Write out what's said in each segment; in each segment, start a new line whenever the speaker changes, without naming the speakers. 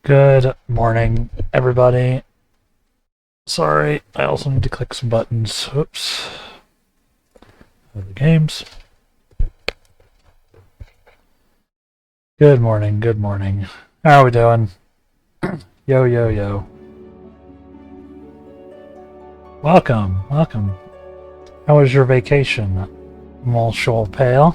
Good morning, everybody. Sorry, I also need to click some buttons. Oops. Other games. Good morning, good morning. How are we doing? Yo, yo, yo. Welcome, welcome. How was your vacation, Monsieur Pale?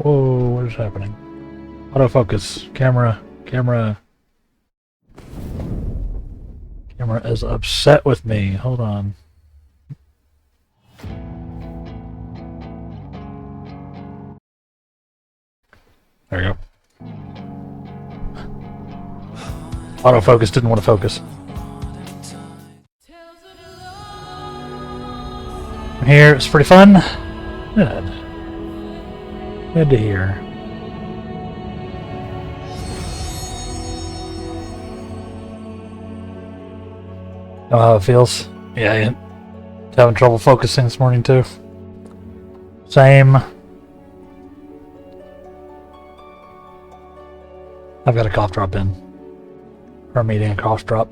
Whoa, what is happening? Autofocus. Camera is upset with me. Hold on. There you go. Autofocus didn't want to focus. I'm here. It's pretty fun. Good. Good to hear. Know how it feels? Yeah, having trouble focusing this morning too. Same. I've got a cough drop in. Or I'm eating a cough drop.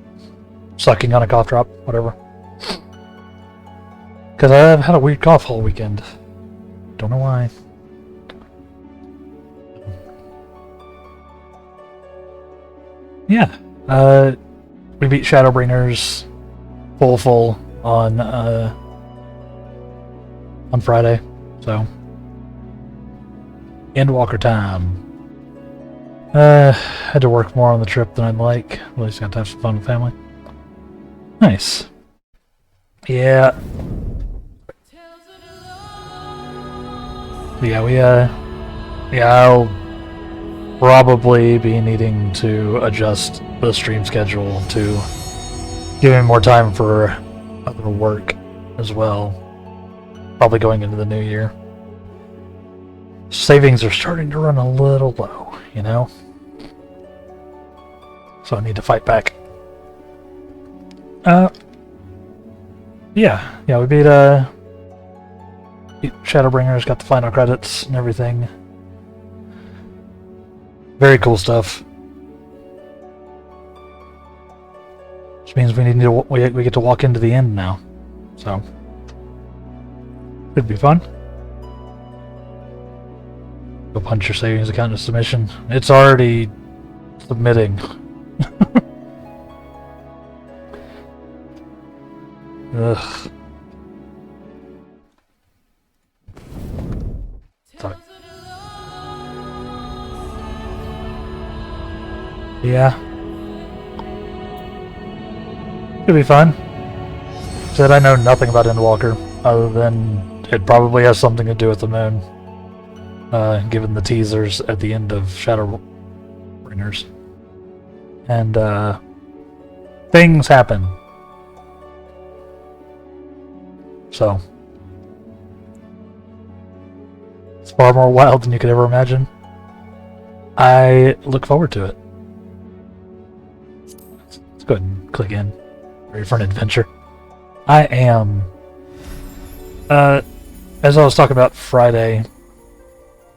Sucking on a cough drop, whatever. Because I've had a weird cough all weekend. Don't know why. Yeah. We beat Shadowbringers full on Friday, so Endwalker time. Had to work more on the trip than I'd like. At least got to have some fun with family. Nice. Yeah. Yeah, I'll probably be needing to adjust the stream schedule to give me more time for other work as well. Probably going into the new year. Savings are starting to run a little low, you know? So I need to fight back. Yeah, we beat Shadowbringers, got the final credits and everything. Very cool stuff. Which means we get to walk into the end now. So should be fun. Go punch your savings account into submission. It's already submitting. Ugh. Sorry. Yeah. Should be fun. Said I know nothing about Endwalker, other than it probably has something to do with the moon. Given the teasers at the end of Shadowbringers. And, things happen. So. It's far more wild than you could ever imagine. I look forward to it. Let's go ahead and click in. Ready for an adventure? I am. As I was talking about Friday,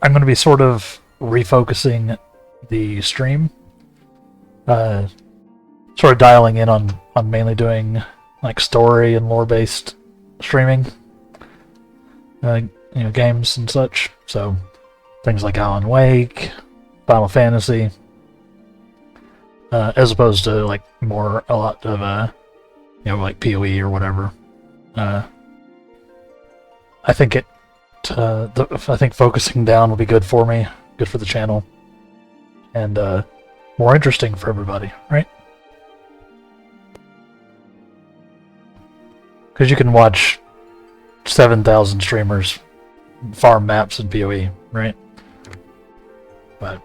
I'm going to be sort of refocusing the stream. Sort of dialing in on mainly doing like story and lore-based streaming. Games and such. So things like Alan Wake, Final Fantasy, as opposed to like a lot of like PoE or whatever. I think I think focusing down will be good for me, good for the channel, and more interesting for everybody, right? Because you can watch 7,000 streamers farm maps in PoE, right? But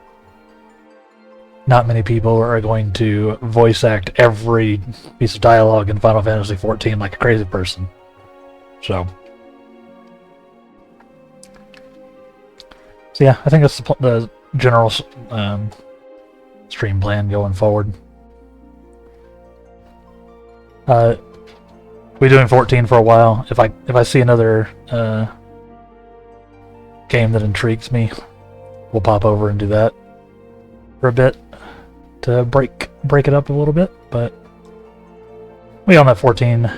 not many people are going to voice act every piece of dialogue in Final Fantasy XIV like a crazy person. So yeah, I think that's the general stream plan going forward. We're doing 14 for a while. If I see another game that intrigues me, we'll pop over and do that for a bit to break it up a little bit. But we on that 14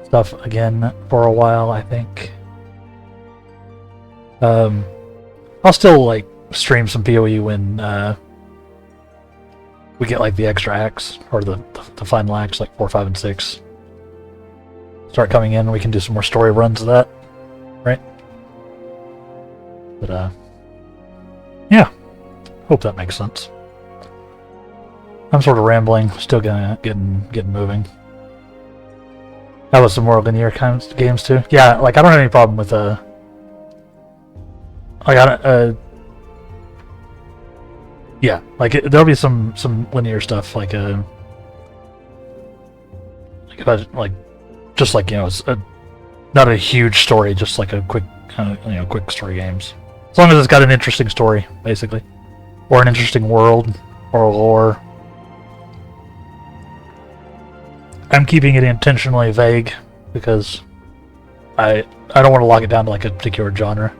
stuff again for a while, I think. I'll still like stream some PoE when we get like the extra acts or the final acts, like 4, 5, and 6. Start coming in, we can do some more story runs of that, right? But yeah, hope that makes sense. I'm sort of rambling, still getting moving. That was some more linear kinds of games too. Yeah, like I don't have any problem with yeah, like there'll be some linear stuff like just like, you know, it's not a huge story, just like a quick quick story games. As long as it's got an interesting story, basically, or an interesting world or lore. I'm keeping it intentionally vague because I don't want to lock it down to like a particular genre.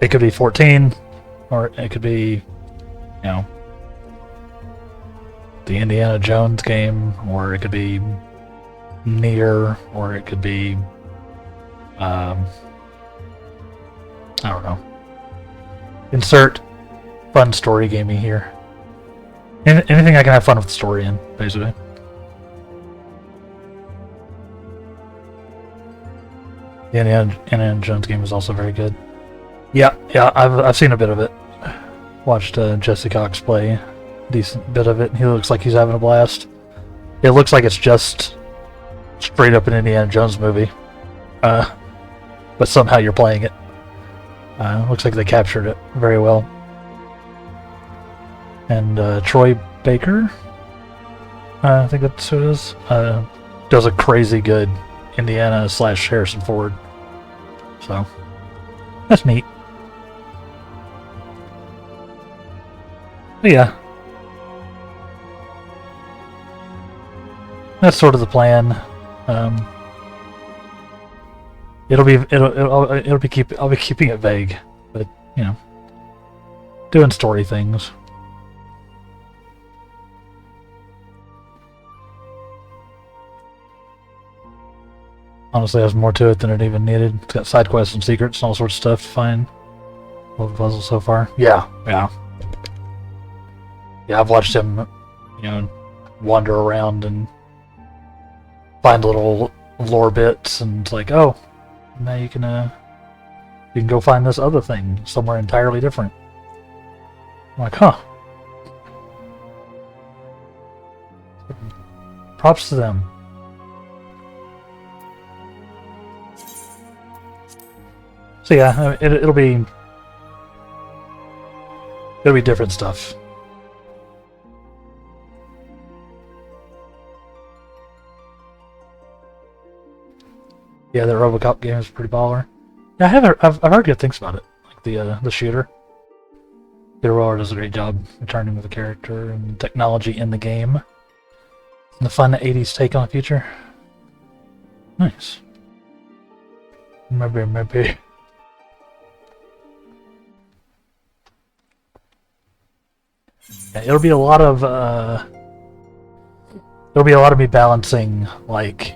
It could be 14, or it could be, you know, the Indiana Jones game, or it could be Nier, or it could be, I don't know. Insert fun story gamey here. Anything I can have fun with the story in, basically. The Indiana Jones game is also very good. Yeah, I've seen a bit of it. Watched Jesse Cox play a decent bit of it, and he looks like he's having a blast. It looks like it's just straight up an Indiana Jones movie, but somehow you're playing it. Looks like they captured it very well. And Troy Baker, I think that's who it is, does a crazy good Indiana / Harrison Ford. So that's neat. But yeah, that's sort of the plan. I'll be keeping it vague, but you know, doing story things. Honestly, there's more to it than it even needed. It's got side quests and secrets and all sorts of stuff to find. All the puzzles so far. Yeah. I've watched him, you know, wander around and find little lore bits, and it's like, oh, now you can go find this other thing somewhere entirely different. I'm like, huh. Props to them. So yeah, it'll be different stuff. Yeah, the RoboCop game is pretty baller. Yeah, I've heard good things about it. Like the shooter. Peter Weller does a great job returning with the character and technology in the game. And the fun 80s take on the future. Nice. Maybe. Yeah, it'll be a lot of me balancing, like,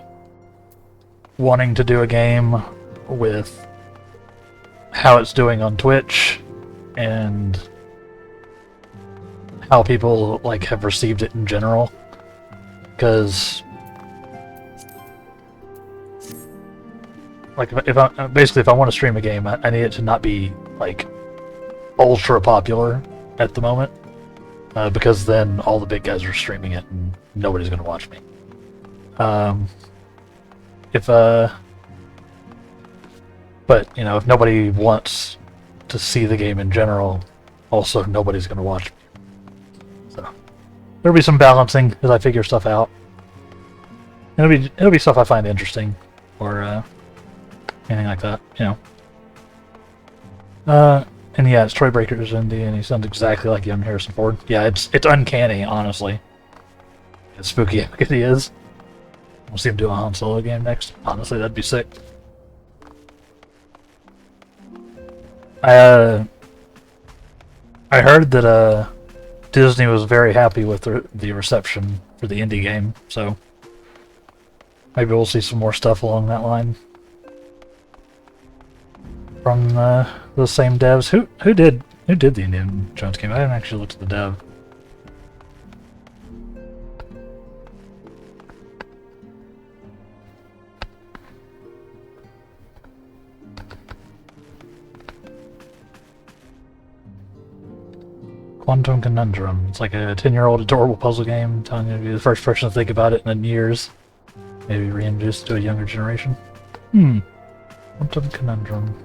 wanting to do a game with how it's doing on Twitch and how people like have received it in general, because like if I want to stream a game, I need it to not be like ultra popular at the moment, because then all the big guys are streaming it and nobody's going to watch me. But you know, if nobody wants to see the game in general, also nobody's going to watch me. So there'll be some balancing as I figure stuff out. It'll be stuff I find interesting, or anything like that, you know. And yeah, it's Troy Baker's indie, and he sounds exactly like young Harrison Ford. Yeah, it's uncanny, honestly. It's spooky how good he is. We'll see him do a Han Solo game next. Honestly, that'd be sick. I heard that Disney was very happy with the reception for the indie game, so maybe we'll see some more stuff along that line from the same devs. Who did the Indiana Jones game? I haven't actually looked at the dev. Quantum Conundrum. It's like a 10-year-old adorable puzzle game, telling you to be the first person to think about it in years. Maybe reintroduced to a younger generation. Quantum Conundrum.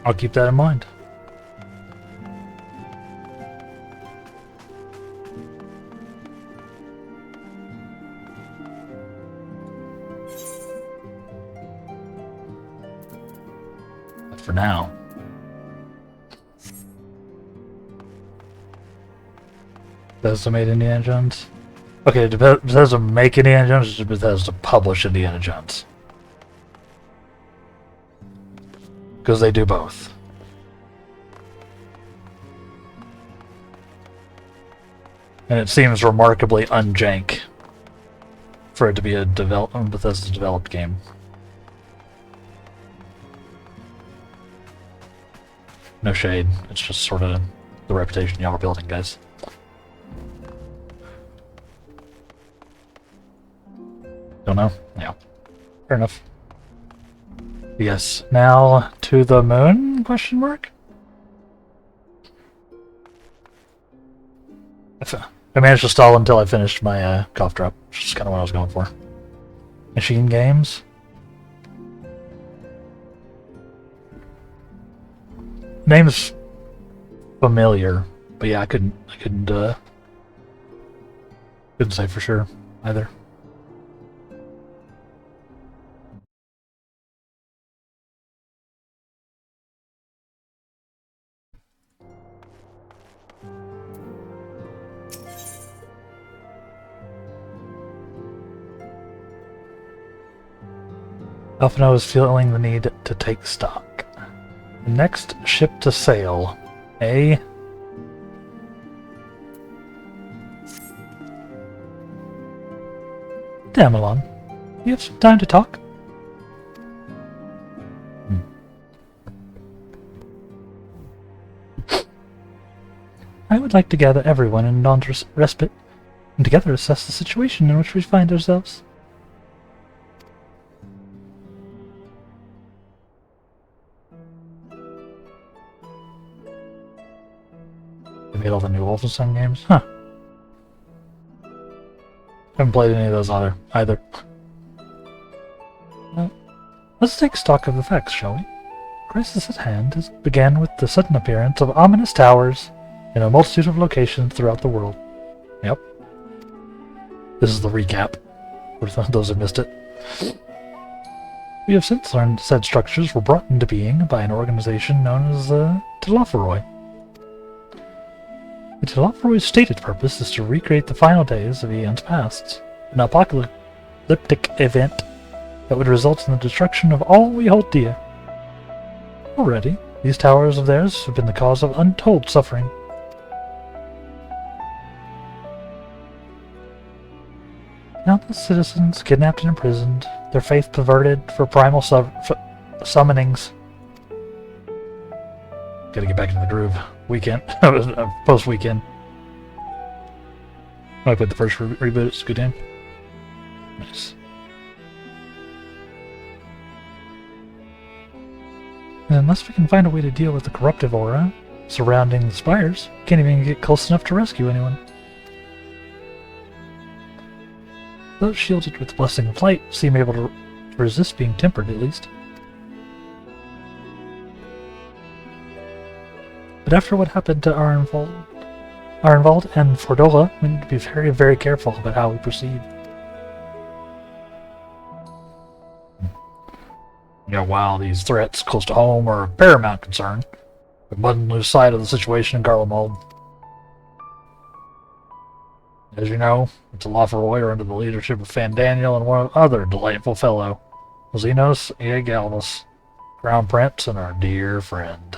I'll keep that in mind. But for now. Bethesda made Indiana Jones? Okay, did Bethesda make Indiana Jones, or did Bethesda publish Indiana Jones? Because they do both. And it seems remarkably unjank for it to be a Bethesda developed game. No shade, it's just sort of the reputation y'all are building, guys. Don't know? Yeah. Fair enough. Yes. Now to the moon? Question mark? I managed to stall until I finished my cough drop, which is kind of what I was going for. Machine games? Name's familiar, but yeah, I couldn't say for sure either. Alphino is feeling the need to take stock. Next ship to sail. Damelon, you have some time to talk? I would like to gather everyone in Dawn's respite, and together assess the situation in which we find ourselves. They made all the new Wolfenstein games? Huh. Haven't played any of those either. Let's take stock of the facts, shall we? Crisis at hand began with the sudden appearance of ominous towers in a multitude of locations throughout the world. Yep. This is the recap, for those who missed it. We have since learned said structures were brought into being by an organization known as Telophoroi. The Telophoroi's stated purpose is to recreate the final days of Aeon's past, an apocalyptic event that would result in the destruction of all we hold dear. Already, these towers of theirs have been the cause of untold suffering. Countless citizens kidnapped and imprisoned, their faith perverted for primal summonings. Gotta get back into the groove. Weekend. Post-weekend. I played the first reboot. It's a good game. Nice. And unless we can find a way to deal with the corruptive aura surrounding the spires, we can't even get close enough to rescue anyone. Those shielded with the blessing of light seem able to resist being tempered, at least. But after what happened to Arenvald and Fordola, we need to be very, very careful about how we proceed. Yeah, while these threats close to home are of paramount concern, we mustn't lose sight of the situation in Garlemald. As you know, it's a lawful warrior under the leadership of Fandaniel and one other delightful fellow, Zenos Eagalmus, Crown Prince and our dear friend.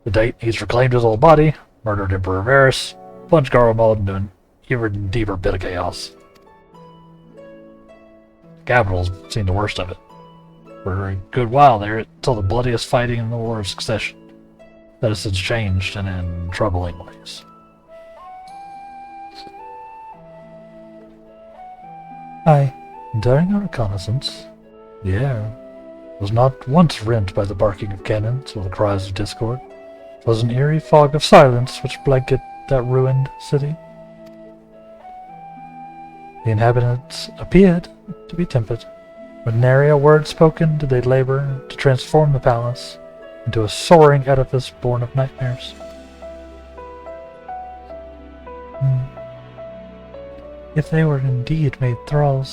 To date, he's reclaimed his old body, murdered Emperor Varys, plunged Garlemald into an even deeper bit of chaos. The capital's seen the worst of it. For a good while there, it saw the bloodiest fighting in the War of Succession. That has since changed, and in troubling ways. Aye, during our reconnaissance, the air was not once rent by the barking of cannons or the cries of discord. It was an eerie fog of silence which blanketed that ruined city. The inhabitants appeared to be tempered. With nary a word spoken did they labor to transform the palace into a soaring edifice born of nightmares. If they were indeed made thralls,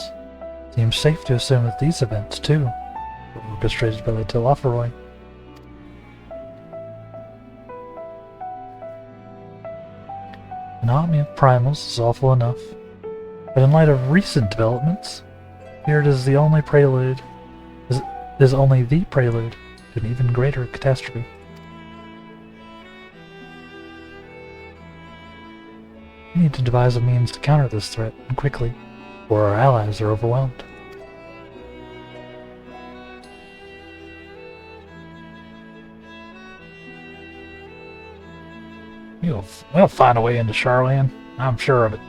it seems safe to assume that these events, too, were orchestrated by the Telophoroi. An army of primals is awful enough, but in light of recent developments, here it is the only prelude, is only the prelude to an even greater catastrophe. We need to devise a means to counter this threat, and quickly, or our allies are overwhelmed. We'll find a way into Charlan. I'm sure of it.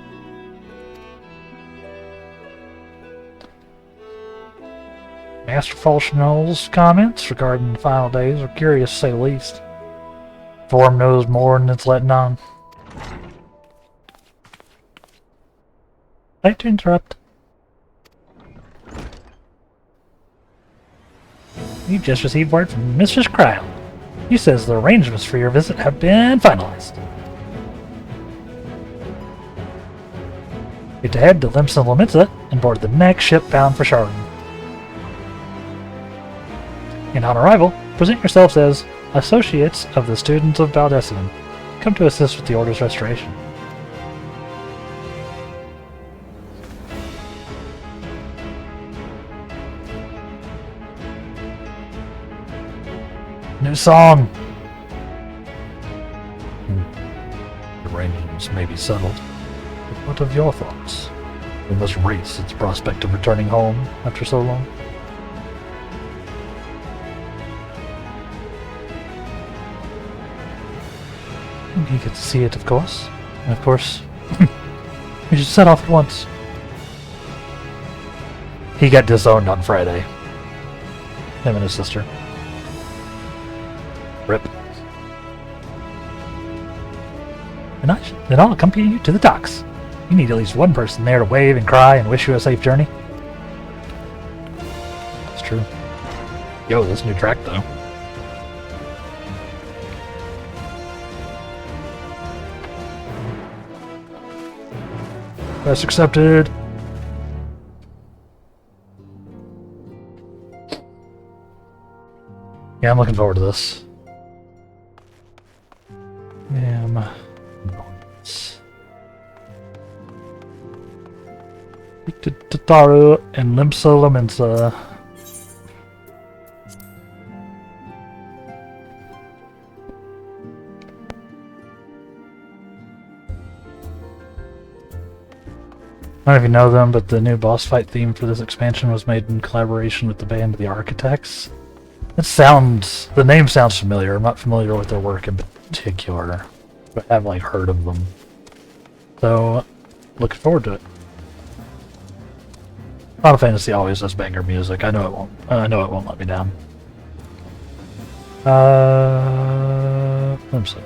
Master Falchnell's comments regarding the final days are curious to say the least. Form knows more than it's letting on. I'd like to interrupt. You've just received word from Mistress Cryle. He says the arrangements for your visit have been finalized. You're to head to Limsa Lomitza and board the next ship bound for Charlene. And on arrival, present yourselves as associates of the students of Baldessian. Come to assist with the Order's restoration. New song! The arrangements may be settled, but what of your thoughts? We must race at the prospect of returning home after so long. You get to see it, of course. And of course, we should set off at once. He got disowned on Friday. Him and his sister. Rip. Then I'll accompany you to the docks. You need at least one person there to wave and cry and wish you a safe journey. That's true. Yo, this new track though. Quest accepted. Yeah, I'm looking forward to this. Speak to Tataru and Limsa Lominsa. I don't know if you know them, but the new boss fight theme for this expansion was made in collaboration with the band The Architects. The name sounds familiar. I'm not familiar with their work in particular, but I've heard of them. So, looking forward to it. Final Fantasy always does banger music. I know it won't. I know it won't let me down. Let me see.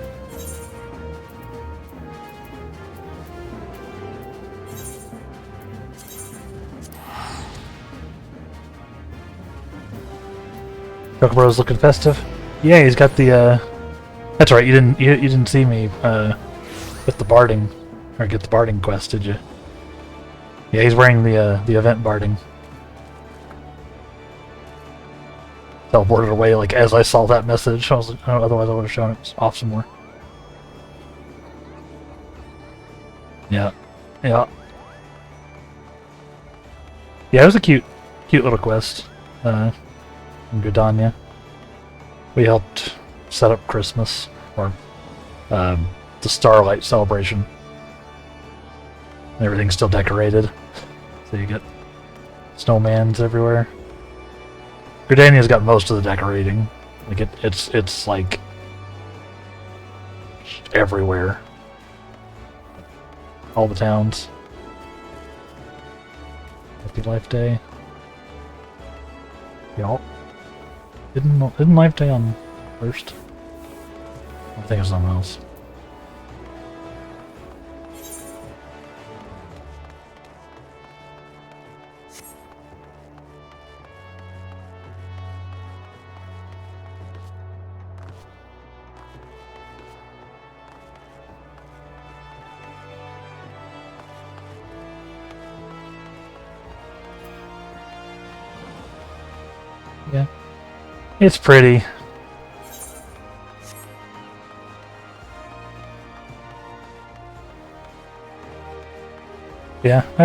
Chocobro's looking festive. Yeah, he's got the. That's right. You didn't see me with the barding or get the barding quest, did you? Yeah, he's wearing the event barding. Teleported away as I saw that message. Otherwise I would have shown it off somewhere. Yeah. Yeah. Yeah, it was a cute little quest. In Gridania. We helped set up Christmas, or the Starlight celebration. Everything's still decorated, so you get snowmans everywhere. Gridania's got most of the decorating. Like it's like everywhere. All the towns. Happy Life Day. Y'all. Didn't Life Day on first? I think it's something else. Yeah. It's pretty. Yeah, I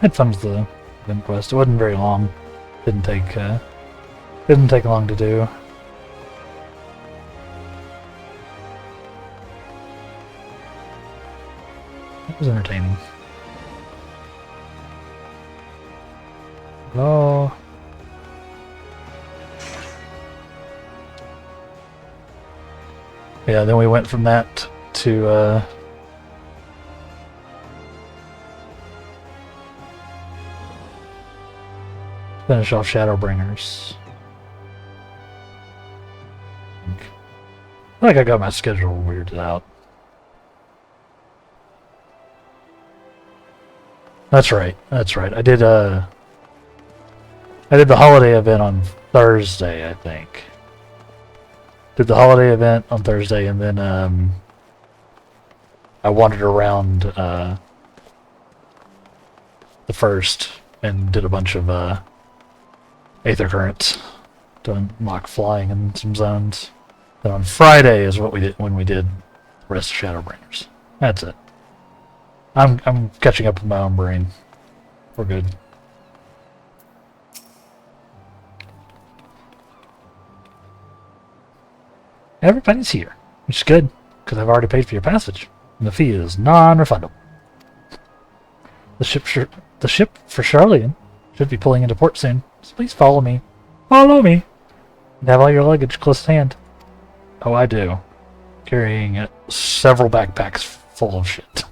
had fun with the event quest. It wasn't very long. Didn't take long to do. It was entertaining. Hello. Yeah, then we went from that to finish off Shadowbringers. I think I got my schedule weirded out. That's right. I did the holiday event on Thursday, I think. Did the holiday event on Thursday, and then I wandered around the first and did a bunch of Aether Currents to unlock flying in some zones. Then on Friday is what we did when we did the rest of Shadowbringers. That's it. I'm catching up with my own brain. We're good. Everybody's here, which is good, because I've already paid for your passage, and the fee is non-refundable. The ship for Charlian should be pulling into port soon, so please follow me. Follow me! And have all your luggage close at hand. Oh, I do. Carrying several backpacks full of shit.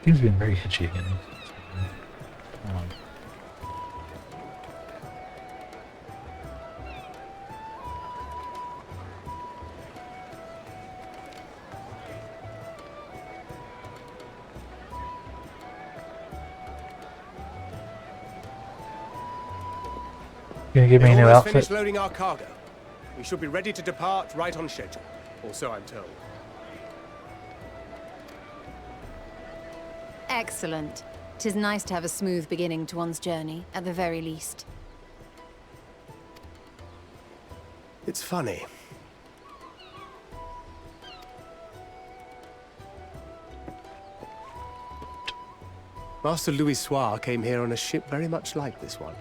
He's being very hitchy again. Hold on. Gonna give me a new outfit.
Finished loading our cargo. We should be ready to depart right on schedule, or so I'm told.
Excellent. 'Tis nice to have a smooth beginning to one's journey, at the very least.
It's funny. Master Louis Soir came here on a ship very much like this one.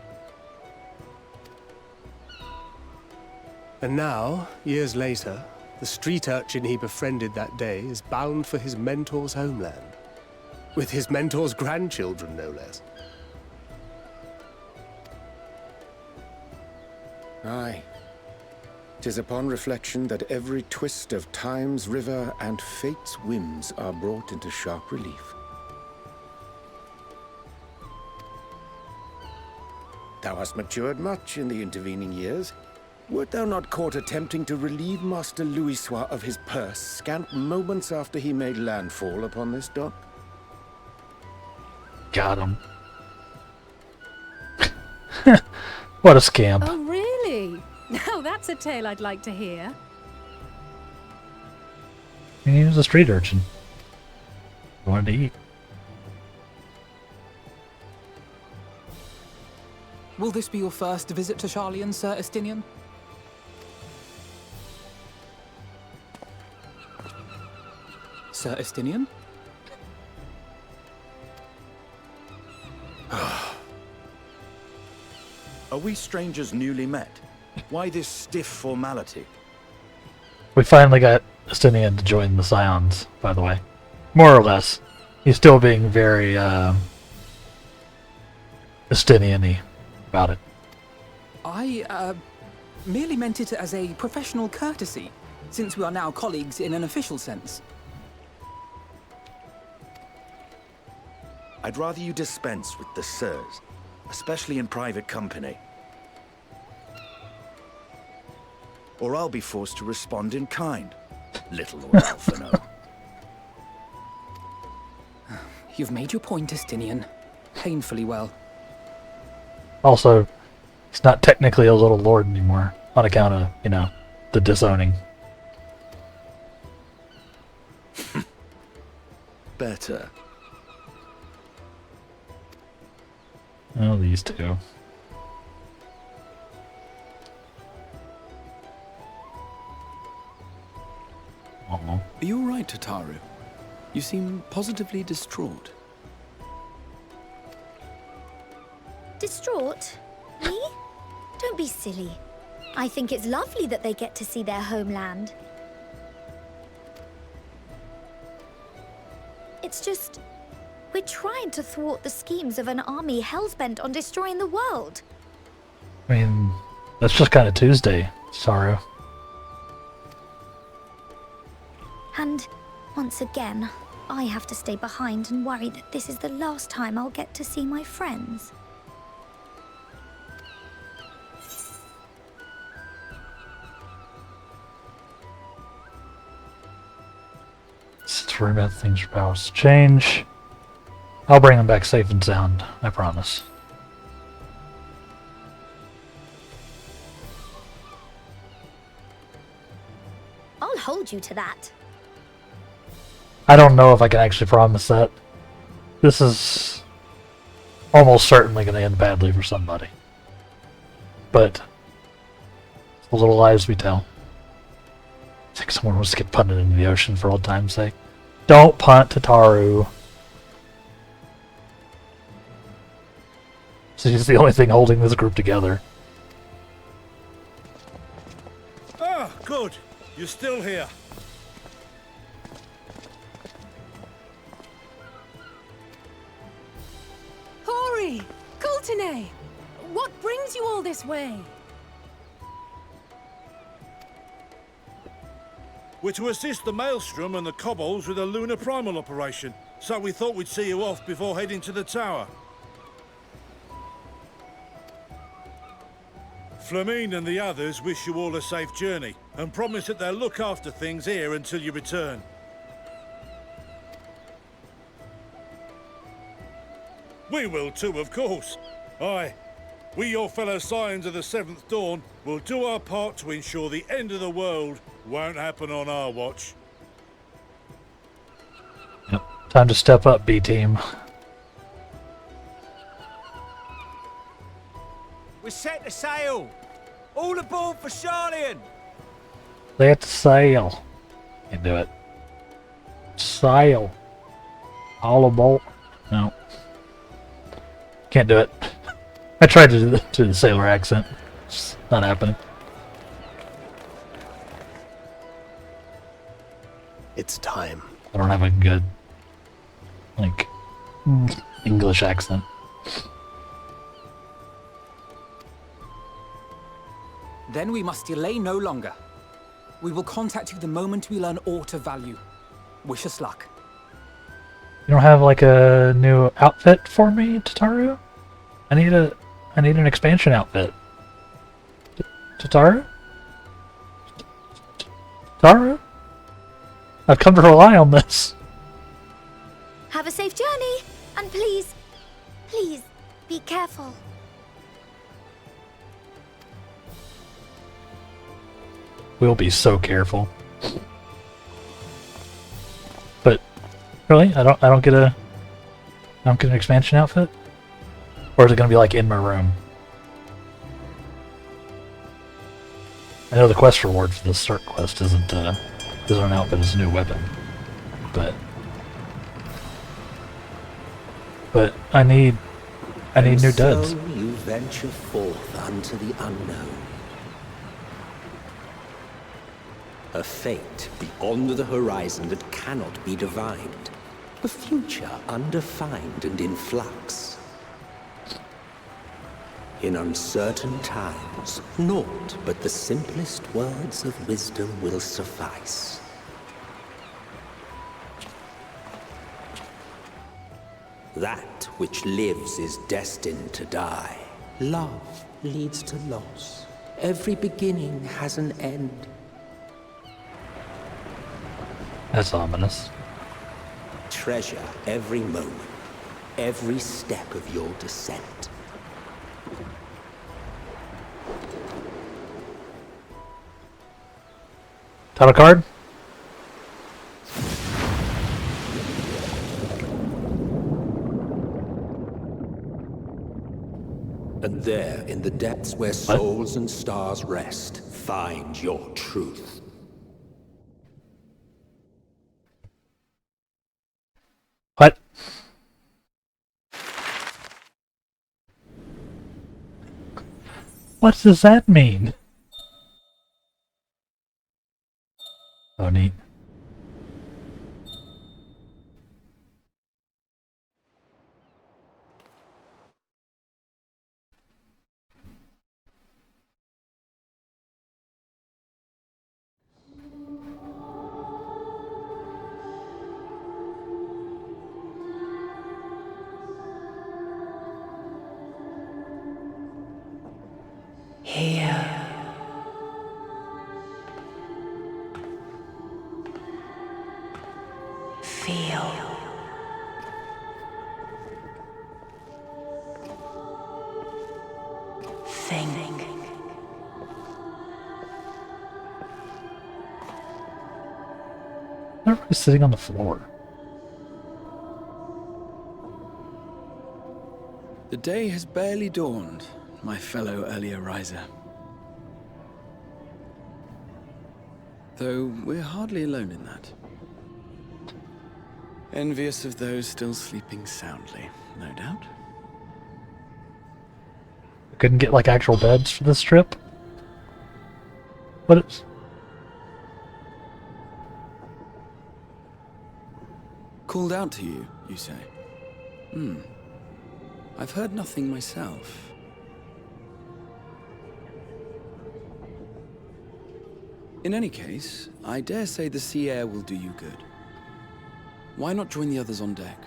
And now, years later, the street urchin he befriended that day is bound for his mentor's homeland. With his mentor's grandchildren, no less.
Aye. 'Tis upon reflection that every twist of time's river and fate's whims are brought into sharp relief. Thou hast matured much in the intervening years. Wert thou not caught attempting to relieve Master Louis Soir of his purse scant moments after he made landfall upon this dock?
Got him. What a scamp.
Oh, really? Now that's a tale I'd like to hear.
He was a street urchin. He wanted to eat.
Will this be your first visit to Charlian, Sir Estinian? Sir Estinian.
Are we strangers newly met? Why this stiff formality?
We finally got Estinian to join the Scions, by the way. More or less. He's still being very, Estinian-y about it.
I, merely meant it as a professional courtesy, since we are now colleagues in an official sense.
I'd rather you dispense with the sirs, especially in private company. Or I'll be forced to respond in kind, little Lord Alphino.
You've made your point, Estinian. Painfully well.
Also, he's not technically a little lord anymore, on account of, you know, the disowning.
Better.
Oh, these two. Aw.
Are you all right, Tataru? You seem positively distraught.
Distraught? Me? Don't be silly. I think it's lovely that they get to see their homeland. It's just... we're trying to thwart the schemes of an army hellbent on destroying the world.
I mean, that's just kind of Tuesday, Saru.
And, once again, I have to stay behind and worry that this is the last time I'll get to see my friends.
Since we're about things are about to change, I'll bring them back safe and sound, I promise.
I'll hold you to that.
I don't know if I can actually promise that. This is almost certainly going to end badly for somebody. But the little lies we tell. I think someone wants to get punted into the ocean for old time's sake. Don't punt Tataru. She's the only thing holding this group together.
Ah, good. You're still here.
Hori! Kultine! What brings you all this way?
We're to assist the Maelstrom and the Kobolds with a lunar primal operation, so we thought we'd see you off before heading to the tower. Flamine and the others wish you all a safe journey, and promise that they'll look after things here until you return. We will too, of course. Aye, we your fellow Scions of the Seventh Dawn will do our part to ensure the end of the world won't happen on our watch.
Yep. Time to step up, B-Team.
We're set to sail! All aboard for Charlian!
Let's sail. Can't do it. Sail. All aboard. No. Can't do it. I tried to do the sailor accent. It's not happening.
It's time.
I don't have a good, like, English accent.
Then we must delay no longer. We will contact you the moment we learn aught of value. Wish us luck.
You don't have like a new outfit for me, Tataru? I need an expansion outfit. Tataru? Tataru? I've come to rely on this.
Have a safe journey, and please, please, be careful.
We'll be so careful. But really, I don't get an expansion outfit? Or is it gonna be like in my room? I know the quest reward for the start quest isn't an outfit, it's a new weapon. but I need new duds.
So you venture forth unto the unknown. A fate beyond the horizon that cannot be divined. A future undefined and in flux. In uncertain times, naught but the simplest words of wisdom will suffice. That which lives is destined to die. Love leads to loss. Every beginning has an end.
That's ominous.
Treasure every moment, every step of your descent.
Title card?
And there, in the depths where souls and stars rest, find your truth.
What? What does that mean? Oh, neat.
Here. Feel. Think.
Everybody's sitting on the floor.
The day has barely dawned, my fellow earlier riser. Though we're hardly alone in that. Envious of those still sleeping soundly, no doubt.
Couldn't get like actual beds for this trip? What is...
Called out to you, you say? I've heard nothing myself. In any case, I dare say the sea air will do you good. Why not join the others on deck?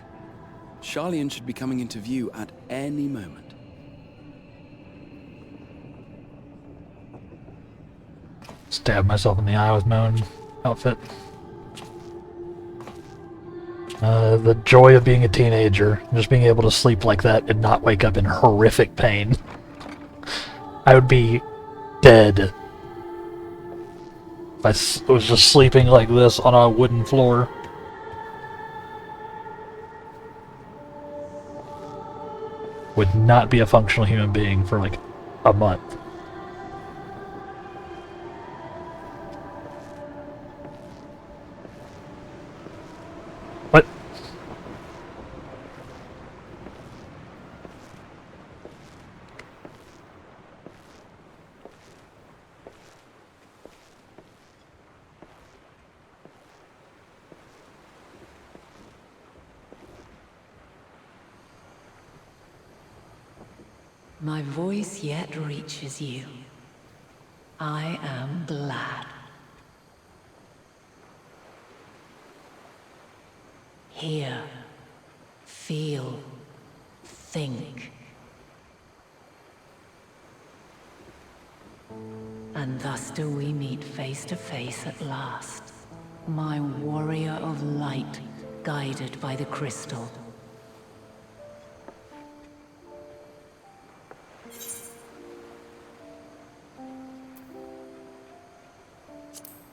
Charlian should be coming into view at any moment.
Stab myself in the eye with my own outfit. The joy of being a teenager, just being able to sleep like that and not wake up in horrific pain. I would be dead if I was just sleeping like this on a wooden floor. Would not be a functional human being for like a month. What?
My voice yet reaches you. I am glad. Hear, feel, think. And thus do we meet face to face at last. My warrior of light, guided by the crystal.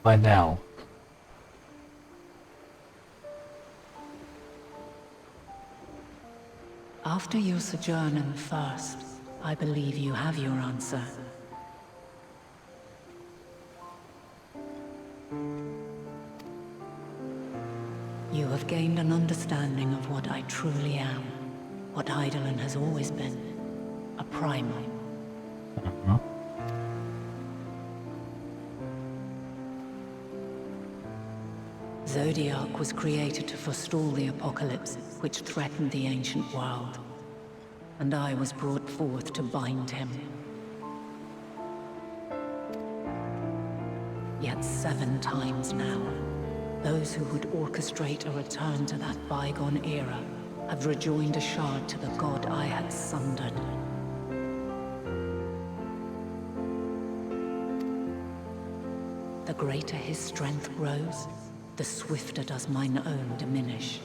By now.
After your sojourn in the First, I believe you have your answer. You have gained an understanding of what I truly am, what Eidolon has always been, a primal. Zodiac was created to forestall the apocalypse which threatened the ancient world, and I was brought forth to bind him. Yet 7 times now, those who would orchestrate a return to that bygone era have rejoined a shard to the god I had sundered. The greater his strength grows, the swifter does mine own diminish.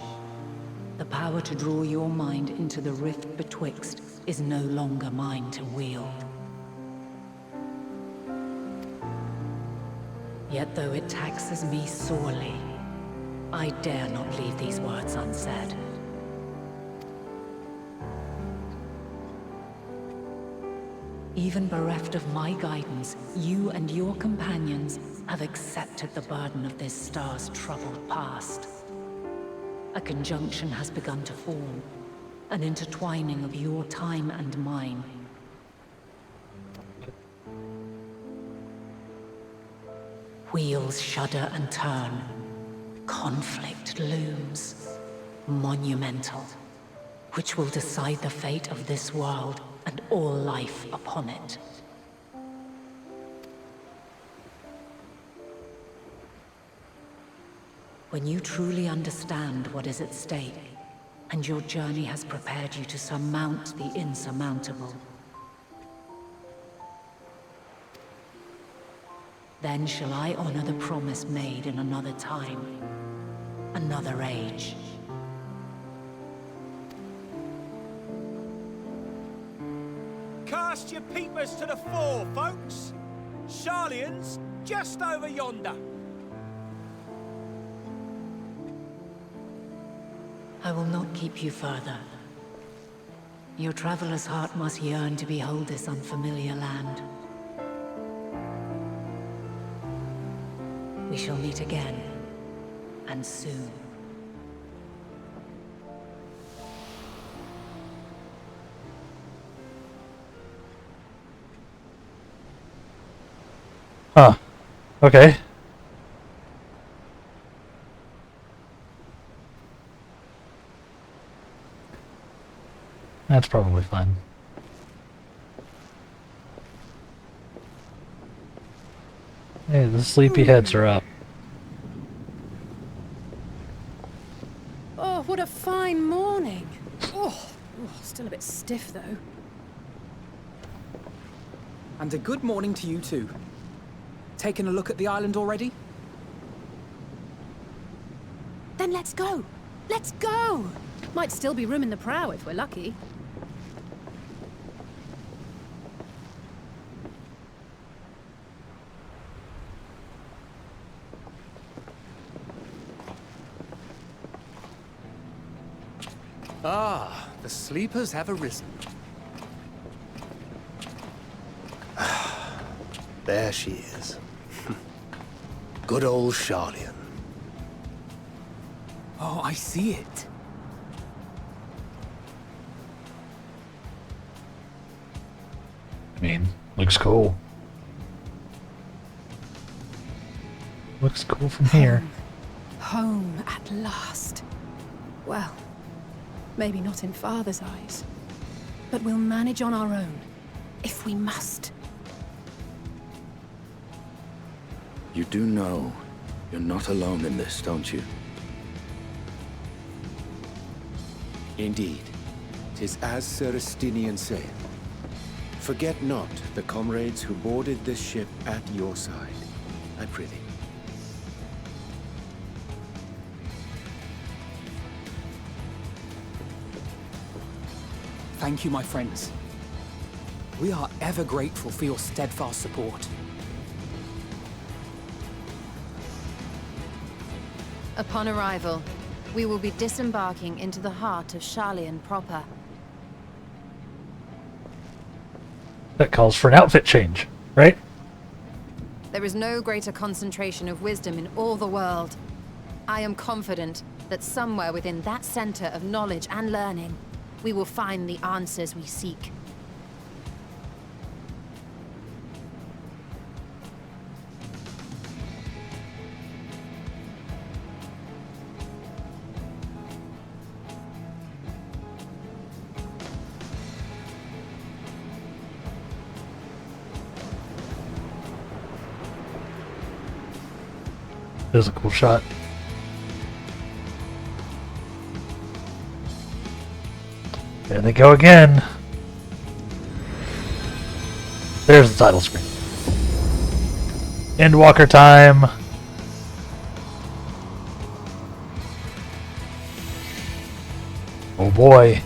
The power to draw your mind into the rift betwixt is no longer mine to wield. Yet though it taxes me sorely, I dare not leave these words unsaid. Even bereft of my guidance, you and your companions have accepted the burden of this star's troubled past. A conjunction has begun to form, an intertwining of your time and mine. Wheels shudder and turn. Conflict looms, monumental, which will decide the fate of this world and all life upon it. When you truly understand what is at stake, and your journey has prepared you to surmount the insurmountable, then shall I honor the promise made in another time, another age.
Cast your peepers to the fore, folks. Sharlayan's just over yonder.
I will not keep you further. Your traveler's heart must yearn to behold this unfamiliar land. We shall meet again, and soon.
Huh. Okay. That's probably fun. Hey, the sleepyheads are up.
Oh, what a fine morning. Still a bit stiff, though.
And a good morning to you too. Taking a look at the island already?
Then let's go. Let's go! Might still be room in the prow if we're lucky.
Ah, the sleepers have arisen. There she is. Good old Sharlayan.
Oh, I see it.
I mean, looks cool. Looks cool from here.
Home at last. Well, maybe not in Father's eyes, but we'll manage on our own, if we must.
You do know you're not alone in this, don't you?
Indeed, 'tis as Sir Estinian saith. Forget not the comrades who boarded this ship at your side, I prithee.
Thank you, my friends. We are ever grateful for your steadfast support.
Upon arrival, we will be disembarking into the heart of Sharlayan proper.
That calls for an outfit change, right?
There is no greater concentration of wisdom in all the world. I am confident that somewhere within that center of knowledge and learning, we will find the answers we seek.
There's a cool shot. There they go again. There's the title screen. Endwalker time. Oh boy.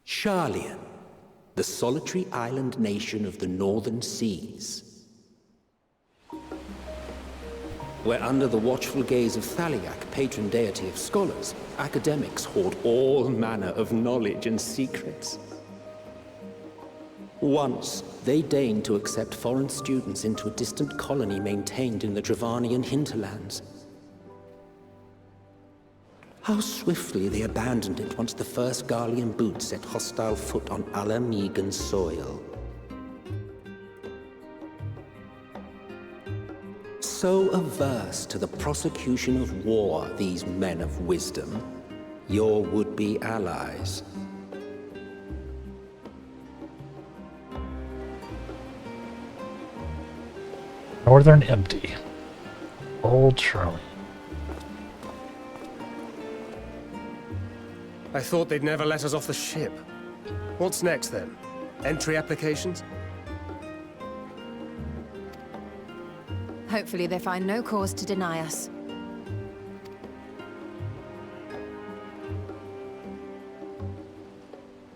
Sharlayan, the solitary island nation of the northern seas. Where under the watchful gaze of Thaliak, patron deity of scholars, academics hoard all manner of knowledge and secrets. Once, they deigned to accept foreign students into a distant colony maintained in the Dravanian hinterlands. How swiftly they abandoned it once the first Garlean boot set hostile foot on Ala Megan soil. So averse to the prosecution of war, these men of wisdom, your would-be allies.
Northern empty. Old Charlie.
I thought they'd never let us off the ship. What's next then? Entry applications?
Hopefully they find no cause to deny us.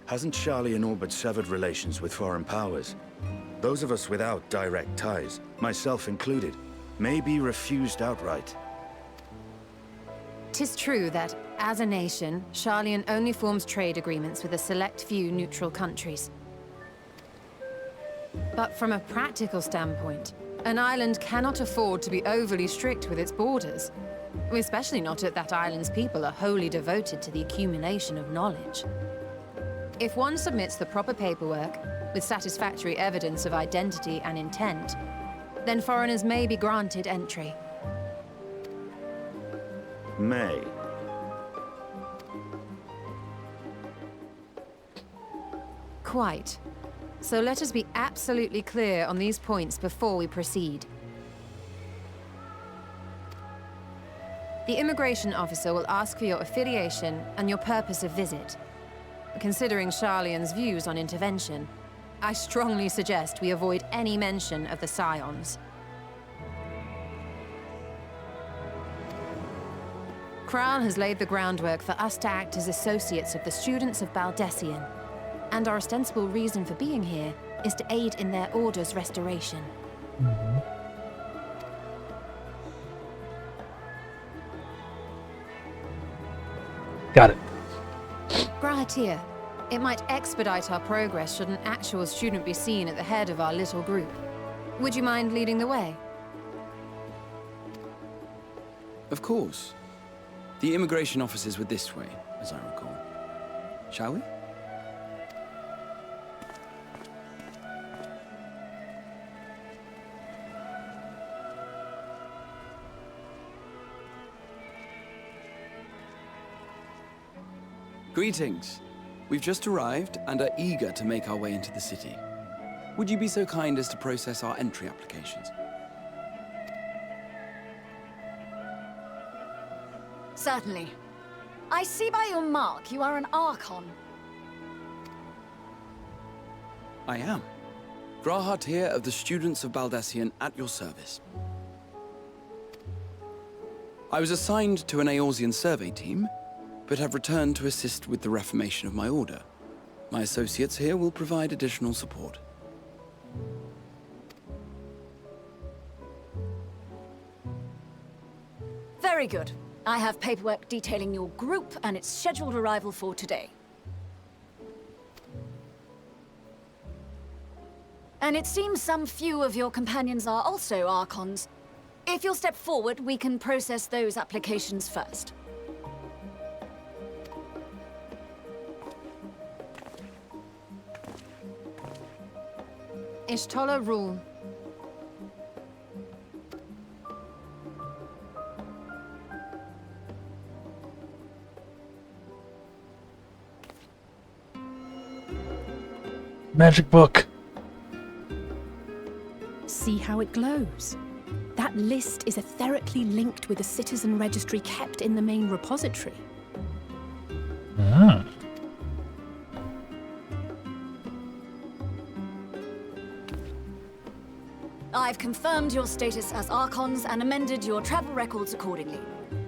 Hasn't Sharlayan all but severed relations with foreign powers? Those of us without direct ties, myself included, may be refused outright.
'Tis true that, as a nation, Sharlayan only forms trade agreements with a select few neutral countries. But from a practical standpoint, an island cannot afford to be overly strict with its borders, especially not if that island's people are wholly devoted to the accumulation of knowledge. If one submits the proper paperwork, with satisfactory evidence of identity and intent, then foreigners may be granted entry.
May.
Quite. So let us be absolutely clear on these points before we proceed. The immigration officer will ask for your affiliation and your purpose of visit. Considering Sharlayan's views on intervention, I strongly suggest we avoid any mention of the Scions. Kral has laid the groundwork for us to act as associates of the students of Baldessian, and our ostensible reason for being here is to aid in their order's restoration.
Got it.
Grahatir, it might expedite our progress should an actual student be seen at the head of our little group. Would you mind leading the way?
Of course. The immigration officers were this way, as I recall. Shall we? Greetings. We've just arrived and are eager to make our way into the city. Would you be so kind as to process our entry applications?
Certainly. I see by your mark you are an Archon.
I am. Grahatir of the Students of Baldessian at your service. I was assigned to an Eorzean survey team, but have returned to assist with the reformation of my order. My associates here will provide additional support.
Very good. I have paperwork detailing your group and its scheduled arrival for today. And it seems some few of your companions are also Archons. If you'll step forward, we can process those applications first.
Ishtola rule.
Magic book.
See how it glows? That list is etherically linked with a citizen registry kept in the main repository.
Ah.
I've confirmed your status as Archons and amended your travel records accordingly.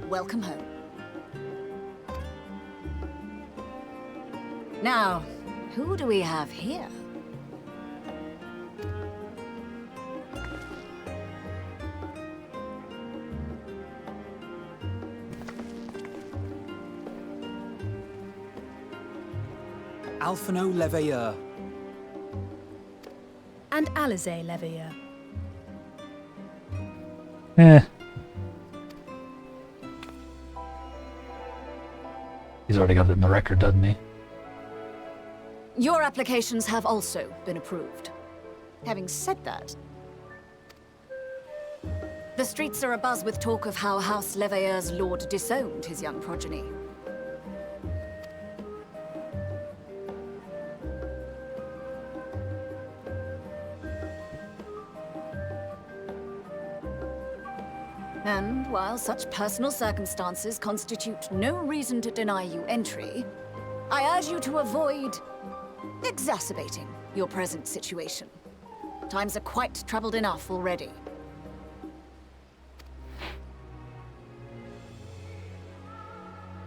Welcome home. Now, who do we have here?
Alphino Leveilleur.
And Alize Leveilleur.
He's already got it in the record, doesn't he?
Your applications have also been approved. Having said that, the streets are abuzz with talk of how House Leveilleur's lord disowned his young progeny. And while such personal circumstances constitute no reason to deny you entry, I urge you to avoid exacerbating your present situation. Times are quite troubled enough already.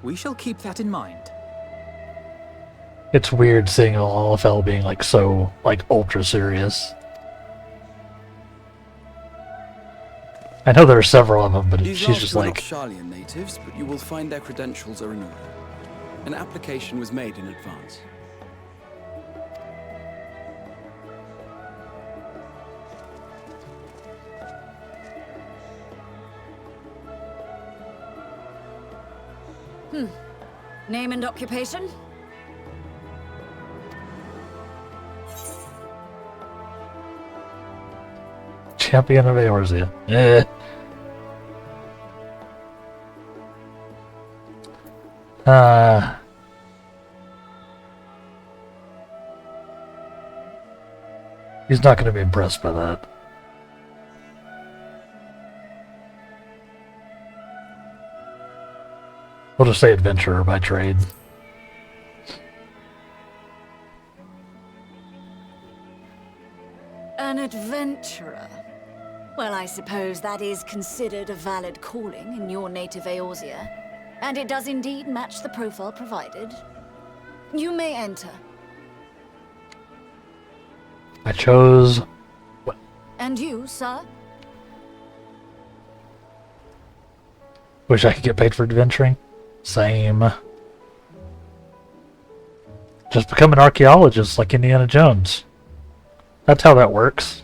We shall keep that in mind.
It's weird seeing LFL being like so ultra serious. I know there are several of them, but
These
she's
last
just
two are
like...
not Sharlayan natives, but you will find their credentials are in order. An application was made in advance.
Name and occupation?
Champion of Eorzea. He's not going to be impressed by that. We'll just say adventurer by trade.
An adventurer. Well, I suppose that is considered a valid calling in your native Eorzea, and it does indeed match the profile provided. You may enter.
I chose...
And you, sir?
Wish I could get paid for adventuring. Same. Just become an archaeologist like Indiana Jones. That's how that works.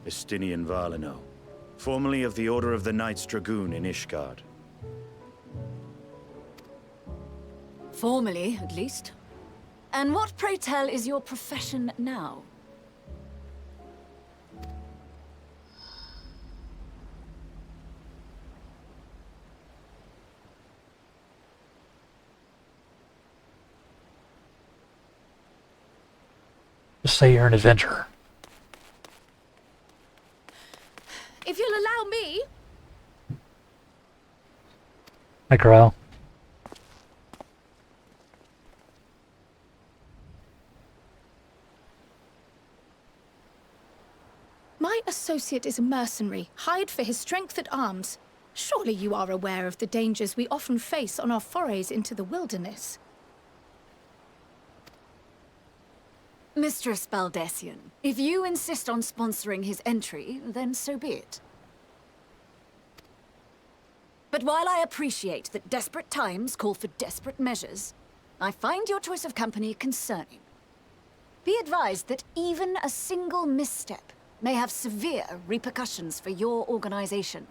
Estinian Valino, formerly of the Order of the Knights Dragoon in Ishgard.
Formerly, at least. And what, pray tell, is your profession now?
Just say you're an adventurer.
If you'll allow me...
Hi, Corral.
My associate is a mercenary, hired for his strength at arms. Surely you are aware of the dangers we often face on our forays into the wilderness.
Mistress Baldessian, if you insist on sponsoring his entry, then so be it. But while I appreciate that desperate times call for desperate measures, I find your choice of company concerning. Be advised that even a single misstep may have severe repercussions for your organization.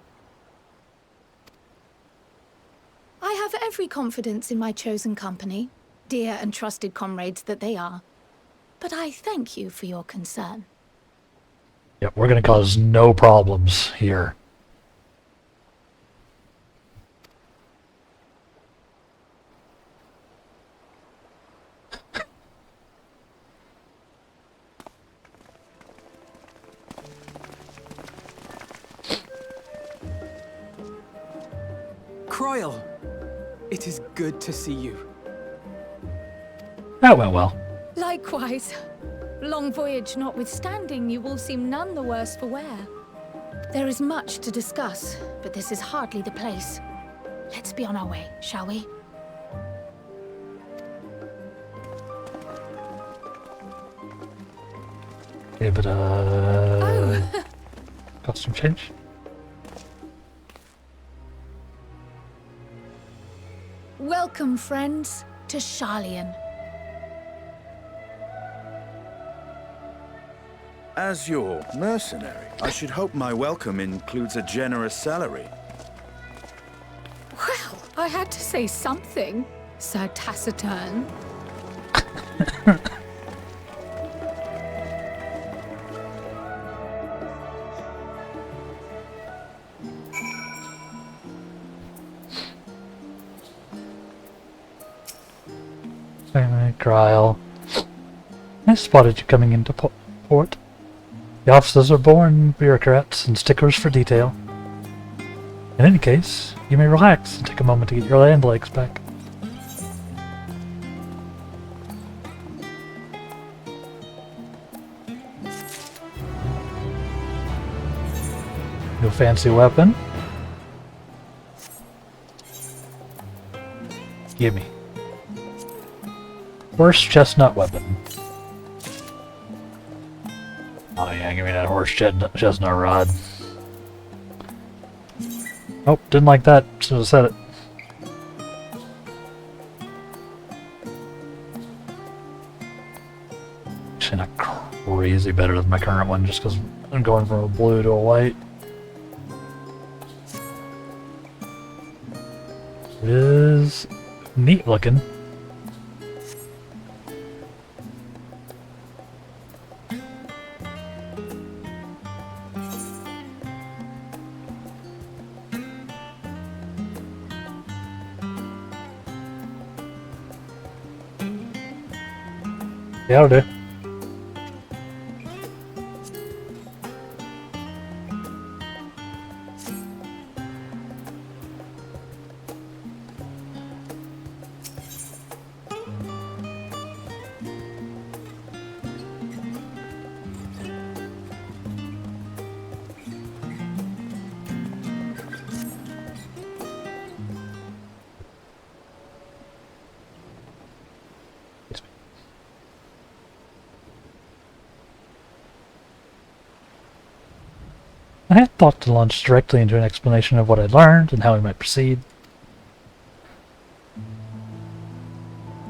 I have every confidence in my chosen company, dear and trusted comrades that they are. But I thank you for your concern.
Yep, we're going to cause no problems here.
Croyle, it is good to see you.
That went well.
Likewise. Long voyage notwithstanding, you will seem none the worse for wear. There is much to discuss, but this is hardly the place. Let's be on our way, shall we?
Okay, but
Oh.
costume change.
Welcome, friends, to Sharlayan.
As your mercenary, I should hope my welcome includes a generous salary.
Well, I had to say something, Sir Taciturn.
Cryle. I spotted you coming into port. The officers are born bureaucrats and stickers for detail. In any case, you may relax and take a moment to get your land legs back. No fancy weapon? Gimme. Horse chestnut weapon. Oh yeah, give me that horse chestnut rod. Oh, didn't like that. Should have said it. Actually not crazy better than my current one, just because I'm going from a blue to a white. It is neat looking. Yeah, it'll do. I had thought to launch directly into an explanation of what I'd learned and how we might proceed.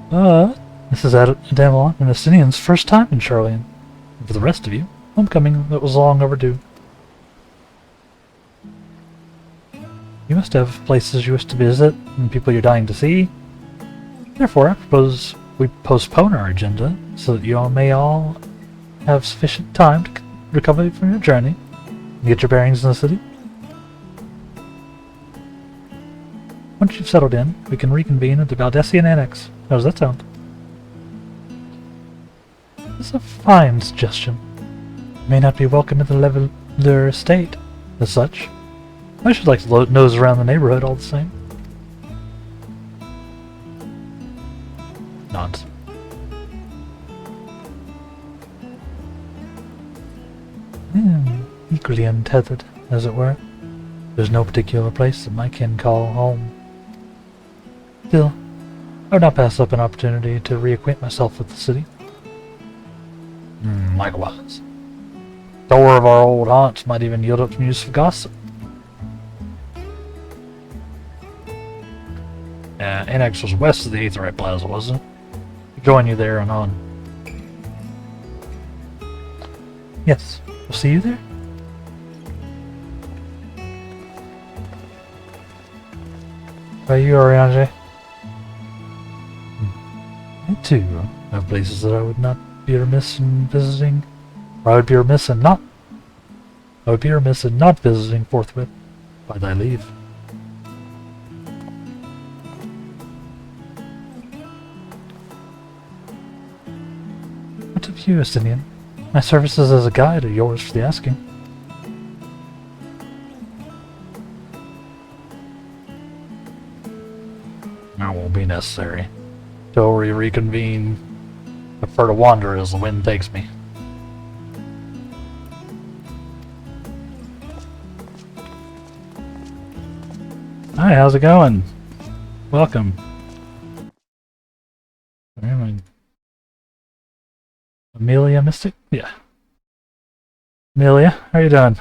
But this is Adamelon and Estinian's first time in Sharlayan. And for the rest of you, homecoming that was long overdue. You must have places you wish to visit and people you're dying to see. Therefore, I propose we postpone our agenda so that you all may have sufficient time to recover from your journey. Get your bearings in the city. Once you've settled in, we can reconvene at the Valdesian Annex. How does that sound? This is a fine suggestion. You may not be welcome at the Leveler estate, as such. I should like to nose around the neighborhood all the same. Nods. Equally untethered, as it were. There's no particular place that my kin call home. Still, I would not pass up an opportunity to reacquaint myself with the city. Likewise. The tour of our old haunts might even yield up some useful gossip. Annex was west of the Aetherite Plaza, wasn't it? I'll join you there and on. Yes. We'll see you there. Are you, Ariane? Me too. I have places that I would not be remiss in visiting, or I would be remiss in not. I would be remiss in not visiting forthwith by thy leave. What of you, Estinian? My services as a guide are yours for the asking. That won't be necessary. Till we reconvene, prefer to wander as the wind takes me. Hi, how's it going? Welcome. Where am I? Amelia Mystic? Yeah. Amelia, how you doing?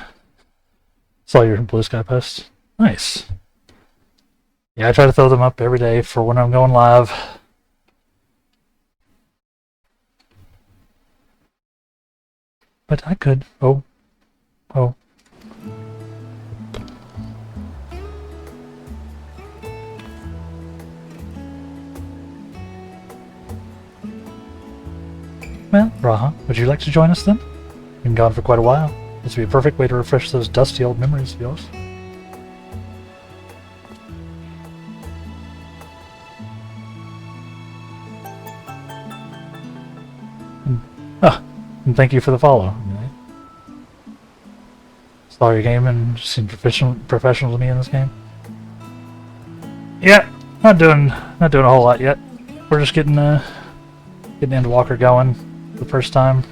Saw your Blue Sky post. Nice. Yeah, I try to throw them up every day for when I'm going live. But I could. Oh. Well, Raha, would you like to join us then? Been gone for quite a while. This would be a perfect way to refresh those dusty old memories of yours. And thank you for the follow. Saw your game and seemed professional to me in this game. Yeah, not doing a whole lot yet. We're just getting Endwalker going the first time.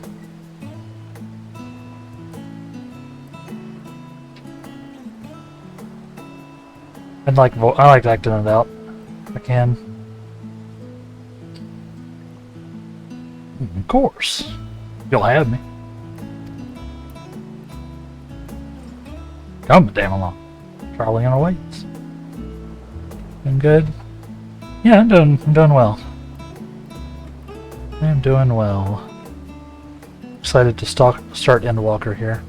I like acting it out if I can. Of course. You'll have me. Come damn along. Charlie on our waits. Doing good? Yeah, I'm doing well. I'm doing well. Excited to start Endwalker here.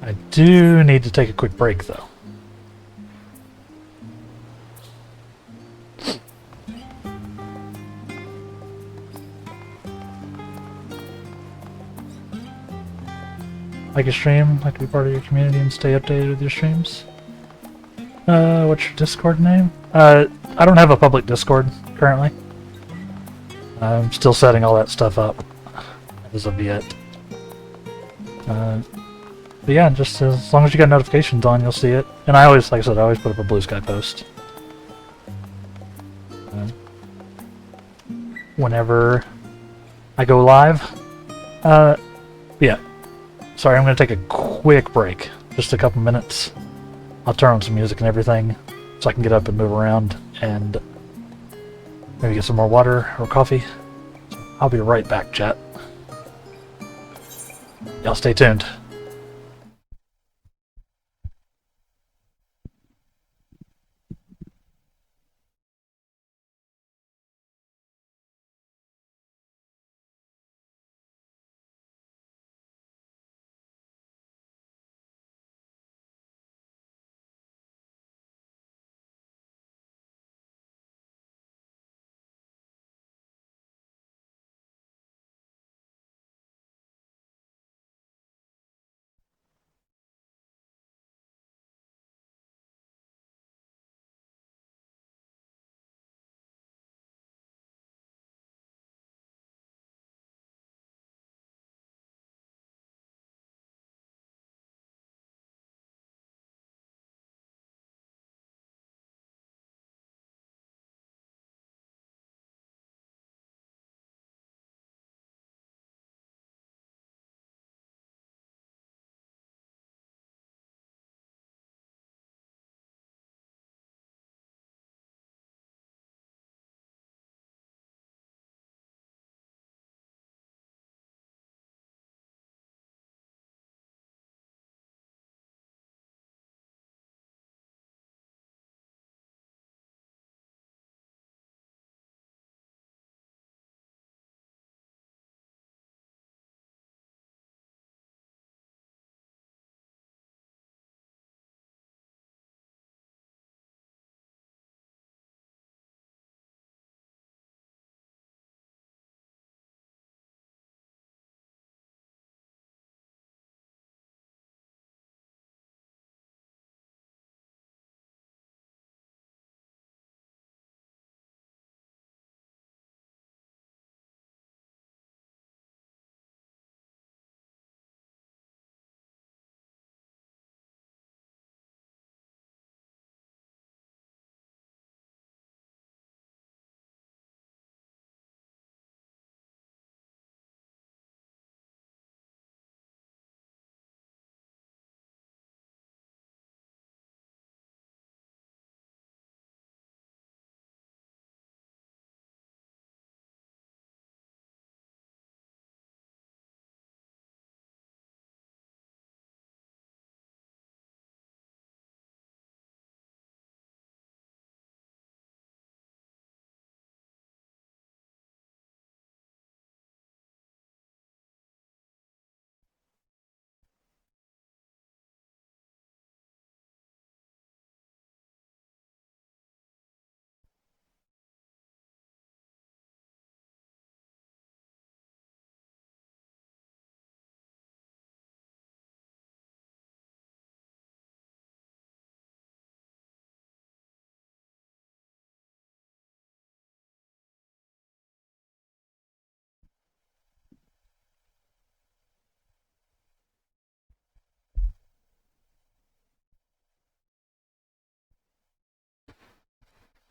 I do need to take a quick break though. Like a stream, like to be part of your community and stay updated with your streams. What's your Discord name? I don't have a public Discord currently. I'm still setting all that stuff up as of yet. But yeah, just as long as you got notifications on, you'll see it. And I always, like I said, I always put up a Blue Sky post. Whenever I go live. Yeah. Sorry, I'm going to take a quick break. Just a couple minutes. I'll turn on some music and everything so I can get up and move around and maybe get some more water or coffee. I'll be right back, chat. Y'all stay tuned.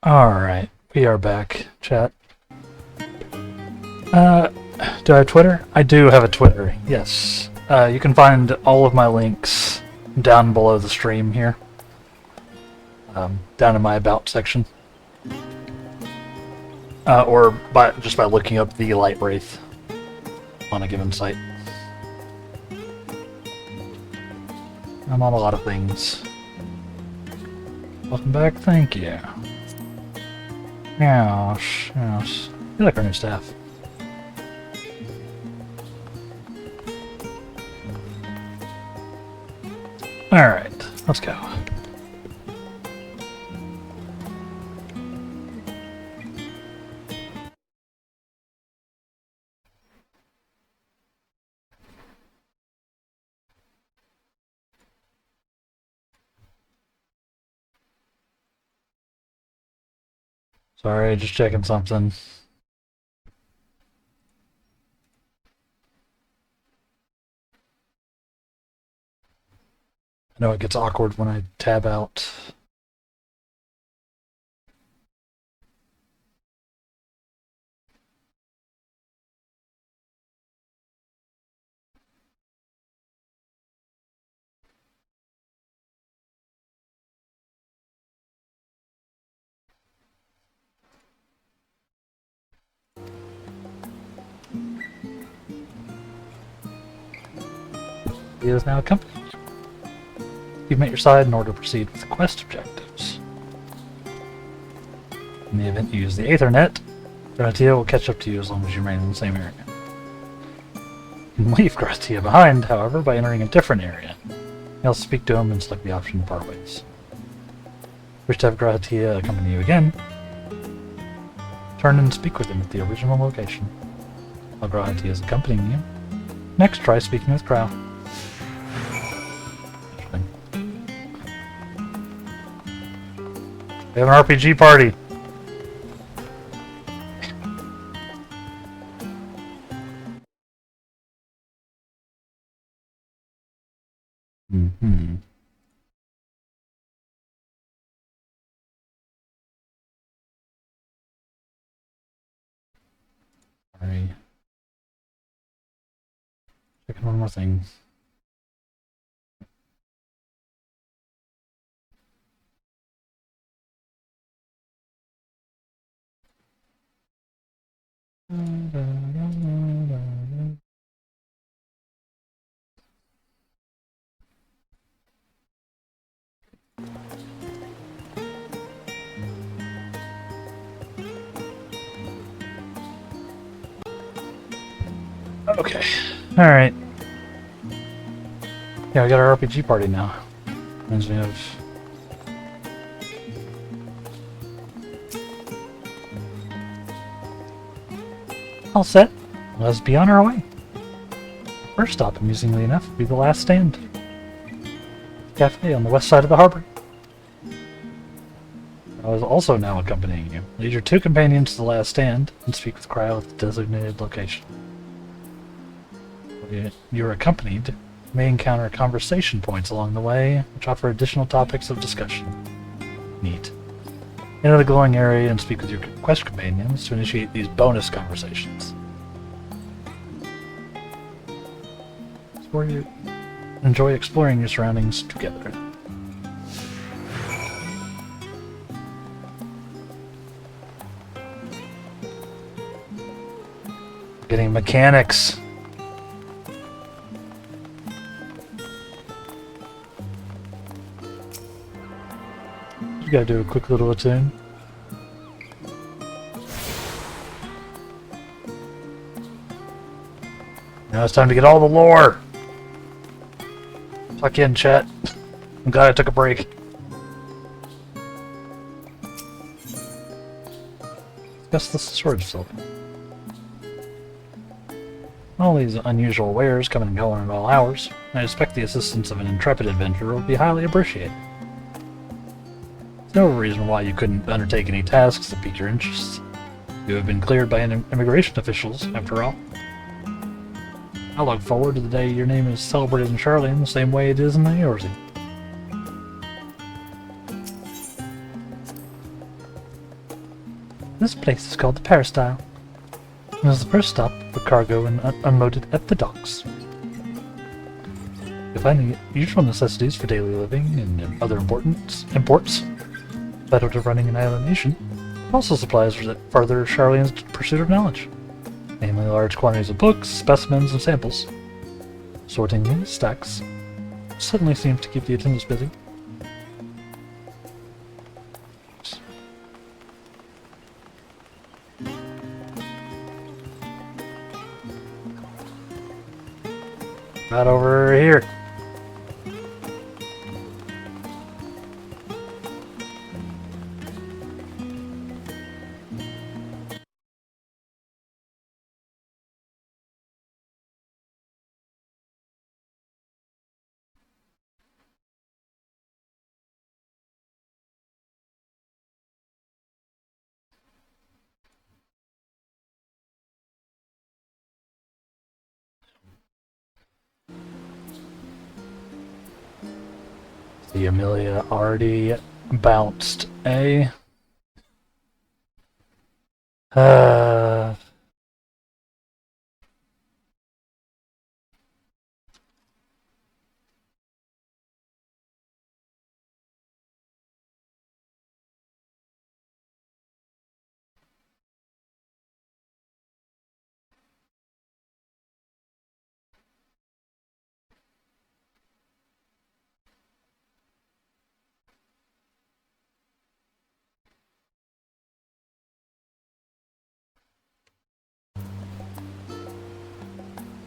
Alright, we are back, chat. Do I have Twitter? I do have a Twitter, yes. You can find all of my links down below the stream here. Down in my About section. Or just by looking up the Light Wraith on a given site. I'm on a lot of things. Welcome back, thank you. Yes, yes. You like our new staff. Alright, let's go. Sorry, just checking something. I know it gets awkward when I tab out. He is now accompanied. You've met your side in order to proceed with the quest objectives. In the event you use the Aethernet, Gratia will catch up to you as long as you remain in the same area. You can leave Gratia behind, however, by entering a different area. You'll speak to him and select the option to part ways. Wish to have Gratia accompany you again? Turn and speak with him at the original location. While Gratia is accompanying you, next try speaking with Crow. We have an RPG party. Mm-hmm. Sorry. Checking one more thing. Okay. Alright. Yeah, we got our RPG party now. Reminds me of... All set. Let's be on our way. First stop, amusingly enough, will be the last stand. Cafe on the west side of the harbor. I was also now accompanying you. Lead your two companions to the last stand and speak with Cryo at the designated location. You are accompanied, you may encounter conversation points along the way, which offer additional topics of discussion. Neat. Enter the glowing area and speak with your quest companions to initiate these bonus conversations. Enjoy exploring your surroundings together. Getting mechanics. You gotta do a quick little attune. Now it's time to get all the lore. Fuck in, chat. I'm glad I took a break. Discuss the storage facility. All these unusual wares coming and going at all hours. I expect the assistance of an intrepid adventurer would be highly appreciated. There's no reason why you couldn't undertake any tasks that pique your interest. You have been cleared by immigration officials, after all. I look forward to the day your name is celebrated in Charlian the same way it is in the Eorzea. This place is called the Peristyle. It was the first stop for cargo and unloaded at the docks. You'll find the usual necessities for daily living and other imports vital to running an island nation. Also supplies for further Charlene's pursuit of knowledge, namely large quantities of books, specimens, and samples. Sorting these stacks suddenly seems to keep the attendants busy. Right over here. The Amelia already bounced, eh?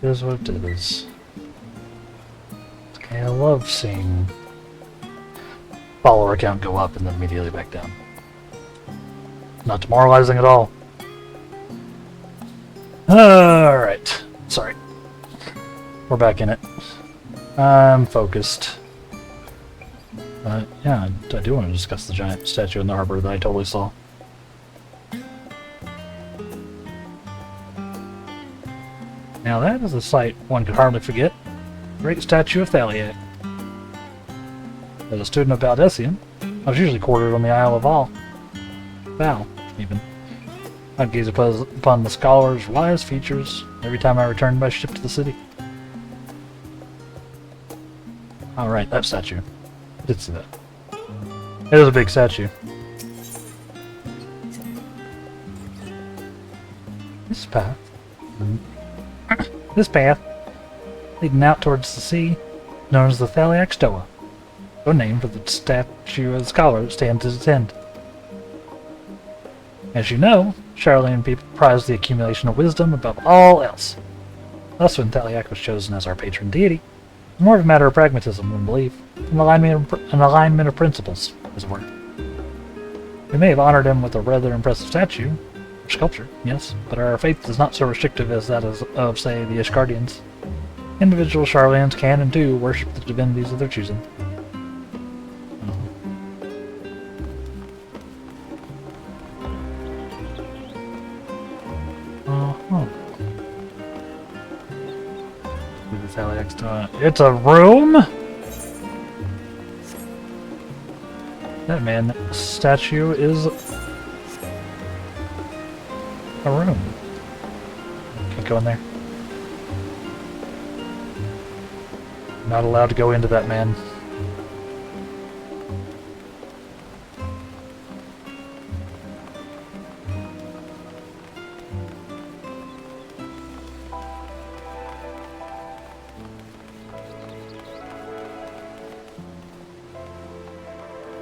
It is what it is. Okay, I love seeing follower count go up and then immediately back down. Not demoralizing at all. Alright. Sorry. We're back in it. I'm focused. Yeah, I do want to discuss the giant statue in the harbor that I totally saw. Now that is a sight one could hardly forget. Great statue of Thaliac. As a student of Baldessian, I was usually quartered on the Isle of Val, even. I'd gaze upon the scholar's wise features every time I returned by ship to the city. Alright, that statue. I did see that. It is a big statue. This path leading out towards the sea, known as the Thaliac Stoa, so named for the statue of the scholar that stands at its end. As you know, Charlene people prize the accumulation of wisdom above all else. Thus, when Thaliac was chosen as our patron deity, it was more of a matter of pragmatism than belief, an alignment of principles, as it were. We may have honored him with a rather impressive statue, or sculpture, yes, but our faith is not so restrictive as that of, say, the Ishgardians. Individual Charlans can and do worship the divinities of their choosing. It's a room? That man statue is a room. Can't go in there. Not allowed to go into that man.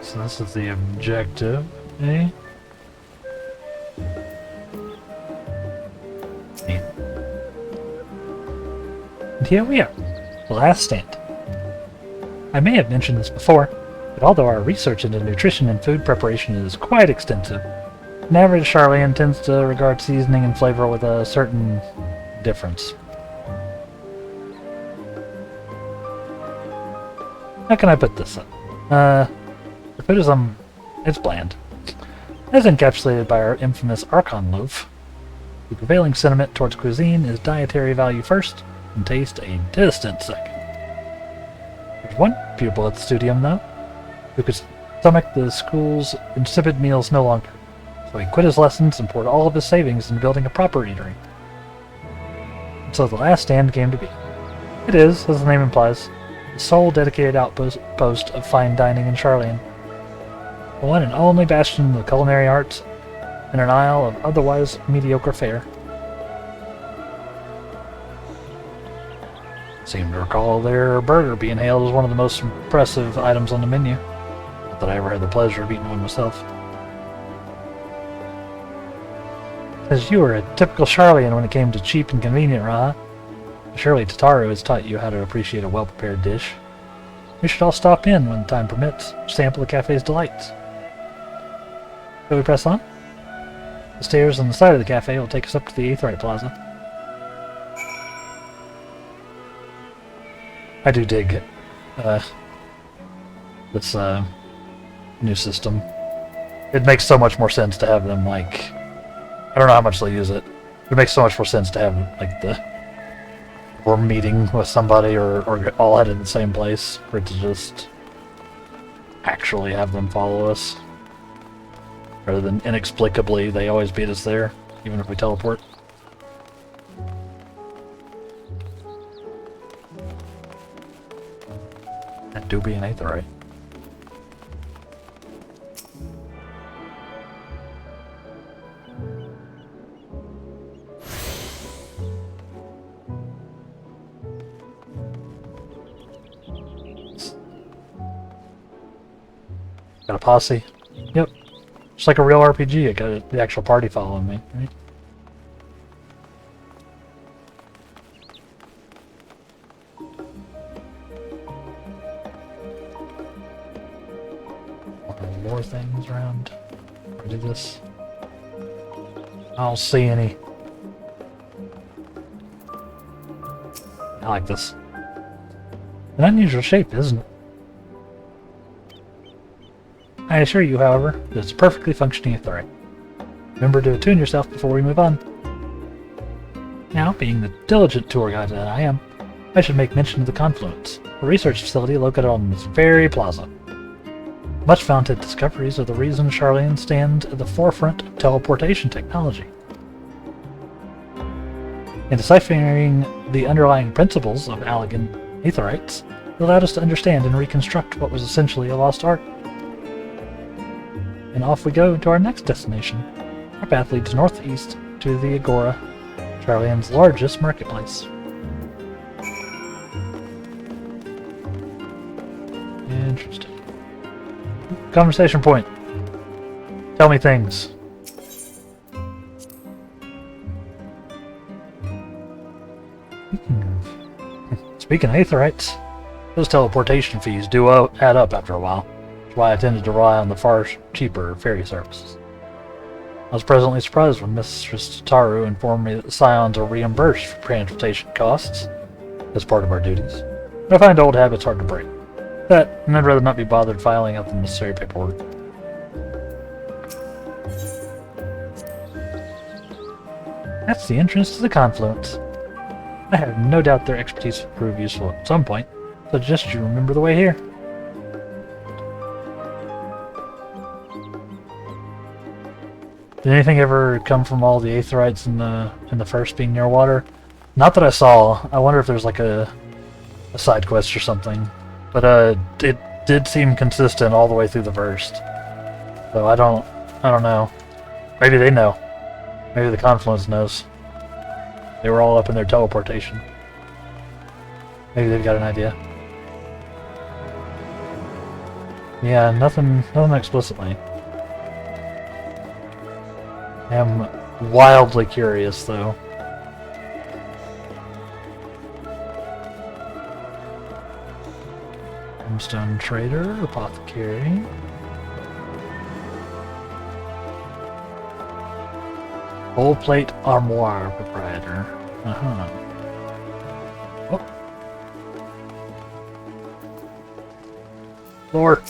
So this is the objective, eh? And here we are, the last stand. I may have mentioned this before, but although our research into nutrition and food preparation is quite extensive, an average Charlian tends to regard seasoning and flavor with a certain difference. How can I put this up? The food is, it's bland. As encapsulated by our infamous Archon loaf, the prevailing sentiment towards cuisine is dietary value first, and taste a distant second. There's one pupil at the studium, though, who could stomach the school's insipid meals no longer. So he quit his lessons and poured all of his savings into building a proper eatery. And so the last stand came to be. It is, as the name implies, the sole dedicated outpost of fine dining in Charlian. The one and only bastion of the culinary arts in an isle of otherwise mediocre fare. Seem to recall their burger being hailed as one of the most impressive items on the menu. Not that I ever had the pleasure of eating one myself. As you were a typical Charlian when it came to cheap and convenient raha, surely Tataru has taught you how to appreciate a well-prepared dish. We should all stop in when time permits, to sample the cafe's delights. Shall we press on? The stairs on the side of the cafe will take us up to the Aetheryte Plaza. I do dig this new system. It makes so much more sense to have them, like... I don't know how much they'll use it. It makes so much more sense to have, like, we're meeting with somebody or all headed in the same place, for it to just actually have them follow us. Rather than inexplicably, they always beat us there, even if we teleport. That do be an Aetheryte. Got a posse. Yep. Just like a real RPG, I got the actual party following me, right? More things around. Or do this. I don't see any. I like this. An unusual shape, isn't it? I assure you, however, that it's a perfectly functioning Aetheryte. Remember to attune yourself before we move on. Now, being the diligent tour guide that I am, I should make mention of the Confluence, a research facility located on this very plaza. Much-vaunted discoveries are the reason Charlian stands at the forefront of teleportation technology. In deciphering the underlying principles of Allegan Aetherites, it allowed us to understand and reconstruct what was essentially a lost art. And off we go to our next destination. Our path leads northeast to the Agora, Charlian's largest marketplace. Interesting. Conversation point. Tell me things. Speaking of Aetherites, those teleportation fees do add up after a while. That's why I tended to rely on the far cheaper ferry services. I was pleasantly surprised when Mistress Taru informed me that the Scions are reimbursed for transportation costs as part of our duties. But I find old habits hard to break. That, and I'd rather not be bothered filing out the necessary paperwork. That's the entrance to the Confluence. I have no doubt their expertise will prove useful at some point, so just you remember the way here. Did anything ever come from all the Aetherites in the first being near water? Not that I saw. I wonder if there's like a side quest or something. But it did seem consistent all the way through the first. So I don't know. Maybe they know. Maybe the Confluence knows. They were all up in their teleportation. Maybe they've got an idea. Yeah, nothing explicitly. I am wildly curious though. Brimstone Trader, Apothecary. Full Plate Armoire Proprietor. Oh. Lord.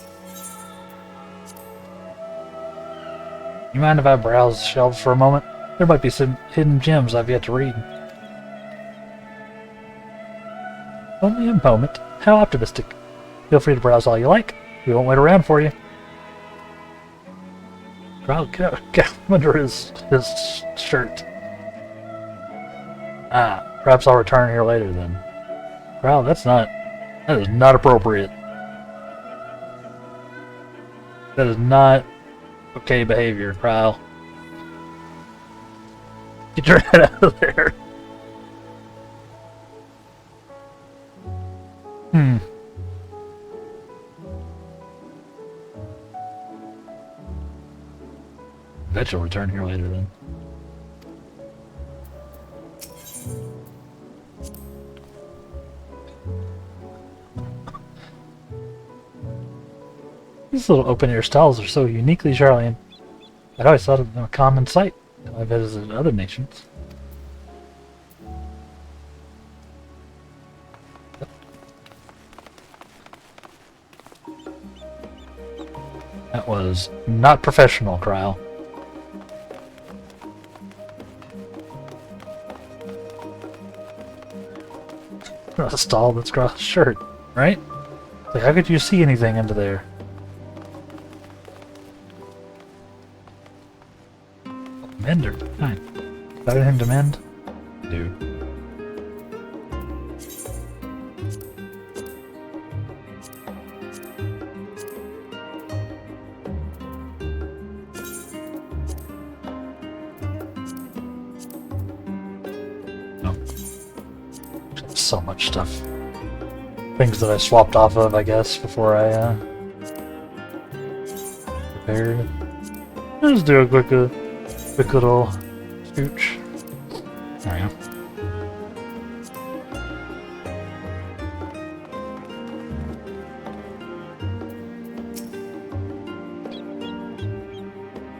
You mind if I browse the shelves for a moment? There might be some hidden gems I've yet to read. Only a moment. How optimistic. Feel free to browse all you like. We won't wait around for you. Growl, get under his shirt. Ah, perhaps I'll return here later then. Growl, that is not appropriate. That is not okay behavior, Growl. Get your head out of there. Bet you'll return here later then. These little open-air stalls are so uniquely Charlian. I'd always thought of them a common sight until I visited other nations. That was not professional, Cryle. A stall that's Cryle's shirt, right? Like, how could you see anything into there? Mender, fine. Got anything to mend? Dude. So much stuff. Things that I swapped off of, I guess, before I prepared. Let's do a quick little scooch. There we go.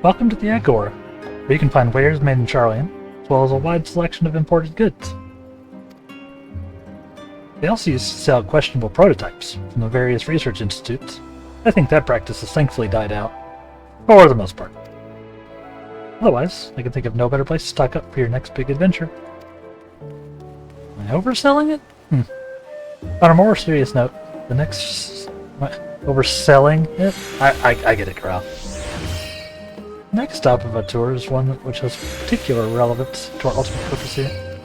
Welcome to the Agora, where you can find wares made in Charlian, as well as a wide selection of imported goods. They also used to sell questionable prototypes from the various research institutes. I think that practice has thankfully died out, for the most part. Otherwise, I can think of no better place to stock up for your next big adventure. Am I overselling it? On a more serious note, the next... overselling it? I get it, Corral. Next stop of our tour is one which has particular relevance to our ultimate purpose here.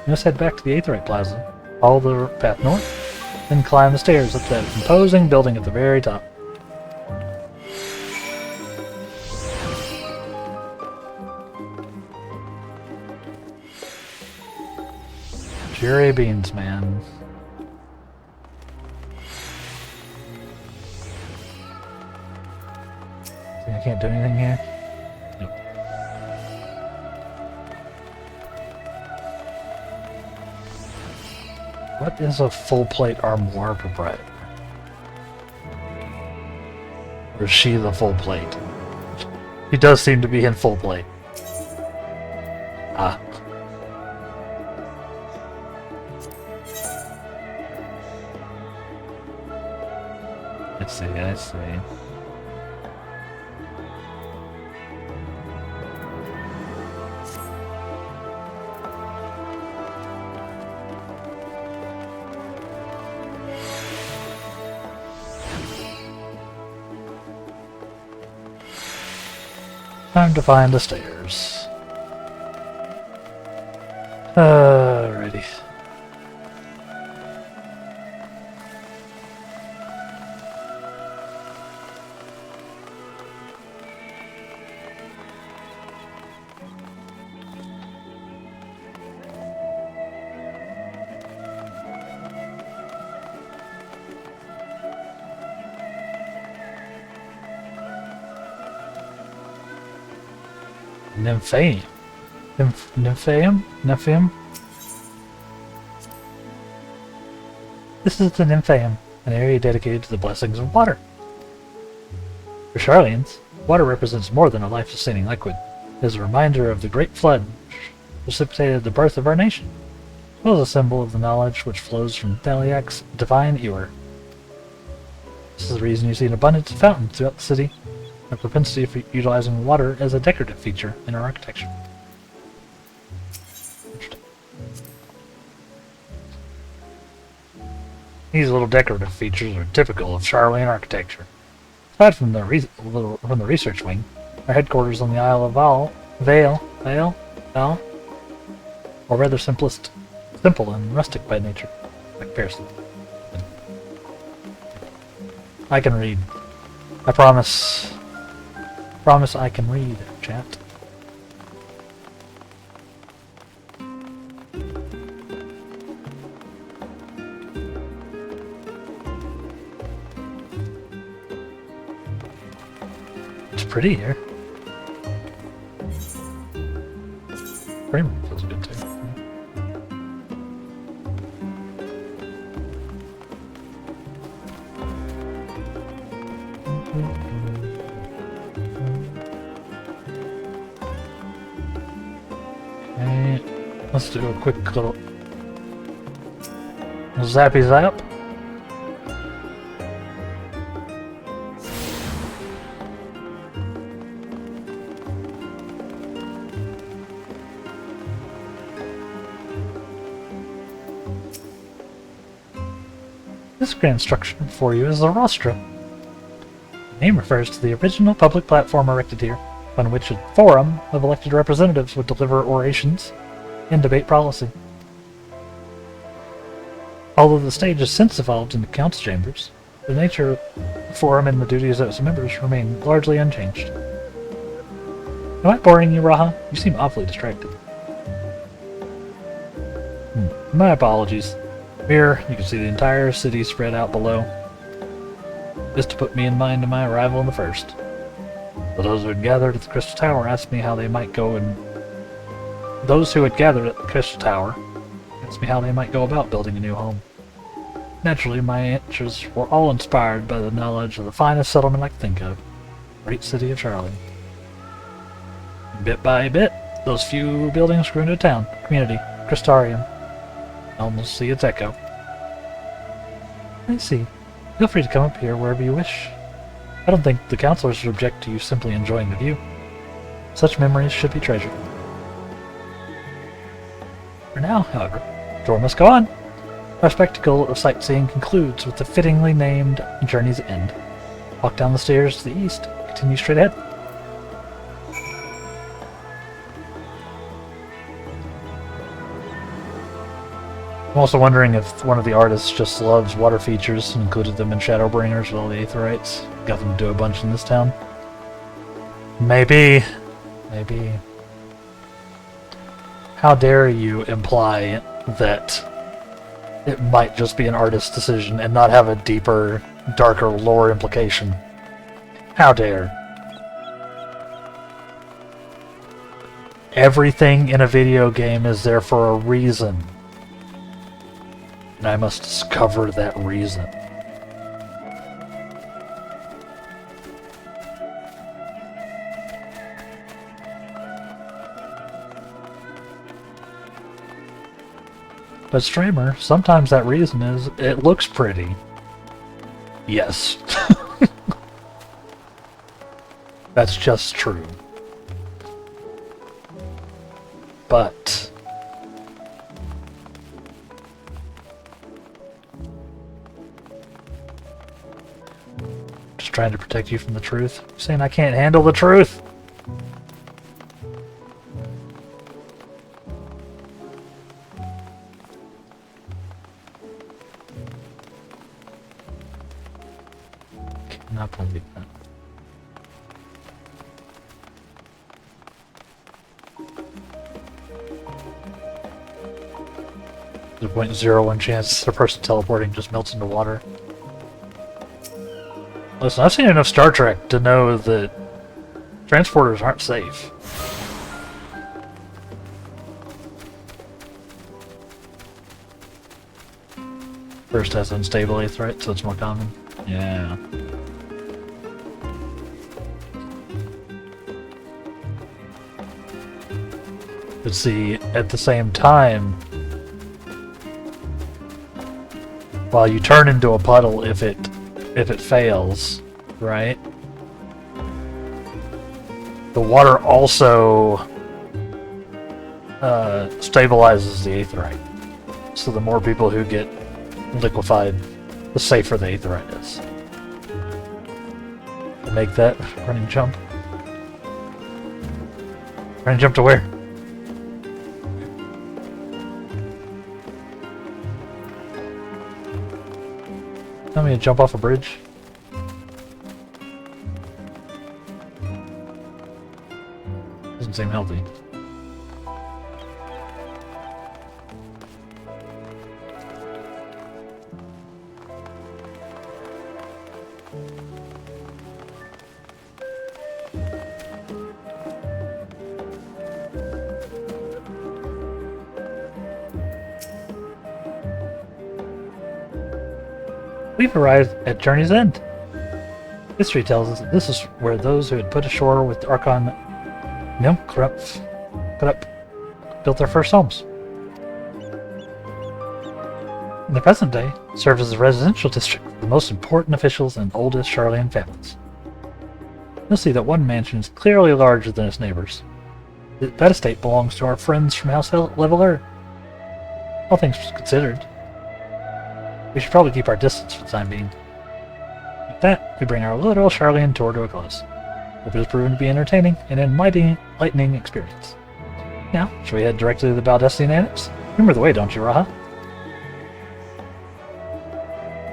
We must head back to the Aetheryte Plaza. Follow the path north, then climb the stairs up that imposing building at the very top. Jerry beans, man. Think I can't do anything here? Nope. What is a full plate armoire proprietor? Or is she the full plate? He does seem to be in full plate. Ah. I see. Time to find the stairs. Alrighty. Nymphaeum. Nymphaeum? This is the Nymphaeum, an area dedicated to the blessings of water. For Charlians, water represents more than a life-sustaining liquid. It is a reminder of the great flood which precipitated the birth of our nation, as well as a symbol of the knowledge which flows from Thaliak's divine ewer. This is the reason you see an abundance of fountains throughout the city, a propensity for utilizing water as a decorative feature in our architecture. These little decorative features are typical of Charlian architecture. Aside from the research wing, Our headquarters on the Isle of Vale, or rather simple and rustic by nature, like Pearson. I can read. I promise. Promise I can read, chat. It's pretty here. Frame feels good too. Okay, let's do a quick little zappy zap. This grand structure before you is the rostra. The name refers to the original public platform erected here, on which a forum of elected representatives would deliver orations and debate policy. Although the stage has since evolved into council chambers, the nature of the forum and the duties of its members remain largely unchanged. Am I boring you, Raha? You seem awfully distracted. My apologies. Here, you can see the entire city spread out below. Just to put me in mind of my arrival in the first. Those who had gathered at the Crystal Tower asked me how they might go about building a new home. Naturally, my answers were all inspired by the knowledge of the finest settlement I could think of, the great city of Charlie. Bit by bit, those few buildings grew into a town, community, Crystarium. Almost see its echo. I see. Feel free to come up here wherever you wish. I don't think the counselors would object to you simply enjoying the view. Such memories should be treasured. For now, however, the tour must go on. Our spectacle of sightseeing concludes with the fittingly named Journey's End. Walk down the stairs to the east, continue straight ahead. I'm also wondering if one of the artists just loves water features and included them in Shadowbringers with all the Aetherites. Got them to do a bunch in this town. Maybe. Maybe. How dare you imply that it might just be an artist's decision and not have a deeper, darker lore implication? How dare. Everything in a video game is there for a reason. And I must discover that reason. But Streamer, sometimes that reason is, it looks pretty. Yes. That's just true. But just trying to protect you from the truth. You're saying I can't handle the truth? Cannot believe that. There's a 0.01 chance the person teleporting just melts into water. Listen, I've seen enough Star Trek to know that transporters aren't safe. First has unstable aetherite, so it's more common. Yeah. But see, at the same time, while you turn into a puddle if it fails, right? The water also stabilizes the aetherite. So the more people who get liquefied, the safer the aetherite is. To make that running jump. Trying to jump to where? Tell me to jump off a bridge? Doesn't seem healthy. We've arrived at Journey's End. History tells us that this is where those who had put ashore with Archon built their first homes. In the present day, serves as a residential district for the most important officials and oldest Sharlayan families. You'll see that one mansion is clearly larger than its neighbors. That estate belongs to our friends from House Leveler. All things considered, we should probably keep our distance for the time being. With that, we bring our little Sharlayan tour to a close. Hope it has proven to be entertaining and an enlightening experience. Now, shall we head directly to the Baldessian Annex? Remember the way, don't you, Raha?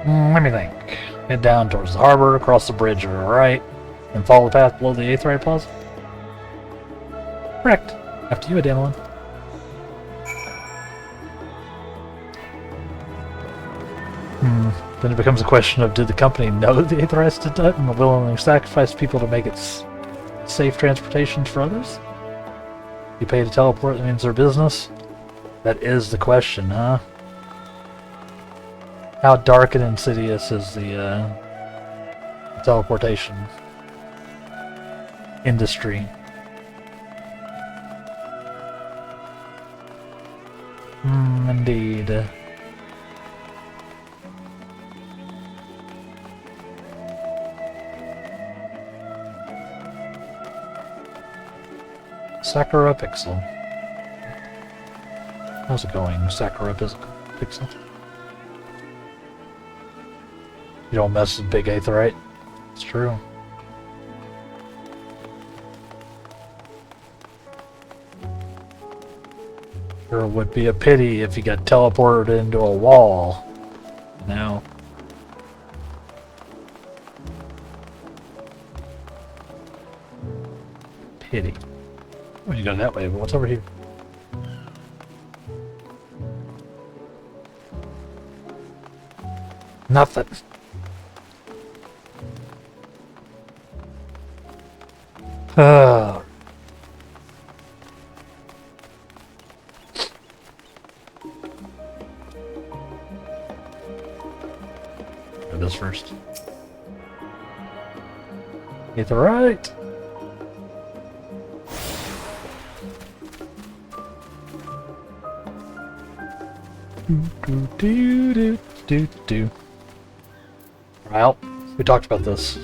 Let me think. Head down towards the harbor, across the bridge on our right, and follow the path below the Aetheryte Plaza? Correct. After you, Ademelin. Then it becomes a question of, did the company know the Aetherites did that and willingly sacrifice people to make it safe transportation for others? You pay to teleport, that means their business? That is the question, huh? How dark and insidious is the teleportation industry? Indeed. Sakura Pixel. How's it going, Sakura Pixel? You don't mess with big Aetherite. It's true. Sure would be a pity if you got teleported into a wall. No. Pity. Well, you go that way, but what's over here? Nothing. Do this first. Get the right. Do. Well, we talked about this.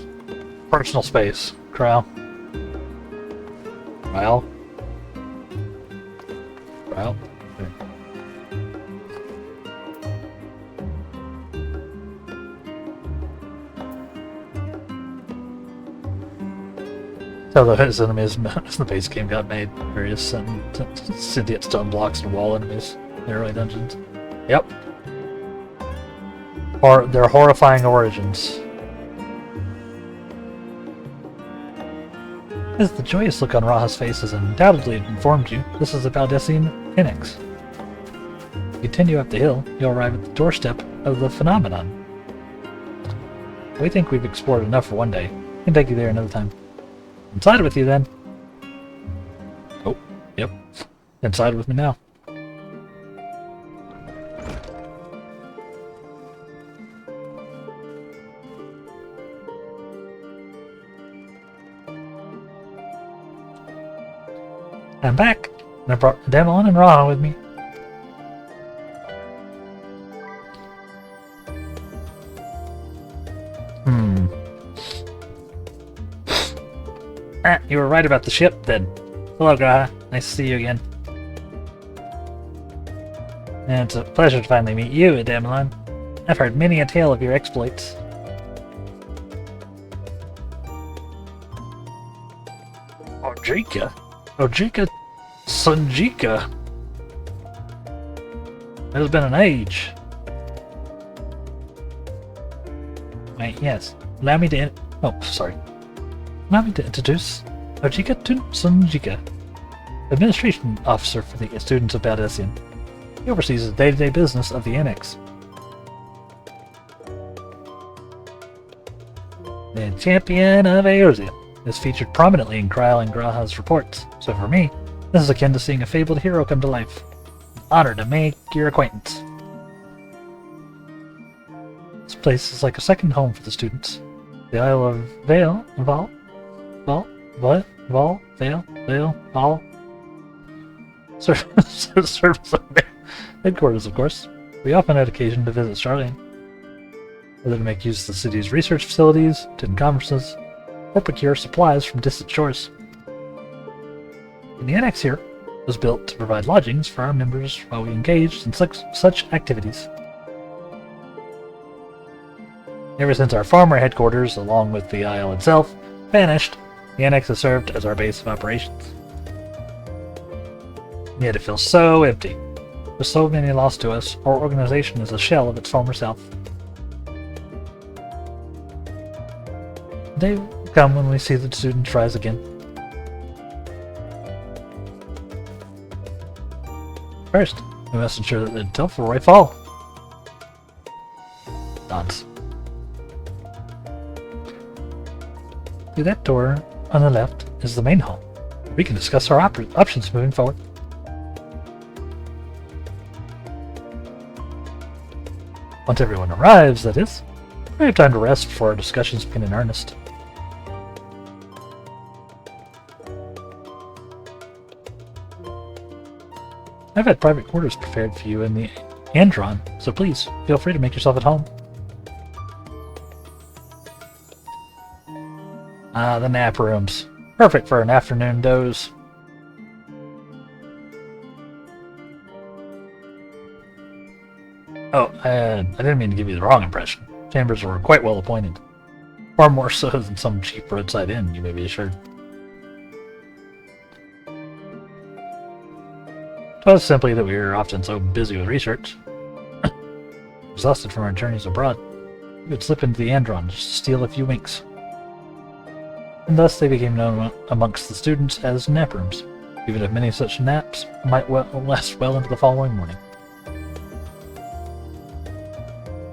Personal space, Crow. Well. Okay. So his enemies in the base game got made various sentient stone blocks and wall enemies in the early dungeons. Yep. Or their horrifying origins. As the joyous look on Raha's face has undoubtedly informed you, this is the Baldessian Annex. If you continue up the hill, you'll arrive at the doorstep of the phenomenon. We think we've explored enough for one day. We can take you there another time. Inside with you then. Oh, yep. Inside with me now. I'm back, and I brought Ademelin and Raha with me. You were right about the ship, then. Hello, Raha. Nice to see you again. And it's a pleasure to finally meet you, Ademelin. I've heard many a tale of your exploits. Odrika? Odrika Sunjika! It has been an age. Wait, yes. Allow me to Allow me to introduce Ojika Sunjika, Administration Officer for the students of Baldessian. He oversees the day-to-day business of the Annex. The champion of Eorzea is featured prominently in Kryl and Graha's reports, so for me, this is akin to seeing a fabled hero come to life. Honored to make your acquaintance. This place is like a second home for the students. The Isle of Vale, serves as headquarters, of course. We often had occasion to visit Charlene, whether to make use of the city's research facilities, attend conferences, or procure supplies from distant shores. And the annex here was built to provide lodgings for our members while we engaged in such activities. Ever since our former headquarters, along with the Isle itself, vanished, the annex has served as our base of operations. Yet it feels so empty. With so many lost to us, our organization is a shell of its former self. The day will come when we see the students rise again. First, we must ensure that the Delphi fall. Nods. Through that door on the left is the main hall. We can discuss our options moving forward. Once everyone arrives, that is, we have time to rest before our discussions begin in earnest. I've had private quarters prepared for you in the Andron, so please, feel free to make yourself at home. Ah, the nap rooms. Perfect for an afternoon doze. Oh, I didn't mean to give you the wrong impression. Chambers were quite well appointed. Far more so than some cheap roadside inn, you may be assured. It was simply that we were often so busy with research. Exhausted from our journeys abroad, we would slip into the Andron just to steal a few winks. And thus they became known amongst the students as nap rooms, even if many such naps might last well into the following morning.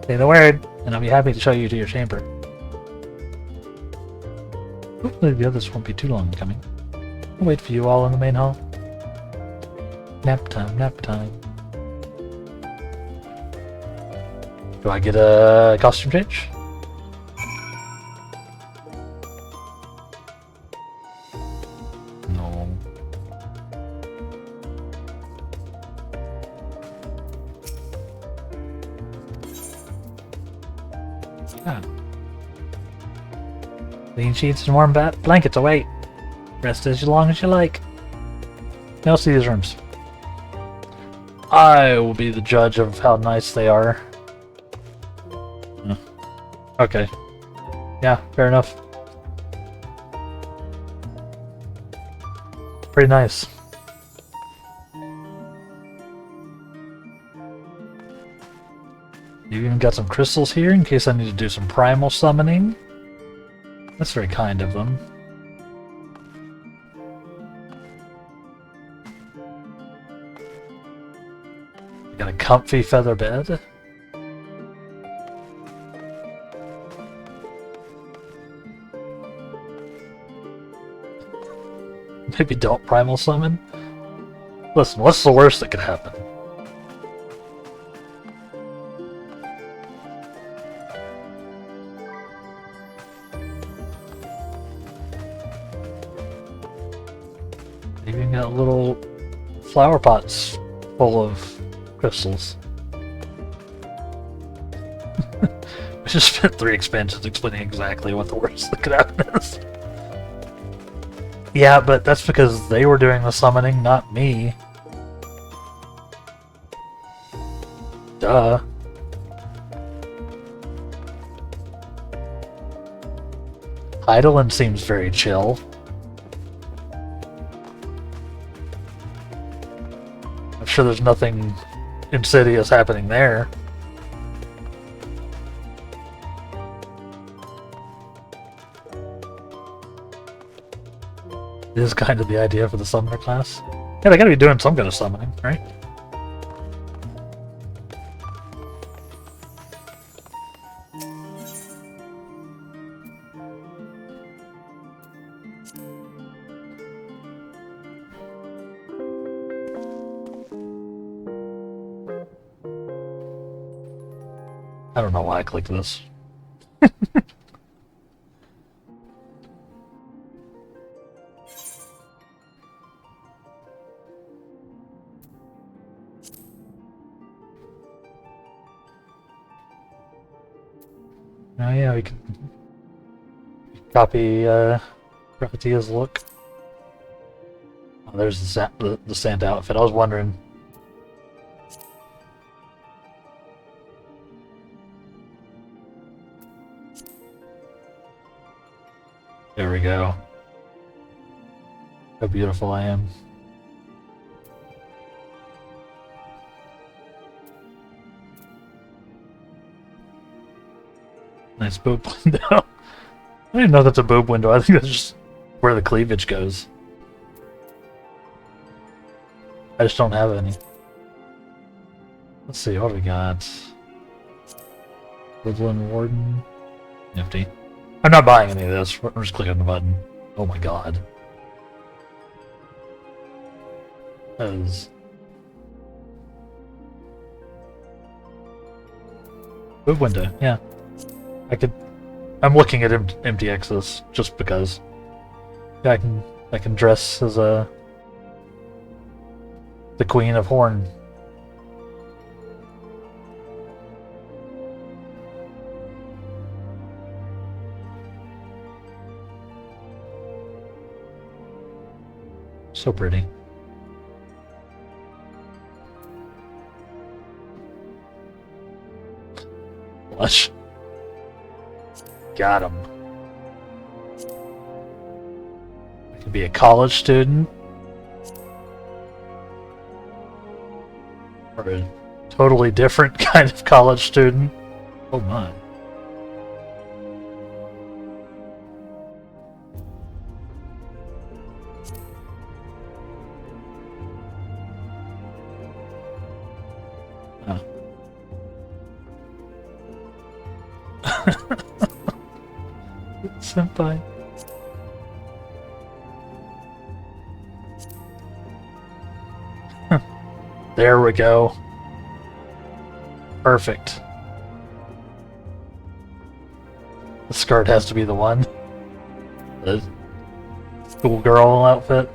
Say the word, and I'll be happy to show you to your chamber. Hopefully the others won't be too long in coming. I'll wait for you all in the main hall. Nap time, nap time. Do I get a costume change? No. Ah. Clean sheets and warm blankets await. Rest as long as you like. Now see these rooms. I will be the judge of how nice they are. Okay. Yeah, fair enough. Pretty nice. You even got some crystals here in case I need to do some primal summoning. That's very kind of them. Got a comfy feather bed. Maybe don't primal summon? Listen, what's the worst that could happen? Maybe you got little flower pots full of crystals. We just spent 3 expansions explaining exactly what the worst that could happen is. Yeah, but that's because they were doing the summoning, not me. Duh. Heidelin seems very chill. sure there's nothing insidious happening there. This is kind of the idea for the summoner class. Yeah, they gotta be doing some kind of summoning, right? I don't know why I clicked this. Oh yeah, we can copy Raphatia's look. Oh, there's the Santa outfit. I was wondering. There we go. How beautiful I am. Nice boob window. I don't even know that's a boob window. I think that's just where the cleavage goes. I just don't have any. Let's see, what do we got? Woodland Warden. Nifty. I'm not buying any of this. I'm just clicking the button. Oh my god. That is... boob window, yeah. I'm looking at MTXs just because. Yeah, I can dress as the Queen of Horn. So pretty. Blush. Got him. I could be a college student. Or a totally different kind of college student. Oh my. Senpai. There we go. Perfect. The skirt has to be the one. The schoolgirl outfit.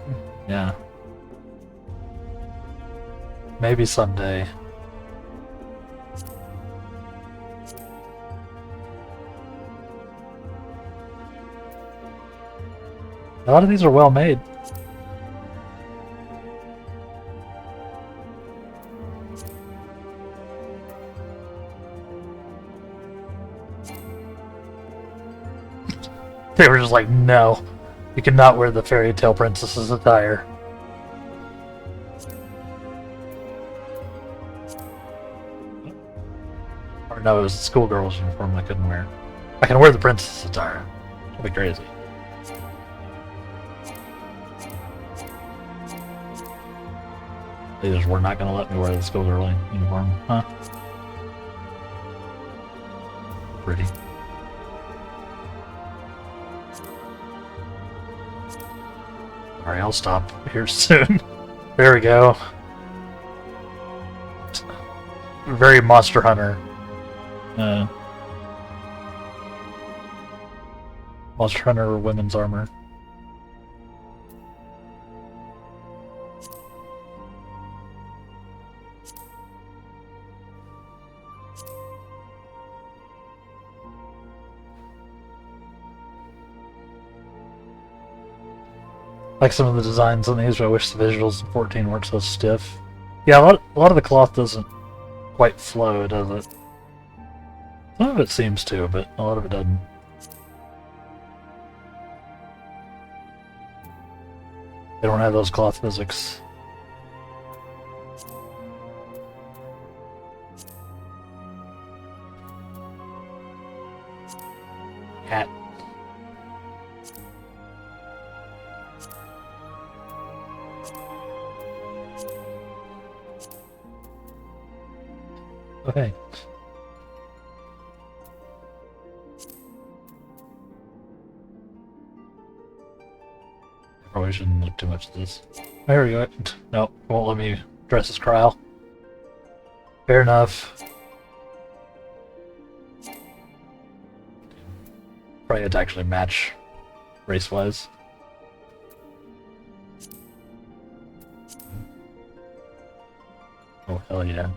Yeah. Maybe someday. A lot of these are well made. They were just like, no, you cannot wear the fairy tale princess's attire. Or no, it was the schoolgirl's uniform I couldn't wear. I can wear the princess's attire. That'd be crazy. They just were not going to let me wear the schoolgirl uniform, huh? Pretty. Alright, I'll stop here soon. There we go. Very Monster Hunter. Monster Hunter women's armor. Like some of the designs on these, but I wish the visuals in 14 weren't so stiff. Yeah, a lot of the cloth doesn't quite flow, does it? Some of it seems to, but a lot of it doesn't. They don't have those cloth physics. Hat. Okay. Probably shouldn't look too much at this. There we go. Nope, won't let me dress as Krile. Fair enough. Probably had to actually match race-wise. Oh, hell yeah.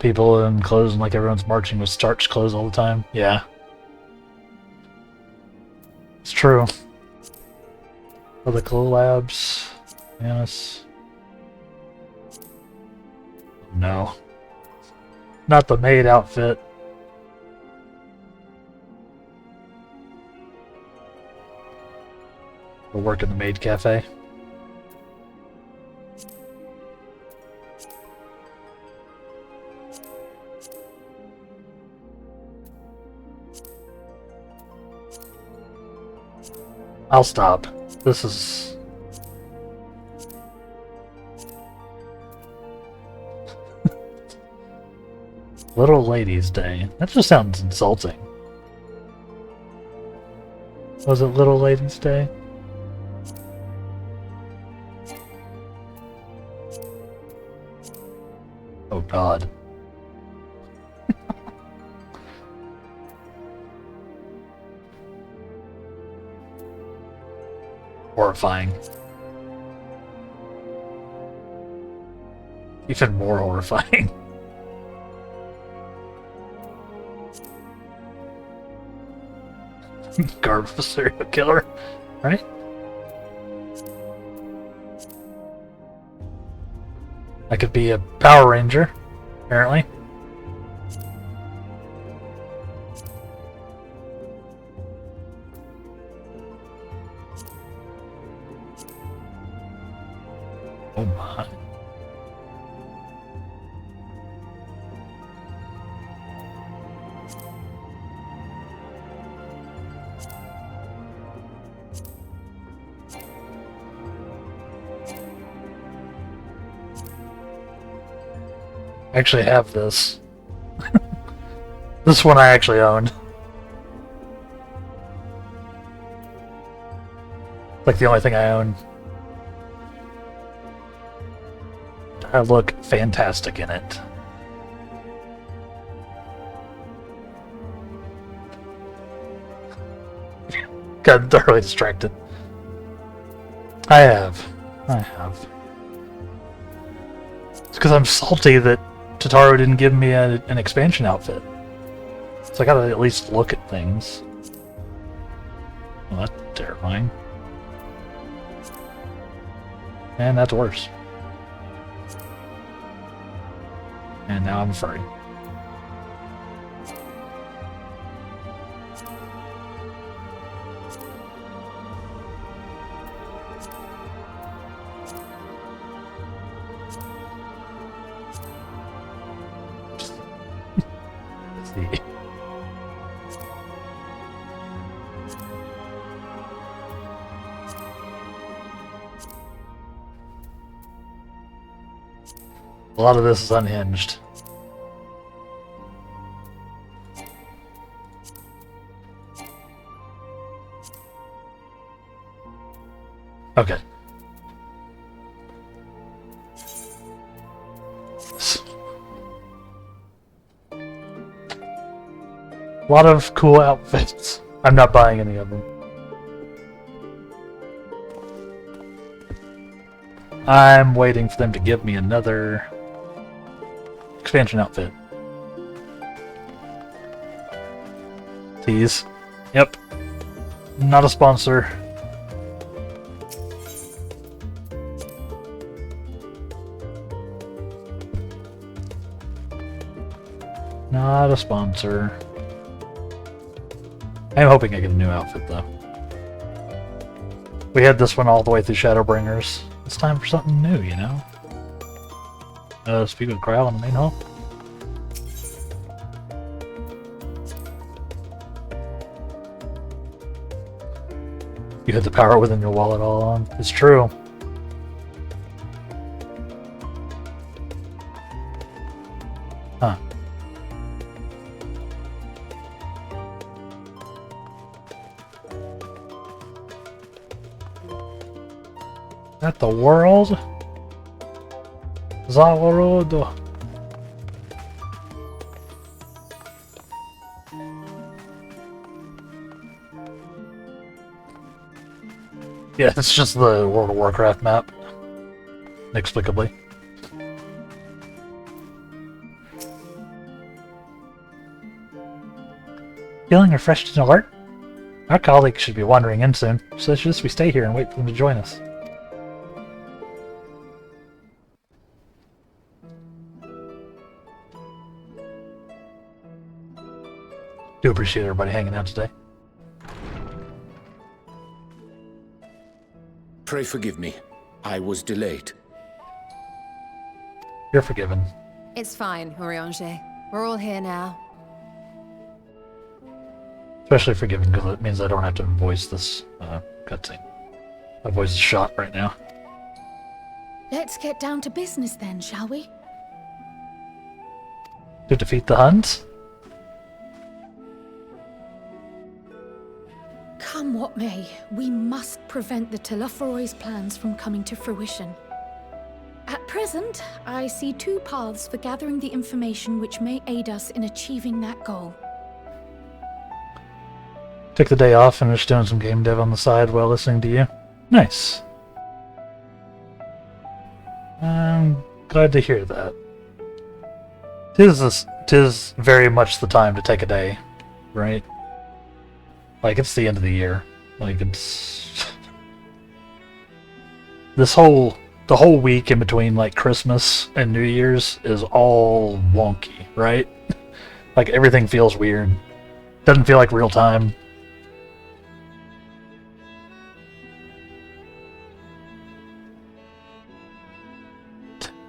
People in clothes and like everyone's marching with starched clothes all the time. Yeah. It's true. Oh, the collabs. Yes. No. Not the maid outfit. We'll work in the maid cafe. I'll stop. This is... Little Ladies' Day. That just sounds insulting. Was it Little Ladies' Day? Oh God. Horrifying. Even more horrifying. Garb of a serial killer, right? I could be a Power Ranger, apparently. Oh my. I actually have this. This one I actually owned. Like the only thing I own. I look fantastic in it. Got thoroughly distracted. I have. It's because I'm salty that Totaro didn't give me an expansion outfit. So I gotta at least look at things. Well, that's terrifying. And that's worse. And now I'm furry. Let's see. A lot of this is unhinged. Okay. A lot of cool outfits. I'm not buying any of them. I'm waiting for them to give me another expansion outfit. Tease. Yep. Not a sponsor. Not a sponsor. I'm hoping I get a new outfit, though. We had this one all the way through Shadowbringers. It's time for something new, you know? Speak with Krile in the main hall. You had the power within your wallet all along. It's true. Huh. At the world? Zawarodo. Yeah, it's just the World of Warcraft map. Inexplicably. Feeling refreshed and alert? Our colleagues should be wandering in soon, so it's just we stay here and wait for them to join us. Do appreciate everybody hanging out today.
Pray forgive me. I was delayed.
You're forgiven.
It's fine, Urianger. We're all here now.
Especially forgiven because it means I don't have to voice this cutscene. My voice is shot right now.
Let's get down to business then, shall we?
To defeat the Huns?
Come what may, we must prevent the Telophoroi's plans from coming to fruition. At present, I see two paths for gathering the information which may aid us in achieving that goal.
Took the day off and just doing some game dev on the side while listening to you. Nice. I'm glad to hear that. Tis very much the time to take a day, right? Like, it's the end of the year. Like, it's... the whole week in between, like, Christmas and New Year's is all wonky, right? Like, everything feels weird. Doesn't feel like real time.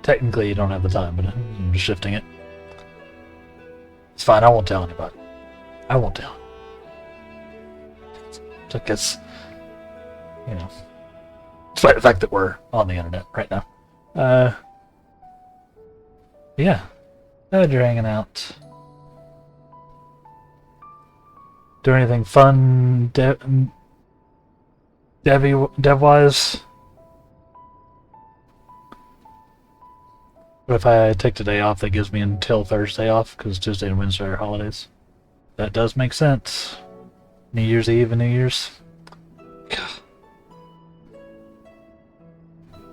Technically, you don't have the time, but I'm just shifting it. It's fine, I won't tell anybody. I won't tell. I guess, you know, despite the fact that we're on the internet right now. Yeah. Glad you're hanging out. Do anything fun dev-wise? What if I take today off? That gives me until Thursday off, because Tuesday and Wednesday are holidays. That does make sense. New Year's Eve and New Year's.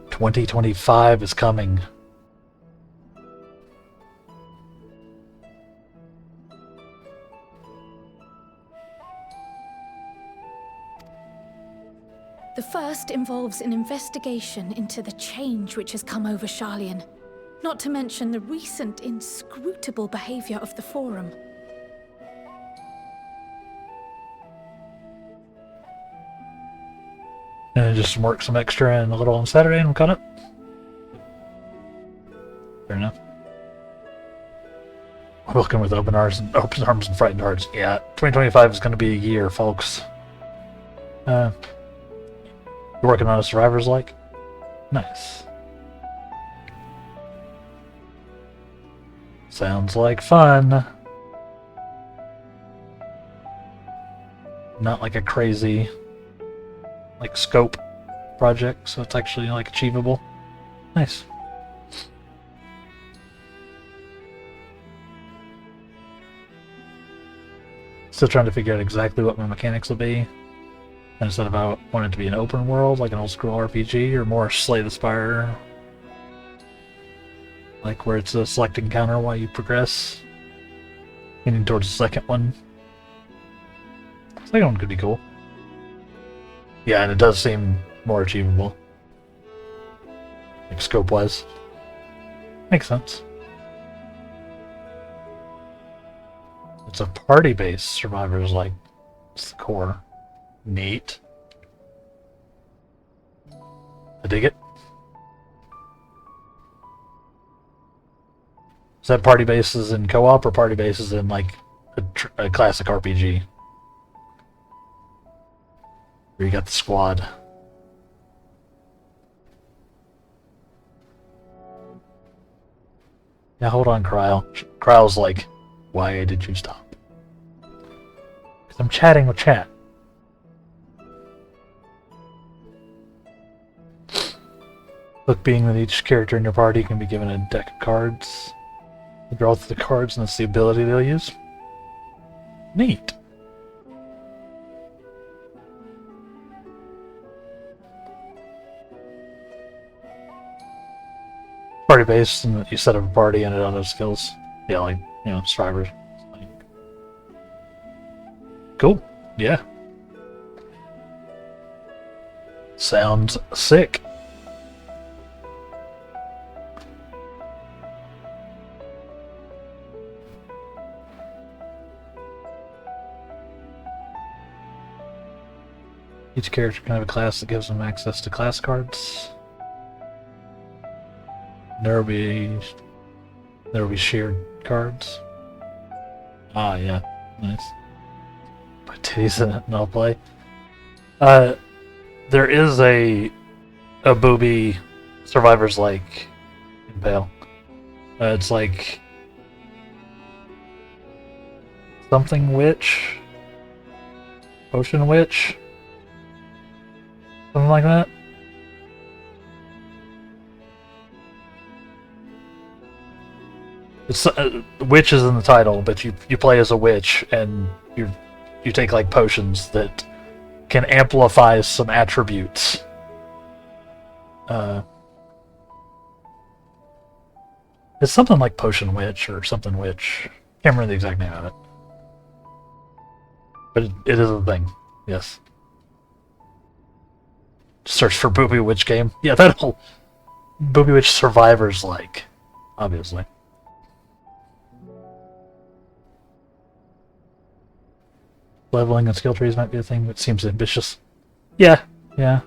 2025 is coming.
The first involves an investigation into the change which has come over Sharlayan, not to mention the recent inscrutable behavior of the Forum.
And just work some extra and a little on Saturday and I'm caught up. Fair enough. Welcome with open arms and frightened hearts. Yeah, 2025 is going to be a year, folks. You're working on a Survivor's like? Nice. Sounds like fun. Not like a crazy, like, scope project, so it's actually, like, achievable. Nice. Still trying to figure out exactly what my mechanics will be. Instead of I want it to be an open world, like an old school RPG, or more Slay the Spire, like where it's a select encounter while you progress, leaning towards the second one. The second one could be cool. Yeah, and it does seem more achievable, like scope-wise. Makes sense. It's a party-based Survivors, like, it's the core. Neat. I dig it. Is that party bases in co-op or party bases in, like, a classic RPG? Where you got the squad. Yeah, hold on, Cryle. Cryle's like, why did you stop? Because I'm chatting with chat. Look, being that each character in your party can be given a deck of cards. You draw through the cards, and that's the ability they'll use. Neat. Party based, and you set up a party and it auto skills. Yeah, like, you know, survivors. Cool. Yeah. Sounds sick. Each character can have a class that gives them access to class cards. There will be shared cards. Ah, yeah, nice. Put titties in it and I'll play. There is a booby survivors like Impale. It's like something witch, potion witch, something like that. It's witch is in the title, but you play as a witch and you take like potions that can amplify some attributes. It's something like potion witch or something witch. Can't remember the exact name of it, but it is a thing. Yes. Search for Booby Witch game. Yeah, that'll Booby Witch survivors like, obviously. Leveling and skill trees might be a thing that seems ambitious. Yeah, yeah.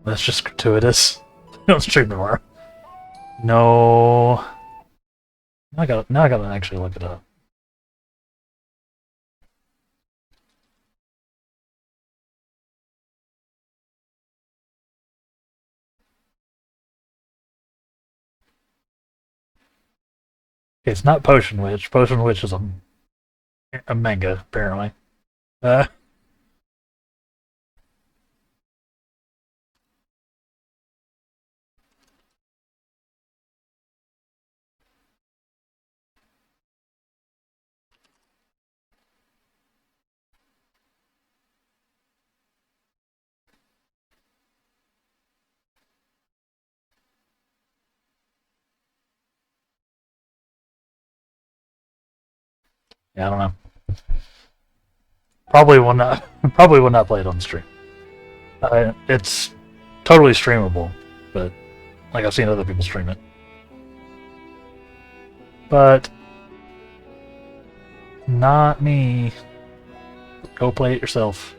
That's just gratuitous. Don't stream tomorrow. No. Now I gotta actually look it up. Okay, it's not Potion Witch. Potion Witch is a manga, apparently. Yeah, I don't know. Probably will not. Probably will not play it on stream. It's totally streamable, but like I've seen other people stream it. But not me. Go play it yourself.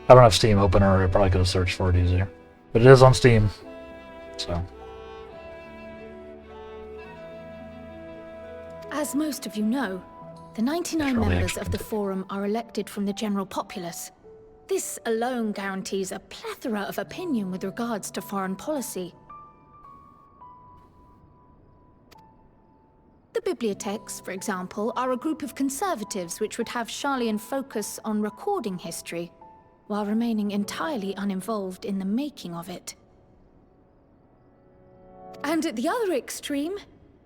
I don't have Steam open, or I probably could have searched for it easier. But it is on Steam, so.
As most of you know, the 99 members of the Forum are elected from the general populace. This alone guarantees a plethora of opinion with regards to foreign policy. The bibliotheques, for example, are a group of conservatives which would have Sharlayan focus on recording history, while remaining entirely uninvolved in the making of it. And at the other extreme,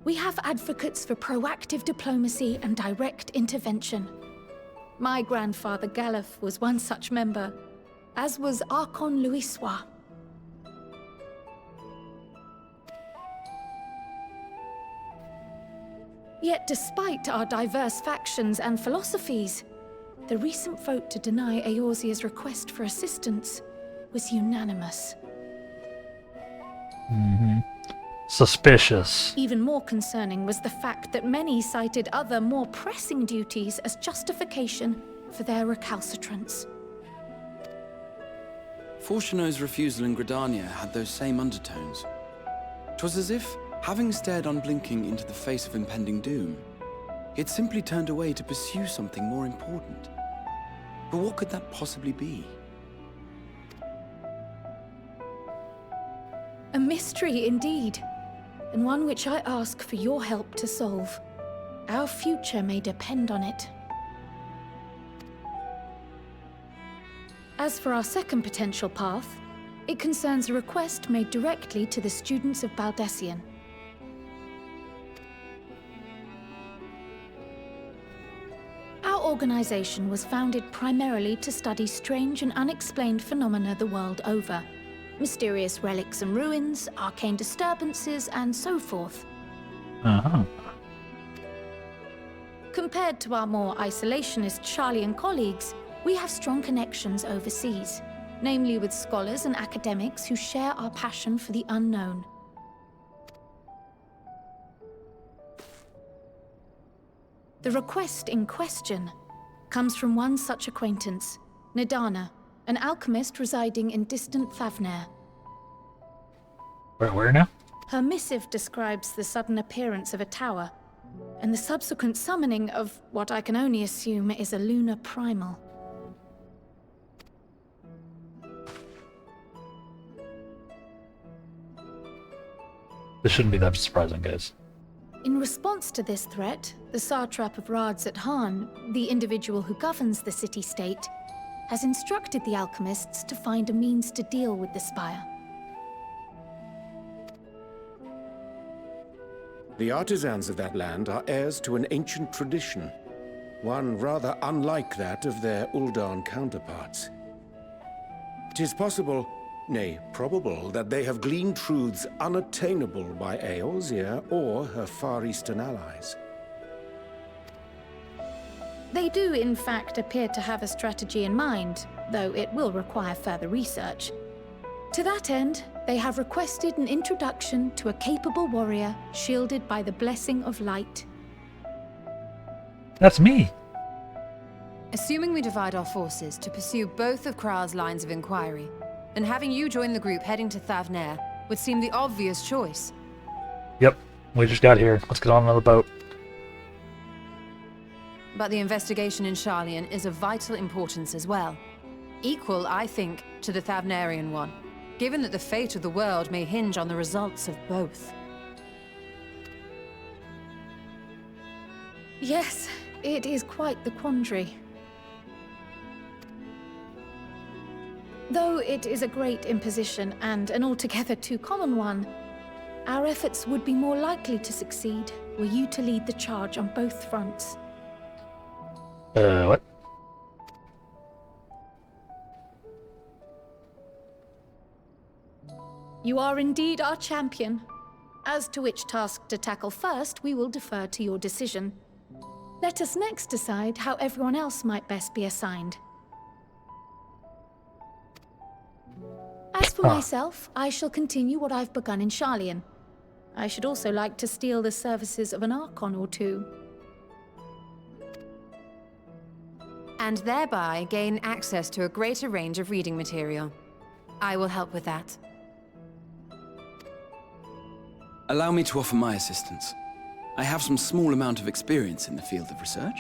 we have advocates for proactive diplomacy and direct intervention. My grandfather Galef was one such member, as was Archon Louisois. Yet despite our diverse factions and philosophies, the recent vote to deny Eorzea's request for assistance was unanimous.
Suspicious.
Even more concerning was the fact that many cited other, more pressing duties as justification for their recalcitrance.
Fortuno's refusal in Gridania had those same undertones. 'Twas as if, having stared unblinking into the face of impending doom, he had simply turned away to pursue something more important. But what could that possibly be?
A mystery indeed, and one which I ask for your help to solve. Our future may depend on it. As for our second potential path, it concerns a request made directly to the students of Baldessian. Our organization was founded primarily to study strange and unexplained phenomena the world over. Mysterious relics and ruins, arcane disturbances, and so forth.
Uh-huh.
Compared to our more isolationist Charlian colleagues, we have strong connections overseas, namely with scholars and academics who share our passion for the unknown. The request in question comes from one such acquaintance, Nadana, an alchemist residing in distant Thavnair.
Where now?
Her missive describes the sudden appearance of a tower, and the subsequent summoning of what I can only assume is a lunar primal.
This shouldn't be that surprising, guys.
In response to this threat, the satrap of Radzat-Han, the individual who governs the city-state, has instructed the alchemists to find a means to deal with the spire.
The artisans of that land are heirs to an ancient tradition, one rather unlike that of their Uldan counterparts. It is possible, nay, probable, that they have gleaned truths unattainable by Eorzea or her Far Eastern allies.
They do, in fact, appear to have a strategy in mind, though it will require further research. To that end, they have requested an introduction to a capable warrior shielded by the blessing of light.
That's me!
Assuming we divide our forces to pursue both of Kral's lines of inquiry, then having you join the group heading to Thavnair would seem the obvious choice.
Yep, we just got here. Let's get on another boat.
But the investigation in Charlian is of vital importance as well. Equal, I think, to the Thavnairian one, given that the fate of the world may hinge on the results of both.
Yes, it is quite the quandary. Though it is a great imposition and an altogether too common one, our efforts would be more likely to succeed were you to lead the charge on both fronts.
What?
You are indeed our champion. As to which task to tackle first, we will defer to your decision. Let us next decide how everyone else might best be assigned. As for myself, I shall continue what I've begun in Charlian. I should also like to steal the services of an Archon or two.
And thereby gain access to a greater range of reading material. I will help with that.
Allow me to offer my assistance. I have some small amount of experience in the field of research.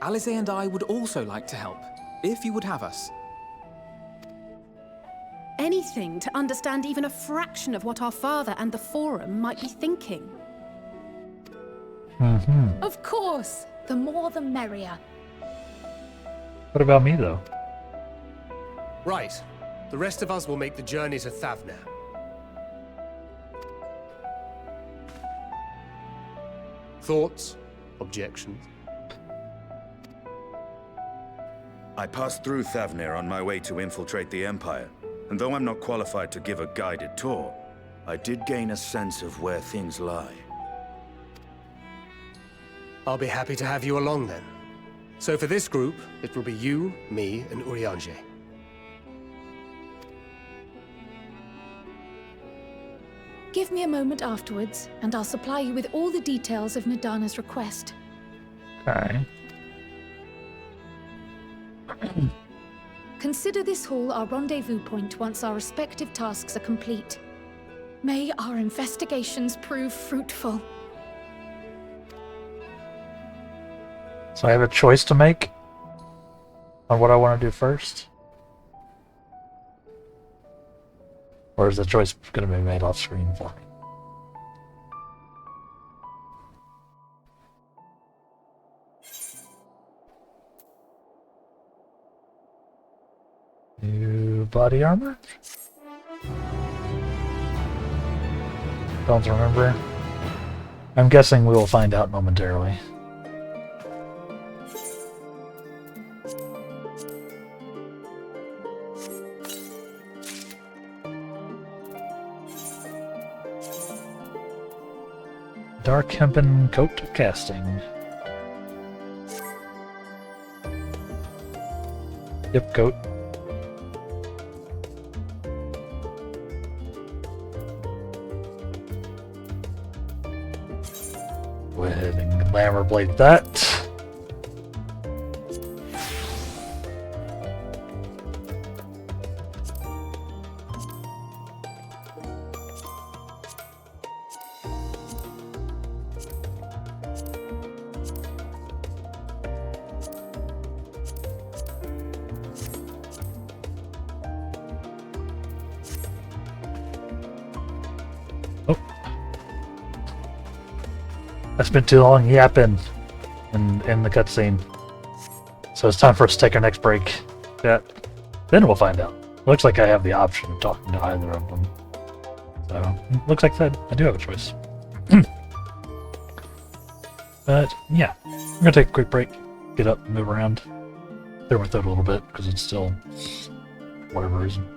Alize and I would also like to help, if you would have us.
Anything to understand even a fraction of what our father and the Forum might be thinking.
Mm-hmm.
Of course! The more the merrier.
What about me, though?
Right. The rest of us will make the journey to Thavnair. Thoughts? Objections?
I passed through Thavnair on my way to infiltrate the Empire, and though I'm not qualified to give a guided tour, I did gain a sense of where things lie.
I'll be happy to have you along then. So for this group, it will be you, me, and Urianger.
Give me a moment afterwards, and I'll supply you with all the details of Nadana's request.
Okay.
Consider this hall our rendezvous point once our respective tasks are complete. May our investigations prove fruitful.
So I have a choice to make on what I want to do first? Or is the choice going to be made off screen for me? New body armor? Don't remember. I'm guessing we will find out momentarily. Dark hempen coat casting. Yep, coat. Go ahead and glamour blade that. I spent too long yapping in the cutscene. So it's time for us to take our next break. Yeah. Then we'll find out. Looks like I have the option of talking to either of them. So, looks like that I do have a choice. But, yeah. I'm gonna take a quick break. Get up, move around. Clear my throat a little bit, because it's still... whatever reason.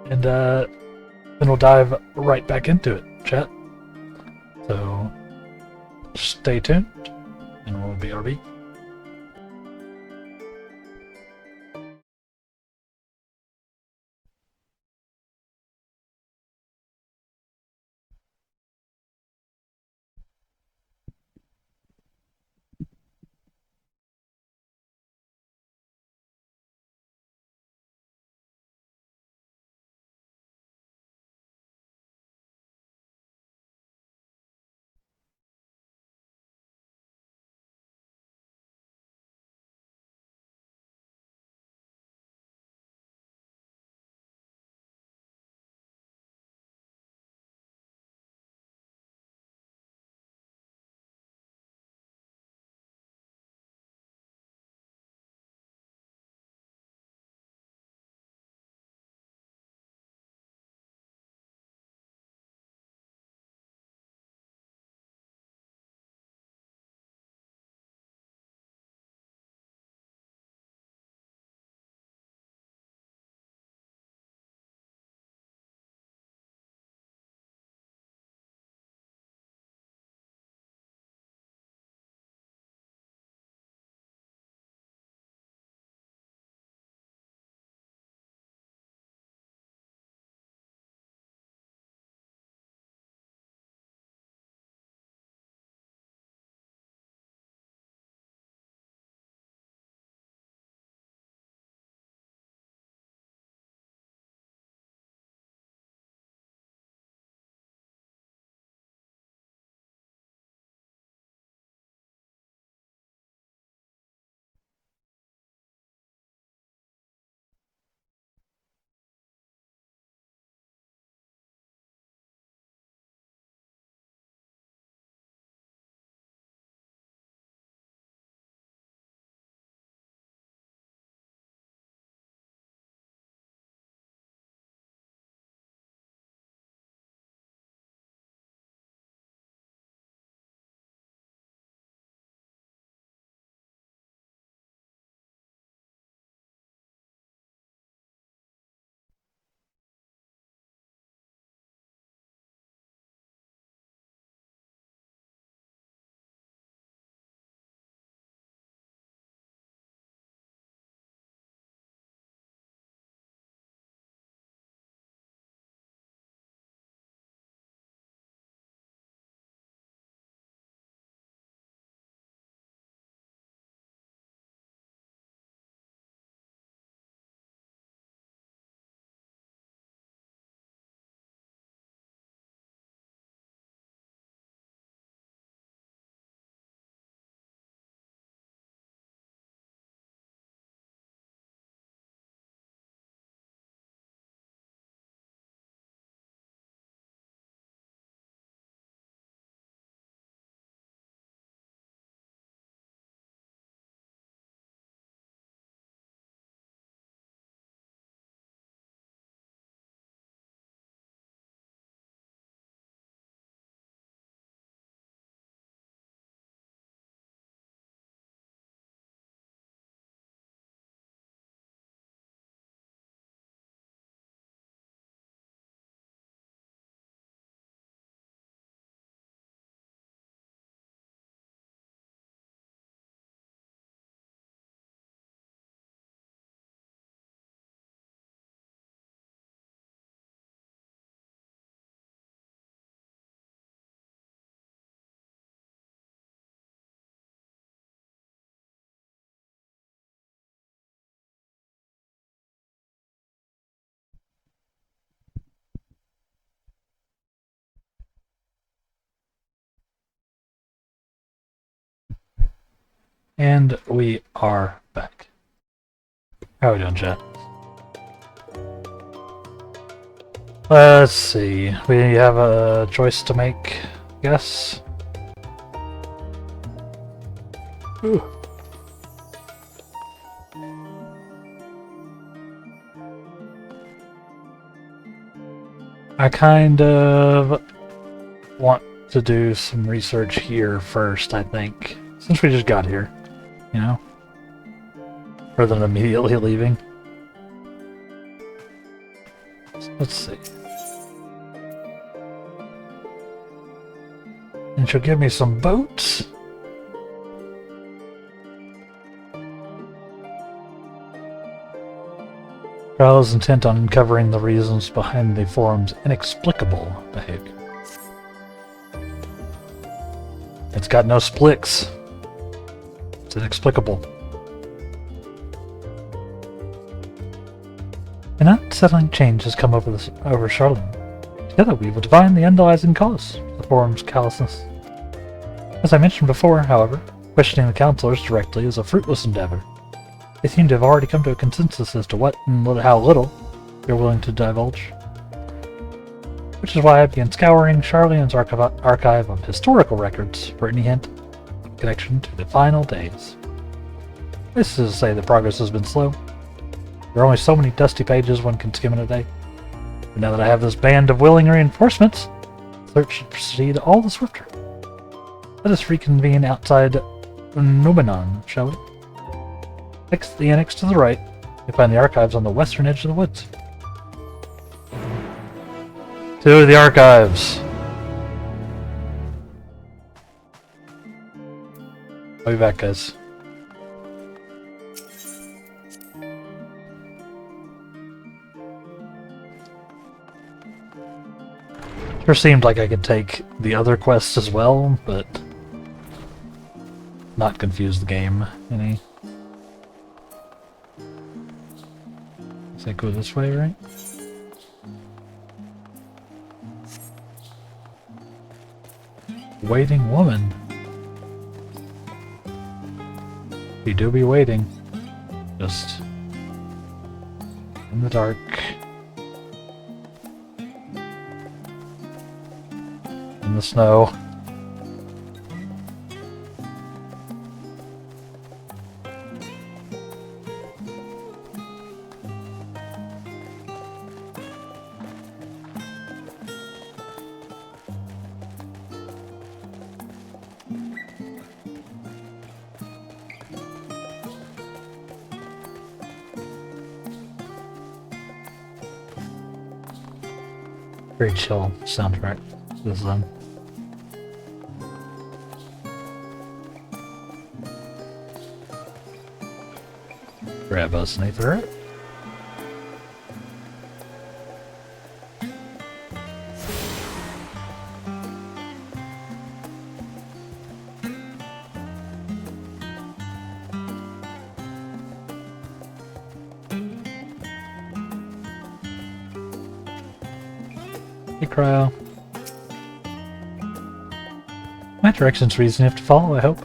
And, then we'll dive right back into it, chat. So... stay tuned, and we'll be RB. And we are back. How are we doing, chat? Let's see. We have a choice to make, I guess. Ooh. I kind of want to do some research here first, I think. Since we just got here, you know? Rather than immediately leaving. Let's see. And she'll give me some boats. Trial is intent on uncovering the reasons behind the forum's inexplicable behavior. It's got no splicks. It's inexplicable. An unsettling change has come over Charlene. Together we will divine the underlying cause of the forum's callousness. As I mentioned before, however, questioning the counselors directly is a fruitless endeavor. They seem to have already come to a consensus as to what and how little they're willing to divulge. Which is why I began scouring Charlene's archive of historical records for any hint of connection to the final days. This is to say that progress has been slow. There are only so many dusty pages one can skim in a day. But now that I have this band of willing reinforcements, the search should proceed all the swifter. Let us reconvene outside Numenon, shall we? Next, the annex to the right, you find the archives on the western edge of the woods. To the archives! I'll be back, guys. Sure seemed like I could take the other quests as well, but not confuse the game any. Does that go this way, right? Waiting woman. You do be waiting. Just in the dark. In the snow. Very chill soundtrack. This is grab us an ether. Hey, Cryo. My direction's reason you have to follow, I hope.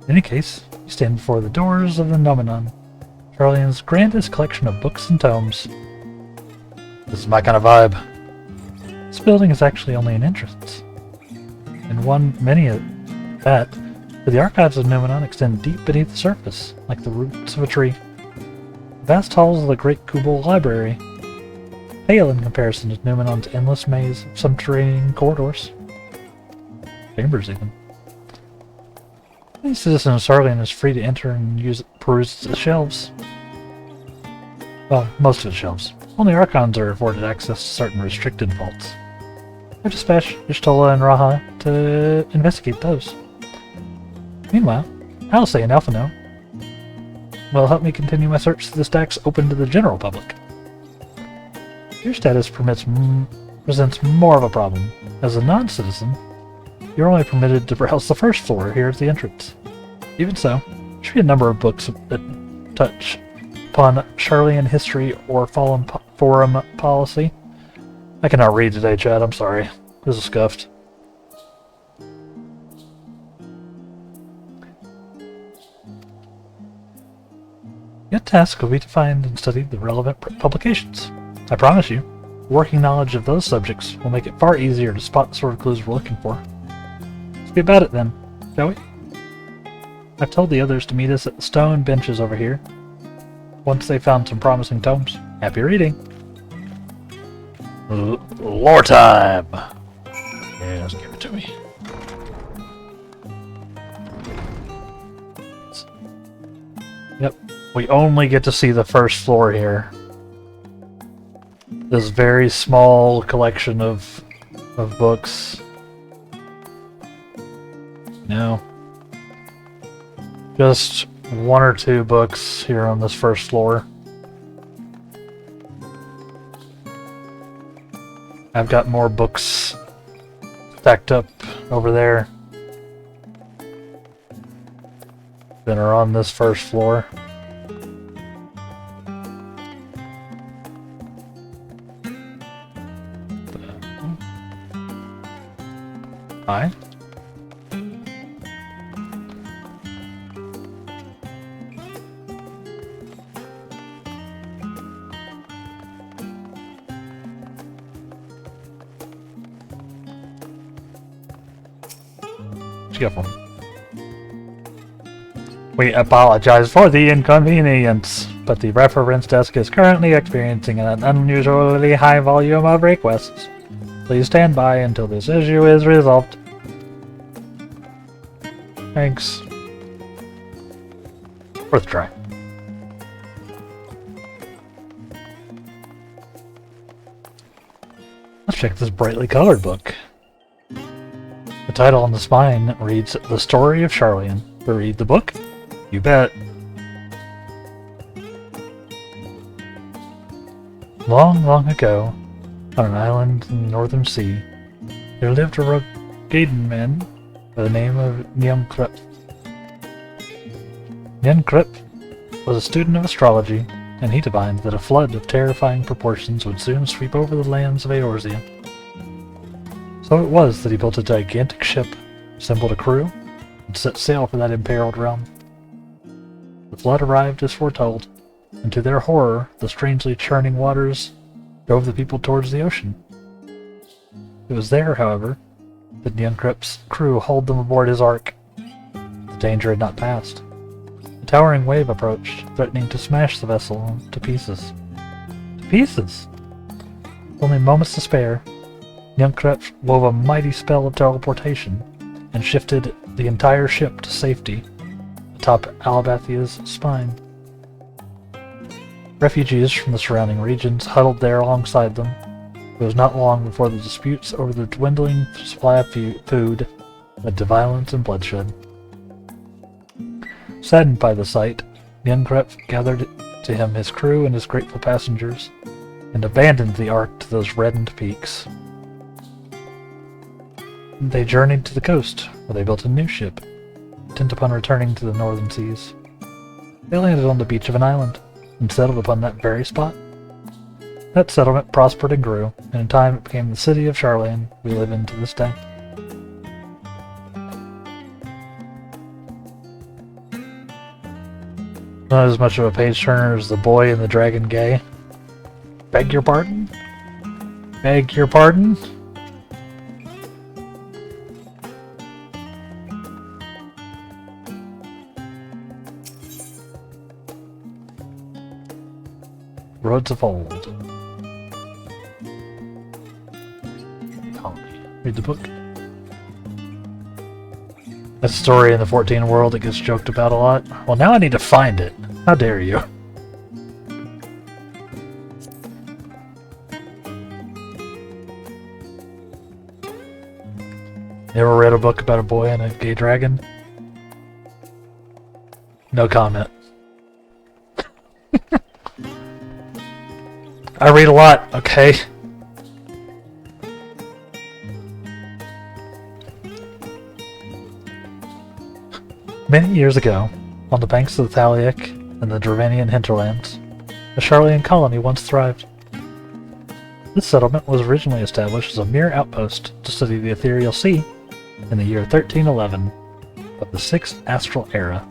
In any case, you stand before the doors of the Nomenon, Charlene's grandest collection of books and tomes. This is my kind of vibe. This building is actually only an entrance. And one many at that, for the archives of Numenon extend deep beneath the surface, like the roots of a tree. The vast halls of the Great Kubal Library pale in comparison to Numenon's endless maze of subterranean corridors. Chambers, even. Any citizen of Charlene is free to enter and peruse the shelves. Well, most of the shelves. Only Archons are afforded access to certain restricted vaults. I dispatched Ishtola and Raha to investigate those. Meanwhile, Alice and Alphino will help me continue my search through the stacks open to the general public. Your status presents more of a problem. As a non-citizen, you're only permitted to browse the first floor here at the entrance. Even so, there should be a number of books that touch upon Charlean history or forum policy. I cannot read today, Chad. I'm sorry. This is scuffed. Your task will be to find and study the relevant publications. I promise you, working knowledge of those subjects will make it far easier to spot the sort of clues we're looking for. Let's be about it then, shall we? I've told the others to meet us at the stone benches over here. Once they've found some promising tomes. Happy reading! Lore time! Yeah, just give it to me. Yep, we only get to see the first floor here. This very small collection of books. No. Just one or two books here on this first floor. I've got more books stacked up over there than are on this first floor. Hi. What you got for me? We apologize for the inconvenience, but the reference desk is currently experiencing an unusually high volume of requests. Please stand by until this issue is resolved. Thanks. Worth a try. Let's check this brightly colored book. The title on the spine reads The Story of Charlian. To read the book? You bet. Long, long ago, on an island in the northern sea, there lived a Rogadan man by the name of Nyankrep. Nyankrep was a student of astrology, and he divined that a flood of terrifying proportions would soon sweep over the lands of Eorzea. So it was that he built a gigantic ship, assembled a crew, and set sail for that imperiled realm. The flood arrived as foretold, and to their horror, the strangely churning waters drove the people towards the ocean. It was there, however, that Nyankrep's crew hauled them aboard his ark. The danger had not passed. A towering wave approached, threatening to smash the vessel to pieces. To pieces! With only moments to spare, Nyankrep wove a mighty spell of teleportation and shifted the entire ship to safety atop Alabathia's spine. Refugees from the surrounding regions huddled there alongside them. It was not long before the disputes over the dwindling supply of food led to violence and bloodshed. Saddened by the sight, Nyankrep gathered to him his crew and his grateful passengers, and abandoned the ark to those reddened peaks. They journeyed to the coast, where they built a new ship, intent upon returning to the northern seas. They landed on the beach of an island, and settled upon that very spot. That settlement prospered and grew, and in time it became the city of Charlian we live in to this day. Not as much of a page-turner as The Boy and the Dragon Gay. Beg your pardon? Beg your pardon? Roads of Old. Read the book. That story in the 14 world that gets joked about a lot. Well, now I need to find it. How dare you? You ever read a book about a boy and a gay dragon? No comment. I read a lot, okay? Many years ago, on the banks of the Thaliak and the Dravanian hinterlands, a Charlian colony once thrived. This settlement was originally established as a mere outpost to study the ethereal sea in the year 1311 of the 6th Astral Era.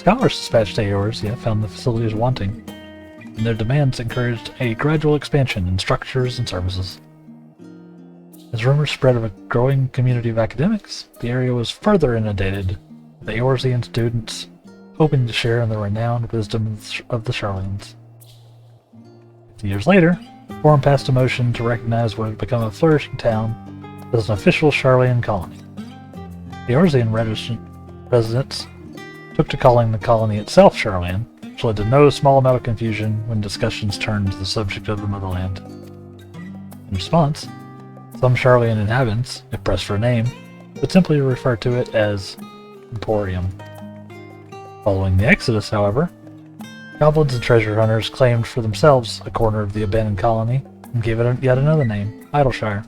Scholars dispatched to Eorzea found the facilities wanting, and their demands encouraged a gradual expansion in structures and services. As rumors spread of a growing community of academics, the area was further inundated with Eorzean students hoping to share in the renowned wisdom of the Sharlayans. 50 years later, the Forum passed a motion to recognize what had become a flourishing town as an official Sharlayan colony. The Eorzean residents took to calling the colony itself Sharlayan, which led to no small amount of confusion when discussions turned to the subject of the motherland. In response, some Sharlayan inhabitants, if pressed for a name, would simply refer to it as Emporium. Following the Exodus, however, goblins and treasure hunters claimed for themselves a corner of the abandoned colony and gave it yet another name, Idleshire.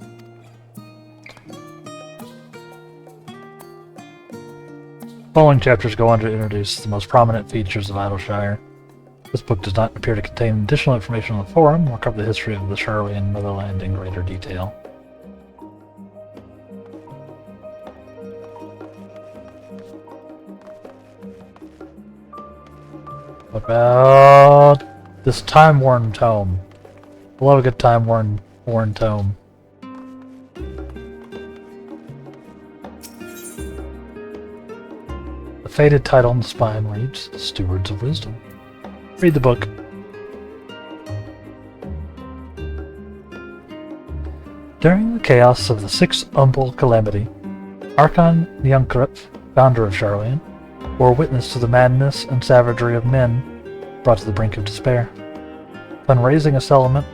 Following chapters go on to introduce the most prominent features of Idleshire. This book does not appear to contain additional information on the Forum or cover the history of the Sharlayan motherland in greater detail. What about this time-worn tome? I love a good time-worn tome. The faded title on the spine reads, Stewards of Wisdom. Read the book. During the chaos of the Sixth Umbral Calamity, Archon Nyunkrip, founder of Sharlayan, bore witness to the madness and savagery of men brought to the brink of despair. Upon raising a settlement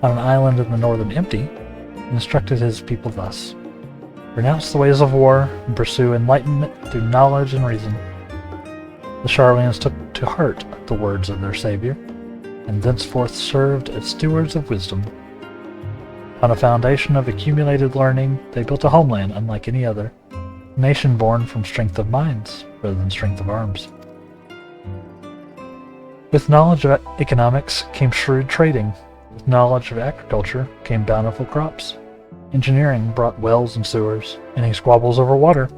on an island in the northern Empty, he instructed his people thus: renounce the ways of war and pursue enlightenment through knowledge and reason. The Sharlayans took to heart the words of their savior, and thenceforth served as stewards of wisdom. On a foundation of accumulated learning, they built a homeland unlike any other, a nation born from strength of minds rather than strength of arms. With knowledge of economics came shrewd trading. With knowledge of agriculture came bountiful crops. Engineering brought wells and sewers, ending squabbles over water.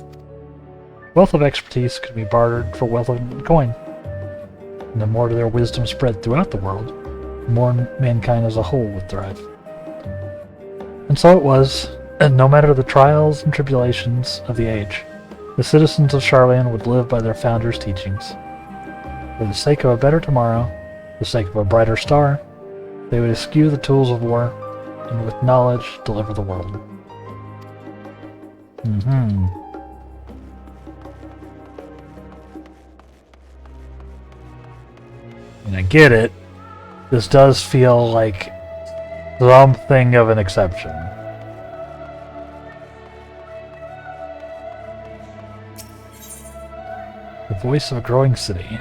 Wealth of expertise could be bartered for wealth of coin. And the more their wisdom spread throughout the world, the more mankind as a whole would thrive. And so it was, and no matter the trials and tribulations of the age, the citizens of Sharlayan would live by their founders' teachings. For the sake of a better tomorrow, for the sake of a brighter star, they would eschew the tools of war, and with knowledge deliver the world. And I get it. This does feel like something of an exception. The voice of a growing city.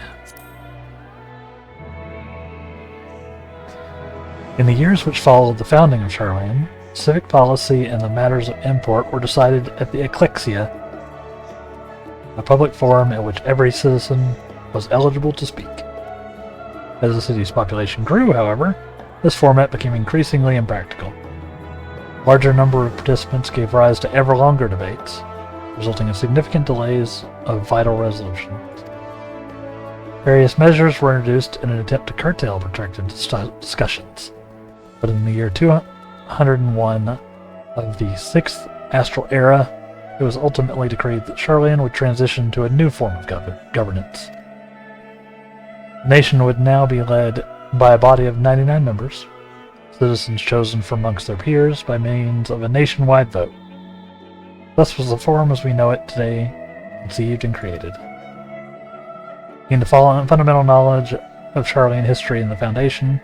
In the years which followed the founding of Sharlayan, civic policy and the matters of import were decided at the Eclexia, a public forum at which every citizen was eligible to speak. As the city's population grew, however, this format became increasingly impractical. A larger number of participants gave rise to ever longer debates, resulting in significant delays of vital resolutions. Various measures were introduced in an attempt to curtail protracted discussions, but in the year 201 of the 6th Astral Era, it was ultimately decreed that Sharlayan would transition to a new form of governance. The nation would now be led by a body of 99 members, citizens chosen from amongst their peers by means of a nationwide vote. Thus was the forum as we know it today conceived and created. Gain the fundamental knowledge of Sharlayan history and the Foundation,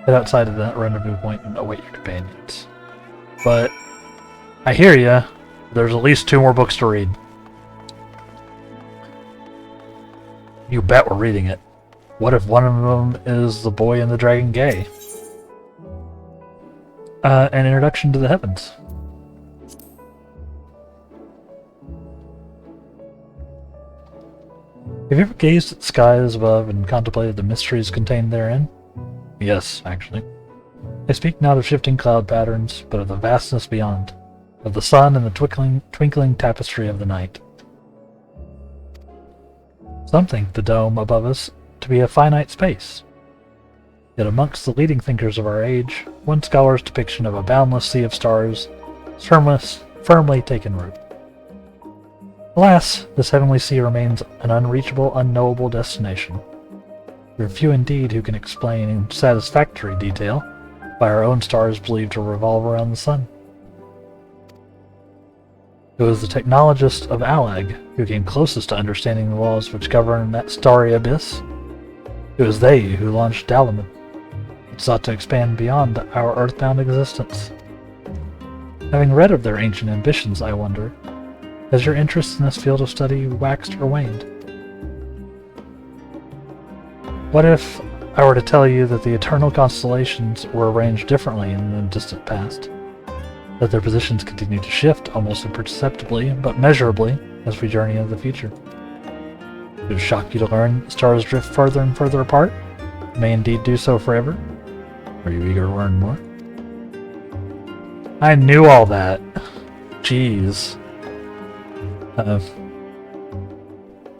head outside of that rendezvous point and await your companions. But I hear ya. There's at least 2 more books to read. You bet we're reading it. What if one of them is The Boy and the Dragon Gay? An Introduction to the Heavens. Have you ever gazed at the skies above and contemplated the mysteries contained therein? Yes, actually. I speak not of shifting cloud patterns, but of the vastness beyond, of the sun and the twinkling tapestry of the night. Some think the dome above us to be a finite space. Yet amongst the leading thinkers of our age, one scholar's depiction of a boundless sea of stars has firmly taken root. Alas, this heavenly sea remains an unreachable, unknowable destination. There are few indeed who can explain in satisfactory detail why our own star is believed to revolve around the sun. It was the technologists of Alag who came closest to understanding the laws which govern that starry abyss. It was they who launched Dalamud, and sought to expand beyond our earthbound existence. Having read of their ancient ambitions, I wonder, has your interest in this field of study waxed or waned? What if I were to tell you that the eternal constellations were arranged differently in the distant past? That their positions continue to shift almost imperceptibly, but measurably, as we journey into the future? Would it shock you to learn that stars drift further and further apart? May indeed do so forever? Are you eager to learn more? I knew all that. Jeez.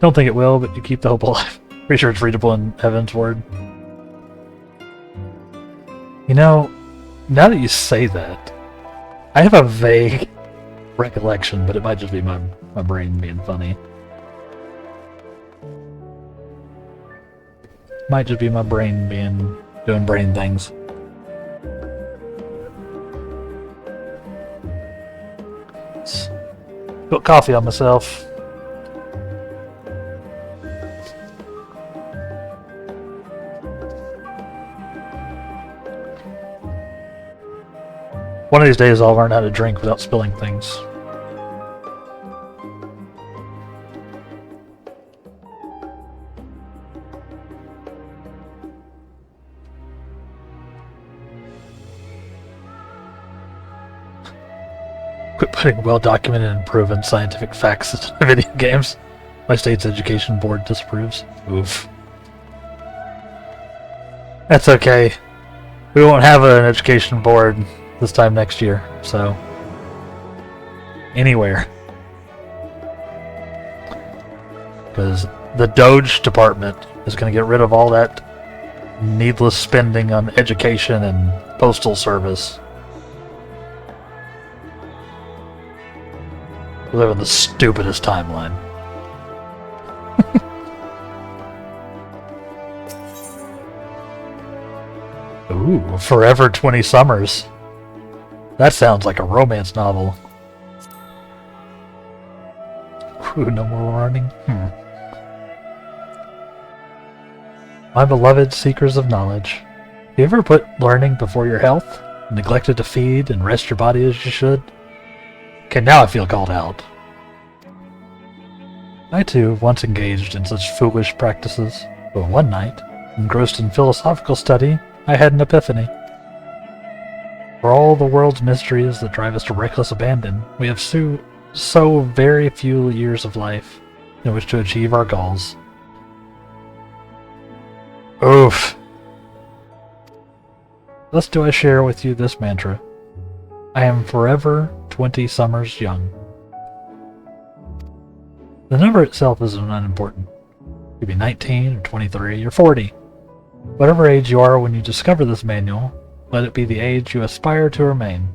Don't think it will, but you keep the hope alive. Pretty sure it's readable in Heaven's Word. You know, now that you say that, I have a vague recollection, but it might just be my brain being funny. Might just be my brain doing brain things. Got coffee on myself. One of these days I'll learn how to drink without spilling things. Quit putting well-documented and proven scientific facts into video games. My state's education board disapproves. Oof. That's okay. We won't have an education board this time next year, so... anywhere. Because the Doge department is going to get rid of all that needless spending on education and postal service. We live in the stupidest timeline. Ooh, Forever 20 Summers. That sounds like a romance novel. Ooh, no more learning? My beloved seekers of knowledge. You ever put learning before your health? Neglected to feed and rest your body as you should? Okay, now I feel called out. I too once engaged in such foolish practices, but one night, engrossed in philosophical study, I had an epiphany. For all the world's mysteries that drive us to reckless abandon, we have so very few years of life in which to achieve our goals. Oof. Thus do I share with you this mantra. I am forever 20 summers young. The number itself isn't unimportant. You could be 19 or 23 or 40. Whatever age you are when you discover this manual, let it be the age you aspire to remain.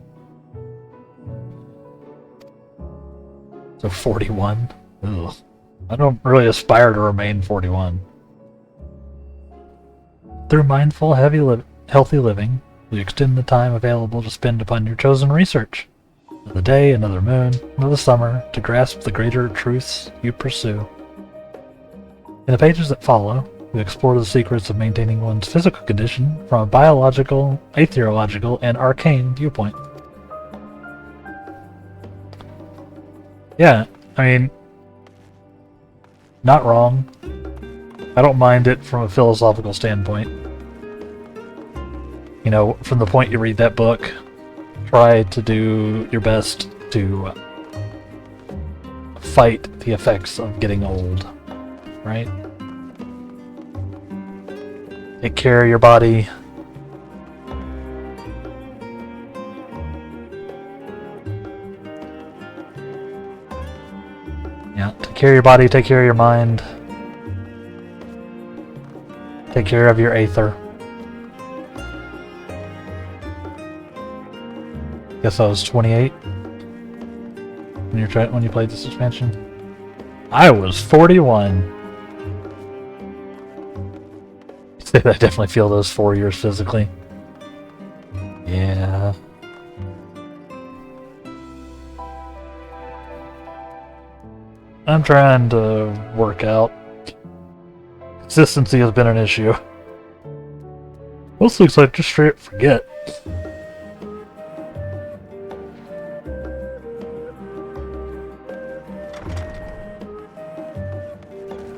So 41? Ugh. I don't really aspire to remain 41. Through mindful, healthy living, you extend the time available to spend upon your chosen research. Another day, another moon, another summer, to grasp the greater truths you pursue. In the pages that follow, we explore the secrets of maintaining one's physical condition from a biological, atheological, and arcane viewpoint. Yeah, I mean, not wrong. I don't mind it from a philosophical standpoint. You know, from the point you read that book, try to do your best to fight the effects of getting old, right? Take care of your body. Yeah, take care of your body, take care of your mind. Take care of your Aether. Guess I was 28 when you played this expansion. I was 41. I definitely feel those 4 years physically. Yeah. I'm trying to work out. Consistency has been an issue. Most looks like just straight up forget.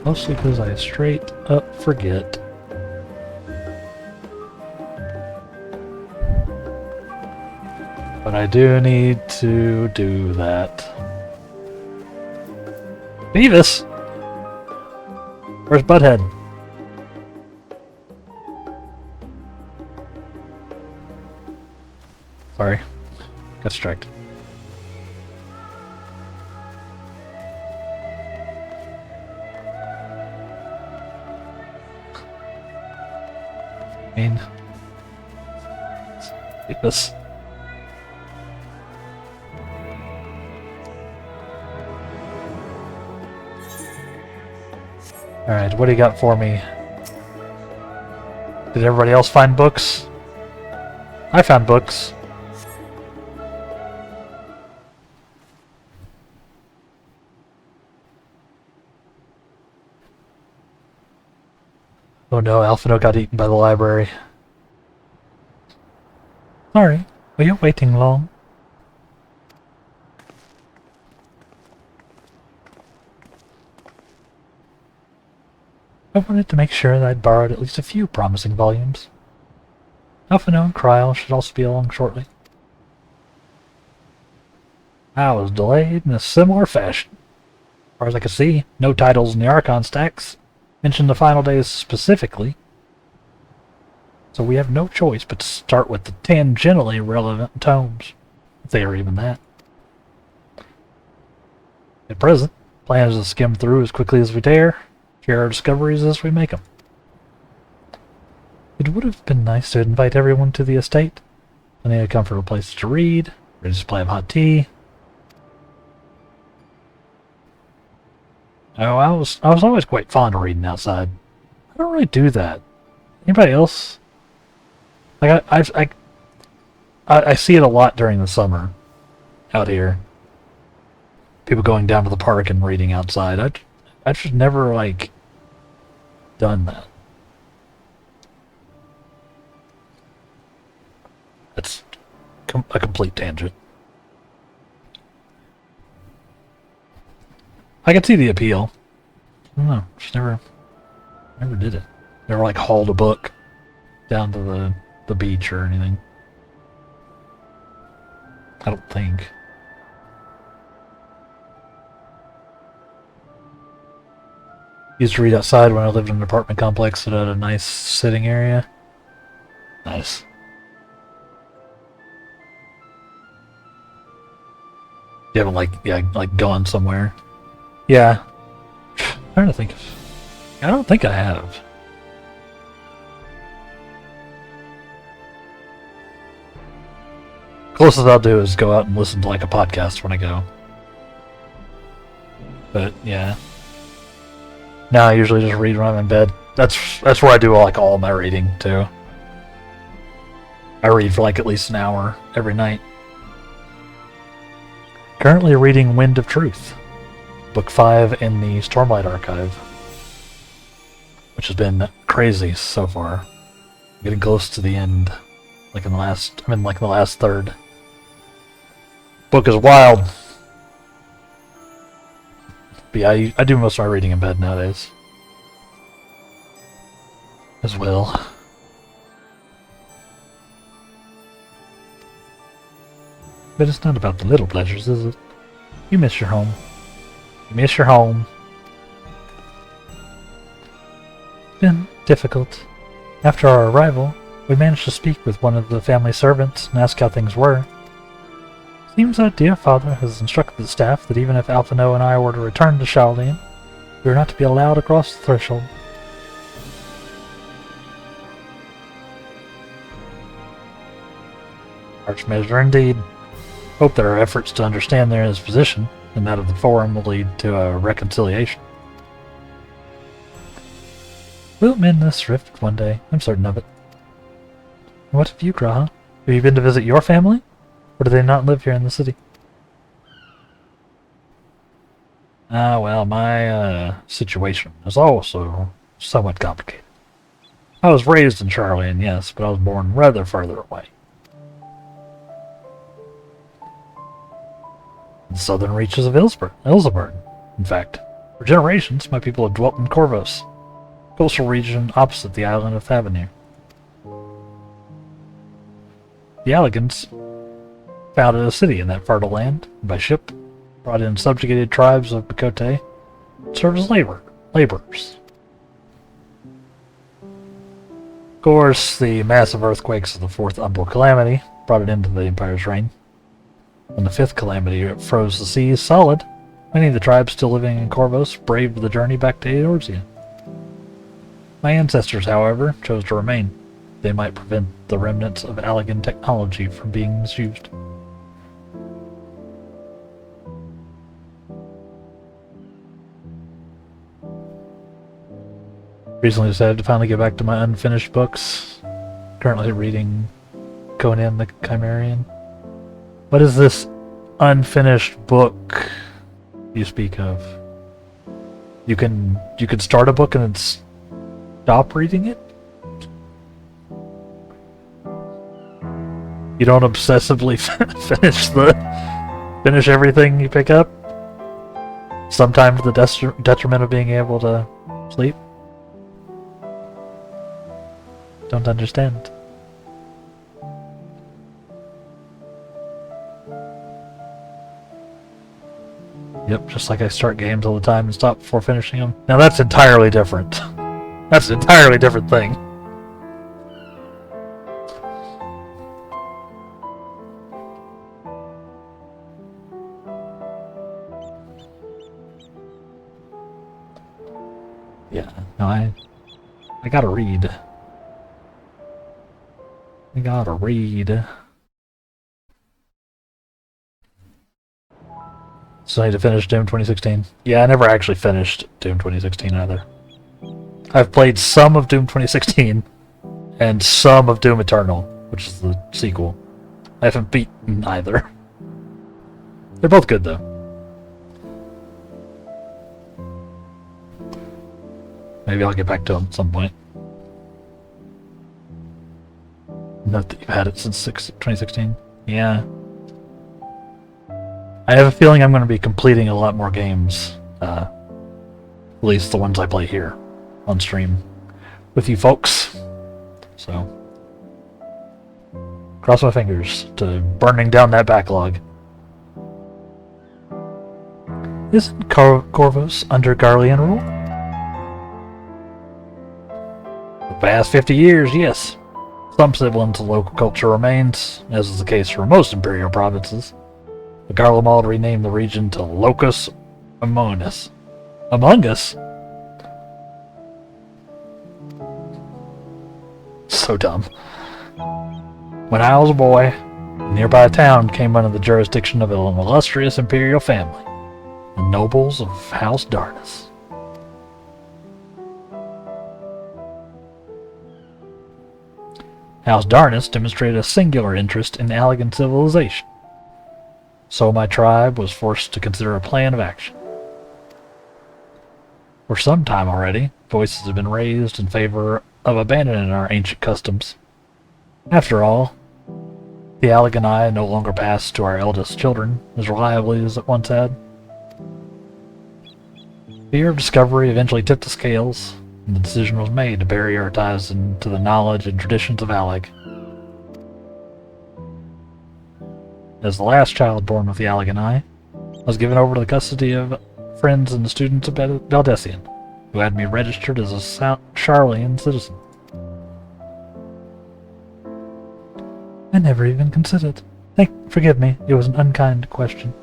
Mostly because I straight up forget. But I do need to do that. Beavis! Where's Butthead? Sorry. Got distracted. Beavis. Alright, what do you got for me? Did everybody else find books? I found books. Oh no, Alphino got eaten by the library. Sorry, were you waiting long? I wanted to make sure that I'd borrowed at least a few promising volumes. Alphino and Kryl should also be along shortly. I was delayed in a similar fashion. As far as I could see, no titles in the Archon stacks mention the final days specifically, so we have no choice but to start with the tangentially relevant tomes, if they are even that. At present, plan is to skim through as quickly as we dare, share our discoveries as we make them. It would have been nice to invite everyone to the estate. Plenty of comfortable places to read, ready to supply of hot tea. Oh, I was always quite fond of reading outside. I don't really do that. Anybody else? Like I see it a lot during the summer out here. People going down to the park and reading outside. I just never like done that. It's a complete tangent. I can see the appeal. I don't know, just never did it. Never like hauled a book down to the beach or anything. I don't think. Used to read outside when I lived in an apartment complex that had a nice sitting area. Nice. You haven't like gone somewhere. Yeah. I'm trying to think of... I don't think I have. Closest I'll do is go out and listen to like a podcast when I go. But yeah. Now I usually just read when I'm in bed. That's where I do like all my reading too. I read for like at least an hour every night. Currently reading Wind of Truth, Book 5 in the Stormlight Archive, which has been crazy so far. I'm getting close to the end, I'm in the last third. Book is wild. But yeah, I do most of my reading in bed nowadays. As well. But it's not about the little pleasures, is it? You miss your home. You miss your home. It's been difficult. After our arrival, we managed to speak with one of the family servants and ask how things were. Seems that dear father has instructed the staff that even if Alphino and I were to return to Shaolin, we are not to be allowed across the threshold. Harsh measure indeed. Hope that our efforts to understand their position and that of the Forum will lead to a reconciliation. We'll mend this rift one day, I'm certain of it. What of you, Graha? Have you been to visit your family? Or do they not live here in the city? Well, my situation is also somewhat complicated. I was raised in Charlian, yes, but I was born rather farther away. In the southern reaches of Ilseburg. In fact, for generations, my people have dwelt in Corvos, coastal region opposite the island of Thavenir. The Alligans founded a city in that fertile land, and by ship, brought in subjugated tribes of Bakote, served as laborers. Of course, the massive earthquakes of the Fourth Umbral Calamity brought an end to the Empire's reign. When the Fifth Calamity froze the seas solid, many of the tribes still living in Corvos braved the journey back to Eorzea. My ancestors, however, chose to remain. They might prevent the remnants of Allagan technology from being misused. Recently decided to finally get back to my unfinished books. Currently reading Conan the Chimerian. What is this unfinished book you speak of? You can start a book and then stop reading it? You don't obsessively finish everything you pick up? Sometimes to the detriment of being able to sleep? Don't understand. Yep, just like I start games all the time and stop before finishing them. Now that's entirely different. That's an entirely different thing. Yeah, no, I gotta read. I gotta read. So I need to finish Doom 2016. Yeah, I never actually finished Doom 2016 either. I've played some of Doom 2016 and some of Doom Eternal, which is the sequel. I haven't beaten either. They're both good though. Maybe I'll get back to them at some point. Note that you've had it since 2016. Yeah. I have a feeling I'm going to be completing a lot more games. At least the ones I play here on stream with you folks. So, cross my fingers to burning down that backlog. Isn't Corvos under Garlean rule? The past 50 years, yes. Some semblance of local culture remains, as is the case for most Imperial provinces. The Garlemald renamed the region to Locus Among Us. Among Us? So dumb. When I was a boy, a nearby town came under the jurisdiction of an illustrious Imperial family, the nobles of House Darnus. House Darnus demonstrated a singular interest in Allagan civilization. So my tribe was forced to consider a plan of action. For some time already, voices have been raised in favor of abandoning our ancient customs. After all, the Allaganai no longer pass to our eldest children as reliably as it once had. Fear of discovery eventually tipped the scales, and the decision was made to bury our ties into the knowledge and traditions of Allag. As the last child born with the Allaganai, I was given over to the custody of friends and the students of Valdesian, who had me registered as a Charlian citizen. I never even considered. Forgive me, it was an unkind question.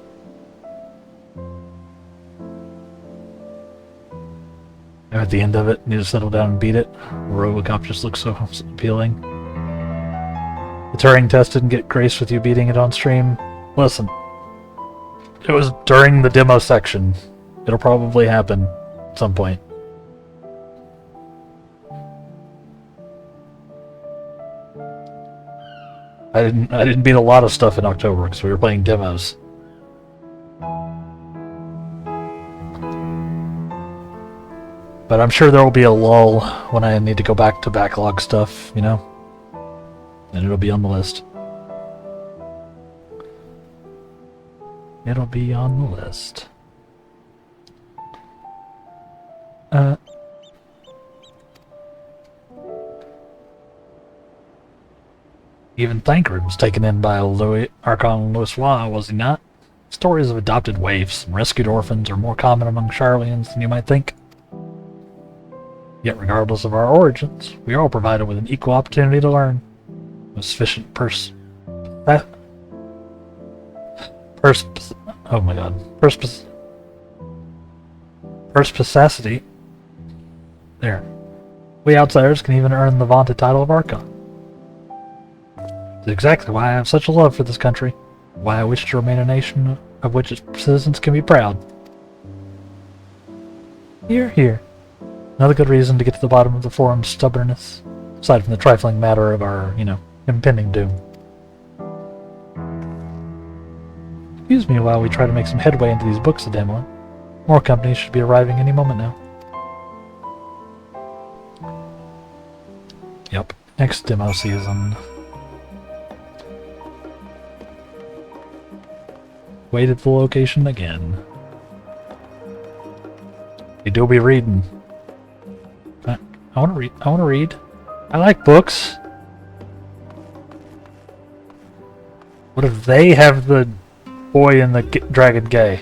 I'm at the end of it, need to settle down and beat it. Robocop just looks so appealing. The Turing test didn't get graced with you beating it on stream. Listen, it was during the demo section. It'll probably happen at some point. I didn't beat a lot of stuff in October because we were playing demos. But I'm sure there will be a lull when I need to go back to backlog stuff, you know? And it'll be on the list. It'll be on the list. Even Thancred was taken in by Archon Louisoix, was he not? Stories of adopted waifs and rescued orphans are more common among Sharlayans than you might think. Yet regardless of our origins, we are all provided with an equal opportunity to learn. With sufficient perspicacity. There. We outsiders can even earn the vaunted title of Archon. It's exactly why I have such a love for this country. Why I wish to remain a nation of which its citizens can be proud. Hear, hear. Another good reason to get to the bottom of the Forum's stubbornness, aside from the trifling matter of our, impending doom. Excuse me while we try to make some headway into these books of Demlin. More companies should be arriving any moment now. Yep, next demo season. Waited the location again. We do be reading. I want to read. I like books. What if they have the boy and the dragon gay?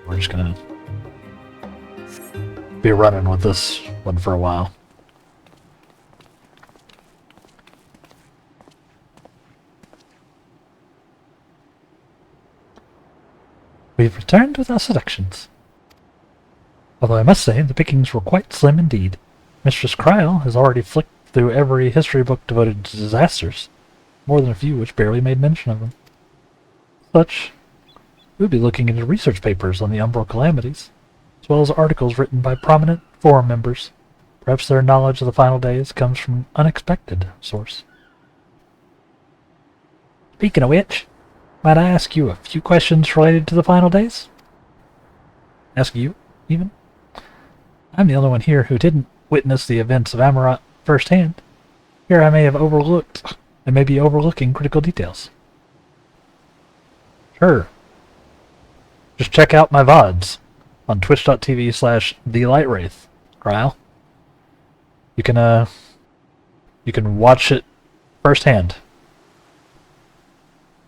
We're just gonna be running with this one for a while. We've returned with our selections. Although I must say, the pickings were quite slim indeed. Mistress Kryl has already flicked through every history book devoted to disasters, more than a few which barely made mention of them. Such, we'll be looking into research papers on the Umbral calamities, as well as articles written by prominent forum members. Perhaps their knowledge of the final days comes from an unexpected source. Speaking of which, might I ask you a few questions related to the final days? Ask you, even? I'm the only one here who didn't witness the events of Amarat firsthand. Here I may have overlooked, and may be overlooking critical details. Sure. Just check out my VODs on twitch.tv/TheLightWraith, Kryl. You can watch it firsthand.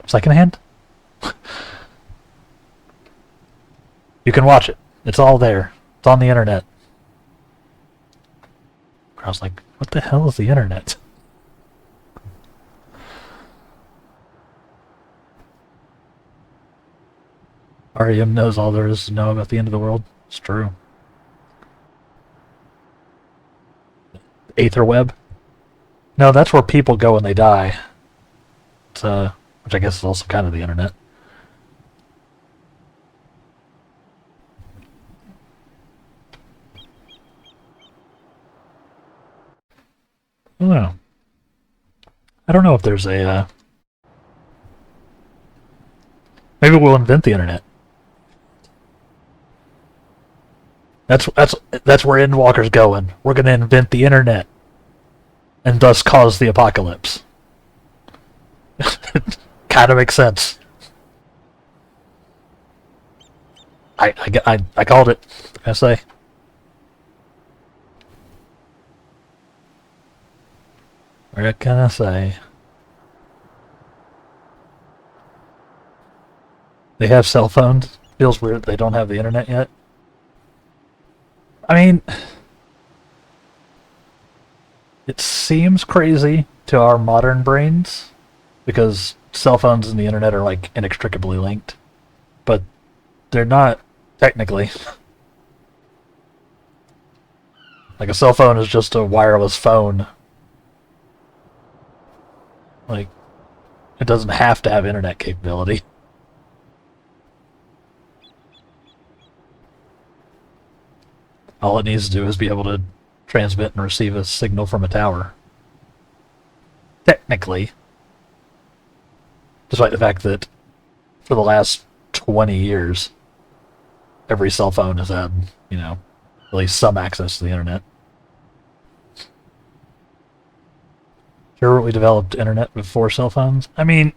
Secondhand? You can watch it. It's all there. It's on the internet. I was like, what the hell is the internet? REM knows all there is to know about the end of the world. It's true. Aetherweb? No, that's where people go when they die. It's, which I guess is also kind of the internet. I don't know. I don't know if there's a, maybe we'll invent the internet. That's where Endwalker's going. We're gonna invent the internet. And thus cause the apocalypse. Kind of makes sense. I called it. What can I say? What can I say? They have cell phones. Feels weird they don't have the internet yet. I mean, it seems crazy to our modern brains because cell phones and the internet are like inextricably linked, but they're not technically. Like, a cell phone is just a wireless phone. Like, it doesn't have to have internet capability. All it needs to do is be able to transmit and receive a signal from a tower. Technically. Despite the fact that for the last 20 years, every cell phone has had, you know, at least some access to the internet. Sure, we developed internet before cell phones? I mean,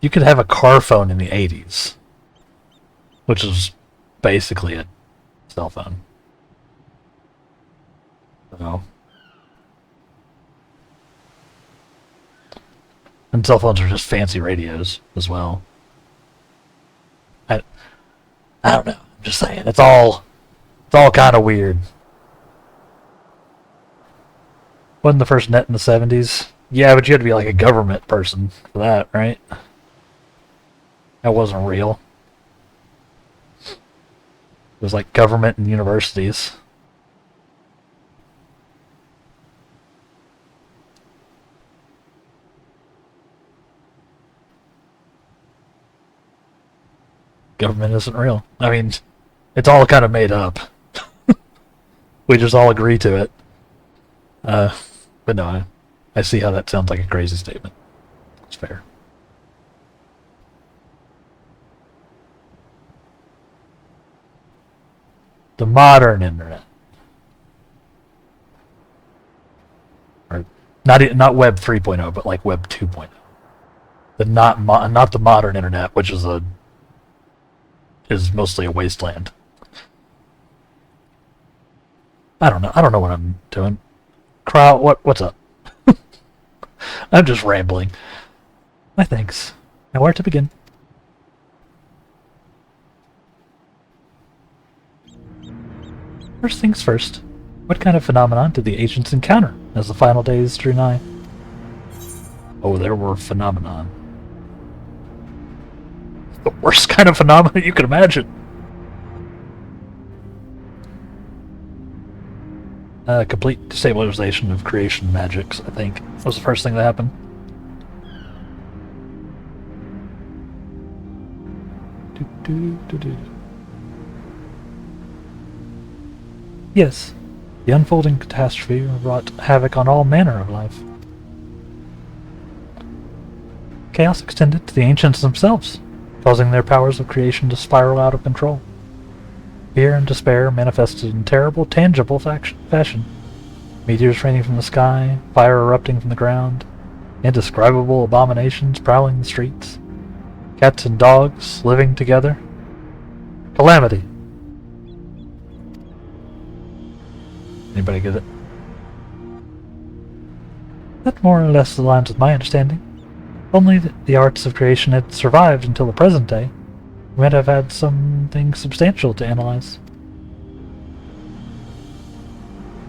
you could have a car phone in the 80s, which is basically a cell phone. So, and cell phones are just fancy radios as well. I don't know. I'm just saying, it's all kind of weird. Wasn't the first net in the 70s? Yeah, but you had to be like a government person for that, right? That wasn't real. It was like government and universities. Government isn't real. I mean, it's all kind of made up. We just all agree to it. But no, I see how that sounds like a crazy statement. It's fair. The modern internet. Or not Web 3.0, but like Web 2.0. The not the modern internet, which is mostly a wasteland. I don't know what I'm doing. Crow, what's up? I'm just rambling. My thanks. Now where to begin? First things first. What kind of phenomenon did the ancients encounter as the final days drew nigh? Oh, there were phenomenon. The worst kind of phenomenon you could imagine. Complete destabilization of creation magics, I think, was the first thing that happened. Yes, the unfolding catastrophe wrought havoc on all manner of life. Chaos extended to the ancients themselves, causing their powers of creation to spiral out of control. Fear and despair manifested in terrible, tangible fashion. Meteors raining from the sky, fire erupting from the ground, indescribable abominations prowling the streets, cats and dogs living together. Calamity. Anybody get it? That more or less aligns with my understanding. Only the arts of creation had survived until the present day. We might have had something substantial to analyze.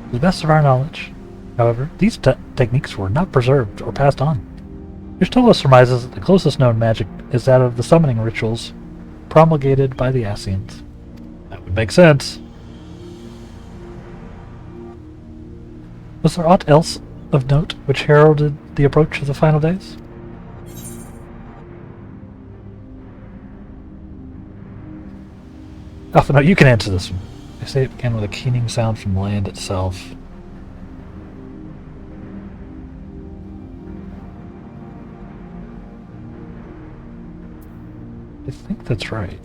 To the best of our knowledge, however, these techniques were not preserved or passed on. Aristotle surmises that the closest known magic is that of the summoning rituals promulgated by the Ascians. That would make sense. Was there aught else of note which heralded the approach of the final days? Oh, no, you can answer this one. They say it began with a keening sound from the land itself. I think that's right.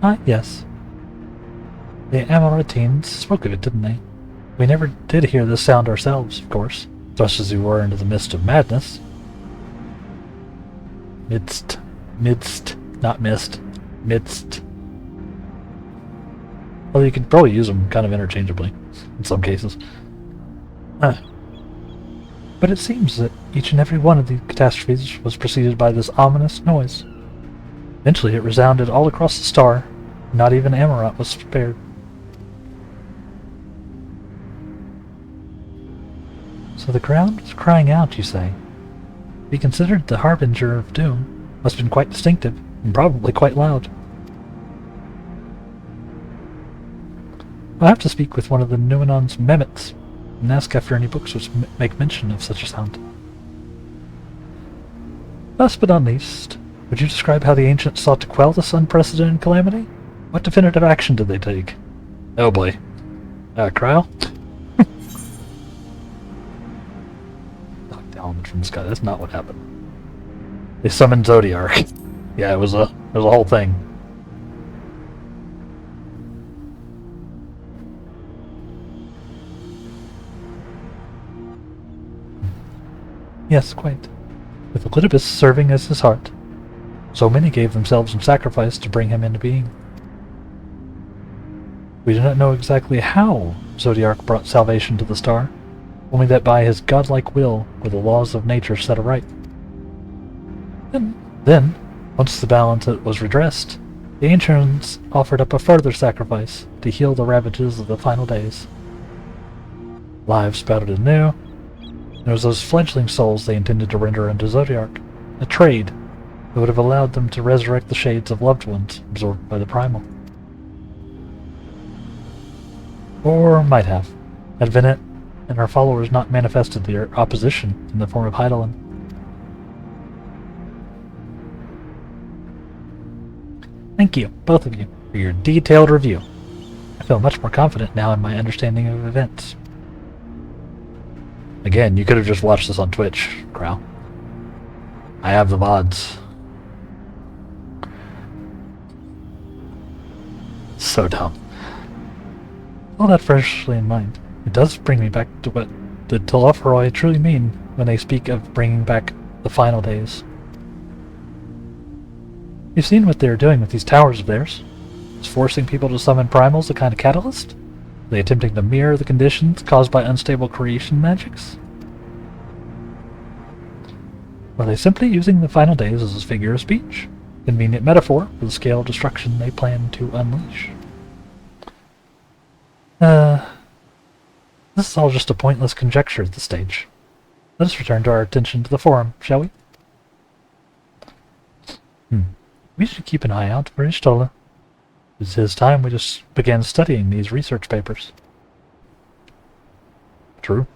Ah, yes. The Amoritines spoke of it, didn't they? We never did hear this sound ourselves, of course. Thrust as we were into the midst of madness. Midst, not mist, midst. Well, you could probably use them kind of interchangeably, in some cases. But it seems that each and every one of the catastrophes was preceded by this ominous noise. Eventually it resounded all across the star. Not even Amarat was spared. So the ground was crying out, you say? be considered the harbinger of doom, must have been quite distinctive, and probably quite loud. I'll have to speak with one of the Numenon's Mehmets and ask after any books which make mention of such a sound. Last but not least, would you describe how the ancients sought to quell this unprecedented calamity? What definitive action did they take? Oh boy. Cryle? Knocked the element from the sky. That's not what happened. They summoned Zodiark. Yeah, it was a whole thing. Yes, quite. With Elidibus serving as his heart, so many gave themselves in sacrifice to bring him into being. We do not know exactly how Zodiark brought salvation to the star, only that by his godlike will were the laws of nature set aright. Then, once the balance was redressed, the ancients offered up a further sacrifice to heal the ravages of the final days. Lives sprouted anew, and it was those fledgling souls they intended to render unto Zodiark, a trade that would have allowed them to resurrect the shades of loved ones absorbed by the primal. Or might have, had Venet and her followers not manifested their opposition in the form of Hydaelyn. Thank you, both of you, for your detailed review. I feel much more confident now in my understanding of events. Again, you could have just watched this on Twitch, Crow. I have the VODs. So dumb. All that freshly in mind, it does bring me back to what the Telophoroi truly mean when they speak of bringing back the final days. You've seen what they're doing with these towers of theirs. Is forcing people to summon primals a kind of catalyst? Are they attempting to mirror the conditions caused by unstable creation magics? Or are they simply using the final days as a figure of speech? Convenient metaphor for the scale of destruction they plan to unleash. This is all just a pointless conjecture at this stage. Let us return to our attention to the forum, shall we? We should keep an eye out for Ishtola. It's his time we just began studying these research papers. True.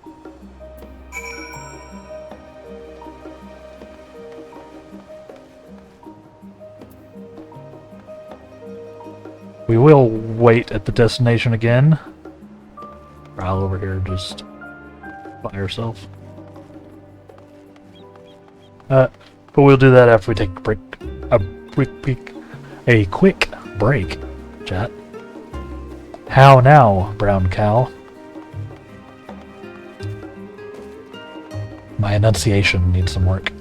We will wait at the destination again. Ral over here just by herself. But we'll do that after we take a break. A quick break, chat. How now, brown cow? My enunciation needs some work.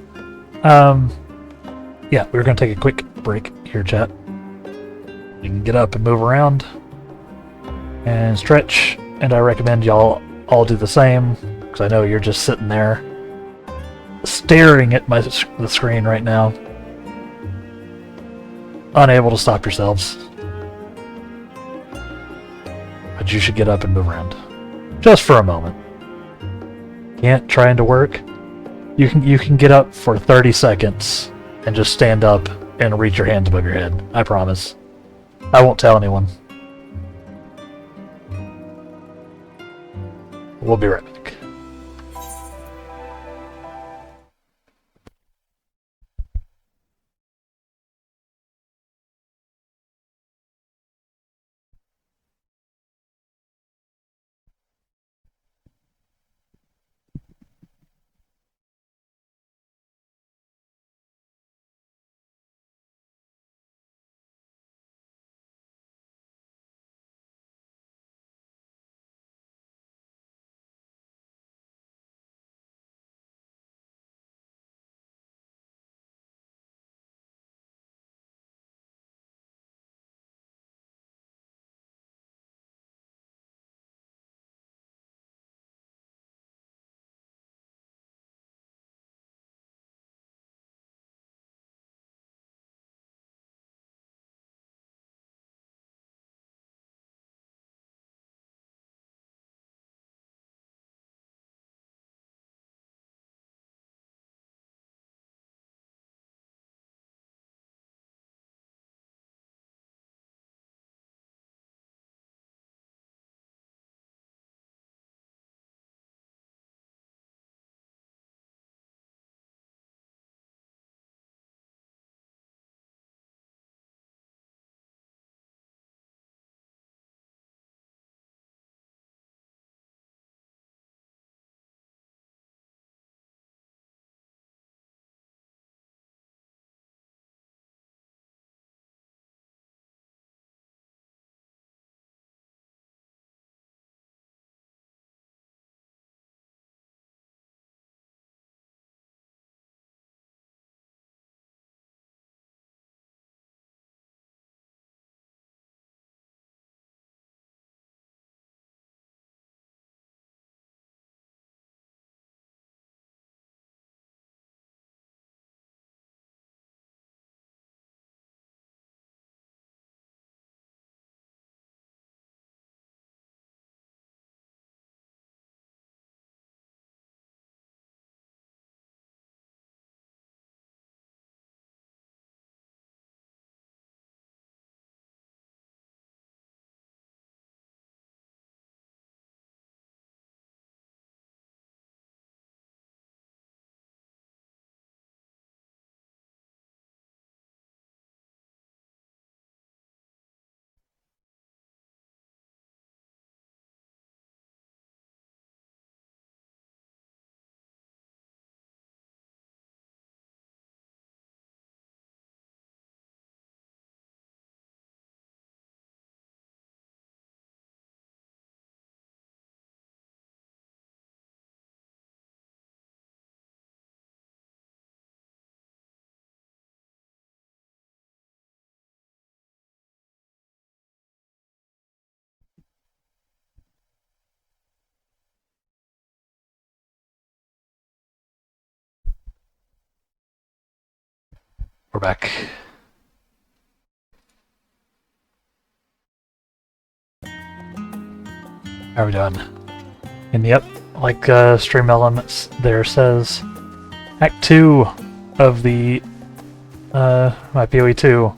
Yeah, we're gonna take a quick break here, chat. You can get up and move around and stretch, and I recommend y'all all do the same, because I know you're just sitting there staring at the screen right now, unable to stop yourselves. But you should get up and move around, just for a moment. Can't trying to work. You can get up for 30 seconds and just stand up and reach your hands above your head. I promise. I won't tell anyone. We'll be right back. We're back. How are we doing? And yep, like Stream Elements there says, Act 2 of the my PoE 2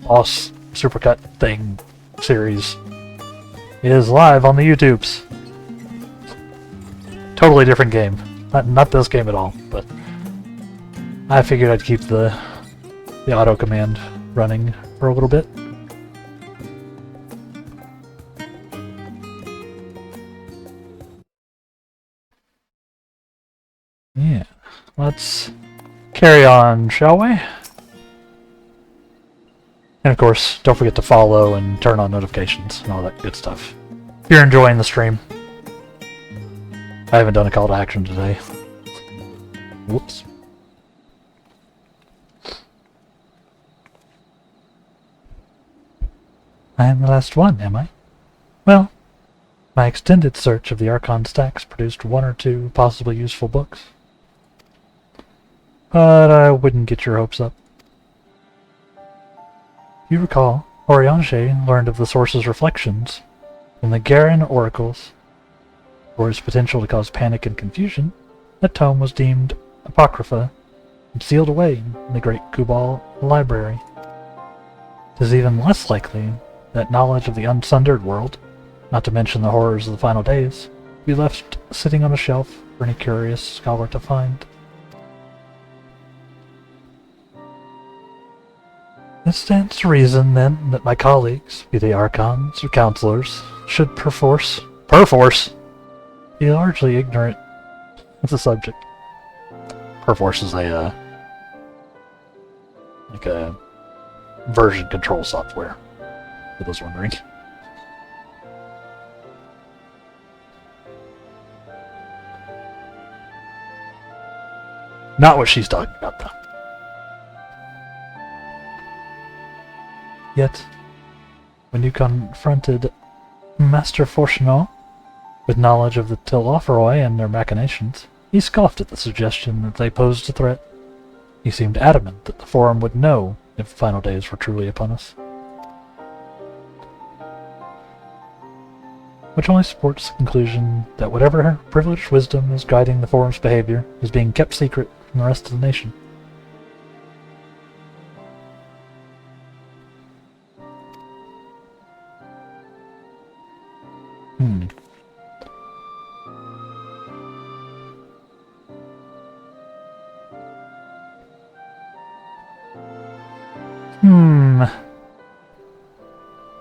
Boss Supercut thing series is live on the YouTubes. Totally different game. Not this game at all, but I figured I'd keep the auto command running for a little bit. Yeah, let's carry on, shall we? And of course, don't forget to follow and turn on notifications and all that good stuff. If you're enjoying the stream. I haven't done a call to action today. Whoops. I am the last one, am I? Well, my extended search of the Archon stacks produced 1 or 2 possibly useful books. But I wouldn't get your hopes up. You recall, Oriange learned of the source's reflections in the Garen oracles. For its potential to cause panic and confusion, that tome was deemed apocrypha and sealed away in the Great Kubal library. It is even less likely that knowledge of the unsundered world, not to mention the horrors of the final days, be left sitting on a shelf for any curious scholar to find. It stands to reason, then, that my colleagues, be they archons or counselors, should perforce be largely ignorant of the subject. Perforce is a version control software, for those wondering. Not what she's talking about, though. Yet, when you confronted Master Fortunal with knowledge of the Tilofferoi and their machinations, he scoffed at the suggestion that they posed a threat. He seemed adamant that the Forum would know if the final days were truly upon us. Which only supports the conclusion that whatever privileged wisdom is guiding the Forum's behavior is being kept secret from the rest of the nation.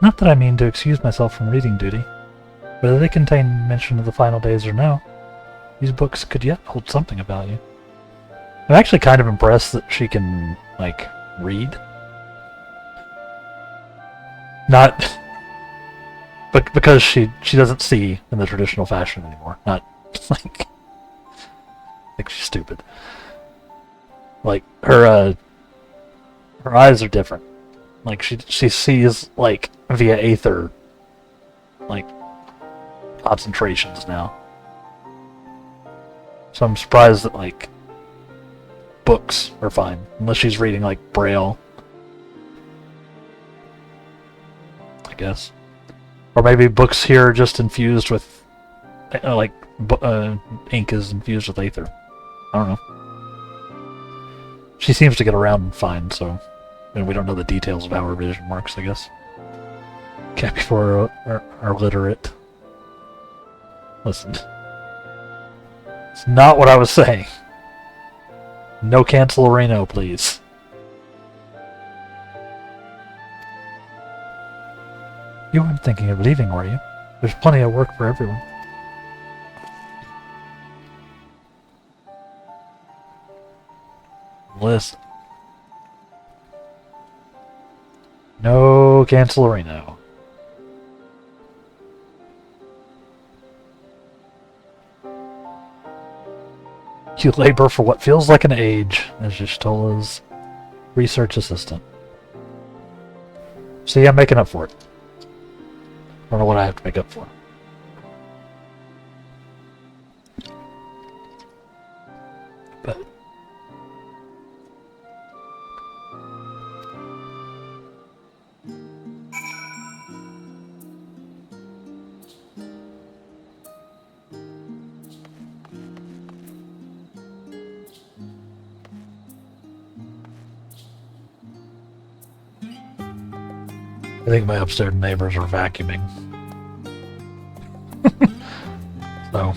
Not that I mean to excuse myself from reading duty. Whether they contain mention of the final days or no, these books could yet hold something of value. I'm actually kind of impressed that she can, like, read. Not... but because she doesn't see in the traditional fashion anymore. Not, like... I think she's stupid. Like, her eyes are different. Like, she sees, like, via aether, like, concentrations now. So I'm surprised that, like, books are fine. Unless she's reading, like, Braille. I guess. Or maybe books here are just infused with, like, ink is infused with aether. I don't know. She seems to get around fine, so... and we don't know the details of how her vision works, I guess. Can't be for our literate. Listen. It's not what I was saying. No Cancelarino, please. You weren't thinking of leaving, were you? There's plenty of work for everyone. Listen. No Cancelarino. You labor for what feels like an age, as Y'shtola's research assistant. See, I'm making up for it. I don't know what I have to make up for. But I think my upstairs neighbors are vacuuming. So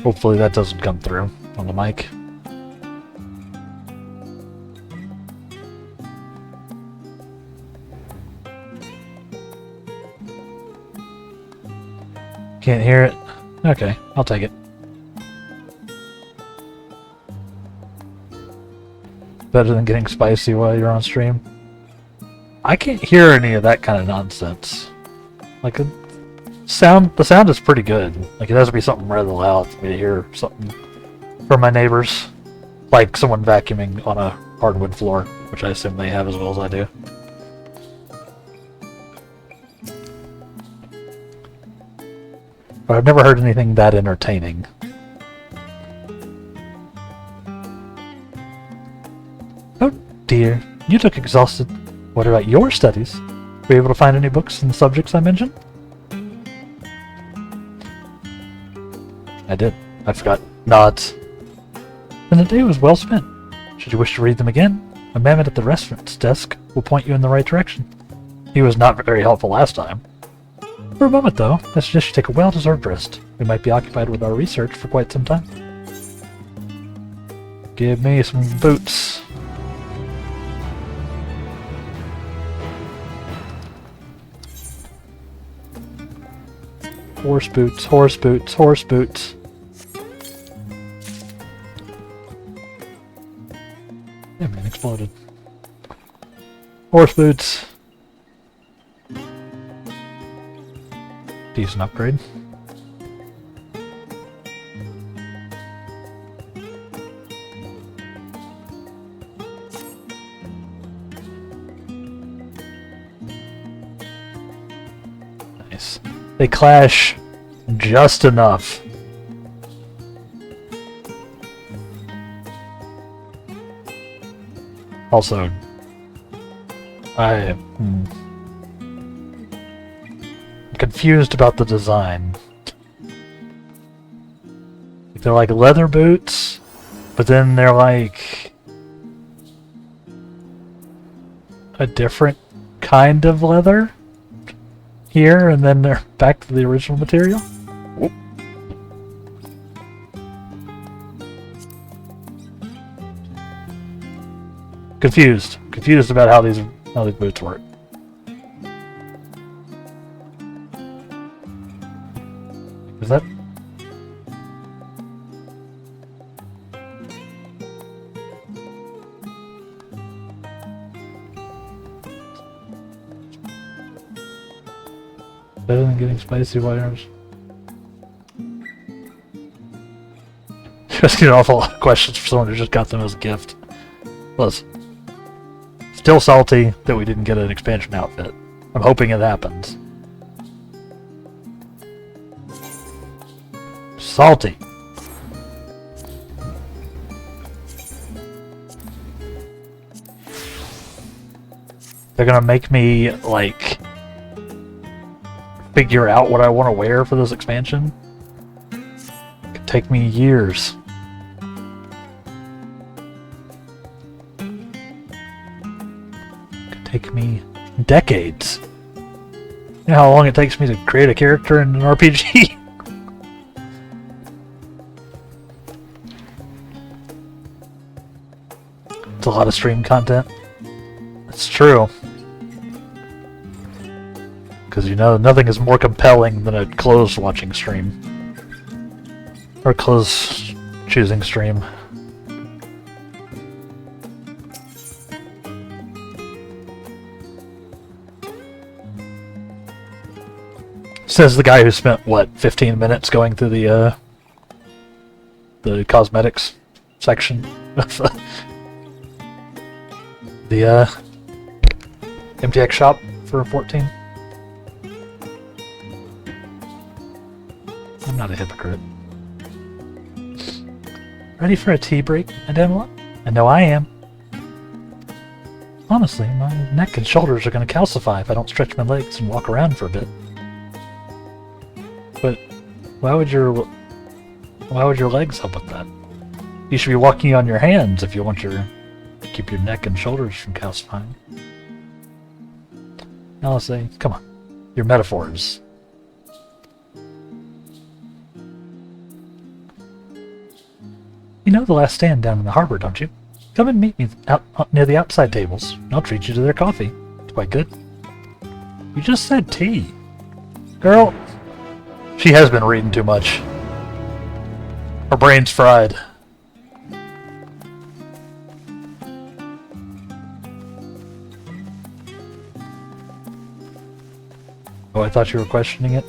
hopefully that doesn't come through on the mic. Can't hear it? Okay, I'll take it. Better than getting spicy while you're on stream. I can't hear any of that kind of nonsense. Like the sound is pretty good. Like it has to be something rather loud for me to hear something from my neighbors. Like someone vacuuming on a hardwood floor, which I assume they have as well as I do. But I've never heard anything that entertaining. Oh dear, you look exhausted. What about your studies? Were you able to find any books in the subjects I mentioned? I did. I forgot. Nods. Then the day was well spent. Should you wish to read them again, a man at the restaurant's desk will point you in the right direction. He was not very helpful last time. For a moment, though, I suggest you take a well-deserved rest. We might be occupied with our research for quite some time. Give me some boots. Horse boots, horse boots, horse boots. Yeah, man, exploded. Horse boots. Decent upgrade. Nice. They clash just enough. Also, I'm confused about the design. They're like leather boots, but then they're like a different kind of leather here, and then they're back to the original material. Whoop. Confused about how these boots work. Is that? Better than getting spicy wires. Just get an awful lot of questions for someone who just got them as a gift. Plus, still salty that we didn't get an expansion outfit. I'm hoping it happens. Salty. They're gonna make me, like, figure out what I want to wear for this expansion. It could take me years. It could take me decades. You know how long it takes me to create a character in an RPG? It's a lot of stream content. It's true. Because, you know, nothing is more compelling than a closed watching stream. Or closed choosing stream. Says the guy who spent, what, 15 minutes going through the cosmetics section of the MTX shop for 14. I'm not a hypocrite. Ready for a tea break, Ademla? I know I am. Honestly, my neck and shoulders are going to calcify if I don't stretch my legs and walk around for a bit. But why would your legs help with that? You should be walking on your hands if you want your keep your neck and shoulders from calcifying. Alice, come on. Your metaphors. You know the last stand down in the harbor, don't you? Come and meet me out near the outside tables. I'll treat you to their coffee. It's quite good. You just said tea. Girl, she has been reading too much. Her brain's fried. Oh, I thought you were questioning it.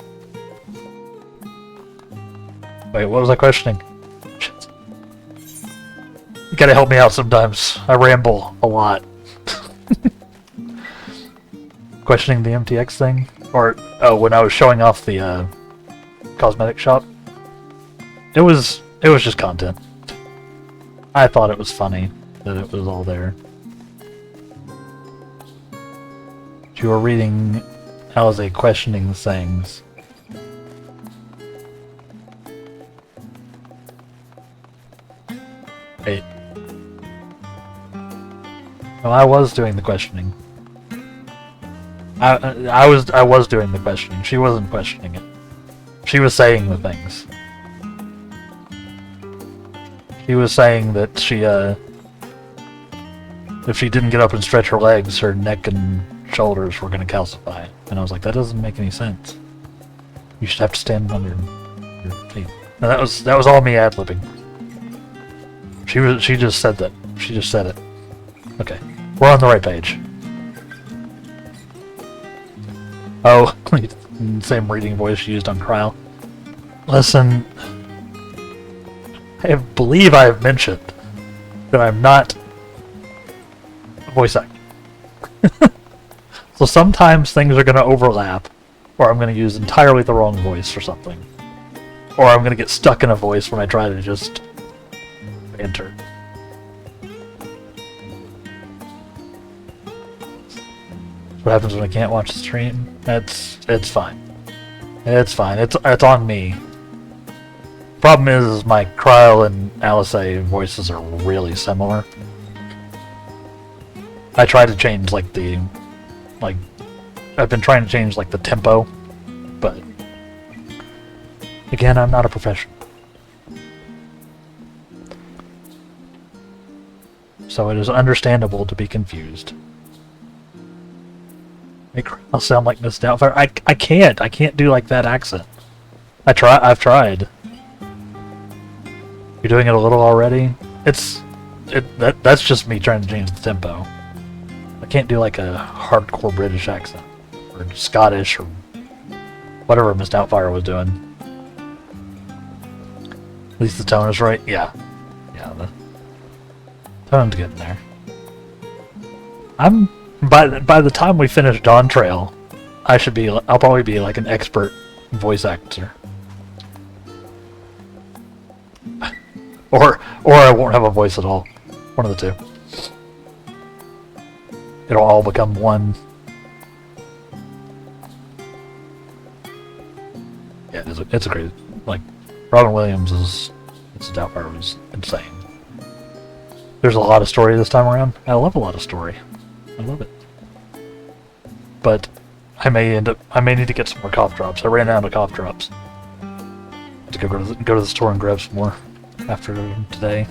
Wait, what was I questioning? Shit. You gotta help me out sometimes. I ramble a lot. Questioning the MTX thing? Or, oh, when I was showing off the cosmetic shop? It was just content. I thought it was funny that it was all there. You were reading Alize questioning the things. Wait. Well, I was doing the questioning. I was doing the questioning. She wasn't questioning it. She was saying the things. She was saying that she if she didn't get up and stretch her legs, her neck and shoulders were going to calcify. And I was like, that doesn't make any sense. You should have to stand on your feet. No, that was all me ad-libbing. She just said that. She just said it. Okay, we're on the right page. Oh, same reading voice used on Cryle. Listen, I believe I have mentioned that I'm not a voice actor. So sometimes things are going to overlap, or I'm going to use entirely the wrong voice for something. Or I'm going to get stuck in a voice when I try to just enter. What happens when I can't watch the stream? It's fine. It's fine. It's on me. Problem is my Cryle and Alice voices are really similar. I try to change like I've been trying to change like the tempo, but again, I'm not a professional. So it is understandable to be confused. I'll sound like Miss Doubtfire. I can't do like that accent. I've tried. You're doing it a little already? That's just me trying to change the tempo. I can't do like a hardcore British accent. Or Scottish or whatever Miss Doubtfire was doing. At least the tone is right. Yeah. Yeah, the tone's getting there. By the time we finish Dawn Trail, I'll probably be like an expert voice actor. Or I won't have a voice at all. One of the two. It'll all become one. Yeah, it's a great, like, Robin Williams it's a Doubtfire was insane. There's a lot of story this time around. I love a lot of story. I love it. But I may need to get some more cough drops. I ran out of cough drops. I have to go to the store and grab some more after today.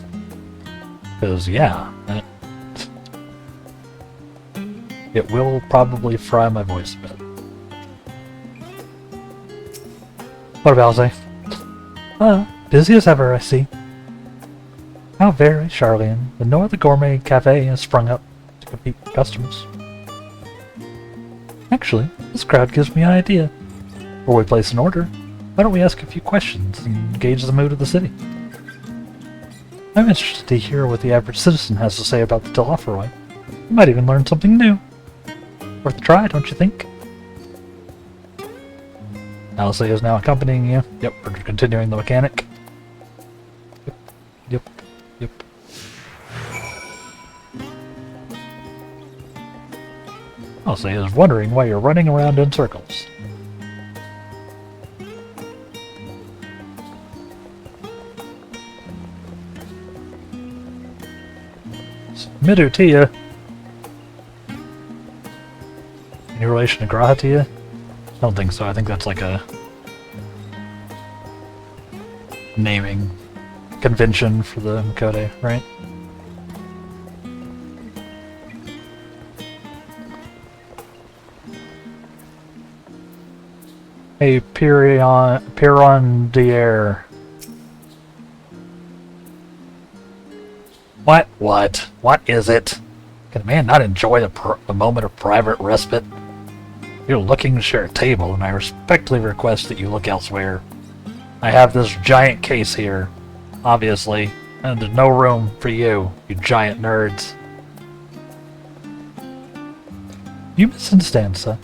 Because yeah, it will probably fry my voice a bit. What about Alize? Busy as ever, I see. How very Charlian. The North Gourmet Cafe has sprung up to compete with customers. Actually, this crowd gives me an idea. Before we place an order, why don't we ask a few questions and gauge the mood of the city? I'm interested to hear what the average citizen has to say about the Telophoroi. You might even learn something new. Worth a try, don't you think? Alice is now accompanying you. Yep, we're continuing the mechanic. Yep. Alice is wondering why you're running around in circles. Midu Tia. Any relation to Graha Tia? I don't think so. I think that's like a naming convention for the Mkode, right? Hey, Piron d'Air. What? What is it? Can a man not enjoy a moment of private respite? You're looking to share a table, and I respectfully request that you look elsewhere. I have this giant case here, obviously, and there's no room for you, you giant nerds. You misunderstand, sir.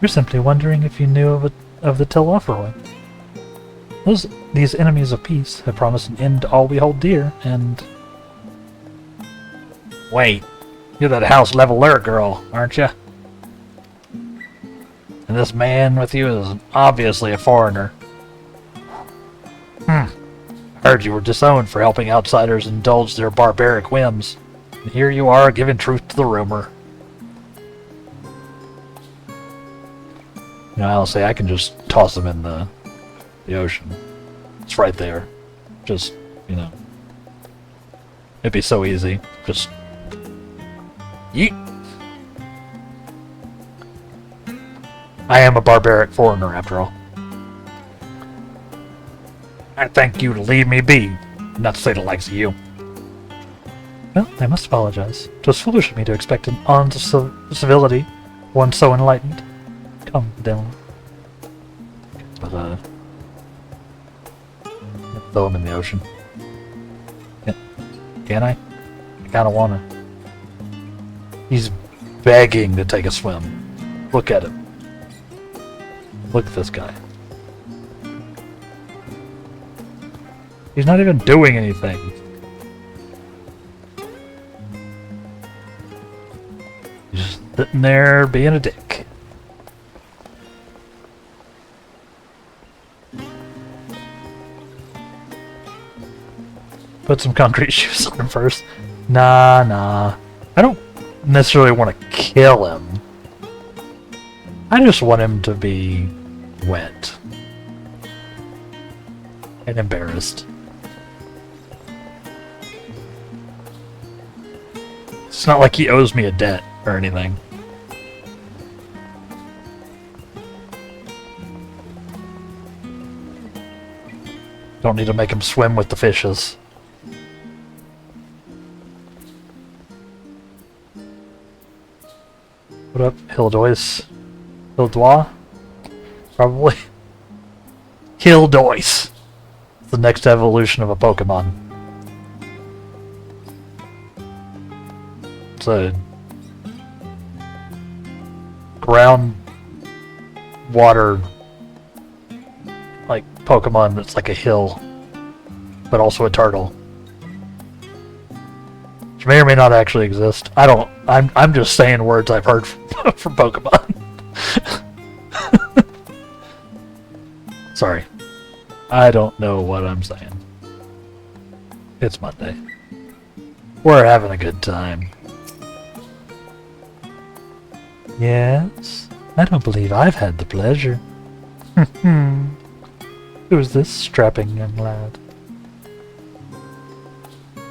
You're simply wondering if you knew of the Telofferoi. These enemies of peace have promised an end to all we hold dear, and... Wait, you're that house leveler girl, aren't you? And this man with you is obviously a foreigner. Heard you were disowned for helping outsiders indulge their barbaric whims. And here you are giving truth to the rumor. You know, I'll say I can just toss them in the ocean. It's right there. Just, you know. It'd be so easy. Just... Yeet! I am a barbaric foreigner, after all. I thank you to leave me be, not to say the likes of you. Well, I must apologize. It was foolish of me to expect an honest civility, one so enlightened. Come, Dylan. But, throw him in the ocean. Can I? I kinda wanna. He's begging to take a swim. Look at him. Look at this guy. He's not even doing anything. He's just sitting there being a dick. Put some concrete shoes on him first. Nah. I don't necessarily want to kill him. I just want him to be wet. And embarrassed. It's not like he owes me a debt or anything. Don't need to make him swim with the fishes. What up, Hildois? Hildois? Probably. Hildois! The next evolution of a Pokemon. It's a ground water like Pokemon that's like a hill, but also a turtle. Which may or may not actually exist. I'm just saying words I've heard from Pokemon. Sorry. I don't know what I'm saying. It's Monday. We're having a good time. Yes? I don't believe I've had the pleasure. Who's this strapping young lad?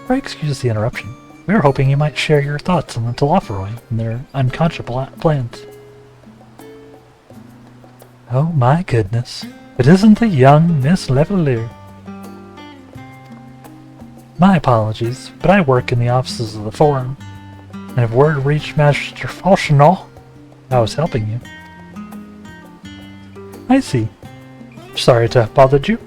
Pray excuse the interruption. We were hoping you might share your thoughts on the Telofferoi and their unconscionable plans. Oh my goodness. It isn't the young Miss Leveler. My apologies, but I work in the offices of the Forum, and if word reached Master Falchenal, I was helping you. I see. Sorry to have bothered you.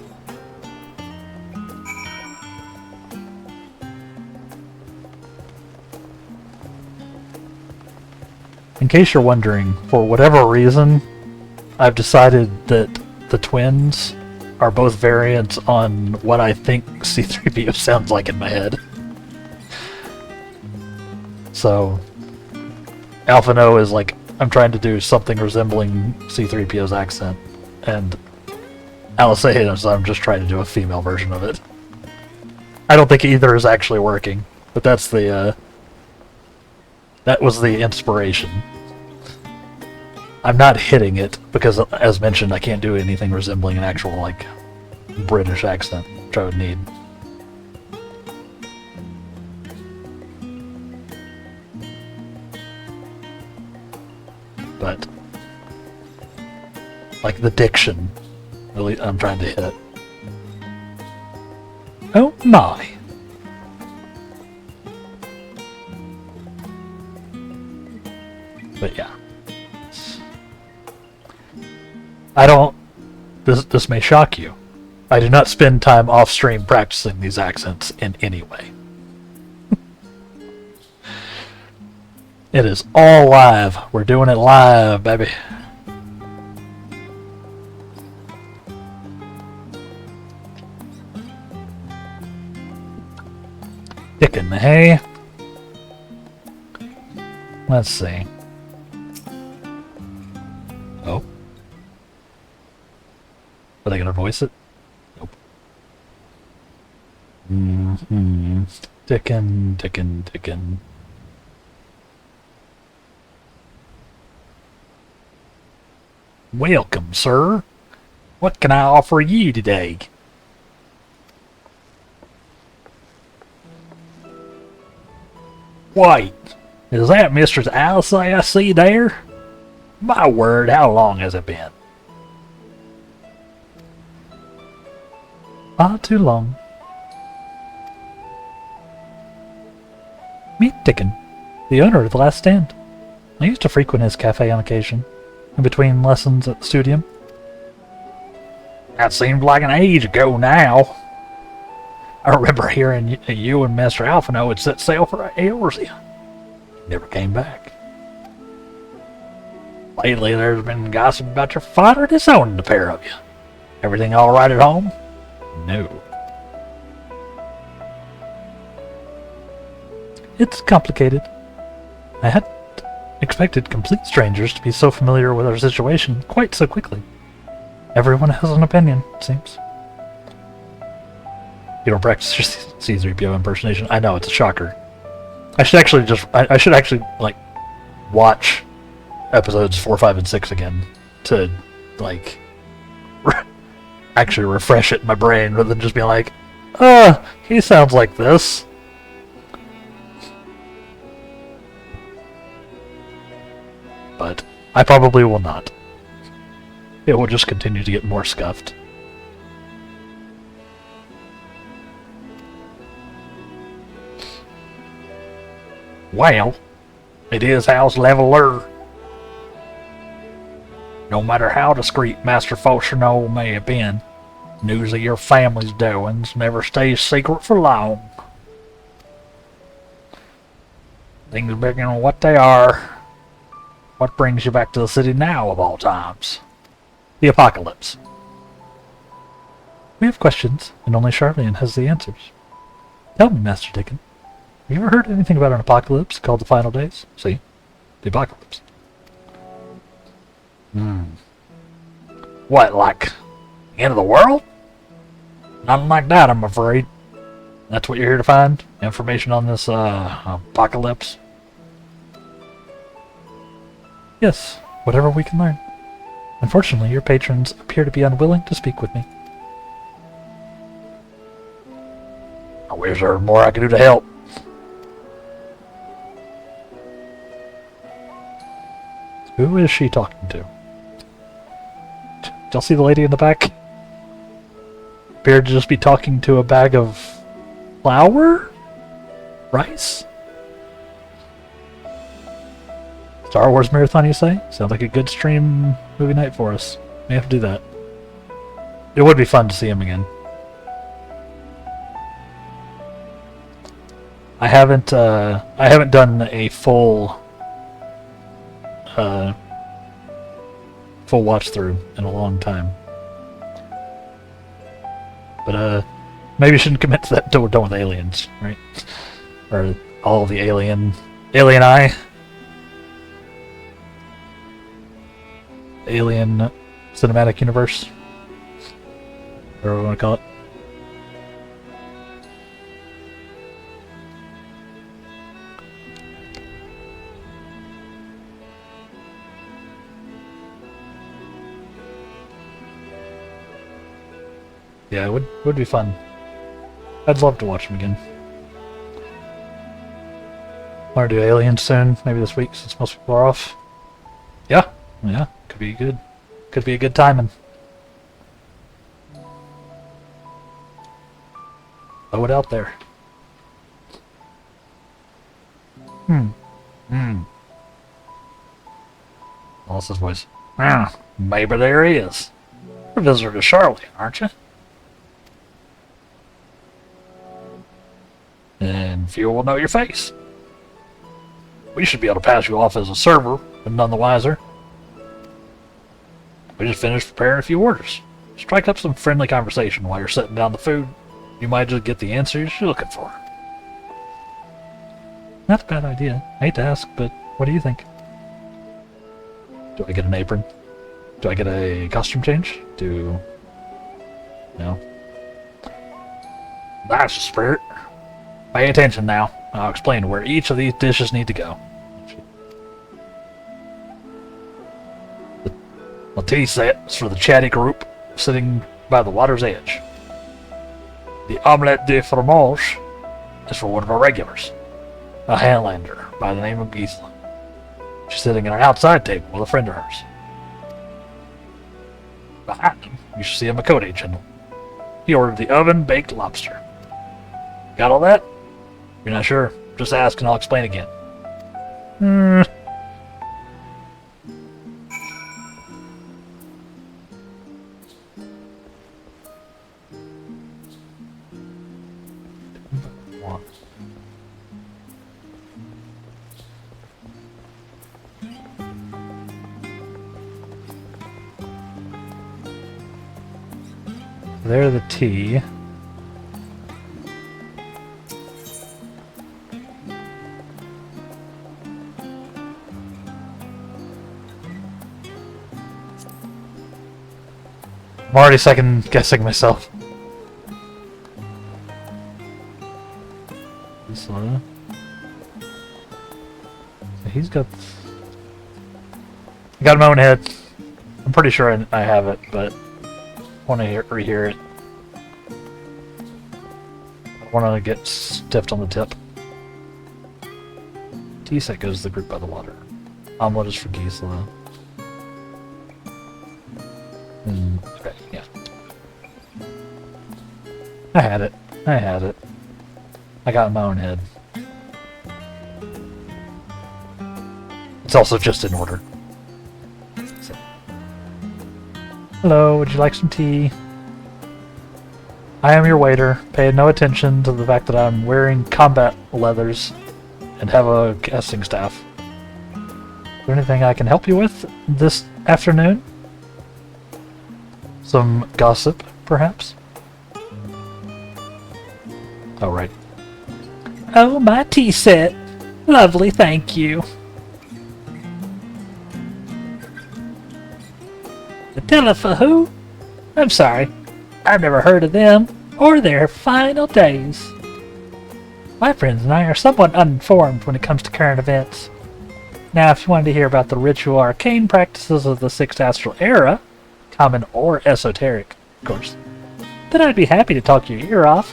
In case you're wondering, for whatever reason, I've decided that the twins are both variants on what I think C-3PO sounds like in my head. So, Alphino is like, I'm trying to do something resembling C-3PO's accent, and Alicea's, I'm just trying to do a female version of it. I don't think either is actually working, But that's the, that was the inspiration. I'm not hitting it because, as mentioned, I can't do anything resembling an actual, like, British accent, which I would need. But, like, the diction, really, I'm trying to hit. Oh my! But yeah. I don't... This may shock you. I do not spend time off-stream practicing these accents in any way. It is all live. We're doing it live, baby. Dickin', hey? Let's see. Oh. Are they gonna voice it? Nope. Mm-hmm. Dickin'. Welcome, sir. What can I offer you today? Wait, is that Mistress Alice I see there? My word, how long has it been? Not too long. Meet Dickon, the owner of The Last Stand. I used to frequent his cafe on occasion, in between lessons at the studium. That seemed like an age ago now. I remember hearing you and Master Alphino had set sail for Eorzea. Never came back. Lately there's been gossip about your father disowning the pair of you. Everything all right at home? No. It's complicated. I hadn't expected complete strangers to be so familiar with our situation quite so quickly. Everyone has an opinion, it seems. You don't practice your C-3PO impersonation? I know, it's a shocker. I should actually I should actually, like, watch episodes 4, 5, and 6 again to, like, actually refresh it in my brain rather than just be like, he sounds like this. But I probably will not. It will just continue to get more scuffed. Well, it is house leveler. No matter how discreet Master Faucherneau may have been, news of your family's doings never stays secret for long. Things being what they are. What brings you back to the city now, of all times? The apocalypse. We have questions, and only Charlene has the answers. Tell me, Master Dickon. Have you ever heard anything about an apocalypse called the Final Days? See? The apocalypse. What, like the end of the world? Nothing like that, I'm afraid. That's what you're here to find? Information on this, apocalypse? Yes, whatever we can learn. Unfortunately, your patrons appear to be unwilling to speak with me. I wish there was more I could do to help. Who is she talking to? Did y'all see the lady in the back? Appeared to just be talking to a bag of flour? Rice? Star Wars marathon, you say? Sounds like a good stream movie night for us. May have to do that. It would be fun to see him again. I haven't done a full watch through in a long time. But maybe you shouldn't commit to that until we're done with Aliens, right? Or all the Alien Eye. Alien Cinematic Universe. Whatever we want to call it. Yeah, it would be fun. I'd love to watch them again. Want to do Aliens soon? Maybe this week, since most people are off. Yeah, could be good. Could be a good timing. Throw it out there. Melissa's voice. Maybe there is. You're a visitor to Charlotte, aren't you? And few will know your face. We should be able to pass you off as a server, but none the wiser. We just finished preparing a few orders. Strike up some friendly conversation while you're setting down the food. You might just get the answers you're looking for. Not a bad idea. I hate to ask, but what do you think? Do I get an apron? Do I get a costume change? No. That's the spirit. Pay attention now. I'll explain where each of these dishes need to go. The tea set is for the chatty group sitting by the water's edge. The omelette de fromage is for one of our regulars, a Highlander by the name of Gisela. She's sitting at an outside table with a friend of hers. Behind them, you should see a Makode general. He ordered the oven-baked lobster. Got all that? You're not sure? Just ask and I'll explain again. There the tea. I'm already second guessing myself. This one. He's got. I got my own head. I'm pretty sure I have it, but I want to rehear it. I want to get stiffed on the tip. Tea set goes to the group by the water. Omelet is for Gisela. Okay, yeah. I had it. I got my own head. It's also just in order. So. Hello, would you like some tea? I am your waiter. Pay no attention to the fact that I'm wearing combat leathers and have a guesting staff. Is there anything I can help you with this afternoon? Some gossip, perhaps? Oh, right. Oh, my tea set. Lovely, thank you. Attila for who? I'm sorry. I've never heard of them or their final days. My friends and I are somewhat uninformed when it comes to current events. Now, if you wanted to hear about the ritual arcane practices of the Sixth Astral Era, common or esoteric, of course, then I'd be happy to talk your ear off.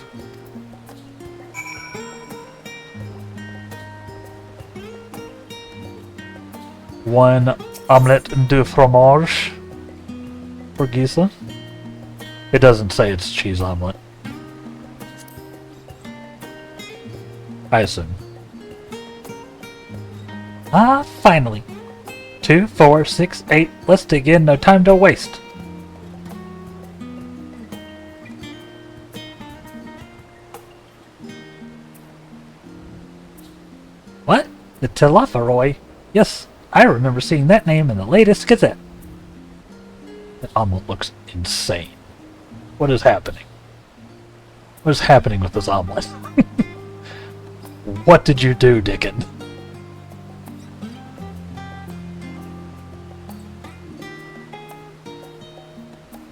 One omelette de fromage for Gisela. It doesn't say it's cheese omelet. I assume. Ah, finally. 2, 4, 6, 8. Let's dig in. No time to waste. What? The Teleferoi? Yes, I remember seeing that name in the latest Gazette. That omelet looks insane. What is happening? What is happening with this omelet? What did you do, Dickon?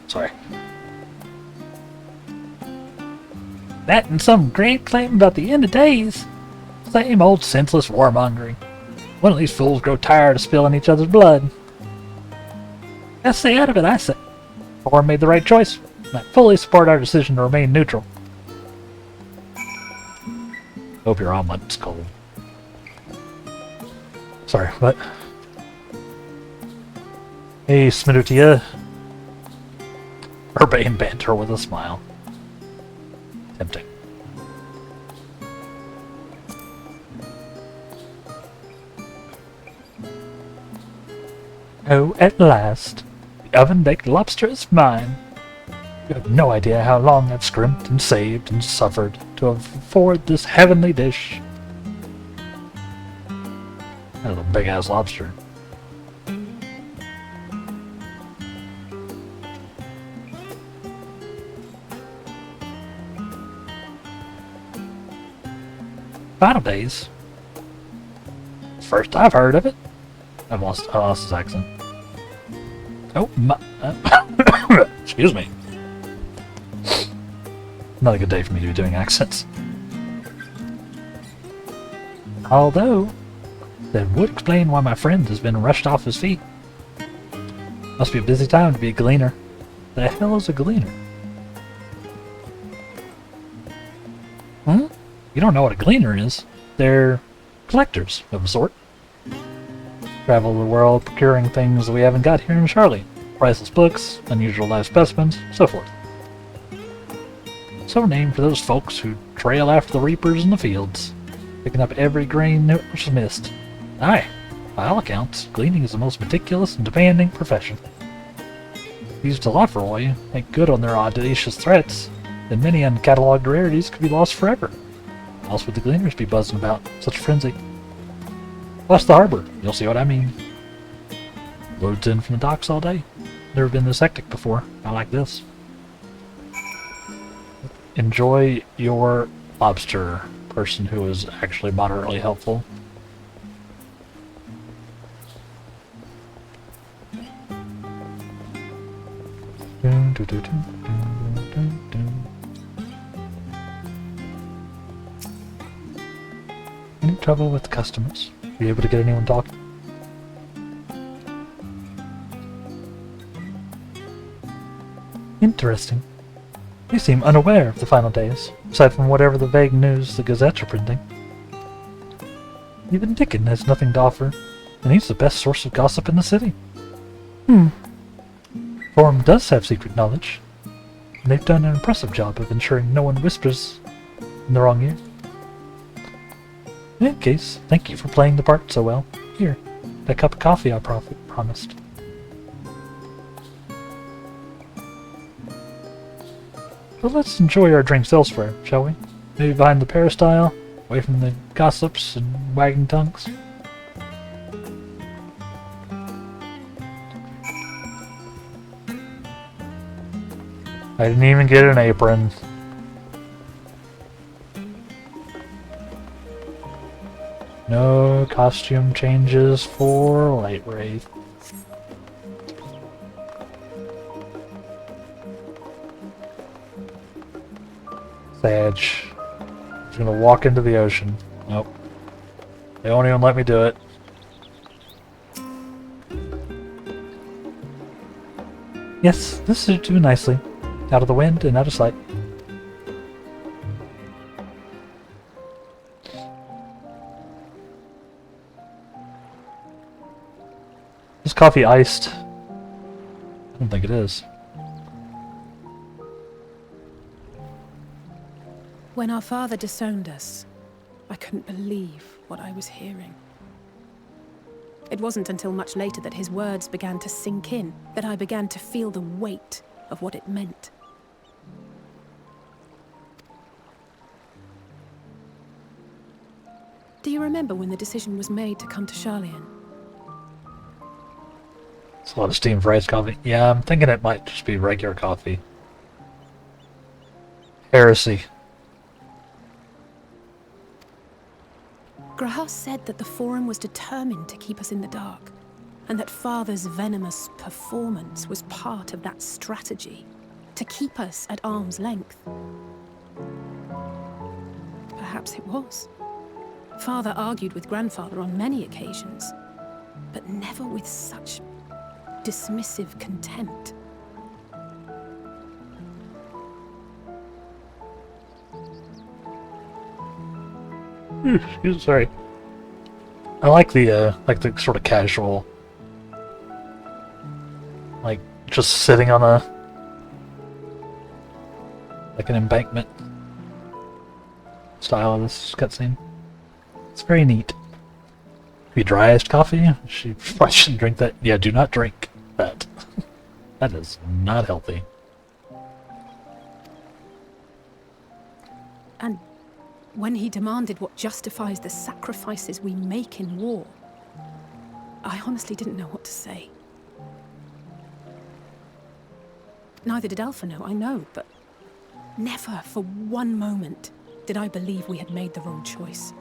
Sorry. That and some grand claim about the end of days. Same old senseless warmongering. One of these fools grow tired of spilling each other's blood. Let's stay out of it, I say. Thor made the right choice. and I fully support our decision to remain neutral. Hope your omelet's cold. Sorry, what? Hey, Smidutia. Urbane banter with a smile. Tempting. Oh, at last. The oven-baked lobster is mine. You have no idea how long I've scrimped and saved and suffered to afford this heavenly dish. That's a big-ass lobster. Final Days. First I've heard of it. I lost his accent. Oh, my... excuse me. Not a good day for me to be doing accents. Although, that would explain why my friend has been rushed off his feet. Must be a busy time to be a gleaner. The hell is a gleaner? Hmm? You don't know what a gleaner is. They're collectors of a sort. Travel the world procuring things that we haven't got here in Charlie. Priceless books, unusual live specimens, so forth. So named for those folks who trail after the reapers in the fields, picking up every grain which is missed. Aye, by all accounts, gleaning is the most meticulous and demanding profession. Used a lot for all you make good on their audacious threats, then many uncatalogued rarities could be lost forever. What else would the gleaners be buzzing about such a frenzy? Plus the harbor, you'll see what I mean. Loads in from the docks all day. Never been this hectic before, not like this. Enjoy your lobster, person who is actually moderately helpful. Any trouble with customers? Are you able to get anyone talking? Interesting. You seem unaware of the final days, aside from whatever the vague news the gazettes are printing. Even Dickon has nothing to offer, and he's the best source of gossip in the city. Forum does have secret knowledge, and they've done an impressive job of ensuring no one whispers in the wrong ear. In any case, thank you for playing the part so well. Here, that cup of coffee I promised. But let's enjoy our drinks elsewhere, shall we? Maybe behind the peristyle, away from the gossips and wagging tongues. I didn't even get an apron. No costume changes for Light Wraith. Sag. He's gonna walk into the ocean. Nope. They won't even let me do it. Yes, this should do nicely. Out of the wind and out of sight. Is coffee iced? I don't think it is.
When our father disowned us, I couldn't believe what I was hearing. It wasn't until much later that his words began to sink in, that I began to feel the weight of what it meant. Do you remember when the decision was made to come to Charlian?
It's a lot of steamed rice coffee. Yeah, I'm thinking it might just be regular coffee. Heresy.
Grahas said that the Forum was determined to keep us in the dark, and that Father's venomous performance was part of that strategy, to keep us at arm's length. Perhaps it was. Father argued with Grandfather on many occasions, but never with such dismissive contempt.
Sorry. I like the sort of casual, like just sitting on an embankment style of this cutscene. It's very neat. Have you dry iced coffee? She probably shouldn't drink that. Yeah, do not drink that. That is not healthy.
And when he demanded what justifies the sacrifices we make in war, I honestly didn't know what to say. Neither did Alphino, I know, but never for one moment did I believe we had made the wrong choice.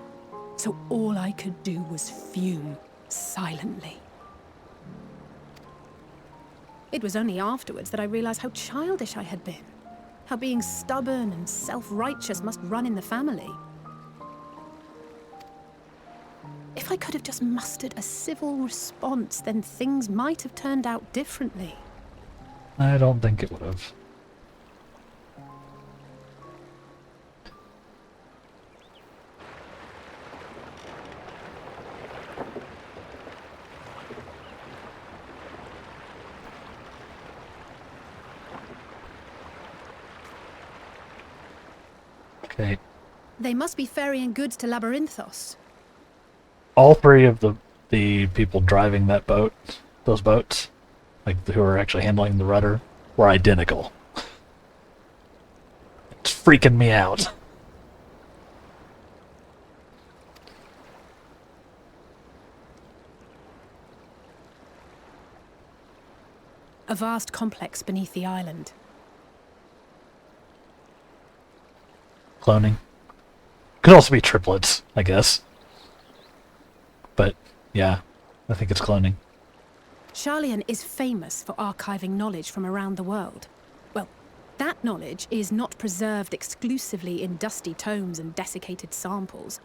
So all I could do was fume silently. It was only afterwards that I realized how childish I had been. How being stubborn and self-righteous must run in the family. If I could have just mustered a civil response, then things might have turned out differently.
I don't think it would have. Okay.
They must be ferrying goods to Labyrinthos.
All three of the people driving those boats, like who are actually handling the rudder, were identical. It's freaking me out.
A vast complex beneath the island.
Cloning. Could also be triplets, I guess. But, yeah, I think it's cloning.
Sharlayan is famous for archiving knowledge from around the world. Well, that knowledge is not preserved exclusively in dusty tomes and desiccated samples.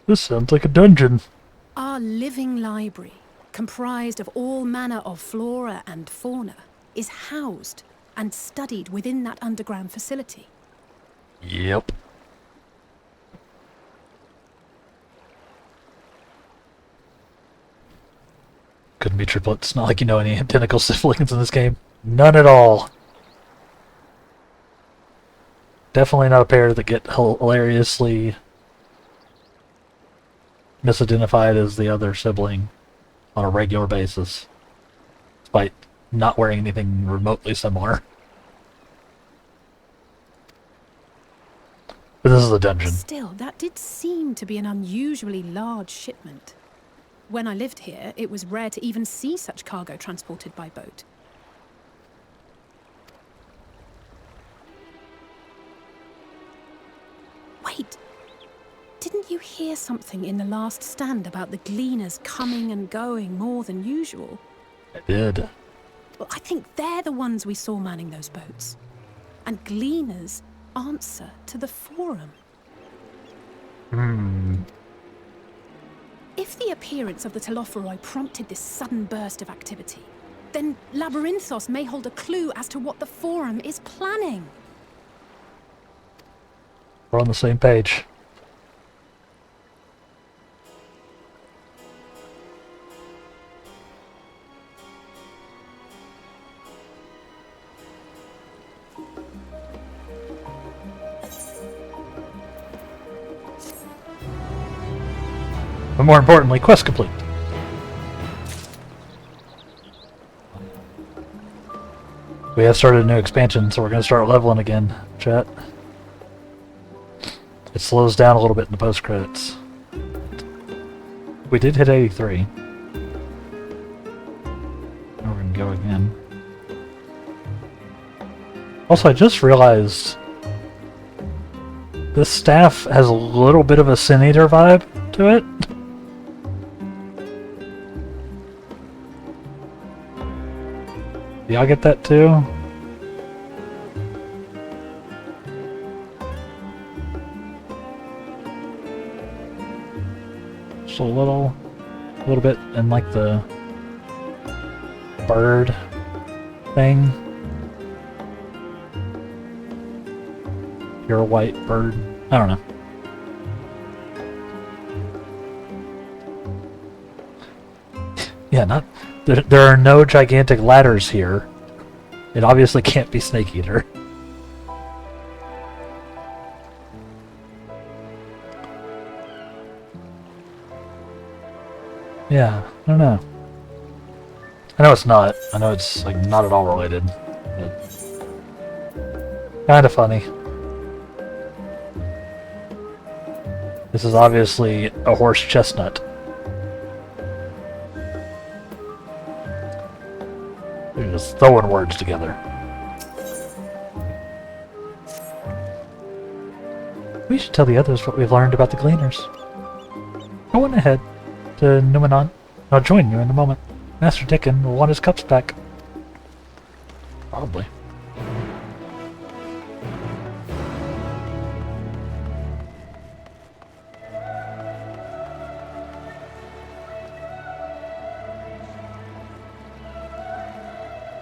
This sounds like a dungeon.
Our living library, comprised of all manner of flora and fauna, is housed and studied within that underground facility.
Yep. Couldn't be triplets. Not like you know any identical siblings in this game. None at all. Definitely not a pair that get hilariously misidentified as the other sibling on a regular basis, despite not wearing anything remotely similar. But this is a dungeon.
Still, that did seem to be an unusually large shipment. When I lived here, it was rare to even see such cargo transported by boat. Wait! Didn't you hear something in the last stand about the gleaners coming and going more than usual?
I did.
Well, I think they're the ones we saw manning those boats. And gleaners answer to the Forum. If the appearance of the Telophoroi prompted this sudden burst of activity, then Labyrinthos may hold a clue as to what the Forum is planning.
We're on the same page. But more importantly, quest complete. We have started a new expansion, so we're going to start leveling again, chat. It slows down a little bit in the post-credits. We did hit 83. Now we're going to go again. Also, I just realized this staff has a little bit of a Sin Eater vibe to it. Do y'all get that too? Just a little bit in like the bird thing. You're a white bird. I don't know. Yeah, not... There are no gigantic ladders here. It obviously can't be Snake Eater. Yeah, I don't know. I know it's not. I know it's like not at all related. Kind of funny. This is obviously a horse chestnut. They're just throwing words together. We should tell the others what we've learned about the Gleaners. Go on ahead to Numenon. I'll join you in a moment. Master Dickon will want his cups back. Probably.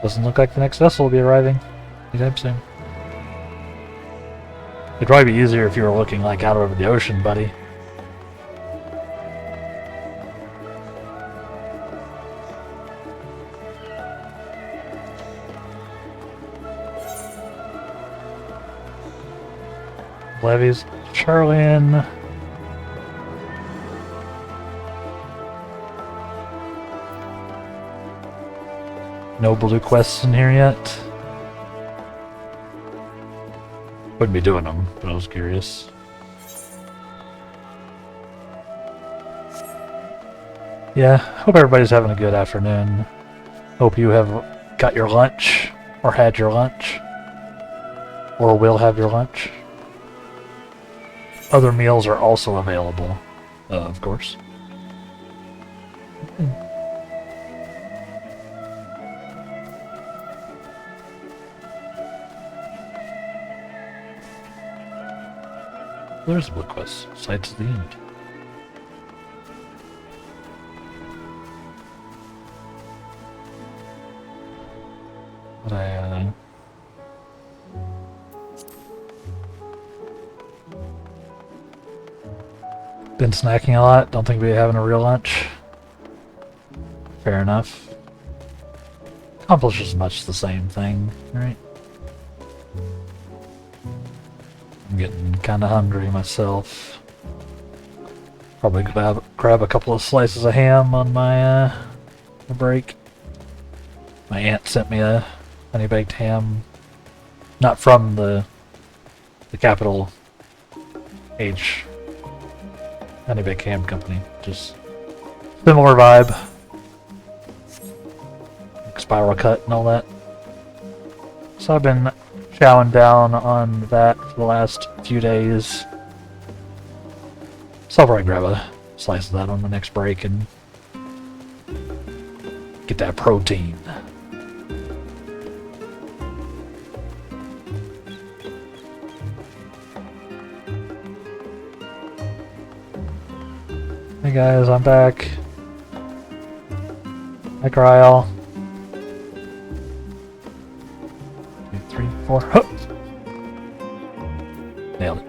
Doesn't look like the next vessel will be arriving anytime soon. It'd probably be easier if you were looking like out over the ocean, buddy. Levies, Charlian. No blue quests in here yet. Wouldn't be doing them, but I was curious. Yeah, hope everybody's having a good afternoon. Hope you have got your lunch, or had your lunch, or will have your lunch. Other meals are also available, of course. There's a blue quest. Sights at the end. But been snacking a lot. Don't think we're having a real lunch. Fair enough. Accomplishes much the same thing, right? I'm getting kind of hungry myself. Probably grab a couple of slices of ham on my break. My aunt sent me a honey baked ham, not from the capital H honey baked ham company, just similar vibe, like spiral cut and all that. So I've been chowing down on that for the last few days. So I'll probably grab a slice of that on the next break and get that protein. Hey guys, I'm back. Hi Kryl. 2, 3, 4. Huh! Nailed it.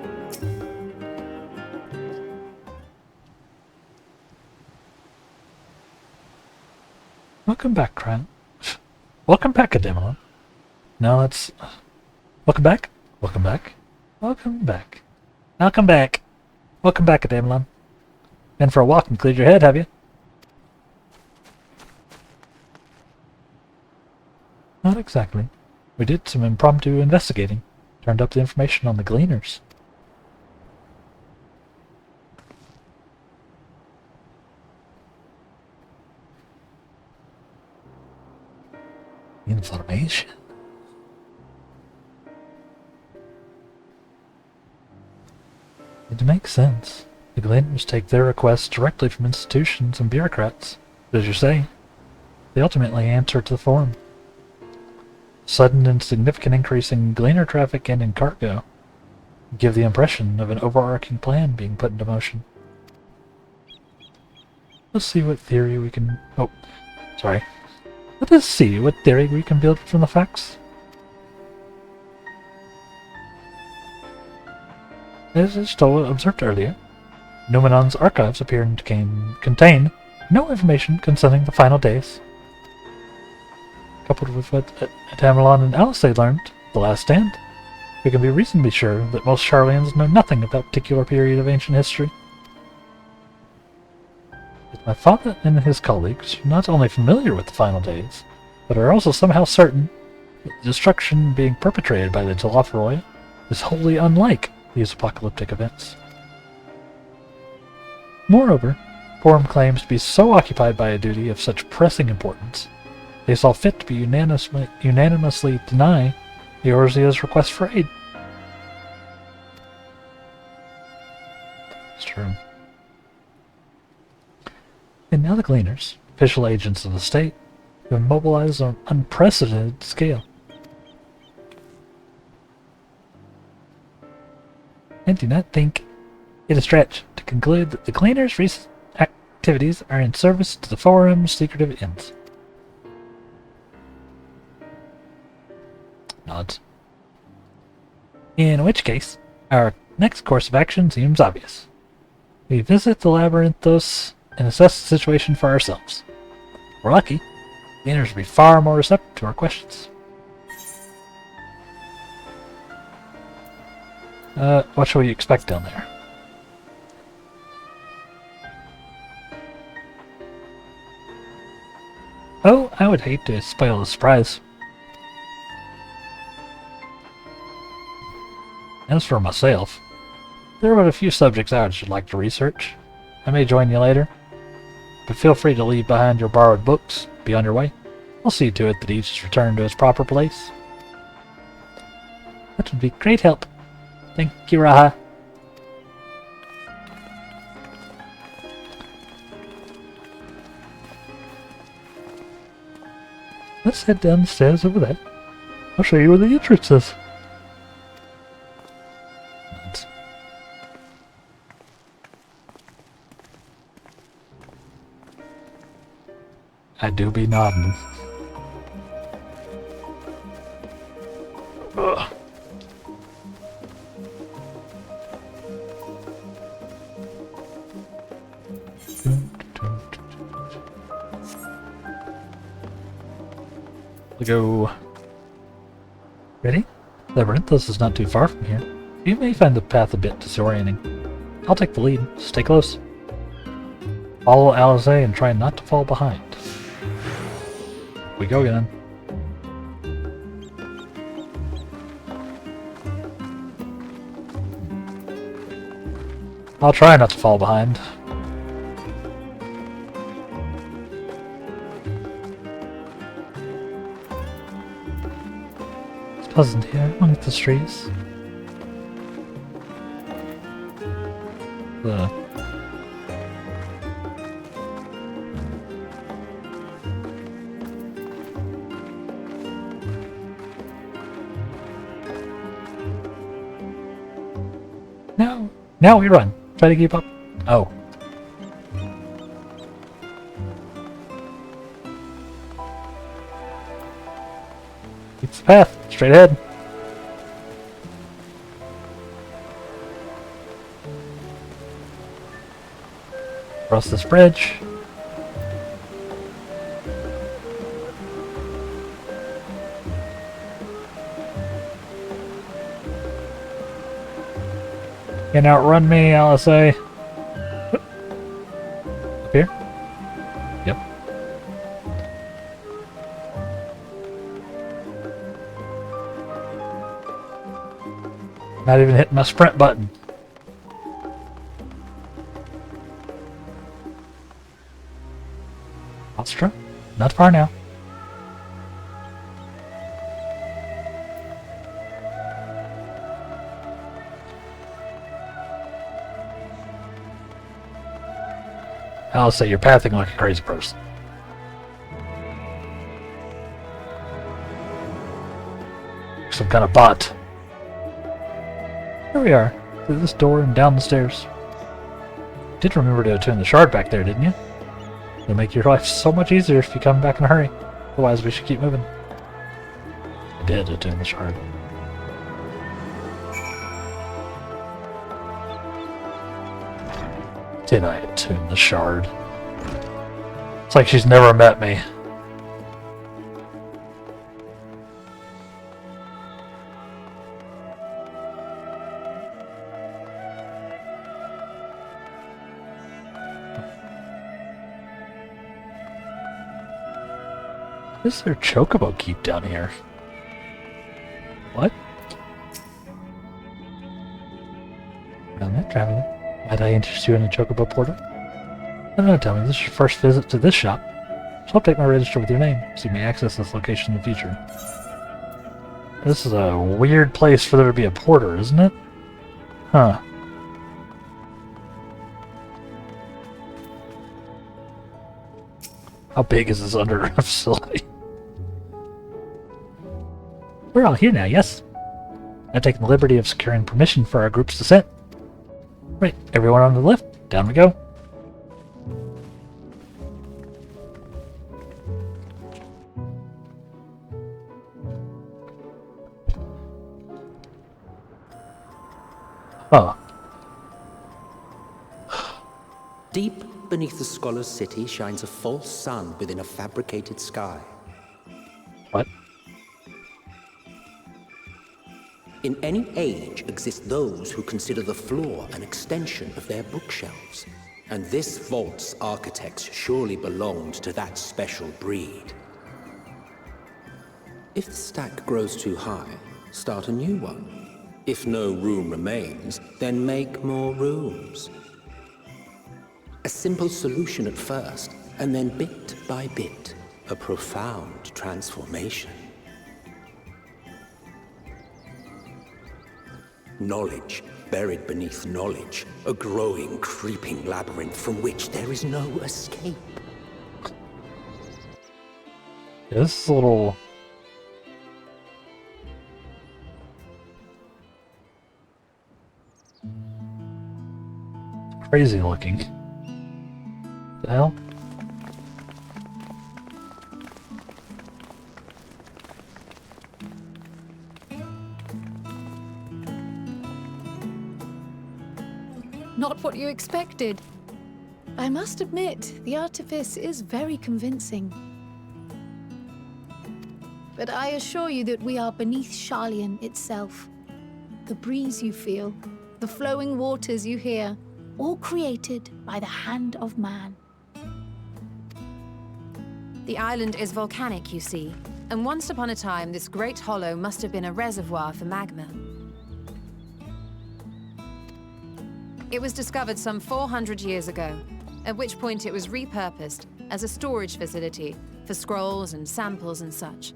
Welcome back, Kryl. Welcome back, Ademon. No, let's... Welcome back. Welcome back. Welcome back. Welcome back. Welcome back, Ademon. Been for a walk and cleared your head, have you? Not exactly. We did some impromptu investigating. Turned up the information on the Gleaners. Information? It makes sense. The Gleaners take their requests directly from institutions and bureaucrats. But as you say, they ultimately answer to the form. Sudden and significant increase in Gleaner traffic and in cargo give the impression of an overarching plan being put into motion. Let's see what theory we can... Oh, sorry. Let us see what theory we can build from the facts. As I observed earlier, Numenon's archives appear to contain no information concerning the final days. Coupled with what Tamerlane and Alice learned, the last stand, we can be reasonably sure that most Charlians know nothing of that particular period of ancient history. Yet my father and his colleagues are not only familiar with the final days, but are also somehow certain that the destruction being perpetrated by the Telophoroi is wholly unlike these apocalyptic events. Moreover, Forum claims to be so occupied by a duty of such pressing importance, they saw fit to be unanimously deny Eorzea's request for aid. It's true. And now the Gleaners, official agents of the state, have been mobilized on an unprecedented scale. I do not think it a stretch to conclude that the Gleaners' recent activities are in service to the Forum's secretive ends. Nods. In which case, our next course of action seems obvious. We visit the Labyrinthos and assess the situation for ourselves. If we're lucky, the Gleaners will be far more receptive to our questions. What shall we expect down there? Oh, I would hate to spoil the surprise. As for myself, there are but a few subjects I should like to research. I may join you later, but feel free to leave behind your borrowed books. Be on your way. I'll see to it that each is returned to its proper place. That would be great help. Thank you, Raha. Let's head down the stairs over there. I'll show you where the entrance is. I do be nodding. Ugh. We go. Ready? Labyrinthos is not too far from here. You may find the path a bit disorienting. I'll take the lead. Stay close. Follow Alice and try not to fall behind. We go again. I'll try not to fall behind. It's pleasant here among the trees. Now we run. Try to keep up. Oh. It's the path. Straight ahead. Cross this bridge. Can outrun me, Alice. Up here? Yep. Not even hitting my sprint button. Astra? Not far now. I'll say you're pathing like a crazy person. Some kind of bot. Here we are. Through this door and down the stairs. You did remember to attune the shard back there, didn't you? It'll make your life so much easier if you come back in a hurry. Otherwise, we should keep moving. I did attune the shard. Did I attune the shard? It's like she's never met me. What is their chocobo keep down here? What? Around that traveler. Might I interest you in a chocobo portal? I don't know, tell me, this is your first visit to this shop. So I'll take my register with your name, so you may access this location in the future. This is a weird place for there to be a porter, isn't it? Huh. How big is this underground facility? We're all here now, yes? I've taken the liberty of securing permission for our group's descent. Right, everyone on the lift. Down we go. Huh.
Deep beneath the scholar's city shines a false sun within a fabricated sky.
What?
In any age exist those who consider the floor an extension of their bookshelves. And this vault's architects surely belonged to that special breed. If the stack grows too high, start a new one. If no room remains, then make more rooms. A simple solution at first, and then bit by bit, a profound transformation. Knowledge, buried beneath knowledge, a growing, creeping labyrinth from which there is no escape.
Yeah, this is a little... crazy looking. The hell?
Not what you expected. I must admit, the artifice is very convincing. But I assure you that we are beneath Sharlayan itself. The breeze you feel, the flowing waters you hear, all created by the hand of man.
The island is volcanic, you see, and once upon a time this great hollow must have been a reservoir for magma. It was discovered some 400 years ago, at which point it was repurposed as a storage facility for scrolls and samples and such.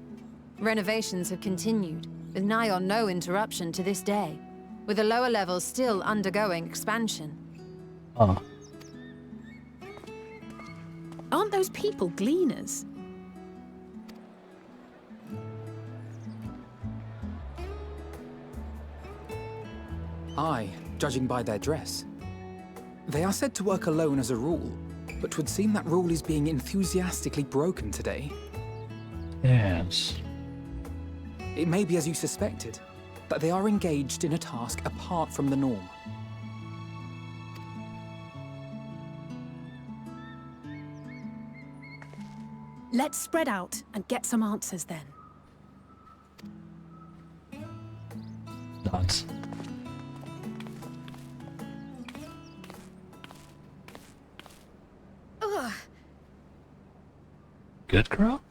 Renovations have continued, with nigh or no interruption to this day, with the lower levels still undergoing expansion.
Oh.
Aren't those people gleaners?
Aye, judging by their dress. They are said to work alone as a rule, but 'twould seem that rule is being enthusiastically broken today.
Yes.
It may be as you suspected, but they are engaged in a task apart from the norm.
Let's spread out and get some answers then.
Nuts.
Ugh.
Good girl?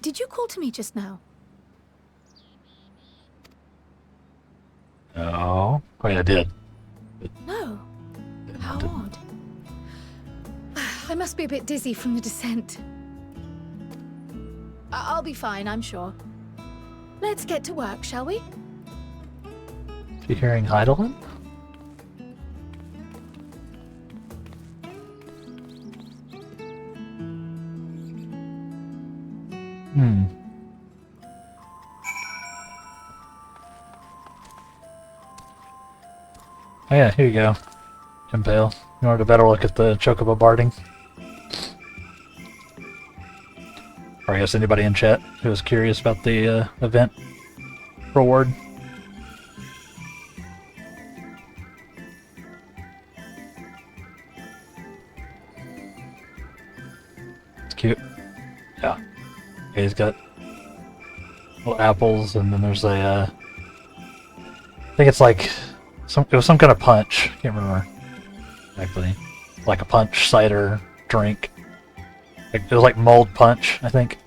Did you call to me just now?
No. Oh, yeah, I did.
No. How odd. I must be a bit dizzy from the descent. I'll be fine, I'm sure. Let's get to work, shall we?
You hearing Heidelin? Oh yeah, here you go. Impale. You wanted a better look at the chocobo barding? Or I guess anybody in chat who was curious about the event reward. Cute. Yeah. He's got little apples, and then there's a, I think it's like, it was some kind of punch. Can't remember exactly. Like a punch cider drink. It was like mulled punch, I think.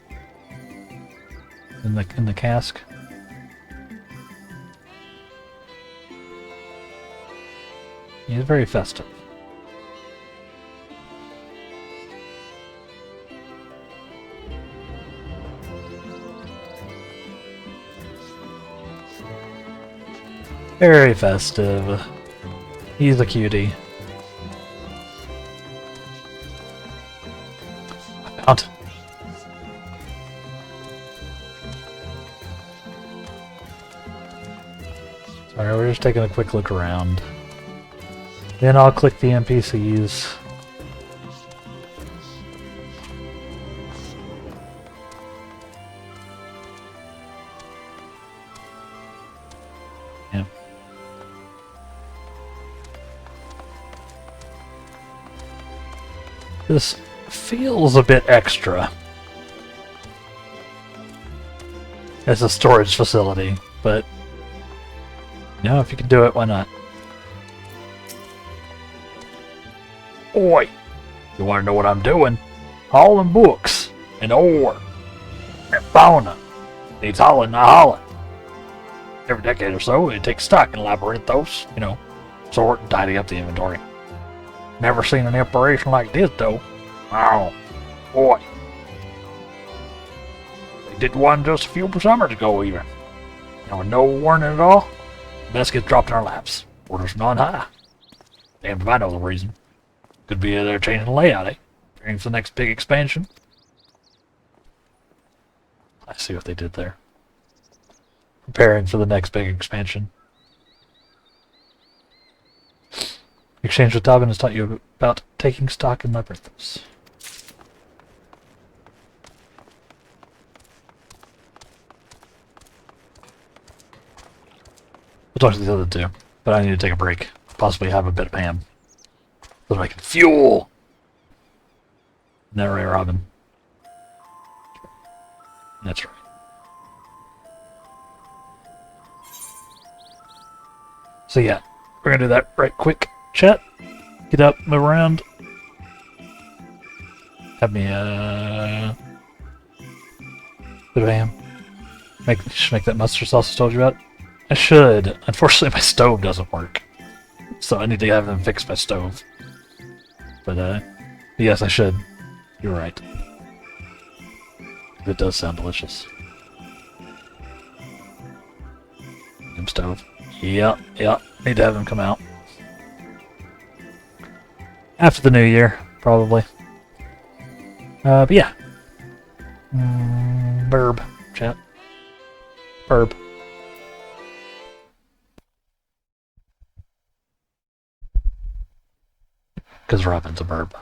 In the cask. He's very festive. Very festive. He's a cutie. I found it. Sorry, we're just taking a quick look around. Then I'll click the NPCs. Yeah. This feels a bit extra as a storage facility, but you know, if you can do it, why not? Oi! You want to know what I'm doing? Hauling books and ore and fauna. Needs hauling, not hauling. Every decade or so, it takes stock in labyrinthos, you know, sort and tidy up the inventory. Never seen an operation like this, though. Wow. Boy. They did one just a few summers ago, even. And with no warning at all, the mess gets dropped in our laps. Orders from on high. Damned if I know the reason. Could be they're changing the layout, eh? Preparing for the next big expansion. I see what they did there. Preparing for the next big expansion. Exchange with Dobbin has taught you about taking stock in labyrinthos. We'll talk to the other two, but I need to take a break. Possibly have a bit of ham. So that I can fuel! Isn't that right, Robin? That's right. So yeah, we're gonna do that right quick. Chat. Get up, move around. Have me bit of ham. Should make that mustard sauce I told you about. I should. Unfortunately, my stove doesn't work, so I need to have them fix my stove. But yes, I should. You're right. It does sound delicious. Stove. Yeah. Need to have them come out. After the new year, probably. But yeah. Burb, chat. Burb. Because Robin's a burb.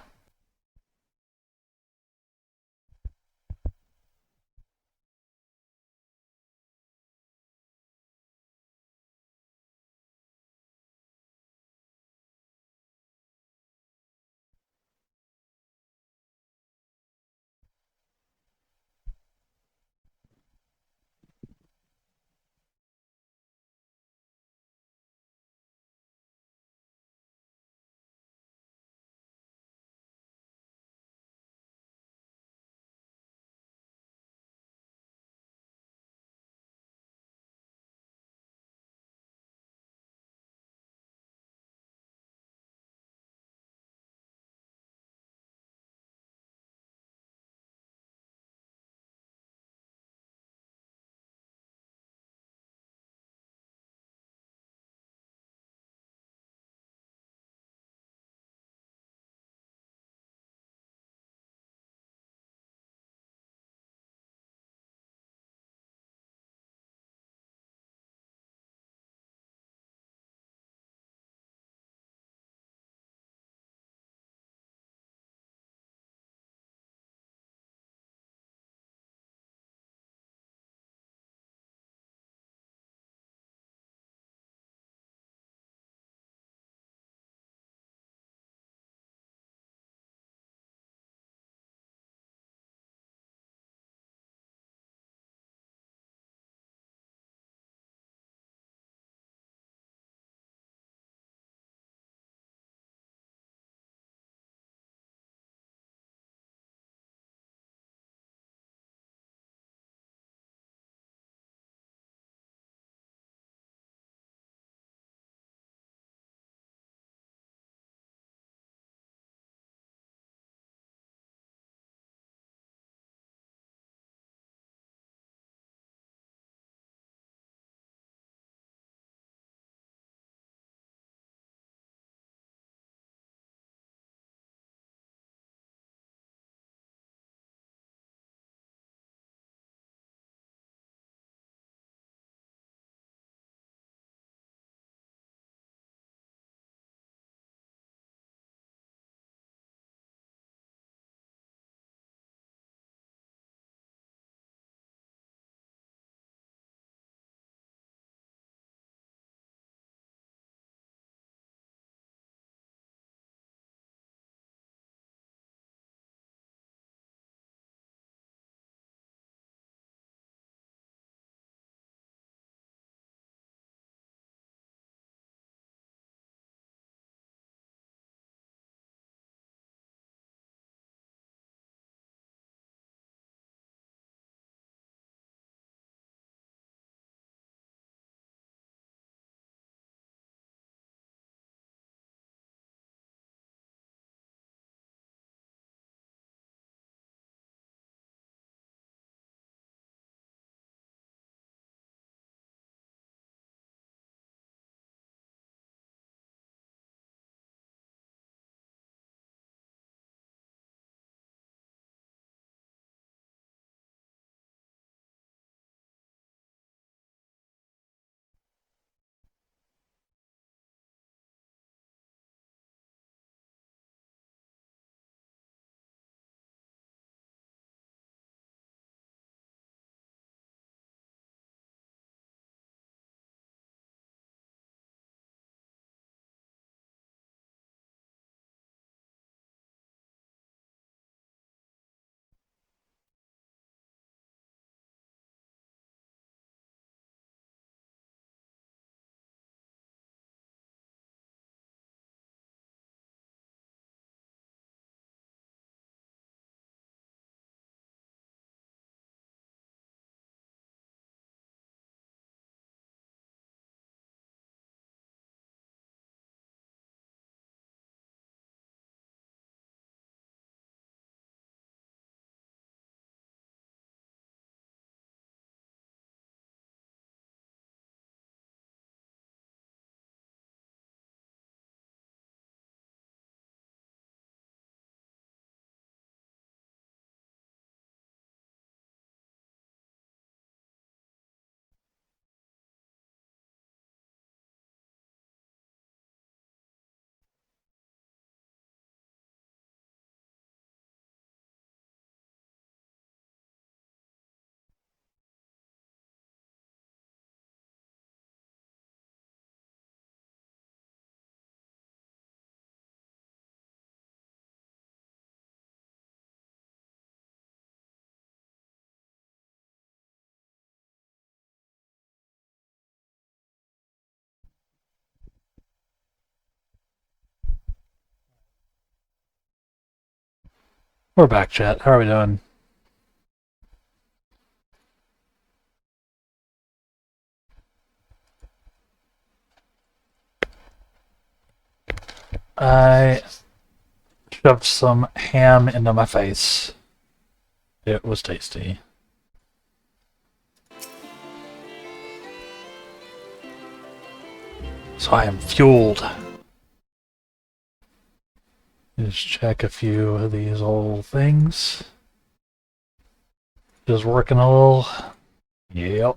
We're back, chat. How are we doing? I shoved some ham into my face. It was tasty. So I am fueled. Just check a few of these old things. Just working a little. Yep.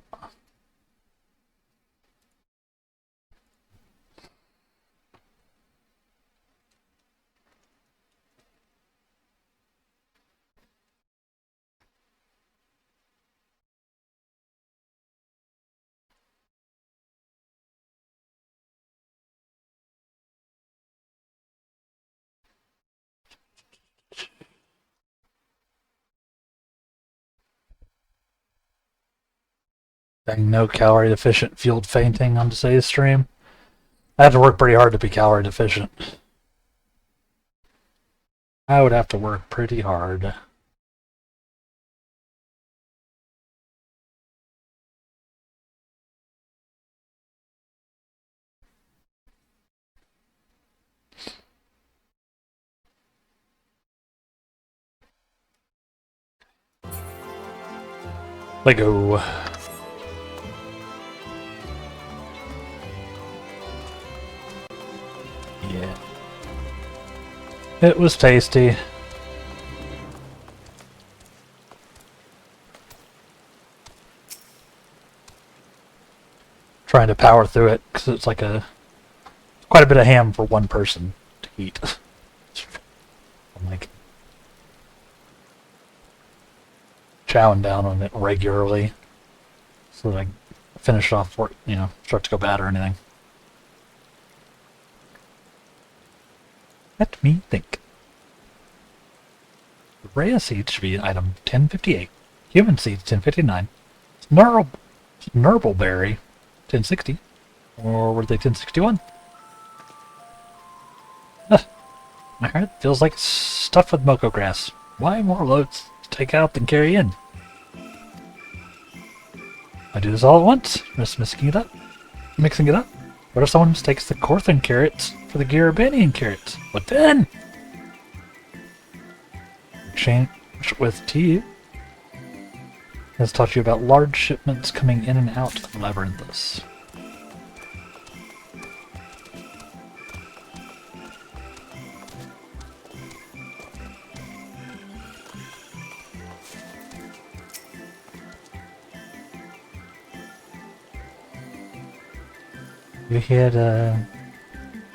Dang, no calorie deficient fueled fainting on today's stream. I have to work pretty hard to be calorie deficient. I would have to work pretty hard. Lego. Yeah. It was tasty. Trying to power through it because it's like quite a bit of ham for one person to eat. I'm like chowing down on it regularly so that I finish off before, start to go bad or anything. Let me think. Rhea seeds should be item 1058. Human seeds 1059. Snurble-berry 1060. Or were they 1061? My heart feels like it's stuffed with Moko grass. Why more loads to take out than carry in? I do this all at once. Just mixing it up. What if someone mistakes the Corthan carrots for the Garabanian carrots? What then? Exchange with T has taught you about large shipments coming in and out of Labyrinthus. You here to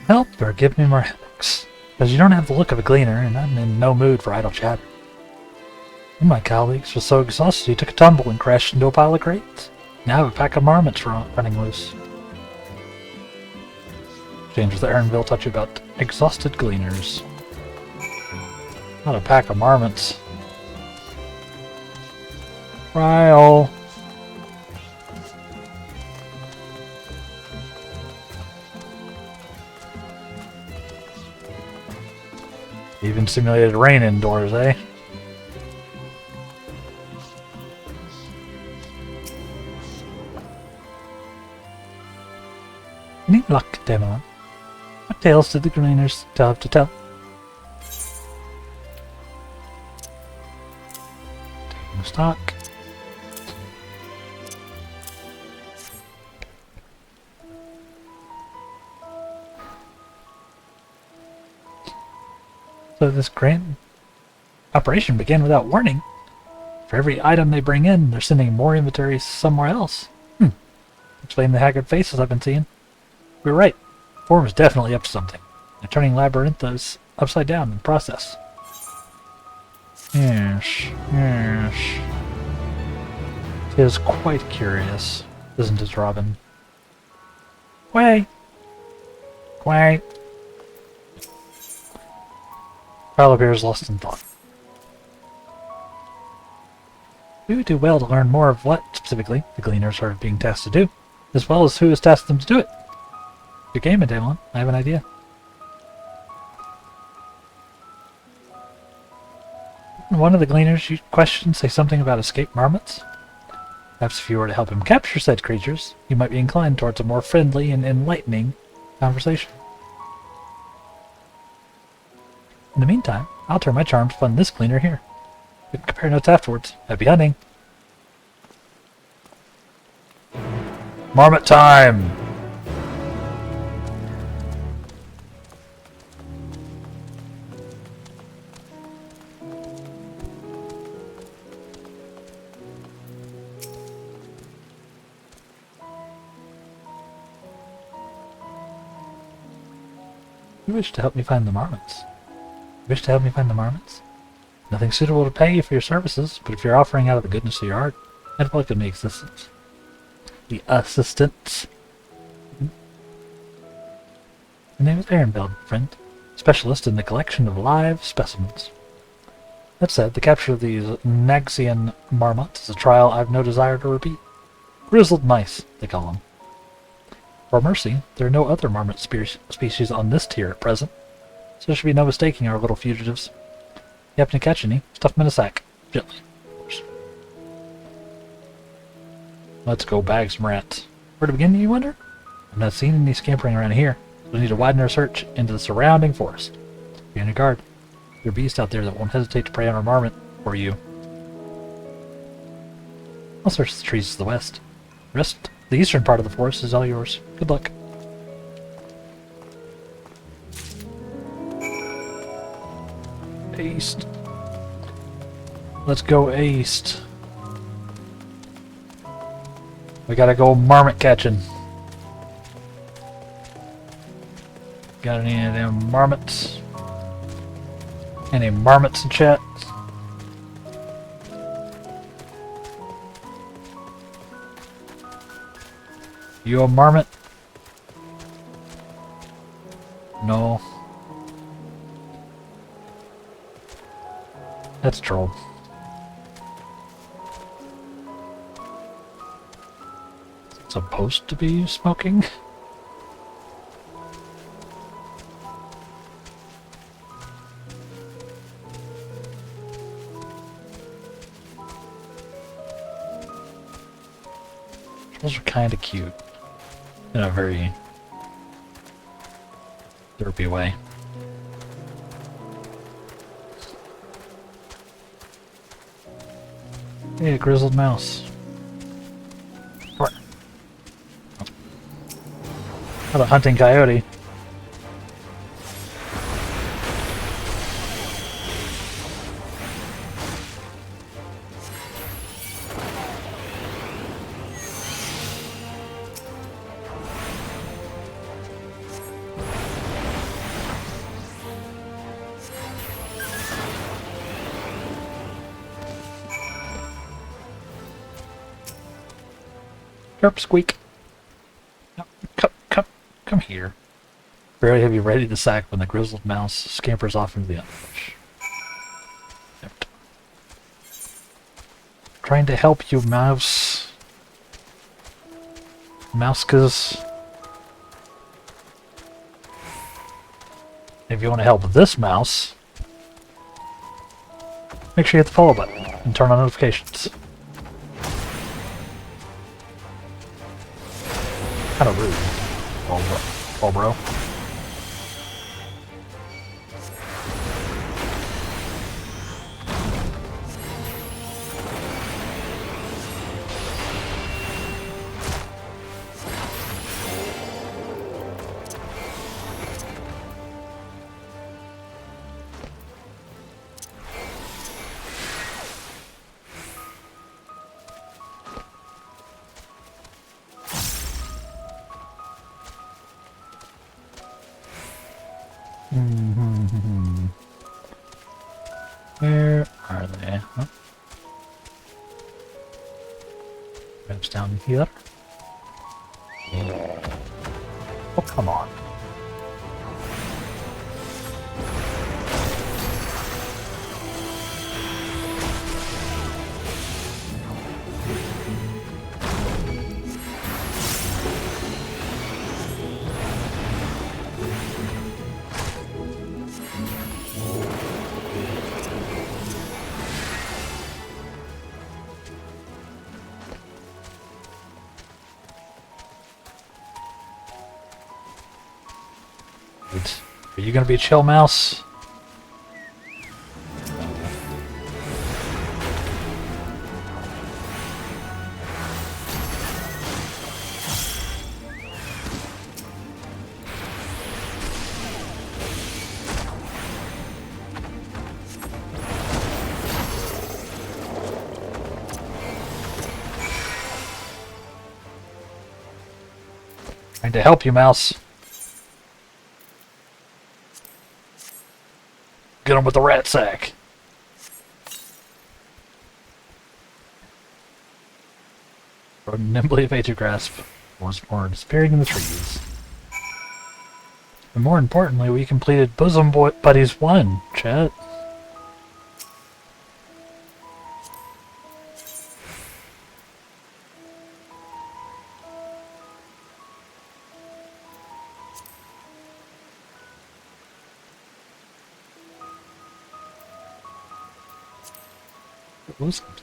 help or give me more headaches? Because you don't have the look of a gleaner, and I'm in no mood for idle chat. One of my colleagues was so exhausted he took a tumble and crashed into a pile of crates. Now I have a pack of marmots running loose. James with the Aaronville taught you about exhausted gleaners. Not a pack of marmots. Ryle. Even simulated rain indoors, eh? Any luck, Devon? What tales did the gleaners have to tell? Taking stock. So this grand operation began without warning. For every item they bring in, they're sending more inventory somewhere else. Explain the haggard faces I've been seeing. We were right. Form is definitely up to something. They're turning Labyrinthus upside down in the process. Yes. It is quite curious, isn't it, Robin? Quay! Kyle appears lost in thought. We would do well to learn more of what, specifically, the Gleaners are being tasked to do, as well as who has tasked them to do it. Your game, Damon. I have an idea. Didn't one of the gleaners you questioned say something about escaped marmots? Perhaps if you were to help him capture said creatures, you might be inclined towards a more friendly and enlightening conversation. In the meantime, I'll turn my charm to fund this gleaner here. We can compare notes afterwards. Happy hunting! Marmot time! You wish to help me find the marmots. You wish to help me find the marmots? Nothing suitable to pay you for your services, but if you're offering out of the goodness of your heart, I'd welcome the assistance. The assistance. My name is Ehrenfeld, friend. Specialist in the collection of live specimens. That said, the capture of these Naxian marmots is a trial I've no desire to repeat. Grizzled mice, they call them. For mercy, there are no other marmot species on this tier at present, so there should be no mistaking our little fugitives. If you happen to catch any, stuff them in a sack. Gently, of course. Let's go bag some rats. Where to begin, you wonder? I've not seen any scampering around here, so we need to widen our search into the surrounding forest. Be on your guard. There are beasts out there that won't hesitate to prey on our marmot or you. I'll search the trees to the west. The eastern part of the forest is all yours. Good luck. East. Let's go east. We gotta go marmot catching. Got any of them marmots? Any marmots in chat? You a marmot? No. That's troll. It's supposed to be smoking? Trolls are kind of cute. In a very derpy way. Hey, a grizzled mouse. What? Not a hunting coyote. Squeak. No, come here. Barely have you ready to sack when the grizzled mouse scampers off into the underbrush. Trying to help you, mouse. Mousecas. If you want to help this mouse, make sure you hit the follow button and turn on notifications. Kind of rude. Oh, bro. Where are they? Oh. Perhaps down here. Oh, come on. Right. Are you gonna be chill, mouse? Trying to help you, mouse. Get him with the rat sack. Rode nimbly evade your grasp. Once more, disappearing in the trees. And more importantly, we completed Bosom Buddies 1, chat. It was complete.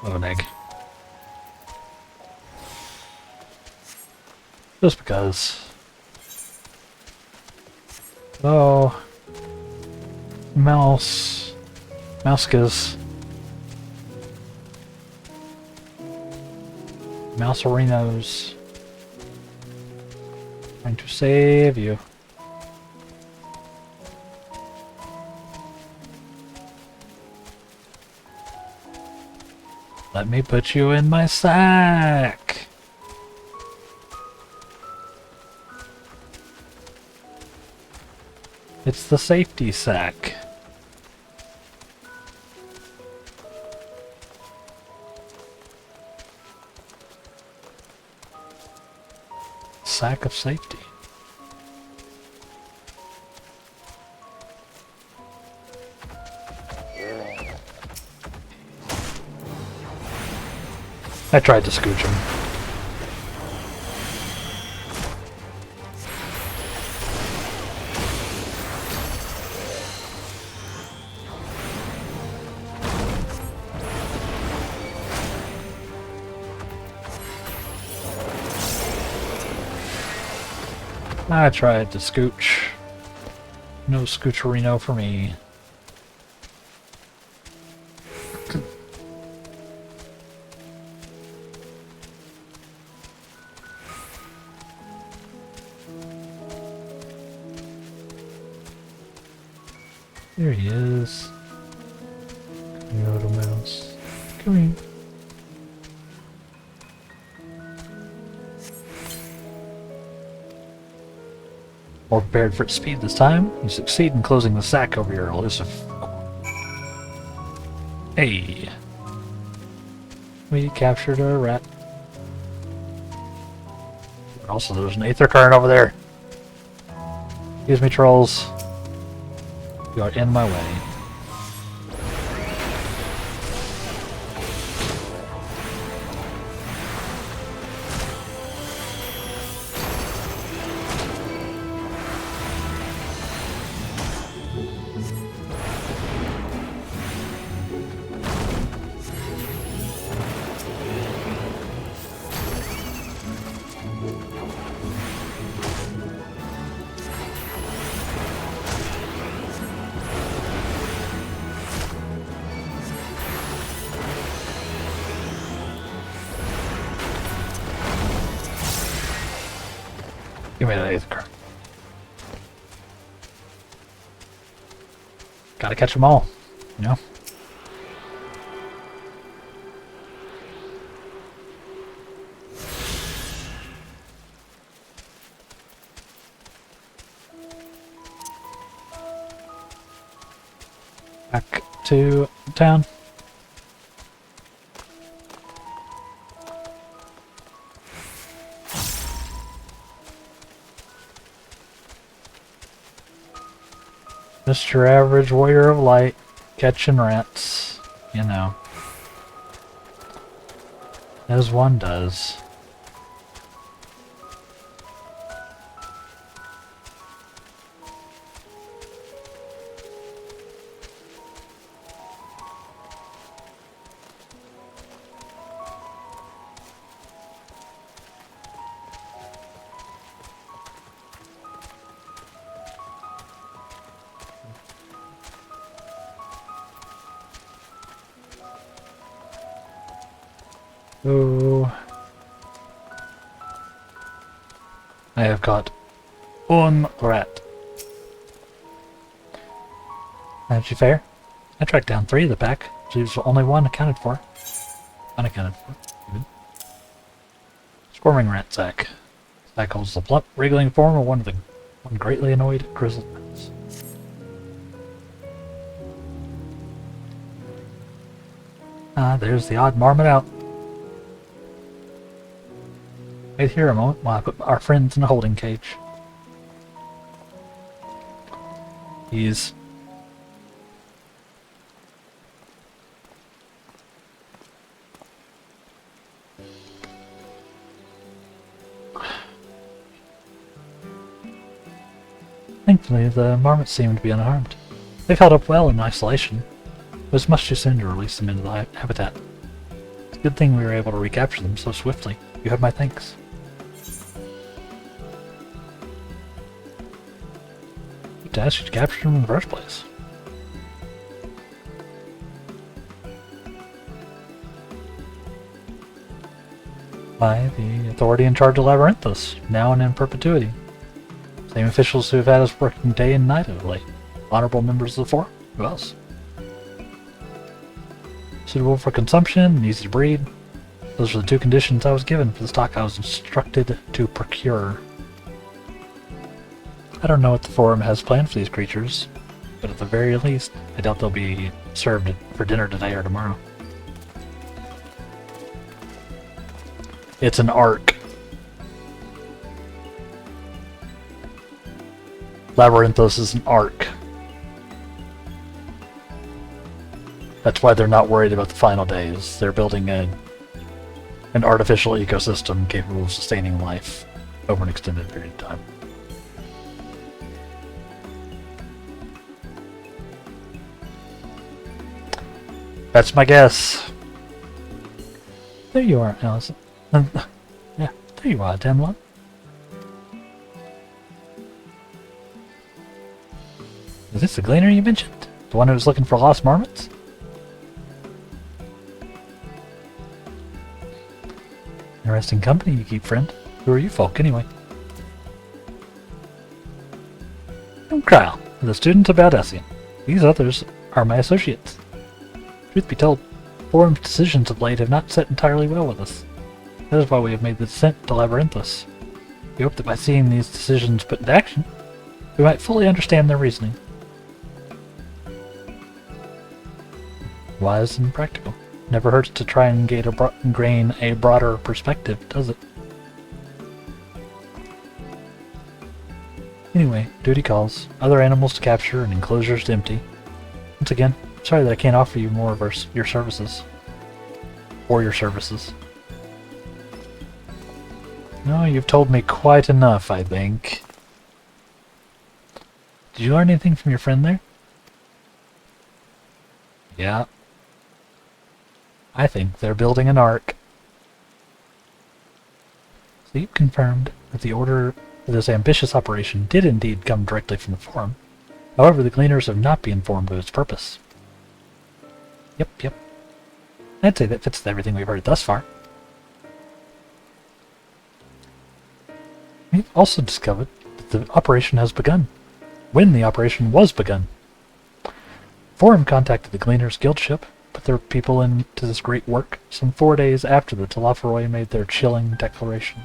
Oh, an egg. Just because. Oh. Mouse. Mouskas. Mouserinos. Trying to save you. Let me put you in my sack. It's the safety sack. Sack of safety. I tried to scooch him. I tried to scooch. No scoocherino for me. There he is. Come here, little mouse. Come here. More prepared for speed this time. You succeed in closing the sack over your elusive. Hey! We captured a rat. Also, there's an aether current over there. Excuse me, trolls. You are in my way. Give me that aether current. Gotta catch them all, you know? Back to town. Mr. Average Warrior of Light, catching rats, you know. As one does. Oh, I have caught one rat. Fancy fair? I tracked down 3 of the pack. Leaves only 1 accounted for. Unaccounted for. Good. Squirming rat sack. Sack holds the plump, wriggling form of one greatly annoyed grizzled rats. Ah, there's the odd marmot out. Wait here a moment while I put our friends in a holding cage. He's... Thankfully, the marmots seem to be unharmed. They've held up well in isolation. It was much too soon to release them into the habitat. It's a good thing we were able to recapture them so swiftly. You have my thanks. To ask you to capture them in the first place. By the authority in charge of Labyrinthus, now and in perpetuity. Same officials who have had us working day and night of late. Honorable members of the Forum. Who else? Suitable for consumption and easy to breed. Those are the 2 conditions I was given for the stock I was instructed to procure. I don't know what the Forum has planned for these creatures, but at the very least, I doubt they'll be served for dinner today or tomorrow. It's an ark. Labyrinthos is an ark. That's why they're not worried about the final days. They're building an artificial ecosystem capable of sustaining life over an extended period of time. That's my guess. There you are, Allison. Yeah, there you are, Demlon. Is this the gleaner you mentioned? The one who was looking for lost marmots? Interesting company you keep, friend. Who are you folk, anyway? I'm Kyle, the student of Baldessian. These others are my associates. Truth be told, Forum's decisions of late have not set entirely well with us. That is why we have made the descent to Labyrinthus. We hope that by seeing these decisions put into action, we might fully understand their reasoning. Wise and practical. Never hurts to try and gain a broader perspective, does it? Anyway, duty calls. Other animals to capture and enclosures to empty. Once again, sorry that I can't offer you more of your services. Or your services. No, you've told me quite enough, I think. Did you learn anything from your friend there? Yeah. I think they're building an ark. Sleep confirmed that the order for this ambitious operation did indeed come directly from the Forum. However, the Gleaners have not been informed of its purpose. Yep. I'd say that fits with everything we've heard thus far. We've also discovered that the operation has begun. When the operation was begun. Forum contacted the Gleaners Guild ship, put their people into this great work, some 4 days after the Talaferoi made their chilling declaration.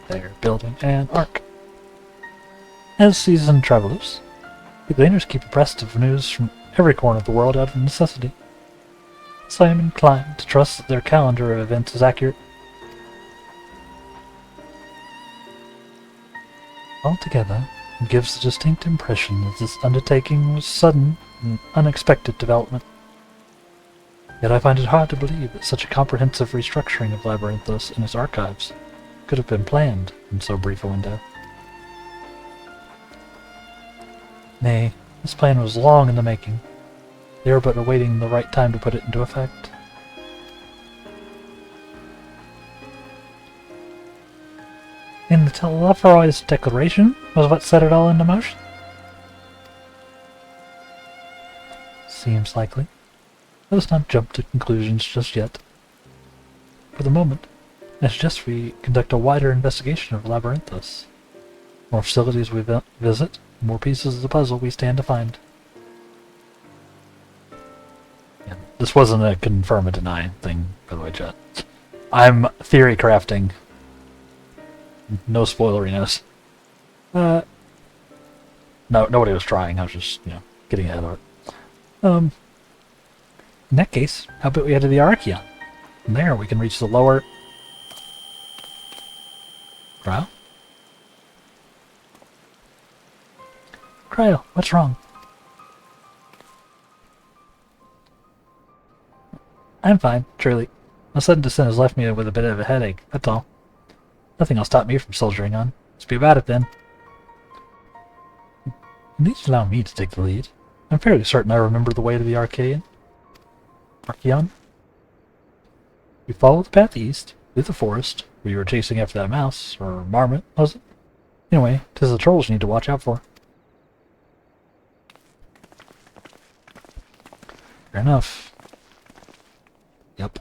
They're building an ark. As seasoned travelers, The Gleaners keep abreast of news from every corner of the world out of necessity. So I am inclined to trust that their calendar of events is accurate. Altogether, it gives the distinct impression that this undertaking was sudden and unexpected development. Yet I find it hard to believe that such a comprehensive restructuring of Labyrinthos and its archives could have been planned in so brief a window. Nay, this plan was long in the making. They were but awaiting the right time to put it into effect. And the Telephoroid's declaration was what set it all into motion? Seems likely. Let us not jump to conclusions just yet. For the moment, I suggest we conduct a wider investigation of Labyrinthos. The more facilities we visit, the more pieces of the puzzle we stand to find. Yeah, this wasn't a confirm or deny thing, by the way, chat. I'm theory crafting. No spoileriness. No, nobody was trying. I was just, getting ahead of it. In that case, how about we head to the Archaeon? From there, we can reach the lower... Cryo? Cryo, what's wrong? I'm fine, truly. My sudden descent has left me with a bit of a headache, that's all. Nothing will stop me from soldiering on. Let's be about it then. At least allow me to take the lead. I'm fairly certain I remember the way to the Archaeon. We follow the path east, through the forest, where you were chasing after that mouse, or marmot, was it? Anyway, 'tis the trolls you need to watch out for. Fair enough. Yep.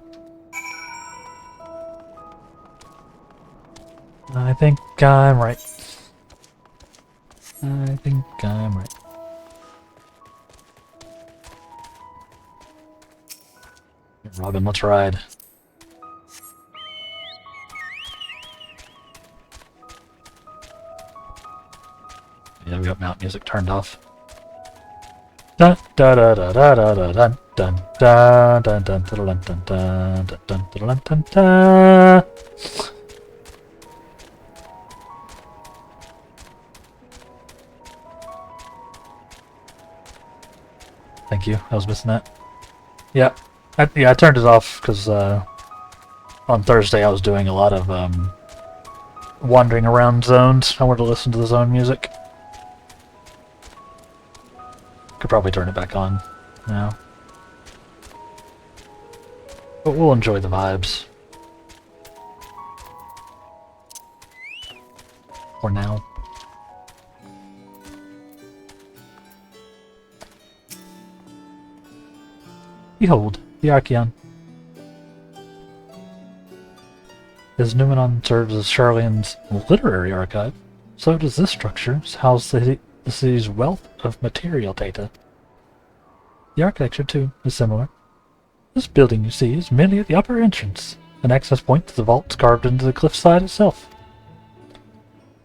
I think I'm right. I think I'm right. Robin, let's ride. Yeah, we got mount music turned off. Dun da da da da da da dun dun dun dun dun dun dun dun dun dun dun dun. Thank you. I was missing that. Yeah. I turned it off because on Thursday I was doing a lot of wandering around zones. I wanted to listen to the zone music. Could probably turn it back on now. But we'll enjoy the vibes. For now. Behold, the Archaeon. As Numenon serves as Charlene's literary archive, so does this structure house the city's wealth of material data. The architecture, too, is similar. This building, you see, is merely at the upper entrance, an access point to the vaults carved into the cliffside itself.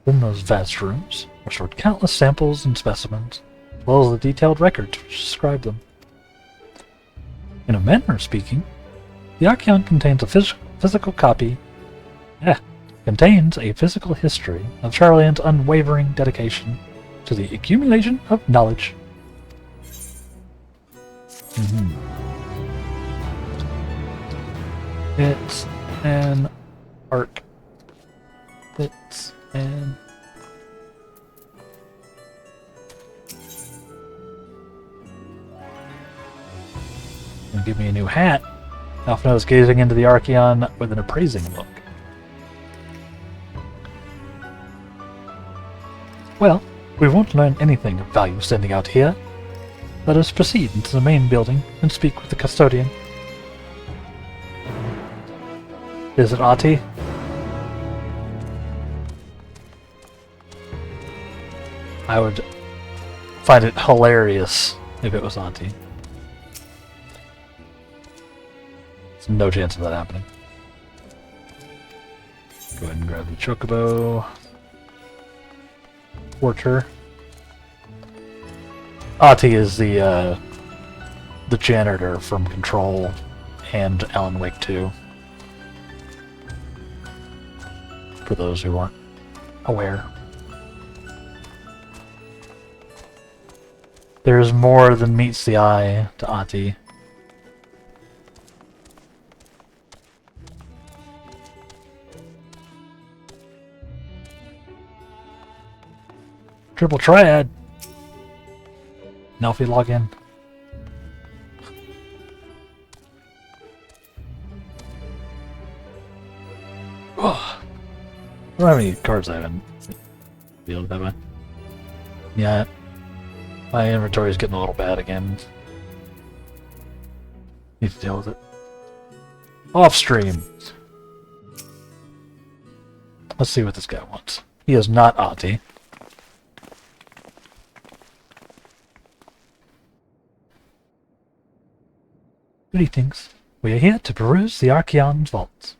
In those vast rooms are stored countless samples and specimens, as well as the detailed records which describe them. In a manner of speaking, the Archaeon contains a physical history of Charlene's unwavering dedication to the accumulation of knowledge. It's an arc. It's an... And give me a new hat. Alphina is gazing into the Archaeon with an appraising look. Well, we won't learn anything of value standing out here. Let us proceed into the main building and speak with the custodian. Is it Ahti? I would find it hilarious if it was Ahti. There's no chance of that happening. Go ahead and grab the chocobo. Torture. Ati is the janitor from Control and Alan Wake 2. For those who aren't aware. There's more than meets the eye to Ati. Triple Triad! Now if we log in. Oh, I don't have any cards I haven't revealed, have I? Yeah. My inventory is getting a little bad again. Need to deal with it. Off stream! Let's see what this guy wants. He is not Ati. Greetings. We are here to peruse the Archeon's vaults.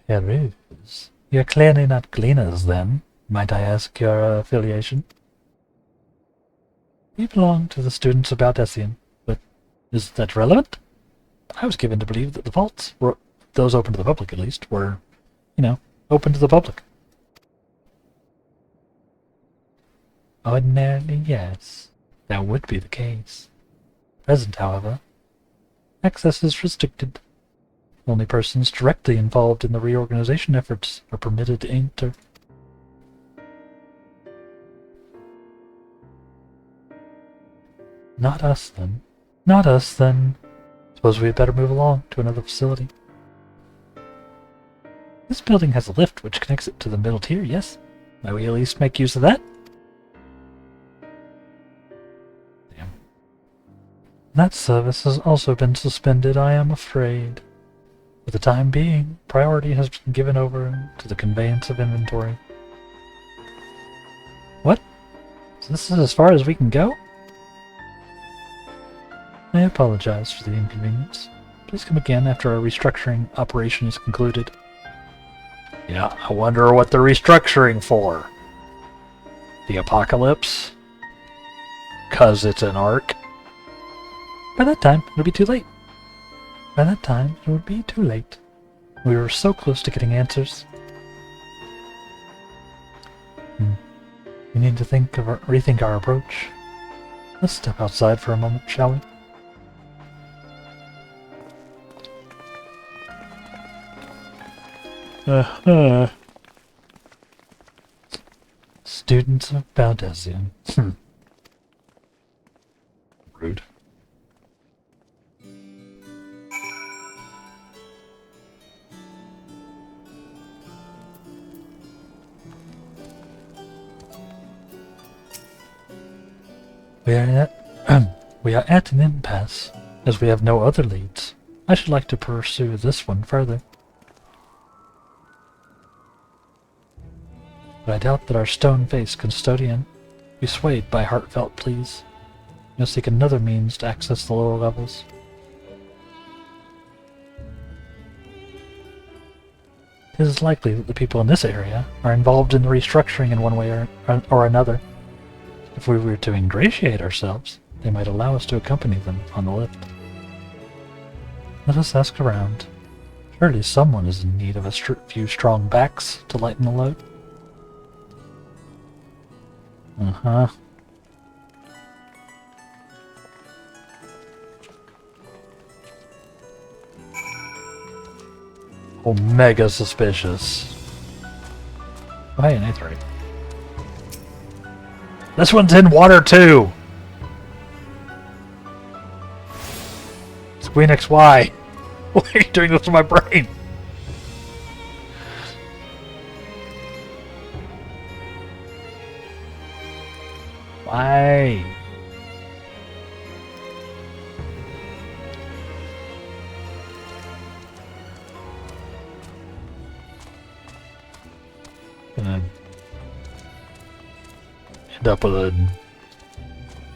Peruse? You're clearly not gleaners, then. Might I ask your affiliation? We belong to the students of Baldessian, but is that relevant? I was given to believe that the vaults, were, those open to the public at least, were, you know, open to the public. Ordinarily, yes. That would be the case. Present, however, access is restricted. Only persons directly involved in the reorganization efforts are permitted to enter. Not us, then. Not us, then. Suppose we had better move along to another facility. This building has a lift which connects it to the middle tier, yes? Might we at least make use of that? Damn. That service has also been suspended, I am afraid. For the time being, priority has been given over to the conveyance of inventory. What? So this is as far as we can go? I apologize for the inconvenience. Please come again after our restructuring operation is concluded. Yeah, I wonder what they're restructuring for. The apocalypse? 'Cause it's an arc? By that time, it'll be too late. By that time, it would be too late. We were so close to getting answers. We need to rethink our approach. Let's step outside for a moment, shall we? Students of Baldessian. Rude. We are at an impasse, as we have no other leads. I should like to pursue this one further. But I doubt that our stone-faced custodian will be swayed by heartfelt pleas. You'll seek another means to access the lower levels. It is likely that the people in this area are involved in the restructuring in one way or another. If we were to ingratiate ourselves, they might allow us to accompany them on the lift. Let us ask around. Surely someone is in need of a few strong backs to lighten the load. Uh-huh. Omega suspicious. Oh, hey, an A3. This one's in water too! It's Queen XY. Why are you doing this to my brain? Why? Gonna end up with a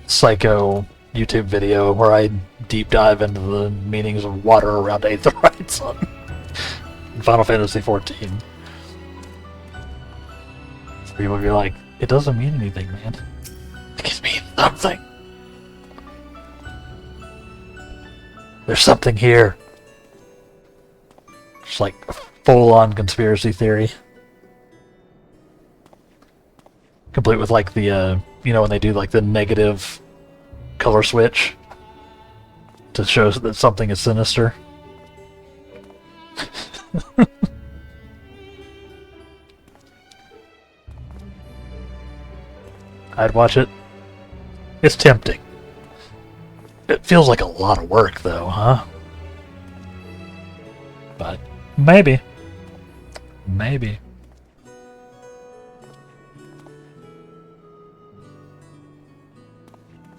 psycho YouTube video where I deep dive into the meanings of water around aetherites on Final Fantasy XIV. people would be like, it doesn't mean anything, man. It means something. There's something here. It's like a full-on conspiracy theory. Complete with like the, you know, when they do like the negative color switch to show that something is sinister. I'd watch it. It's tempting. It feels like a lot of work though, huh? But maybe. Maybe.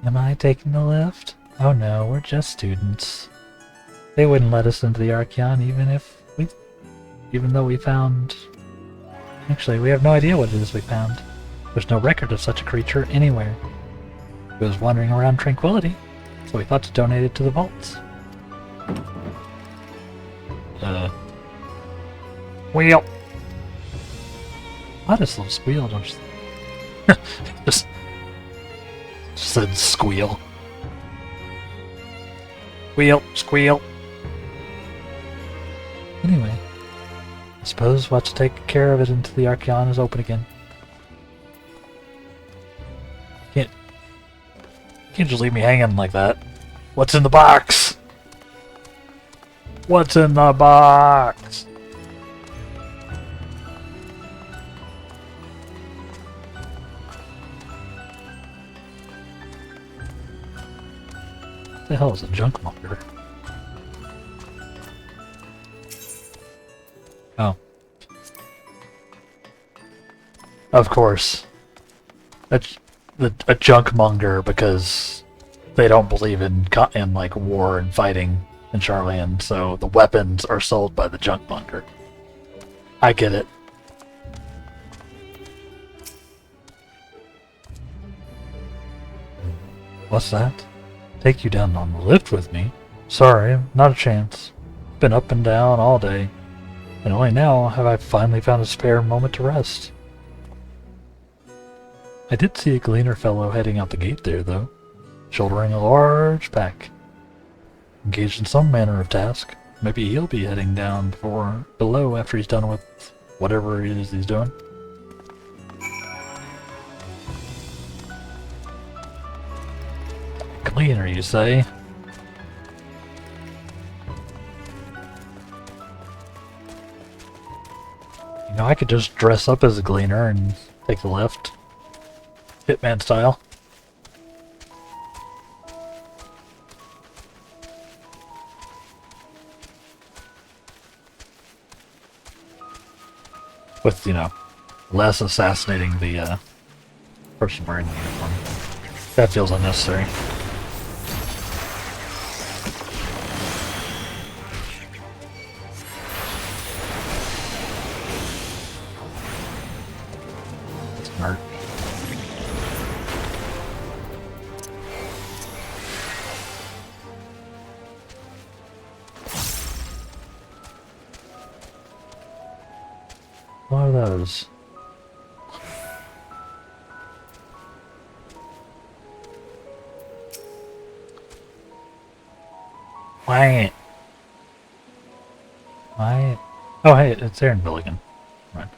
Am I taking the lift? Oh no, we're just students. They wouldn't let us into the Archeon even though we found... Actually, we have no idea what it is we found. There's no record of such a creature anywhere. It was wandering around Tranquility, so we thought to donate it to the vaults. Wheel! Why does little squeal? Just said squeal. Squeal, squeal. Anyway, I suppose we'll have to take care of it until the Archeon is open again. Can't just leave me hanging like that. What's in the box? What's in the box? What the hell is a junkmonger? Oh. Of course. A junkmonger because they don't believe in like war and fighting in Charlian, so the weapons are sold by the junkmonger. I get it. What's that? Take you down on the lift with me? Sorry, not a chance. Been up and down all day, and only now have I finally found a spare moment to rest. I did see a gleaner fellow heading out the gate there, though, shouldering a large pack. Engaged in some manner of task. Maybe he'll be heading down below after he's done with whatever it is he's doing. Gleaner, you say? You know, I could just dress up as a gleaner and take the lift. Hitman style. With, you know, less assassinating the person wearing the uniform. That feels unnecessary. Smart. What are those? Why? Oh, hey, it's Aaron Billigan. Right.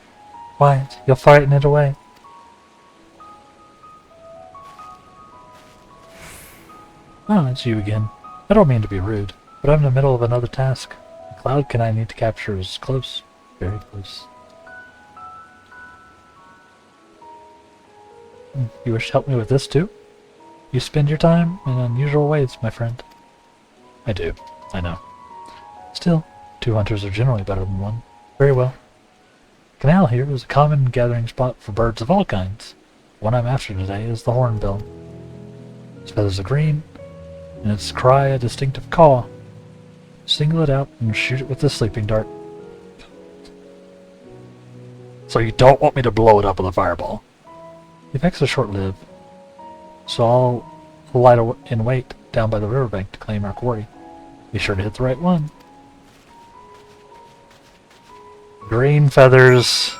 Wyatt, you'll frighten it away. Oh, it's you again. I don't mean to be rude, but I'm in the middle of another task. The cloud I need to capture is close. Very close. You wish to help me with this too? You spend your time in unusual ways, my friend. I do, I know. Still, 2 hunters are generally better than 1. Very well. The canal here is a common gathering spot for birds of all kinds. The one I'm after today is the hornbill. Its feathers are green, and its cry a distinctive caw. Single it out and shoot it with the sleeping dart. So you don't want me to blow it up with a fireball? The effects are short-lived, so I'll lie in wait down by the riverbank to claim our quarry. Be sure to hit the right one. Green feathers.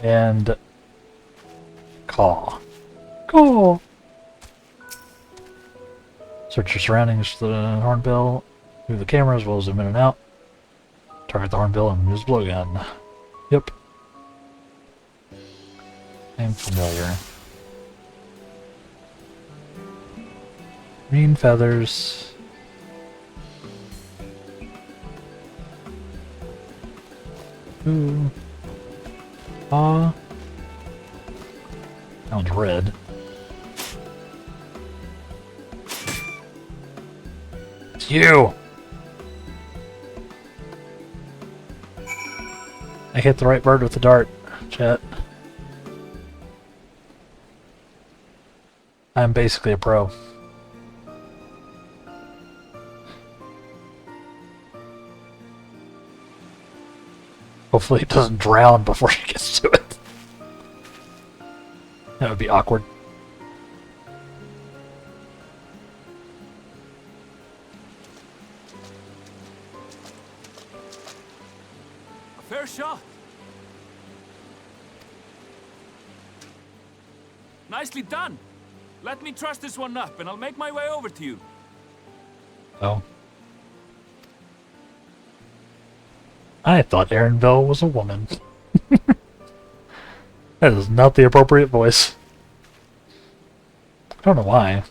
And caw. Caw. Search your surroundings to the hornbill. Move the camera as well as zoom in and out. Target the hornbill and use blowgun. Yep. I'm familiar. Green feathers. Ooh. Ah. That one's red. It's you! I hit the right bird with the dart, chat. I'm basically a pro. Hopefully it doesn't drown before she gets to it. That would be awkward.
A fair shot. Nicely done. Let me truss this one up and I'll make my way over to you.
Oh. I thought Erenville was a woman. That is not the appropriate voice. I don't know why.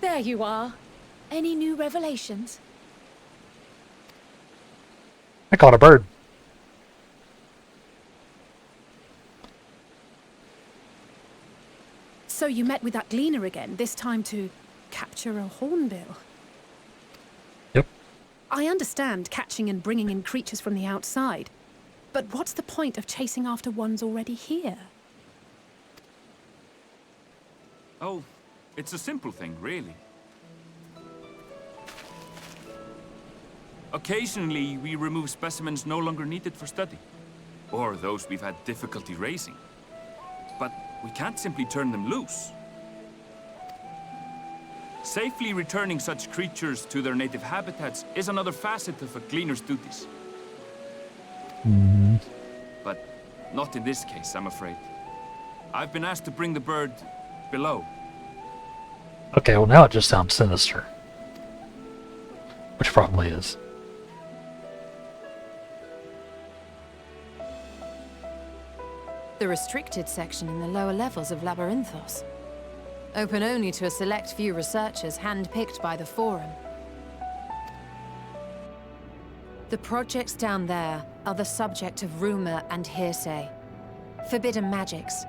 There you are. Any new revelations?
I caught a bird.
So you met with that gleaner again, this time to capture a hornbill.
Yep.
I understand catching and bringing in creatures from the outside, but what's the point of chasing after ones already here?
Oh, it's a simple thing, really. Occasionally, we remove specimens no longer needed for study, or those we've had difficulty raising. But we can't simply turn them loose. Safely returning such creatures to their native habitats is another facet of a gleaner's duties. But not in this case, I'm afraid. I've been asked to bring the bird below.
Okay, well now it just sounds sinister. Which probably is.
The restricted section in the lower levels of Labyrinthos. Open only to a select few researchers handpicked by the Forum. The projects down there are the subject of rumor and hearsay. Forbidden magics.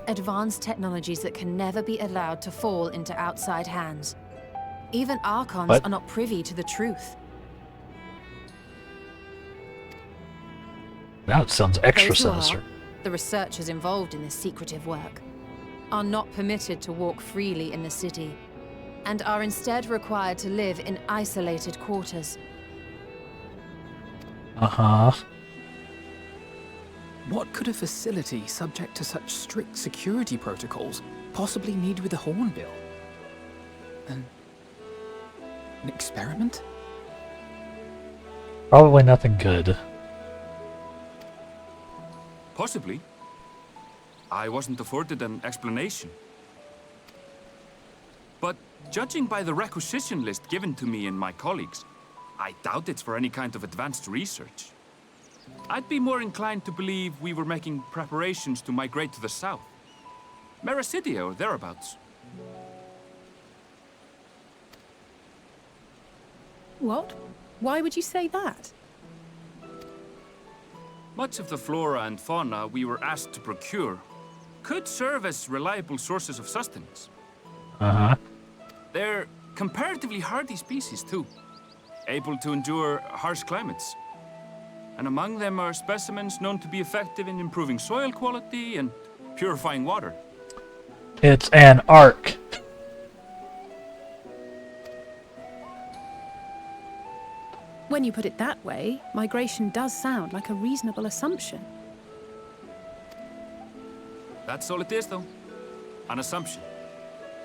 Advanced technologies that can never be allowed to fall into outside hands. Even Archons are not privy to the truth.
Now it sounds extra
Those who
sinister.
are, the researchers involved in this secretive work, are not permitted to walk freely in the city, and are instead required to live in isolated quarters.
Uh-huh.
What could a facility subject to such strict security protocols possibly need with a hornbill? An experiment?
Probably nothing good.
Possibly. I wasn't afforded an explanation. But judging by the requisition list given to me and my colleagues, I doubt it's for any kind of advanced research. I'd be more inclined to believe we were making preparations to migrate to the south. Mericidia or thereabouts.
What? Why would you say that?
Much of the flora and fauna we were asked to procure could serve as reliable sources of sustenance.
Uh-huh.
They're comparatively hardy species, too, able to endure harsh climates. And among them are specimens known to be effective in improving soil quality and purifying water.
It's an ark.
When you put it that way, migration does sound like a reasonable assumption.
That's all it is, though. An assumption.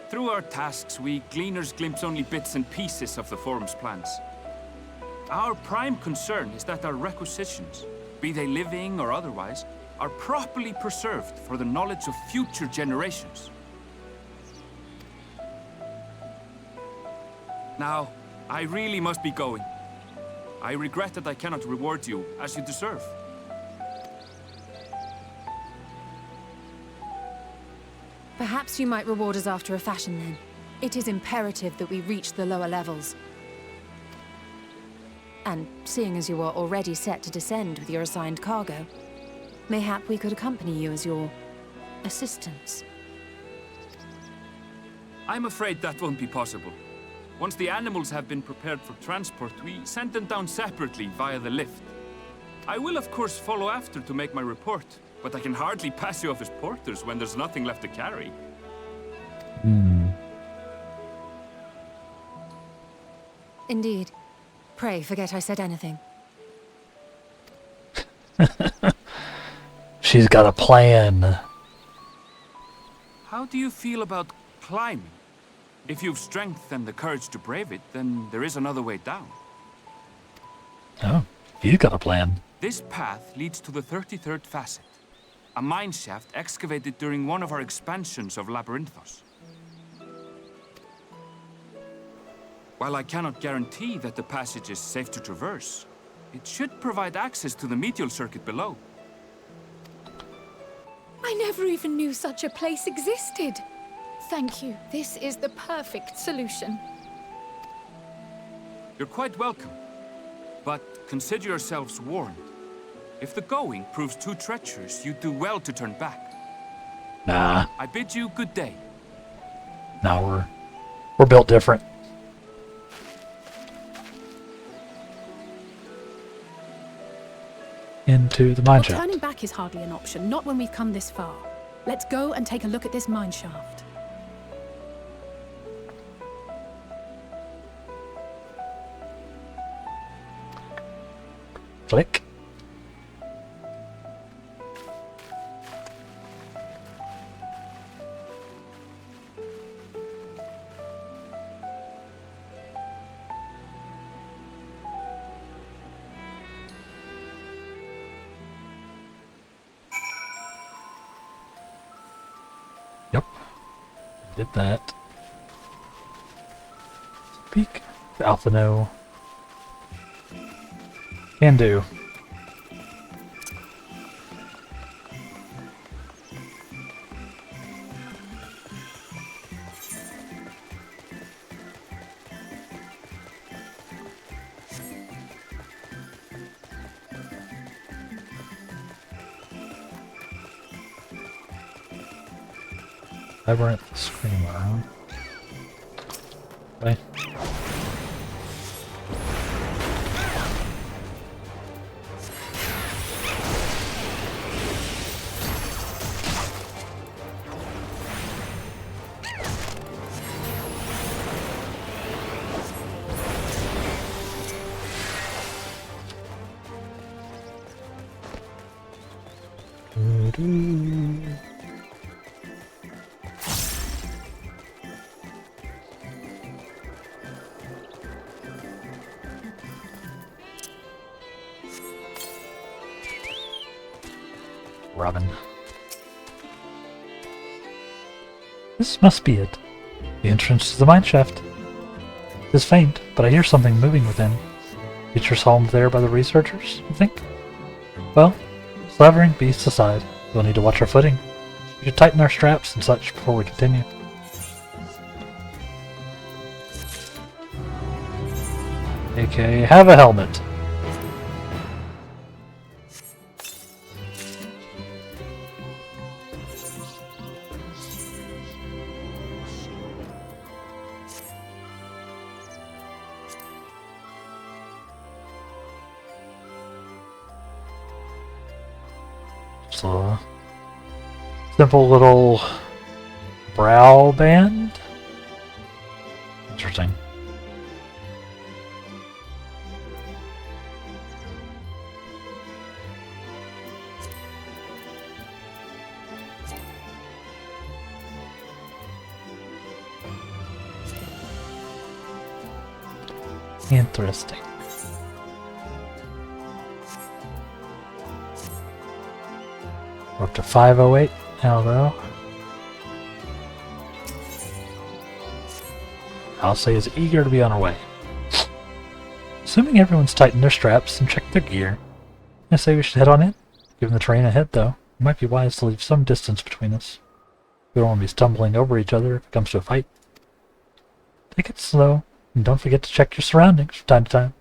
Through our tasks, we gleaners glimpse only bits and pieces of the Forum's plans. Our prime concern is that our requisitions, be they living or otherwise, are properly preserved for the knowledge of future generations. Now, I really must be going. I regret that I cannot reward you as you deserve.
Perhaps you might reward us after a fashion then. It is imperative that we reach the lower levels. And seeing as you are already set to descend with your assigned cargo, mayhap we could accompany you as your assistants.
I'm afraid that won't be possible. Once the animals have been prepared for transport, we send them down separately via the lift. I will of course follow after to make my report, but I can hardly pass you off as porters when there's nothing left to carry.
Indeed. Pray forget I said anything.
She's got a plan.
How do you feel about climbing? If you've strength and the courage to brave it, then there is another way down.
Oh, he's got a plan.
This path leads to the 33rd facet, a mine shaft excavated during one of our expansions of Labyrinthos. While I cannot guarantee that the passage is safe to traverse, it should provide access to the medial circuit below.
I never even knew such a place existed. Thank you. This is the perfect solution.
You're quite welcome, but consider yourselves warned. If the going proves too treacherous, you'd do well to turn back.
Nah.
I bid you good day.
Nah, we're built different. Into the mine shaft.
Turning back is hardly an option, not when we've come this far. Let's go and take a look at this mine shaft.
Click. Yep. Did that. Speak. Alpha no. Can do. Labyrinth Screamer. Okay. Robin. This must be it. The entrance to the mine shaft. It is faint, but I hear something moving within. Creatures hauled there by the researchers, you think? Well, slavering beasts aside, we'll need to watch our footing. We should tighten our straps and such before we continue. AKA, have a helmet. So, simple little brow band. Interesting. Interesting. up to 508 now, though. I'll say is eager to be on our way. Assuming everyone's tightened their straps and checked their gear, I say we should head on in. Given the terrain ahead, though, it might be wise to leave some distance between us. We don't want to be stumbling over each other if it comes to a fight. Take it slow, and don't forget to check your surroundings from time to time.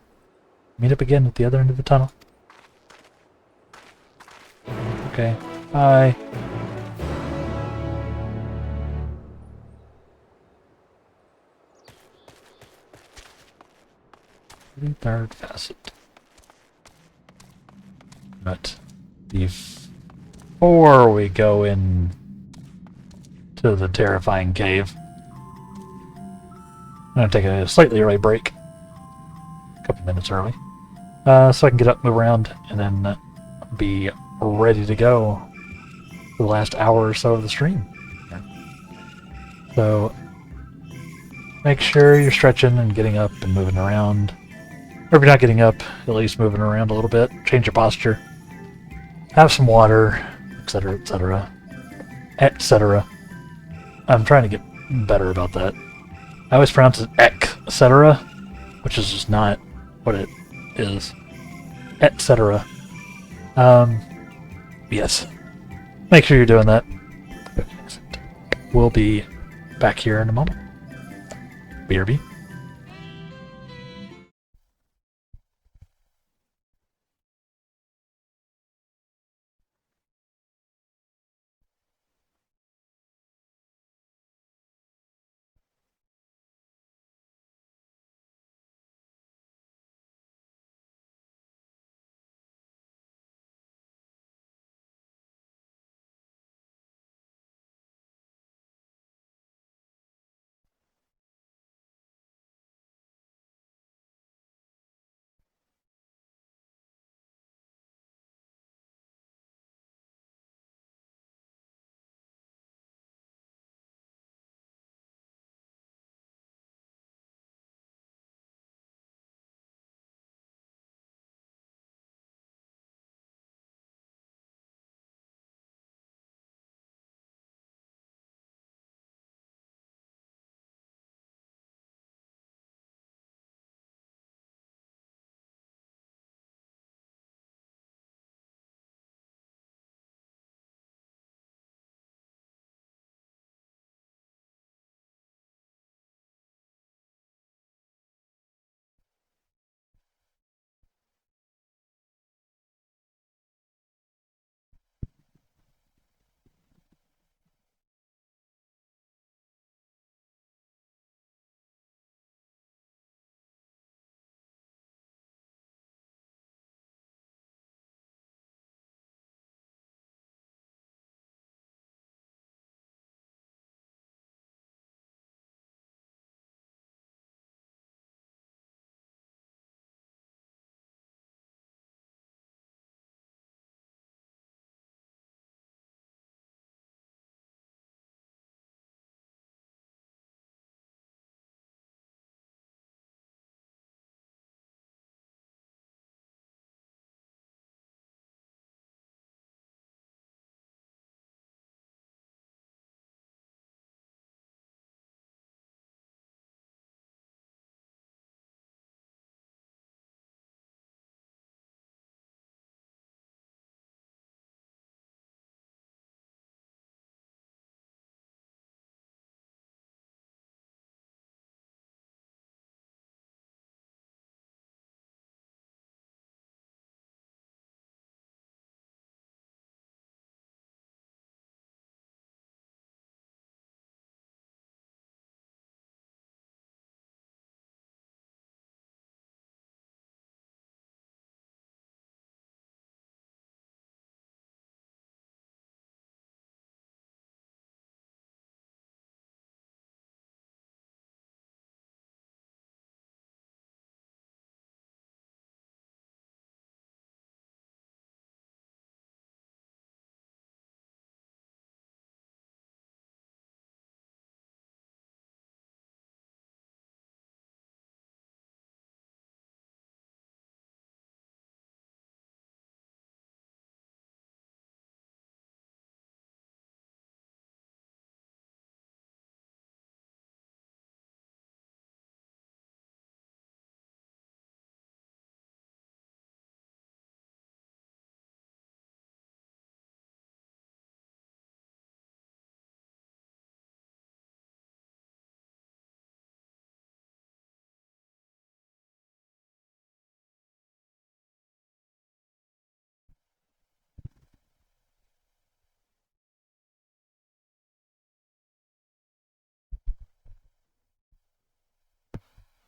Meet up again at the other end of the tunnel. Okay, bye. Third facet. But before we go in to the terrifying cave, I'm going to take a slightly early break. A couple minutes early. So I can get up, move around, and then be ready to go for the last hour or so of the stream. So make sure you're stretching and getting up and moving around. Or if you're not getting up, at least moving around a little bit. Change your posture. Have some water, etc., etc., etc. I'm trying to get better about that. I always pronounce it etc., which is just not what it is. Etc. Yes. Make sure you're doing that. We'll be back here in a moment. BRB.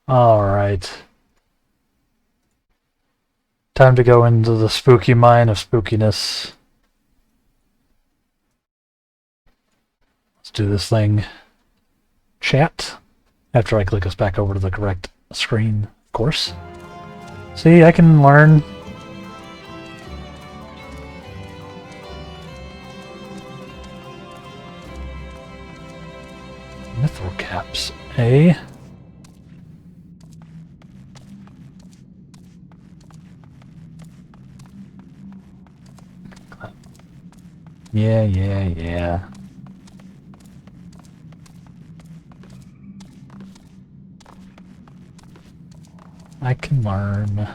Alright. Time to go into the spooky mine of spookiness. Let's do this thing. Chat. After I click us back over to the correct screen, of course. See, I can learn. Mithril caps, eh? Yeah. I can learn.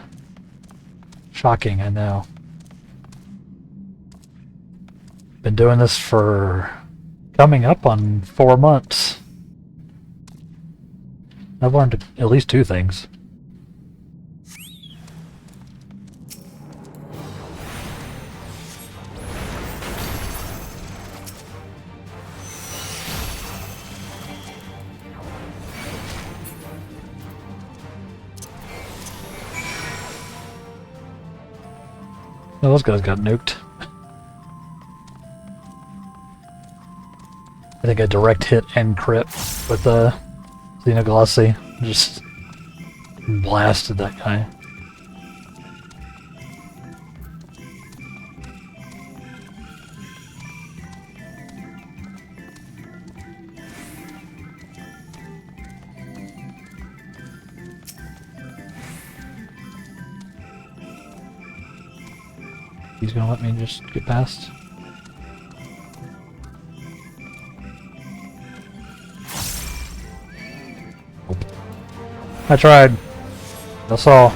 Shocking, I know. Been doing this for coming up on 4 months. I've learned at least 2 things. Oh, those guys got nuked. I think I direct hit and crit with the Xenoglossy. Just blasted that guy. He's gonna let me just get past. I tried. That's all.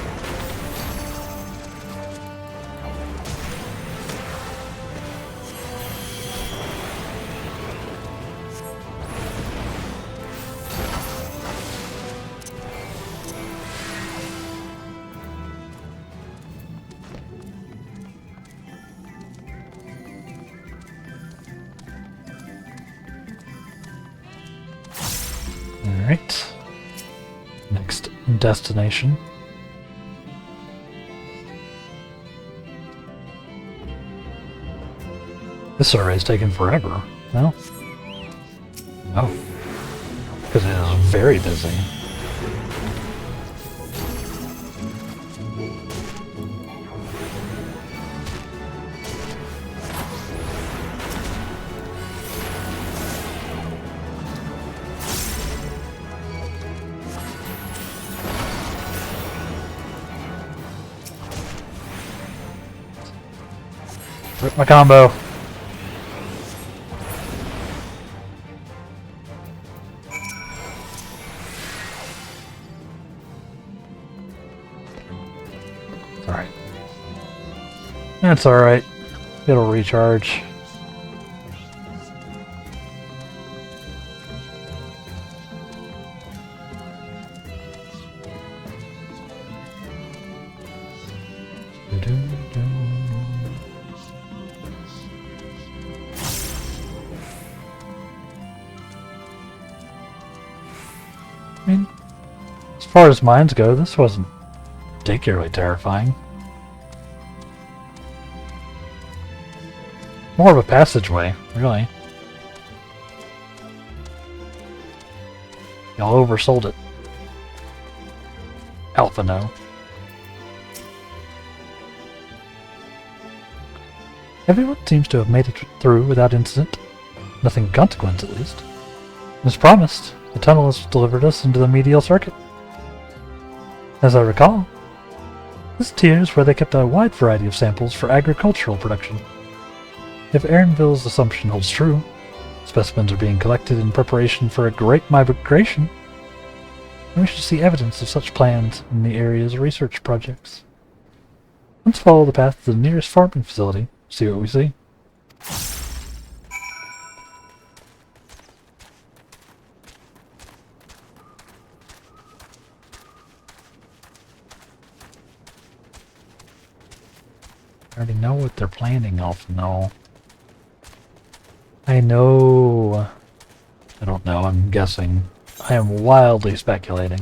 Alright. Next destination. This survey is taking forever. No? No. Because it is very busy. Rip my combo. Alright. That's alright. It'll recharge. I mean, as far as mines go, this wasn't particularly terrifying. More of a passageway, really. Y'all oversold it. Alpha no. Everyone seems to have made it through without incident. Nothing of consequence, at least. As promised, the tunnel has delivered us into the medial circuit. As I recall, this tier is where they kept a wide variety of samples for agricultural production. If Aaronville's assumption holds true, specimens are being collected in preparation for a great migration, and we should see evidence of such plans in the area's research projects. Let's follow the path to the nearest farming facility, see what we see. I already know what they're planning off and all. I know. I don't know, I'm guessing. I am wildly speculating.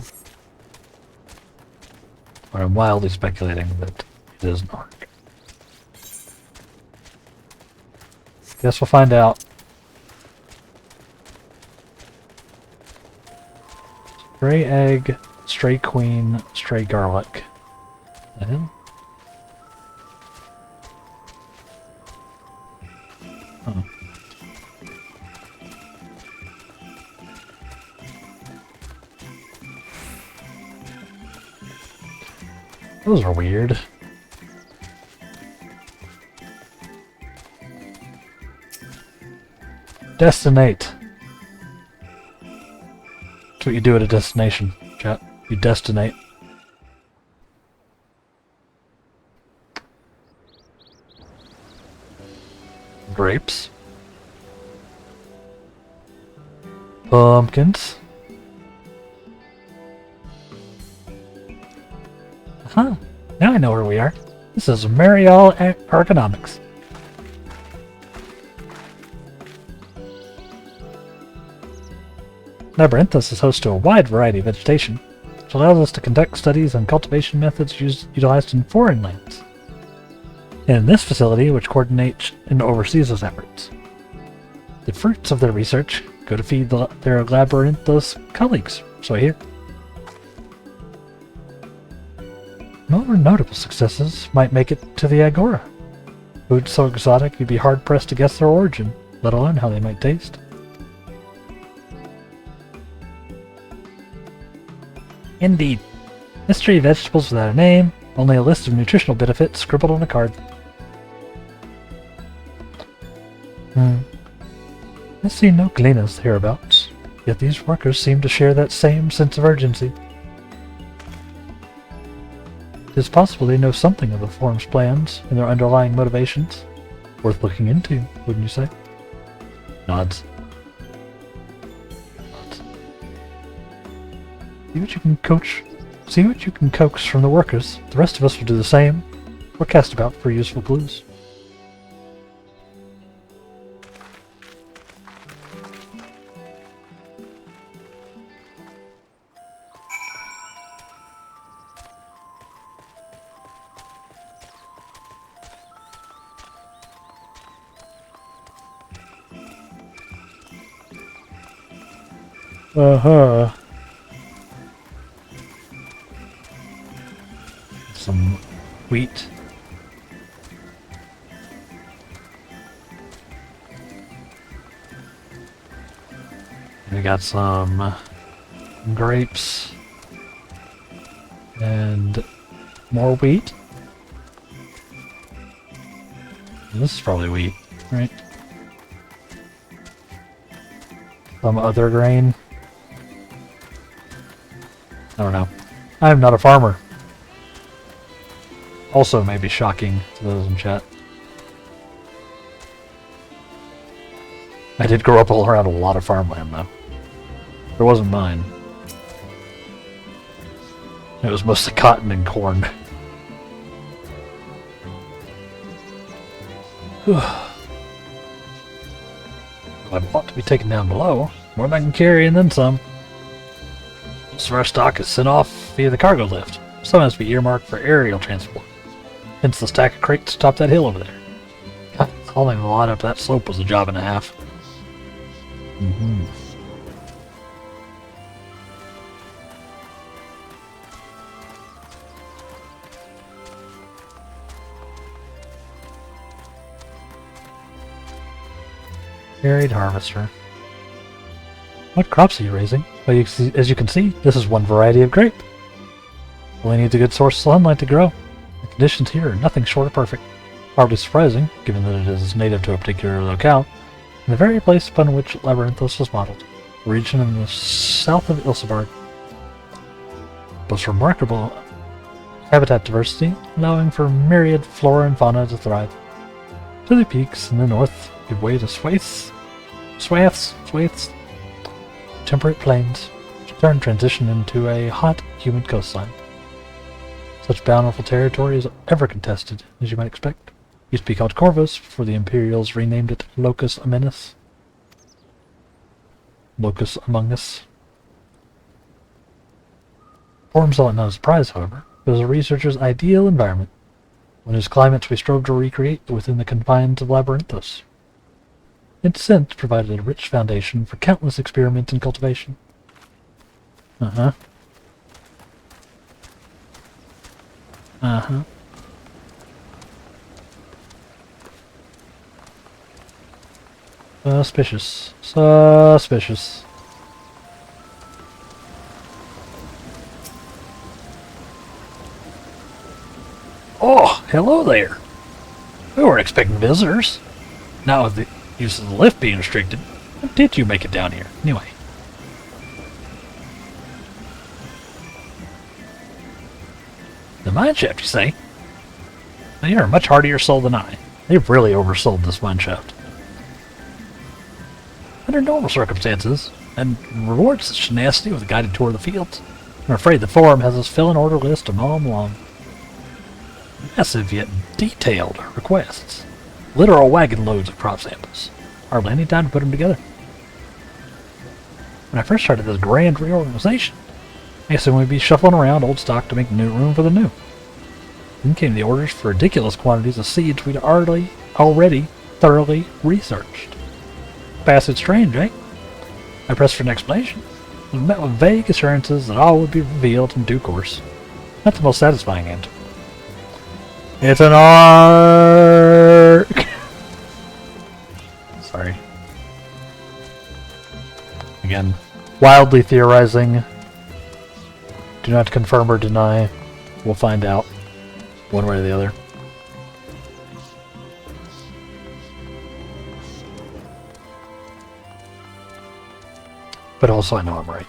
But I'm wildly speculating that it is not. Guess we'll find out. Stray egg, stray queen, stray garlic. The hell? Oh. Those are weird. Destinate. That's what you do at a destination, chat. You destinate. Grapes. Pumpkins. Huh. Now I know where we are. This is Marial Ergonomics. Labyrinthus is host to a wide variety of vegetation, which allows us to conduct studies on cultivation methods utilized in foreign lands. And in this facility, which coordinates and oversees those efforts. The fruits of their research go to feed their Labyrinthus colleagues, so I hear. More notable successes might make it to the Agora. Food so exotic you'd be hard-pressed to guess their origin, let alone how they might taste. Indeed. Mystery vegetables without a name, only a list of nutritional benefits scribbled on a card. I see no Glenas hereabouts, yet these workers seem to share that same sense of urgency. It is possible they know something of the Forum's plans and their underlying motivations. Worth looking into, wouldn't you say? Nods. See what you can coax from the workers. The rest of us will do the same, or cast about for useful clues. Some wheat. We got some grapes and more wheat. This is probably wheat, right? Some other grain. I don't know. I'm not a farmer. Also may be shocking to those in chat. I did grow up all around a lot of farmland, though. It wasn't mine. It was mostly cotton and corn. I want to be taken down below. More than I can carry and then some. Most of our stock is sent off via the cargo lift. Some has to be earmarked for aerial transport. Hence the stack of crates atop that hill over there. God, hauling a lot up that slope was a job and a half. Varied harvester. What crops are you raising? Well, as you can see, this is one variety of grape. Only needs a good source of sunlight to grow. The conditions here are nothing short of perfect. Hardly surprising, given that it is native to a particular locale, and the very place upon which Labyrinthos was modeled, a region in the south of Ilsebard. Boasts remarkable habitat diversity, allowing for myriad flora and fauna to thrive. To the peaks in the north give way to swathes, temperate plains, which in turn transition into a hot, humid coastline. Such bountiful territory is ever contested, as you might expect. It used to be called Corvus before the Imperials renamed it Locus Amoenus. Locus Among Us. Forums saw it not as a surprise, however. It was a researcher's ideal environment, one whose climates we strove to recreate within the confines of Labyrinthos. Its since provided a rich foundation for countless experiments and cultivation. Uh-huh. Uh-huh. Suspicious. Suspicious. Oh, hello there. We weren't expecting visitors. Not with the use of the lift being restricted. How did you make it down here, anyway? The mine shaft, you say? Well, you're a much hardier soul than I. They've really oversold this mine shaft. Under normal circumstances, and reward such tenacity with a guided tour of the fields, I'm afraid the forum has us fill an order list a mile long. Massive yet detailed requests. Literal wagon loads of crop samples. Hardly any time to put them together. When I first started this grand reorganization, I assumed we'd be shuffling around old stock to make new room for the new. Then came the orders for ridiculous quantities of seeds we'd already thoroughly researched. Passage strange, eh? I pressed for an explanation, and met with vague assurances that all would be revealed in due course. Not the most satisfying answer. It's an arc! Sorry. Again, wildly theorizing. Do not confirm or deny. We'll find out, one way or the other. But also I know I'm right.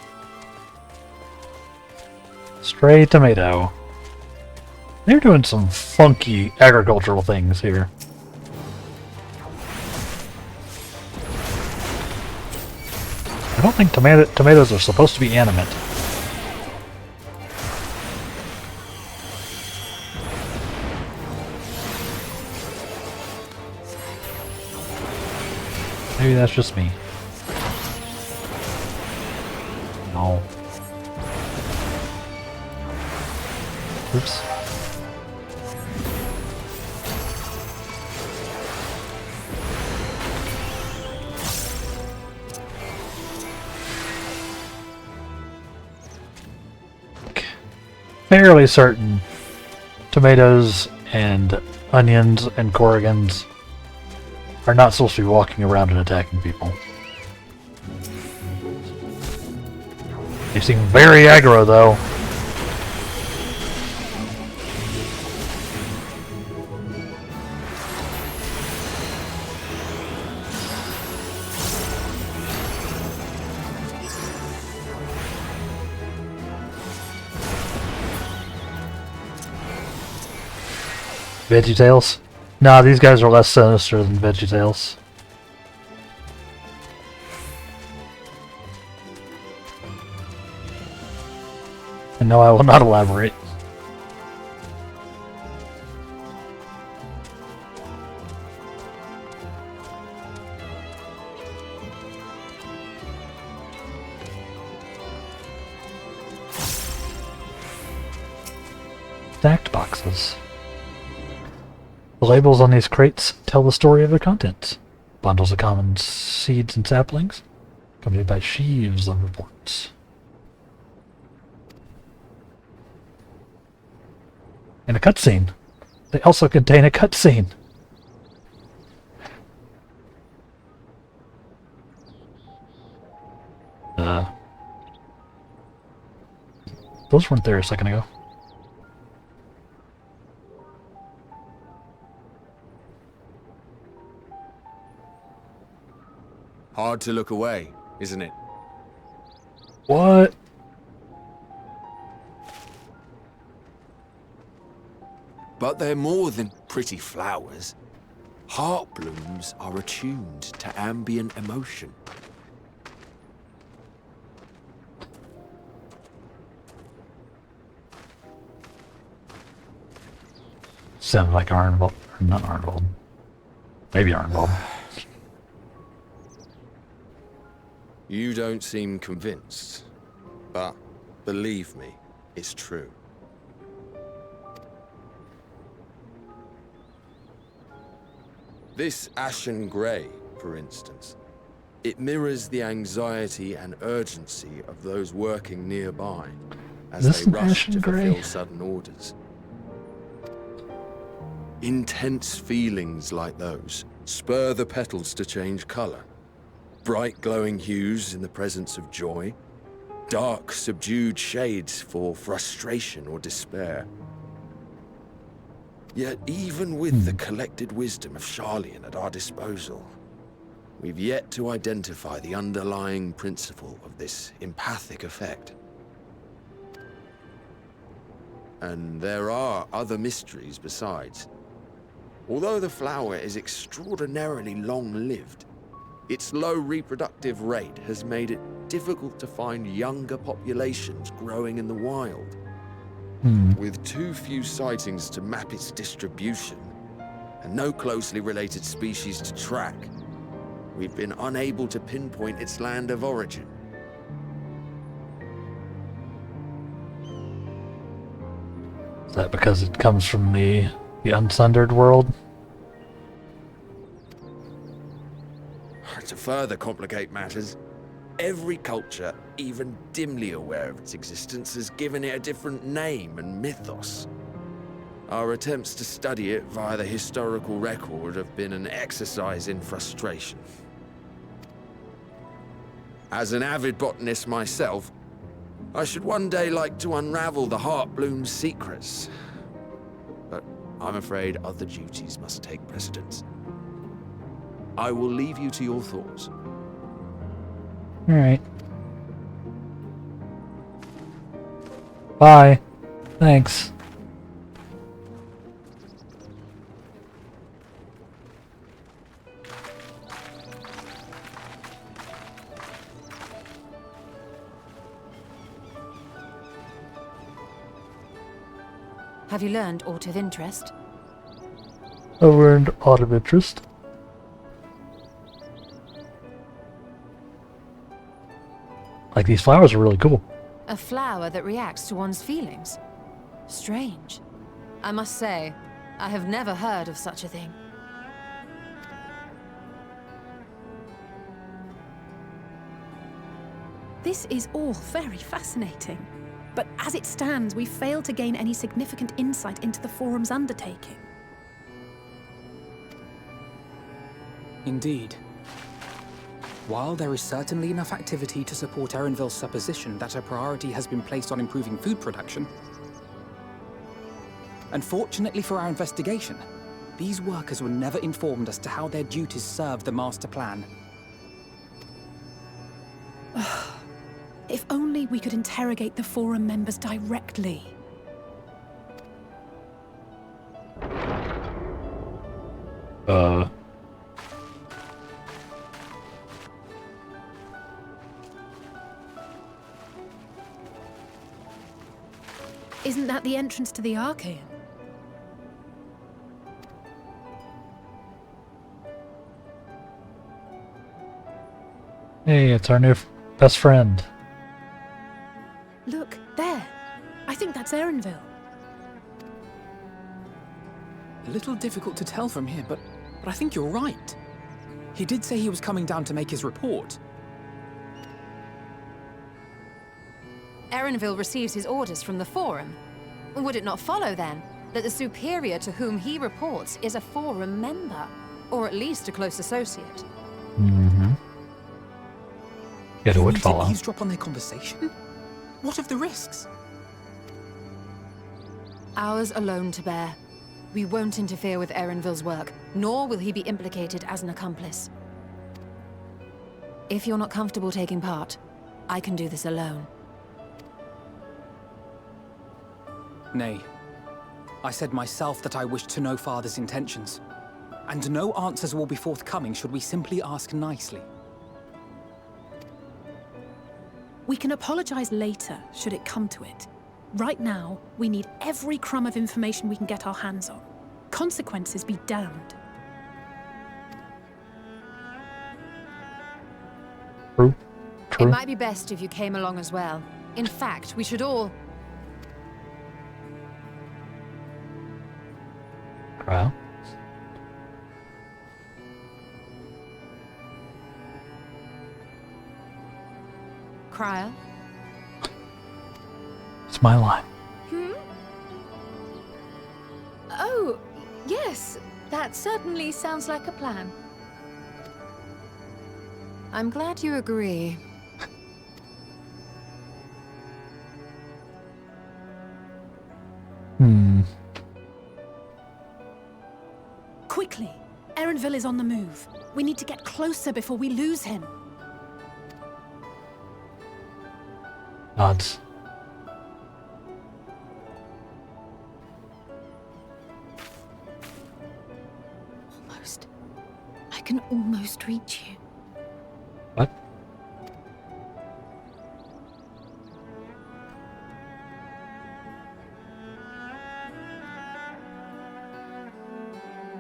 Stray tomato. They're doing some funky agricultural things here. I don't think tomatoes are supposed to be animate. Maybe that's just me. No. Oops. Fairly certain tomatoes and onions and corrigans are not supposed to be walking around and attacking people. They seem very aggro, though. VeggieTales? Nah, these guys are less sinister than VeggieTales. And no, I will not elaborate. Stacked boxes. The labels on these crates tell the story of their contents. Bundles of common seeds and saplings, accompanied by sheaves of reports. And a cutscene. They also contain a cutscene. Those weren't there a second ago.
Hard to look away, isn't it?
What?
But they're more than pretty flowers. Heart blooms are attuned to ambient emotion.
Sounded like Arnvold. Not Arnvold. Maybe Arnvold.
You don't seem convinced, but believe me, it's true. This ashen grey, for instance. It mirrors the anxiety and urgency of those working nearby as
This
they rush
ashen
to fulfill
grey?
sudden orders. Intense feelings like those spur the petals to change colour. Bright glowing hues in the presence of joy. Dark, subdued shades for frustration or despair. Yet even with the collected wisdom of Charlian at our disposal, we've yet to identify the underlying principle of this empathic effect. And there are other mysteries besides. Although the flower is extraordinarily long-lived, its low reproductive rate has made it difficult to find younger populations growing in the wild. With too few sightings to map its distribution, and no closely related species to track, we've been unable to pinpoint its land of origin.
Is that because it comes from the unsundered world?
To further complicate matters, every culture, even dimly aware of its existence, has given it a different name and mythos. Our attempts to study it via the historical record have been an exercise in frustration. As an avid botanist myself, I should one day like to unravel the Heartbloom's secrets. But I'm afraid other duties must take precedence. I will leave you to your thoughts.
Alright. Bye. Thanks.
Have you learned aught of interest?
I've learned aught of interest. Like, these flowers are really cool.
A flower that reacts to one's feelings? Strange. I must say, I have never heard of such a thing.
This is all very fascinating. But as it stands, we fail to gain any significant insight into the Forum's undertaking.
Indeed. While there is certainly enough activity to support Erenville's supposition that a priority has been placed on improving food production, unfortunately for our investigation, these workers were never informed as to how their duties serve the master plan.
If only we could interrogate the Forum members directly. Isn't that the entrance to the Archaean?
Hey, it's our new best friend.
Look, there. I think that's Erenville.
A little difficult to tell from here, but I think you're right. He did say he was coming down to make his report.
Erenville receives his orders from the Forum. Would it not follow, then, that the superior to whom he reports is a Forum member? Or at least a close associate?
Mm-hmm. It
You
would
need
follow.
to eavesdrop on their conversation? What of the risks?
Ours alone to bear. We won't interfere with Erenville's work, nor will he be implicated as an accomplice. If you're not comfortable taking part, I can do this alone.
Nay. I said myself that I wished to know Father's intentions. And no answers will be forthcoming should we simply ask nicely.
We can apologize later, should it come to it. Right now, we need every crumb of information we can get our hands on. Consequences be damned.
True.
It might be best if you came along as well. In fact, we should all...
Well.
Cryo?
It's my line.
Oh, yes. That certainly sounds like a plan.
I'm glad you agree.
Quickly! Erenville is on the move. We need to get closer before we lose him.
Nods.
Almost. I can almost reach you.
What?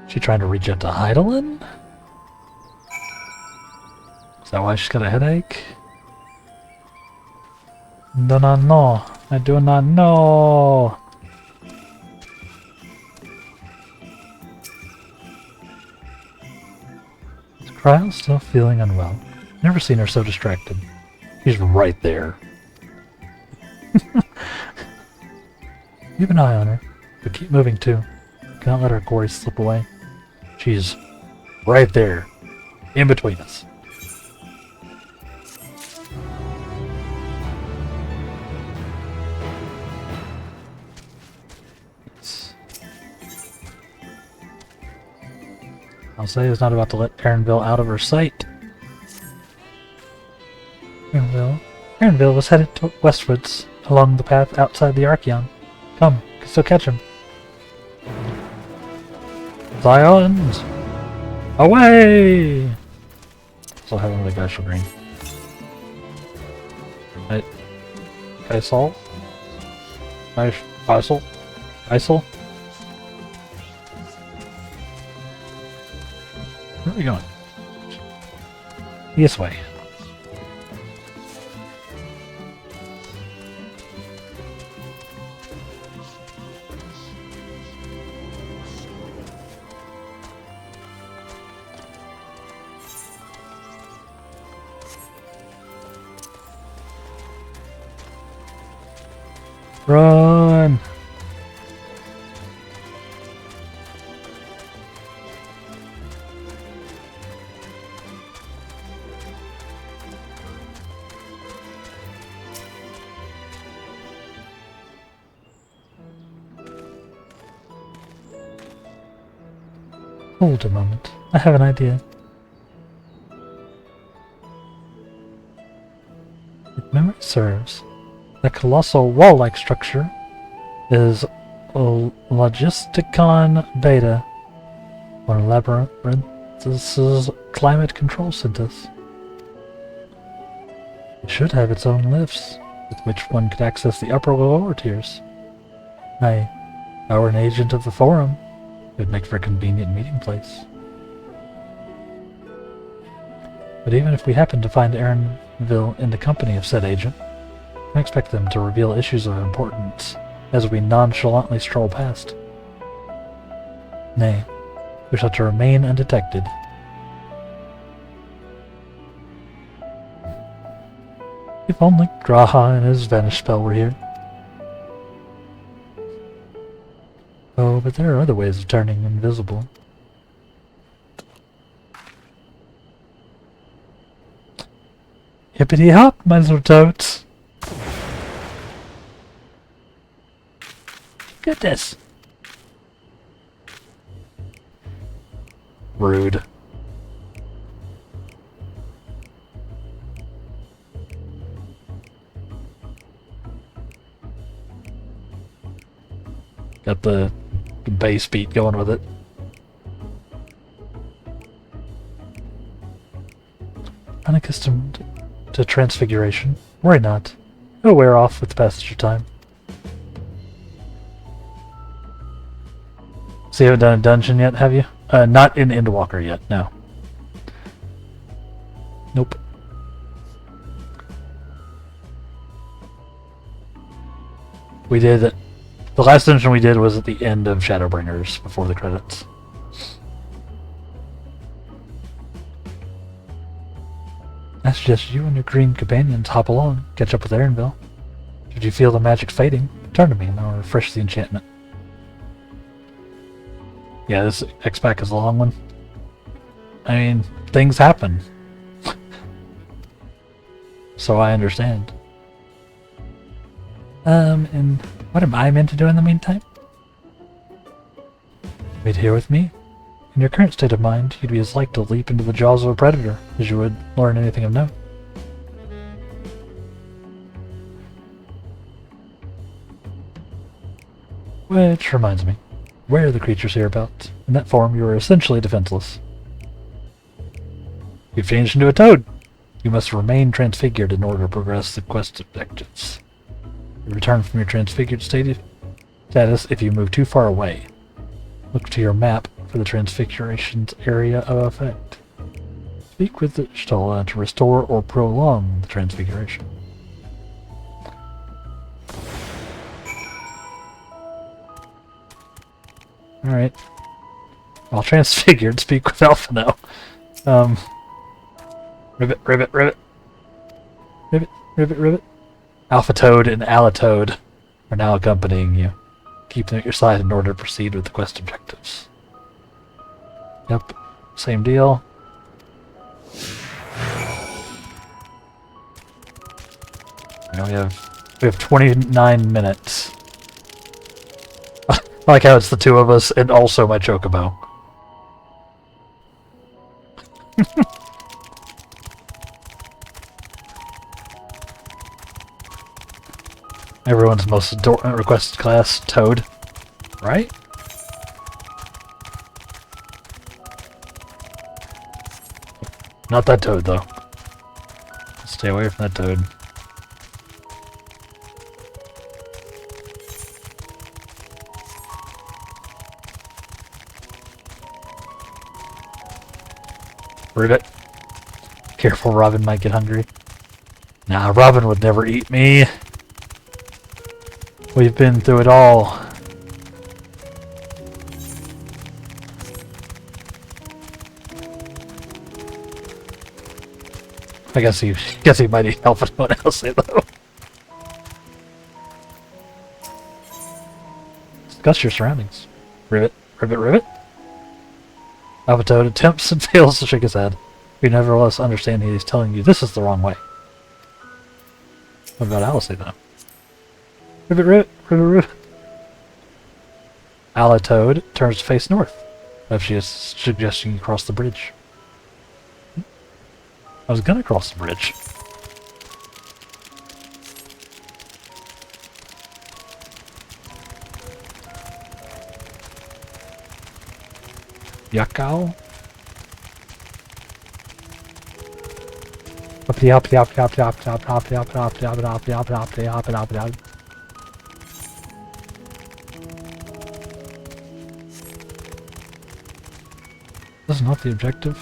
She trying to reach out to Heidelin? Is that why she's got a headache? Do not know. I do not know. Is Cryo still feeling unwell? Never seen her so distracted. She's right there. Keep an eye on her, but keep moving too. Cannot let our quarry slip away. She's right there, in between us. I'll say is not about to let Erenville out of her sight. Erenville was headed westwards along the path outside the Archeon. Come, you can still catch him. Zions! Away! Still have one of the guys for green. Right. Geisel? Geisel? Geisel? Where are we going? This way. Run! Hold a moment. I have an idea. If memory serves, the colossal wall-like structure is a Logisticon Beta, or Labyrinth's climate control synthesis. It should have its own lifts, with which one could access the upper or lower tiers. If I were an agent of the Forum, it would make for a convenient meeting place. But even if we happen to find Erenville in the company of said agent, I expect them to reveal issues of importance as we nonchalantly stroll past. Nay, we shall to remain undetected. If only Graha and his vanish spell were here. Oh, but there are other ways of turning invisible. Hippity hop, my little toads! Get this! Rude. Got the bass beat going with it. Unaccustomed to transfiguration. Worry not. It'll wear off with the passage of time. So you haven't done a dungeon yet, have you? Not in Endwalker yet, no. Nope. We did it. The last dungeon we did was at the end of Shadowbringers, before the credits. I I suggest you and your green companions hop along, catch up with Aaronville. Should you feel the magic fading, turn to me and I'll refresh the enchantment. Yeah, this X-Pack is a long one. I mean, things happen. So I understand. And what am I meant to do in the meantime? Wait here with me. In your current state of mind, you'd be as like to leap into the jaws of a predator as you would learn anything of note. Which reminds me, where are the creatures hereabouts? In that form, you are essentially defenseless. You've changed into a toad! You must remain transfigured in order to progress the quest objectives. You return from your transfigured status if you move too far away. Look to your map for the transfiguration's area of effect. Speak with the Stola to restore or prolong the transfiguration. Alright. While transfigured, speak with Alpha now. Ribbit, ribbit, ribbit. Ribbit, ribbit, ribbit. Alpha Toad and Alatoad are now accompanying you. Keep them at your side in order to proceed with the quest objectives. Yep, same deal. Now we have 29 minutes. I like how it's the two of us and also my Chocobo. Everyone's most requested class, Toad. Right? Not that Toad, though. Stay away from that Toad. Ribbit. Careful, Robin might get hungry. Nah, Robin would never eat me. We've been through it all. I guess he might eat Alpha Toad else though. Discuss your surroundings. Ribbit, ribbit, ribbit. Alpha Toad attempts and fails to shake his head. You nevertheless understand he is telling you this is the wrong way. What about Alice though? Ribbit, ribbit, ribbit, ribbit. Alatoad turns to face north. If she is suggesting you cross the bridge. I was gonna cross the bridge. Yakao? This is not the objective.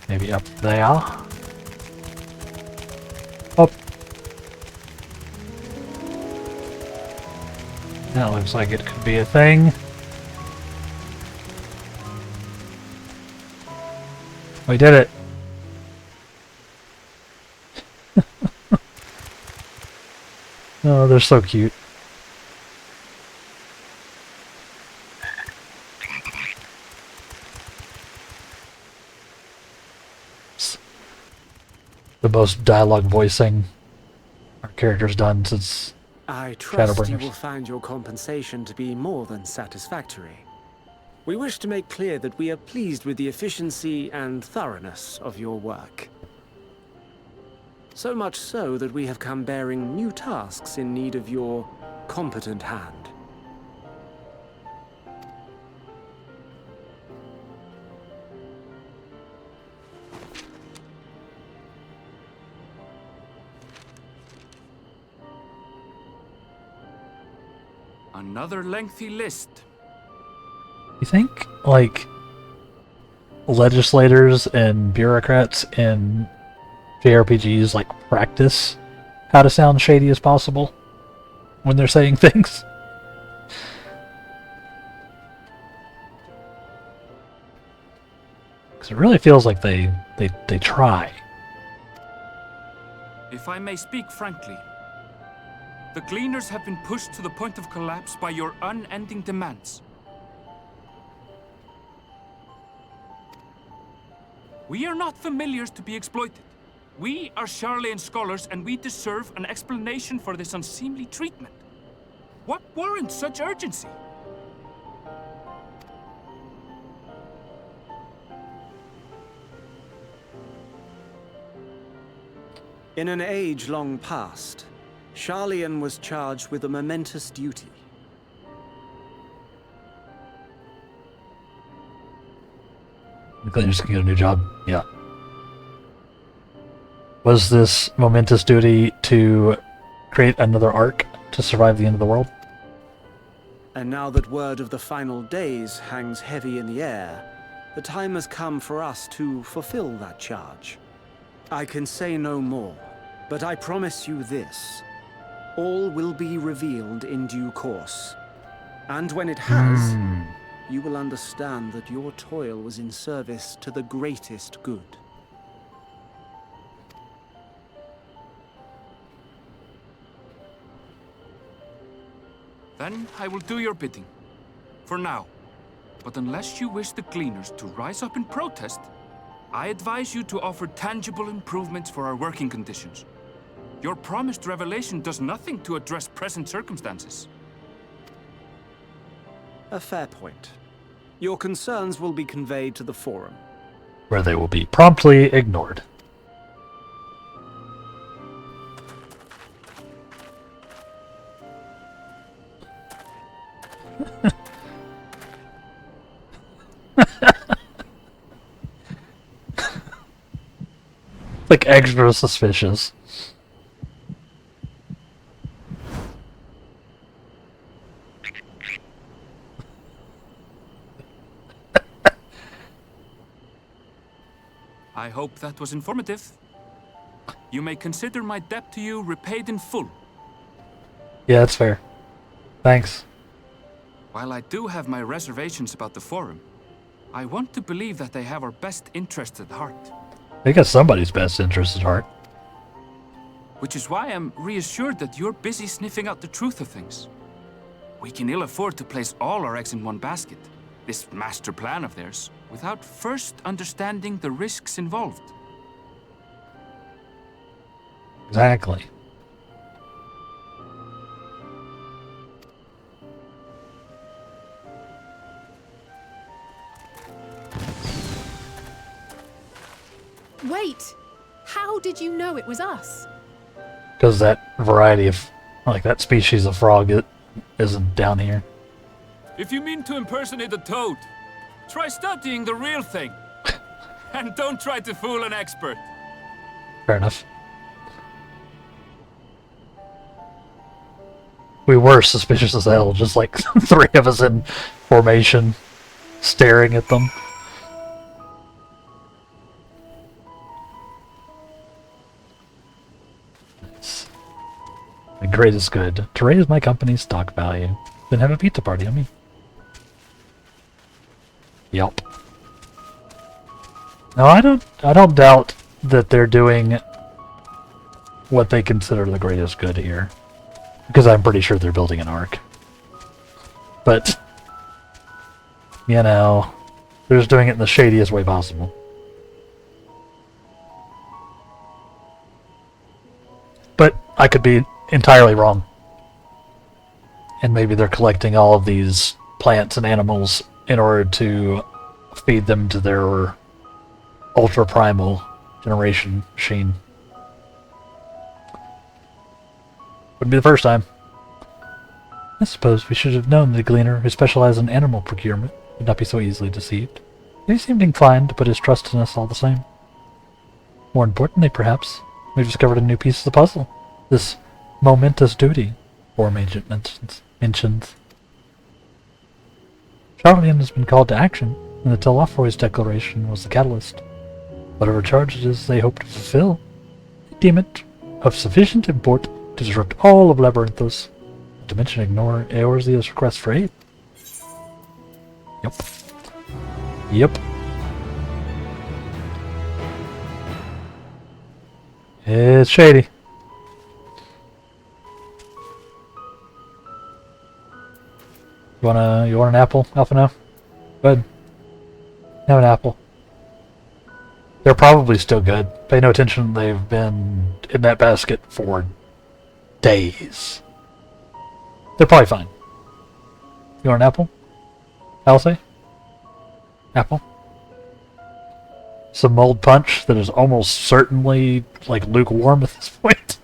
Maybe up there. Up. That looks like it could be a thing. We did it. Oh, they're so cute. The most dialogue voicing our character's done since
I trust you
Shadowbringers.
will find your compensation to be more than satisfactory. We wish to make clear that we are pleased with the efficiency and thoroughness of your work. So much so that we have come bearing new tasks in need of your competent hand.
Another lengthy list.
You think, like, legislators and bureaucrats in JRPGs, like, practice how to sound shady as possible when they're saying things? Because it really feels like they try.
If I may speak frankly, the Gleaners have been pushed to the point of collapse by your unending demands. We are not familiars to be exploited. We are Sharlayan scholars, and we deserve an explanation for this unseemly treatment. What warrants such urgency?
In an age long past, Sharlayan was charged with a momentous duty.
The Gleaners can get a new job. Yeah. Was this momentous duty to create another ark to survive the end of the world?
And now that word of the final days hangs heavy in the air, the time has come for us to fulfill that charge. I can say no more, but I promise you this. All will be revealed in due course. And when it has, you will understand that your toil was in service to the greatest good.
Then I will do your bidding. For now. But unless you wish the Gleaners to rise up in protest, I advise you to offer tangible improvements for our working conditions. Your promised revelation does nothing to address present circumstances.
A fair point. Your concerns will be conveyed to the Forum,
Where they will be promptly ignored. Like extra suspicious.
I hope that was informative. You may consider my debt to you repaid in full.
Yeah, that's fair. Thanks.
While I do have my reservations about the Forum, I want to believe that they have our best interests at heart.
They got somebody's best interest at heart.
Which is why I'm reassured that you're busy sniffing out the truth of things. We can ill afford to place all our eggs in one basket, this master plan of theirs, without first understanding the risks involved.
Exactly.
Wait! How did you know it was us?
Because that variety of, like that species of frog isn't down here.
If you mean to impersonate a toad, try studying the real thing. And don't try to fool an expert.
Fair enough. We were suspicious as hell, just like three of us in formation, staring at them. The greatest good. To raise my company's stock value. Then have a pizza party on me. Yelp. No, I don't doubt that they're doing what they consider the greatest good here. Because I'm pretty sure they're building an ark. But, you know, they're just doing it in the shadiest way possible. But I could be entirely wrong. And maybe they're collecting all of these plants and animals in order to feed them to their ultra primal generation machine. Wouldn't be the first time. I suppose we should have known the Gleaner, who specialized in animal procurement, would not be so easily deceived. He seemed inclined to put his trust in us all the same. More importantly, perhaps, we've discovered a new piece of the puzzle. This momentous duty, Forum Agent mentions. Sharlayan has been called to action, and the Telafroy's declaration was the catalyst. Whatever charge it is they hope to fulfill, they deem it of sufficient import to disrupt all of Labyrinthos, not to mention ignore Eorzea's request for aid. Yep. It's shady. You want an apple, Alpha now? Go ahead. Have an apple. They're probably still good. Pay no attention, they've been in that basket for days. They're probably fine. You want an apple? Alcé? Apple? Some mold punch that is almost certainly like lukewarm at this point.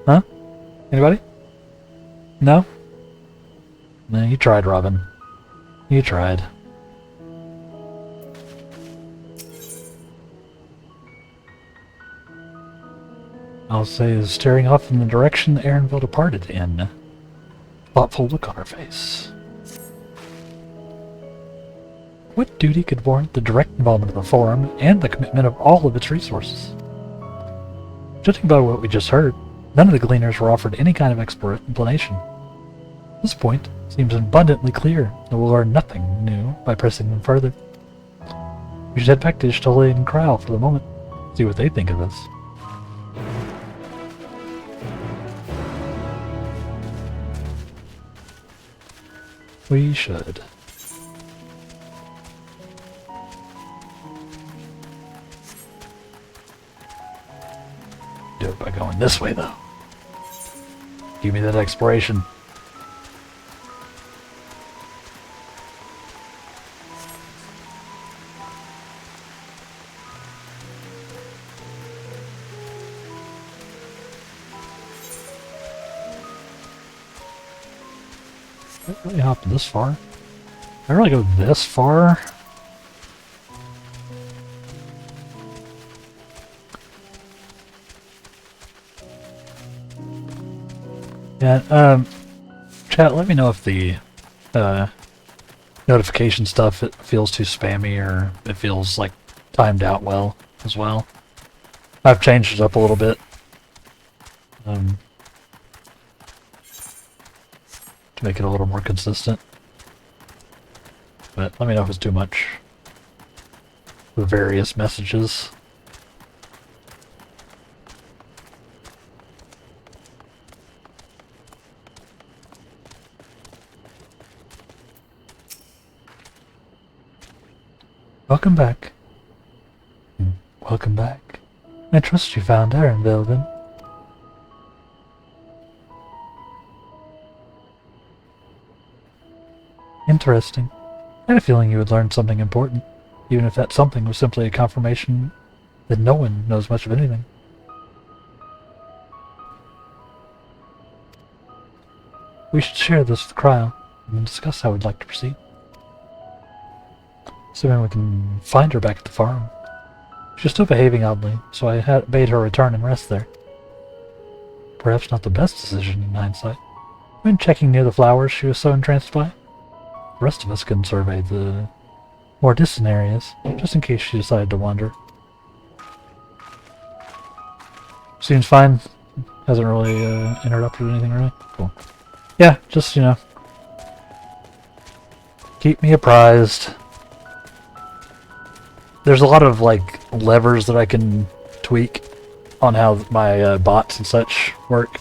Huh? Anybody? No? No, you tried, Robin. You tried. Alcé is staring off in the direction Aaronville departed in. Thoughtful look on her face. What duty could warrant the direct involvement of the Forum and the commitment of all of its resources? Judging by what we just heard, none of the Gleaners were offered any kind of explanation. This point seems abundantly clear that we'll learn nothing new by pressing them further. We should head back to Ishtole and Kral for the moment, see what they think of this. We should. Do it by going this way, though. Give me that exploration. Did I really hop this far? Did I really go this far? Yeah, chat, let me know if the notification stuff it feels too spammy or it feels like timed out well as well. I've changed it up a little bit. To make it a little more consistent. But let me know if it's too much. The various messages. Welcome back. Welcome back. I trust you found Aaronville then. Interesting. I had a feeling you would learn something important, even if that something was simply a confirmation that no one knows much of anything. We should share this with Cryle and discuss how we'd like to proceed. Assuming we can find her back at the farm. She's still behaving oddly, so I bade her return and rest there. Perhaps not the best decision in hindsight. When checking near the flowers she was so entranced by, the rest of us can survey the more distant areas, just in case she decided to wander. Seems fine. Hasn't really interrupted anything, really. Cool. Yeah, just, you know, keep me apprised. There's a lot of, like, levers that I can tweak on how my bots and such work.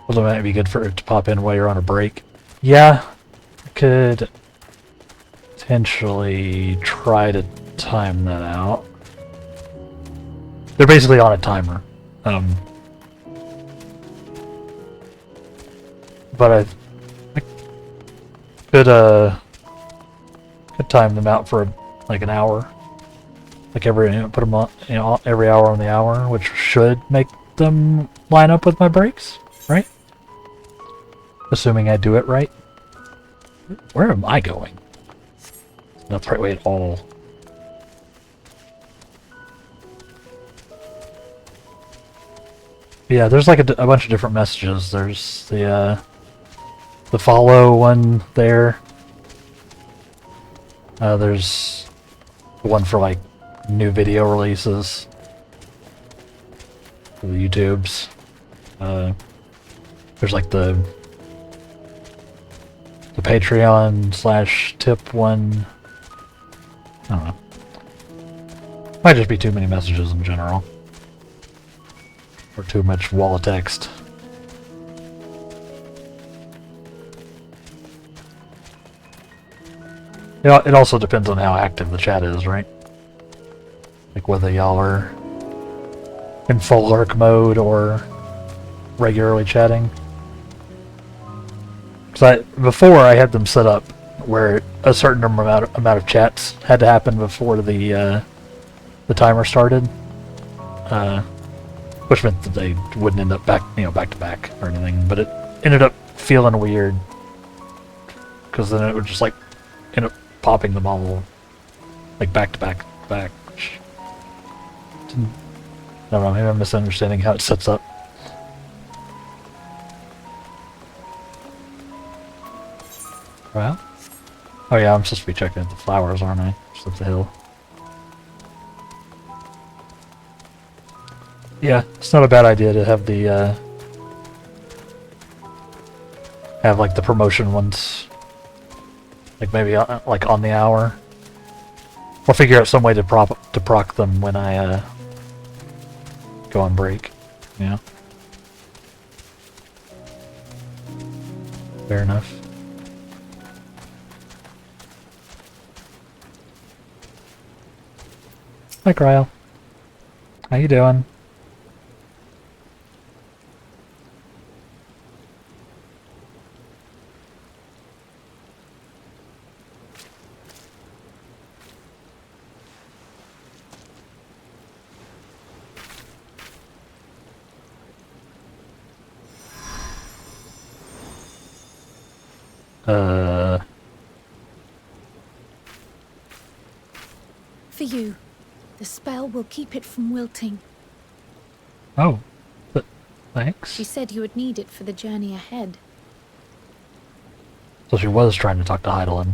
Although it might be good for it to pop in while you're on a break. Yeah, I could potentially try to time that out. They're basically on a timer. But I could time them out for like an hour. Like put them on, every hour on the hour, which should make them line up with my breaks, right? Assuming I do it right. Where am I going? Not the right way at all. Yeah, there's like a bunch of different messages. There's the follow one there. There's one for like new video releases. For the YouTubes. There's like the Patreon /tip one. I don't know. Might just be too many messages in general. Or too much wall of text. Yeah, it also depends on how active the chat is, right? Like whether y'all are in full lurk mode or regularly chatting. Because before I had them set up where a certain amount of chats had to happen before the timer started, which meant that they wouldn't end up back to back or anything. But it ended up feeling weird because then it would just like end up popping them all like back to back. I don't know. Maybe I'm misunderstanding how it sets up. Well, oh yeah, I'm supposed to be checking the flowers, aren't I? Just up the hill. Yeah, it's not a bad idea to have the have like the promotion ones, like maybe like on the hour, or figure out some way to proc them when I go on break. Yeah, fair enough. Hi, Cryle. How you doing?
For you. The spell will keep it from wilting.
Oh, thanks.
She said you would need it for the journey ahead.
So she was trying to talk to Heidelin.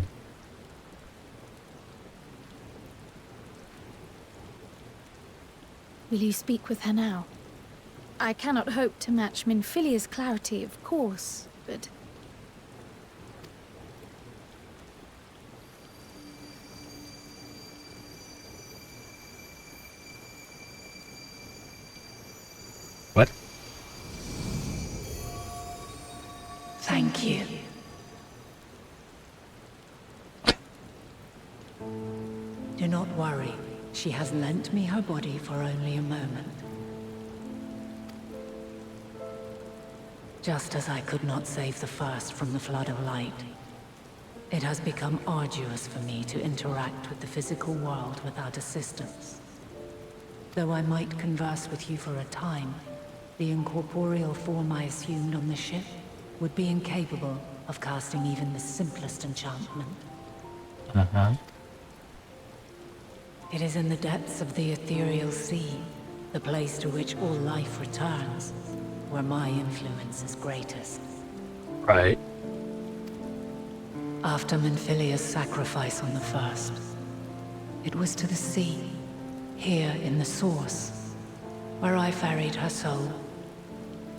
Will you speak with her now? I cannot hope to match Minfilia's clarity, of course, but...
What?
Thank you. Do not worry. She has lent me her body for only a moment. Just as I could not save the first from the flood of light, it has become arduous for me to interact with the physical world without assistance. Though I might converse with you for a time, the incorporeal form I assumed on the ship would be incapable of casting even the simplest enchantment.
Uh-huh.
It is in the depths of the ethereal sea, the place to which all life returns, where my influence is greatest.
Right.
After Minfilia's sacrifice on the first, it was to the sea, here in the source, where I ferried her soul.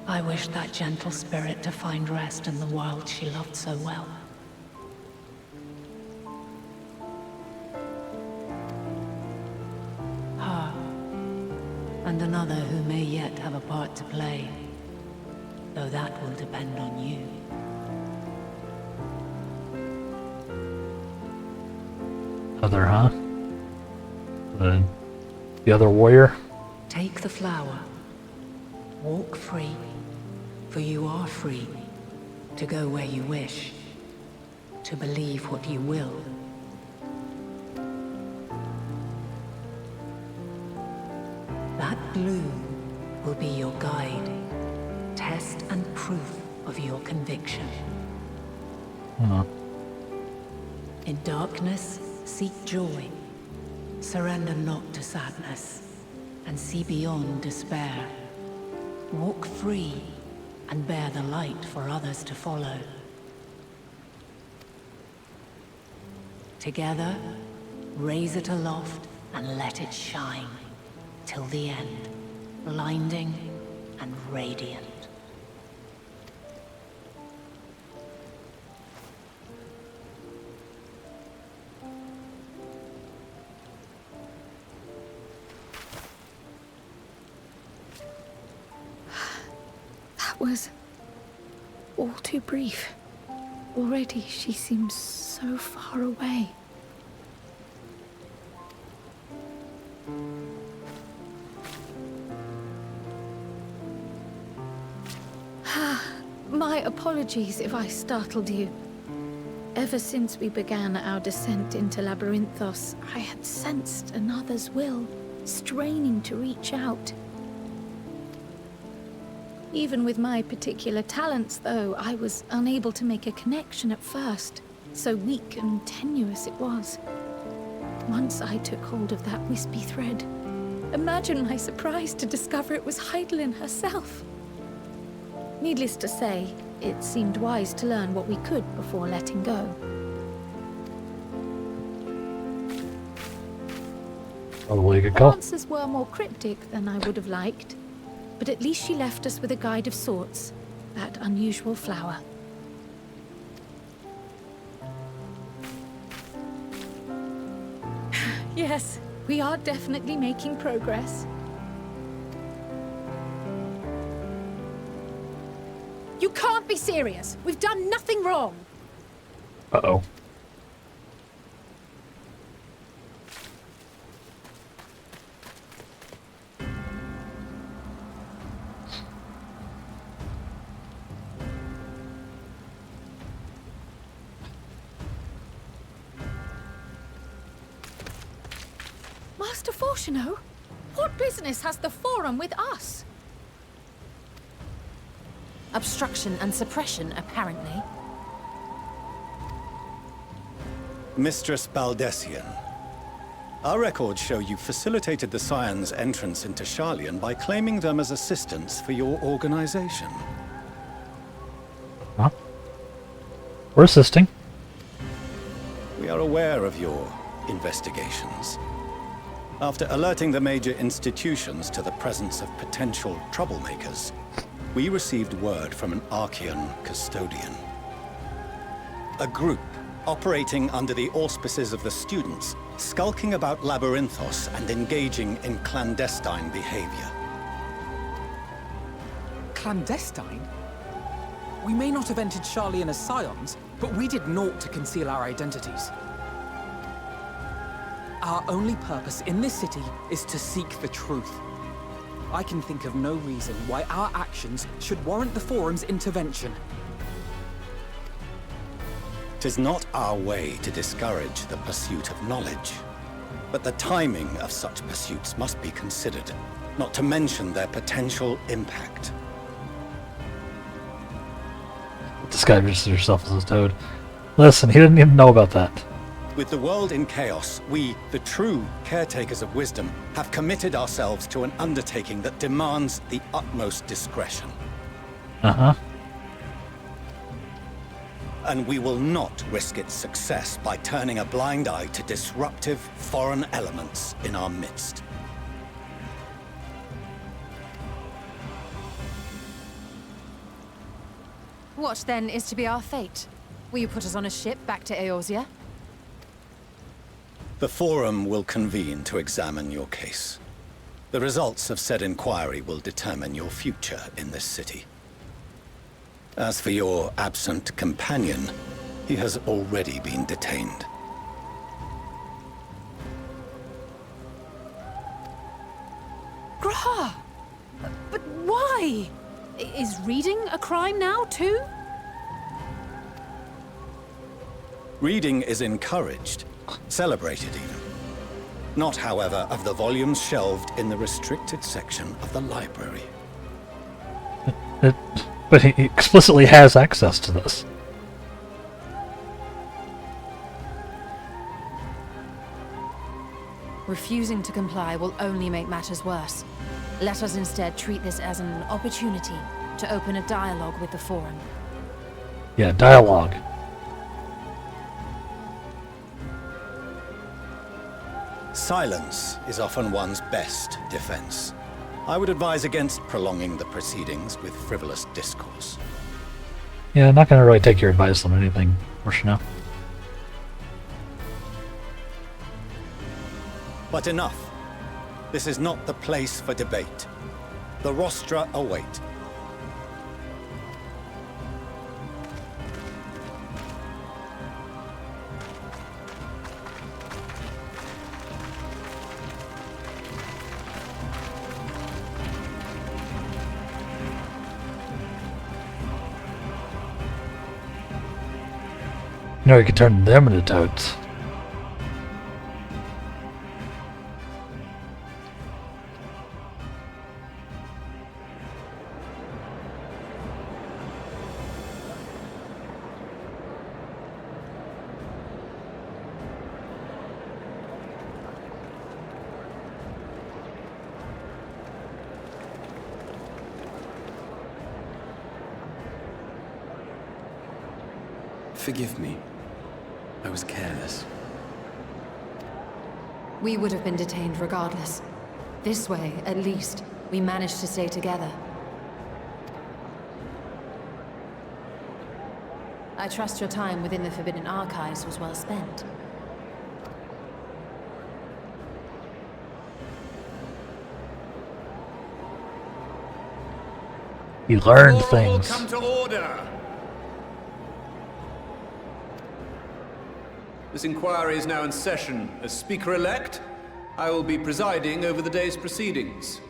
I wished that gentle spirit to find rest in the world she loved so well. Her, and another who may yet have a part to play, though that will depend on you.
Other, huh? The other warrior?
Take the flower. Walk free, for you are free to go where you wish, to believe what you will. That bloom will be your guide, test and proof of your conviction. In darkness, seek joy. Surrender not to sadness, and see beyond despair. Walk free, and bear the light for others to follow. Together, raise it aloft and let it shine, till the end, blinding and radiant.
was all too brief. Already she seems so far away. My apologies if I startled you. Ever since we began our descent into Labyrinthos, I had sensed another's will, straining to reach out. Even with my particular talents, though, I was unable to make a connection at first. So weak and tenuous it was. Once I took hold of that wispy thread, imagine my surprise to discover it was Heidelin herself. Needless to say, it seemed wise to learn what we could before letting go.
Probably a good
Her
call.
answers were more cryptic than I would have liked, but at least she left us with a guide of sorts, that unusual flower. Yes, we are definitely making progress.
You can't be serious. We've done nothing wrong.
Uh-oh.
Master Fortuno, what business has the Forum with us?
Obstruction and suppression, apparently.
Mistress Baldessian, our records show you facilitated the Scions' entrance into Sharlayan by claiming them as assistants for your organization.
Huh? We're assisting.
We are aware of your investigations. After alerting the major institutions to the presence of potential troublemakers, we received word from an Archean custodian. A group operating under the auspices of the students, skulking about Labyrinthos and engaging in clandestine behavior.
Clandestine? We may not have entered Sharlayan as Scions, but we did naught to conceal our identities. Our only purpose in this city is to seek the truth. I can think of no reason why our actions should warrant the Forum's intervention.
'Tis not our way to discourage the pursuit of knowledge, but the timing of such pursuits must be considered, not to mention their potential impact.
Disguise yourself as a toad. Listen, he didn't even know about that.
With the world in chaos, we, the true caretakers of wisdom, have committed ourselves to an undertaking that demands the utmost discretion.
Uh-huh.
And we will not risk its success by turning a blind eye to disruptive foreign elements in our midst.
What, then, is to be our fate? Will you put us on a ship back to Eorzea?
The Forum will convene to examine your case. The results of said inquiry will determine your future in this city. As for your absent companion, he has already been detained.
Grah! But why? Is reading a crime now, too?
Reading is encouraged, celebrated even. Not, however, of the volumes shelved in the restricted section of the library.
But he explicitly has access to this.
Refusing to comply will only make matters worse. Let us instead treat this as an opportunity to open a dialogue with the Forum.
Yeah, dialogue.
Silence is often one's best defense. I would advise against prolonging the proceedings with frivolous discourse.
Yeah, not gonna really take your advice on anything, Fortuno.
But enough. This is not the place for debate. The rostra await.
You know, you could turn them into toads.
Forgive me. I was careless.
We would have been detained regardless. This way, at least, we managed to stay together. I trust your time within the Forbidden Archives was well spent.
You learned
All
things.
come to order. This inquiry is now in session. As Speaker-elect, I will be presiding over the day's proceedings.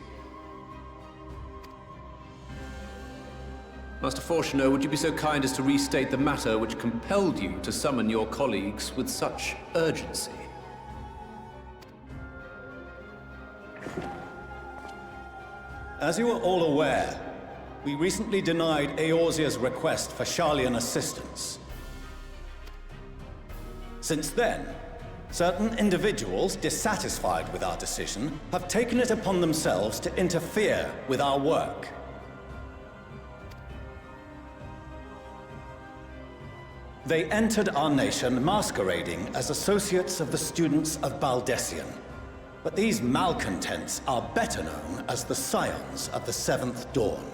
Master Fortuner, would you be so kind as to restate the matter which compelled you to summon your colleagues with such urgency?
As you are all aware, we recently denied Eorzea's request for Sharlayan assistance. Since then, certain individuals dissatisfied with our decision have taken it upon themselves to interfere with our work. They entered our nation masquerading as associates of the students of Baldessian. But these malcontents are better known as the Scions of the Seventh Dawn.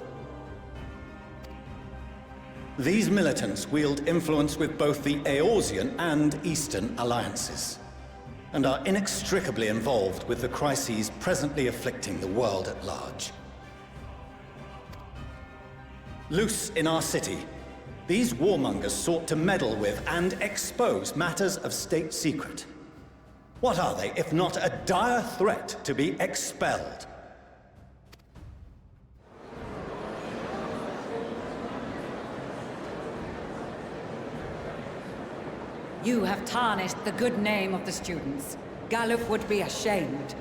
These militants wield influence with both the Eorzean and Eastern alliances, and are inextricably involved with the crises presently afflicting the world at large. Loose in our city, these warmongers sought to meddle with and expose matters of state secret. What are they, if not a dire threat to be expelled?
You have tarnished the good name of the students. Galuf would be ashamed.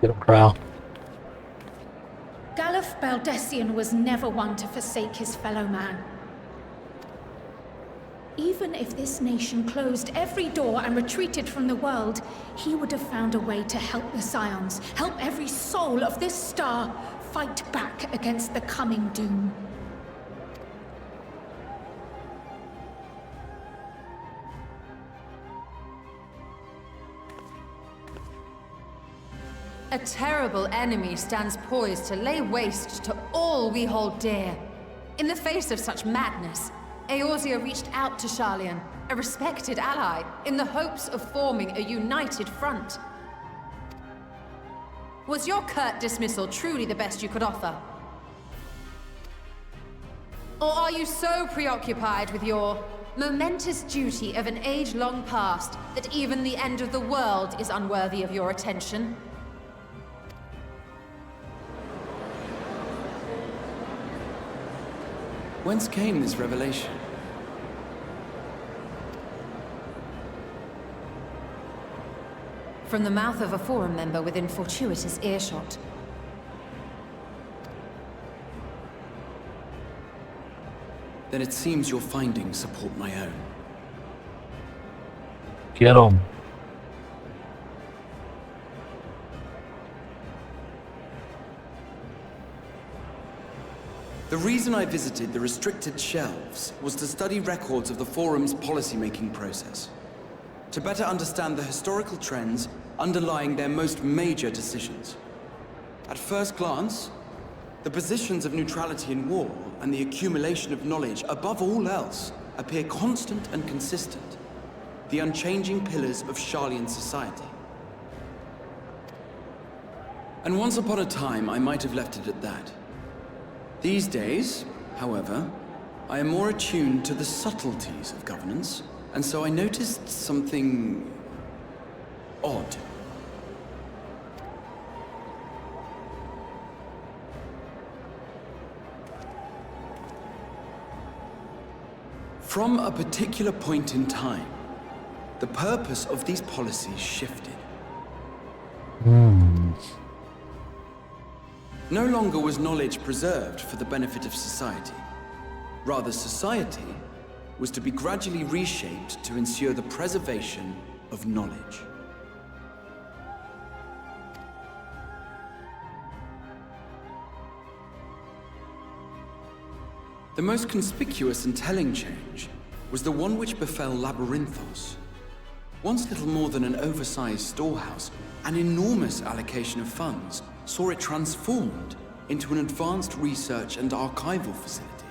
Get him, Crow.
Galuf Baldessian was never one to forsake his fellow man. Even if this nation closed every door and retreated from the world, he would have found a way to help the Scions, help every soul of this star fight back against the coming doom.
A terrible enemy stands poised to lay waste to all we hold dear. In the face of such madness, Eorzea reached out to Sharlayan, a respected ally, in the hopes of forming a united front. Was your curt dismissal truly the best you could offer? Or are you so preoccupied with your momentous duty of an age long past that even the end of the world is unworthy of your attention?
Whence came this revelation?
From the mouth of a Forum member within fortuitous earshot.
Then it seems your findings support my own.
Get him.
The reason I visited the restricted shelves was to study records of the Forum's policymaking process, to better understand the historical trends underlying their most major decisions. At first glance, the positions of neutrality in war and the accumulation of knowledge above all else appear constant and consistent, the unchanging pillars of Sharlayan society. And once upon a time, I might have left it at that. These days, however, I am more attuned to the subtleties of governance, and so I noticed something odd. From a particular point in time, the purpose of these policies shifted. No longer was knowledge preserved for the benefit of society. Rather, society was to be gradually reshaped to ensure the preservation of knowledge. The most conspicuous and telling change was the one which befell Labyrinthos. Once little more than an oversized storehouse, an enormous allocation of funds saw it transformed into an advanced research and archival facility.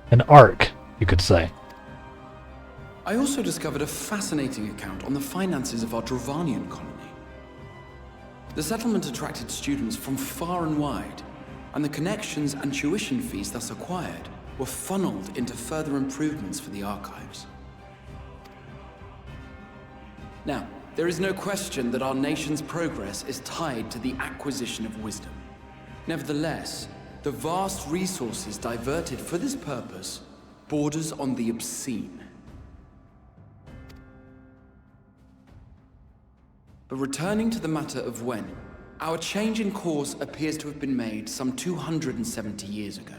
An ark, you could say.
I also discovered a fascinating account on the finances of our Dravanian colony. The settlement attracted students from far and wide, and the connections and tuition fees thus acquired were funneled into further improvements for the archives. Now, there is no question that our nation's progress is tied to the acquisition of wisdom. Nevertheless, the vast resources diverted for this purpose borders on the obscene. But returning to the matter of when, our change in course appears to have been made some 270 years ago.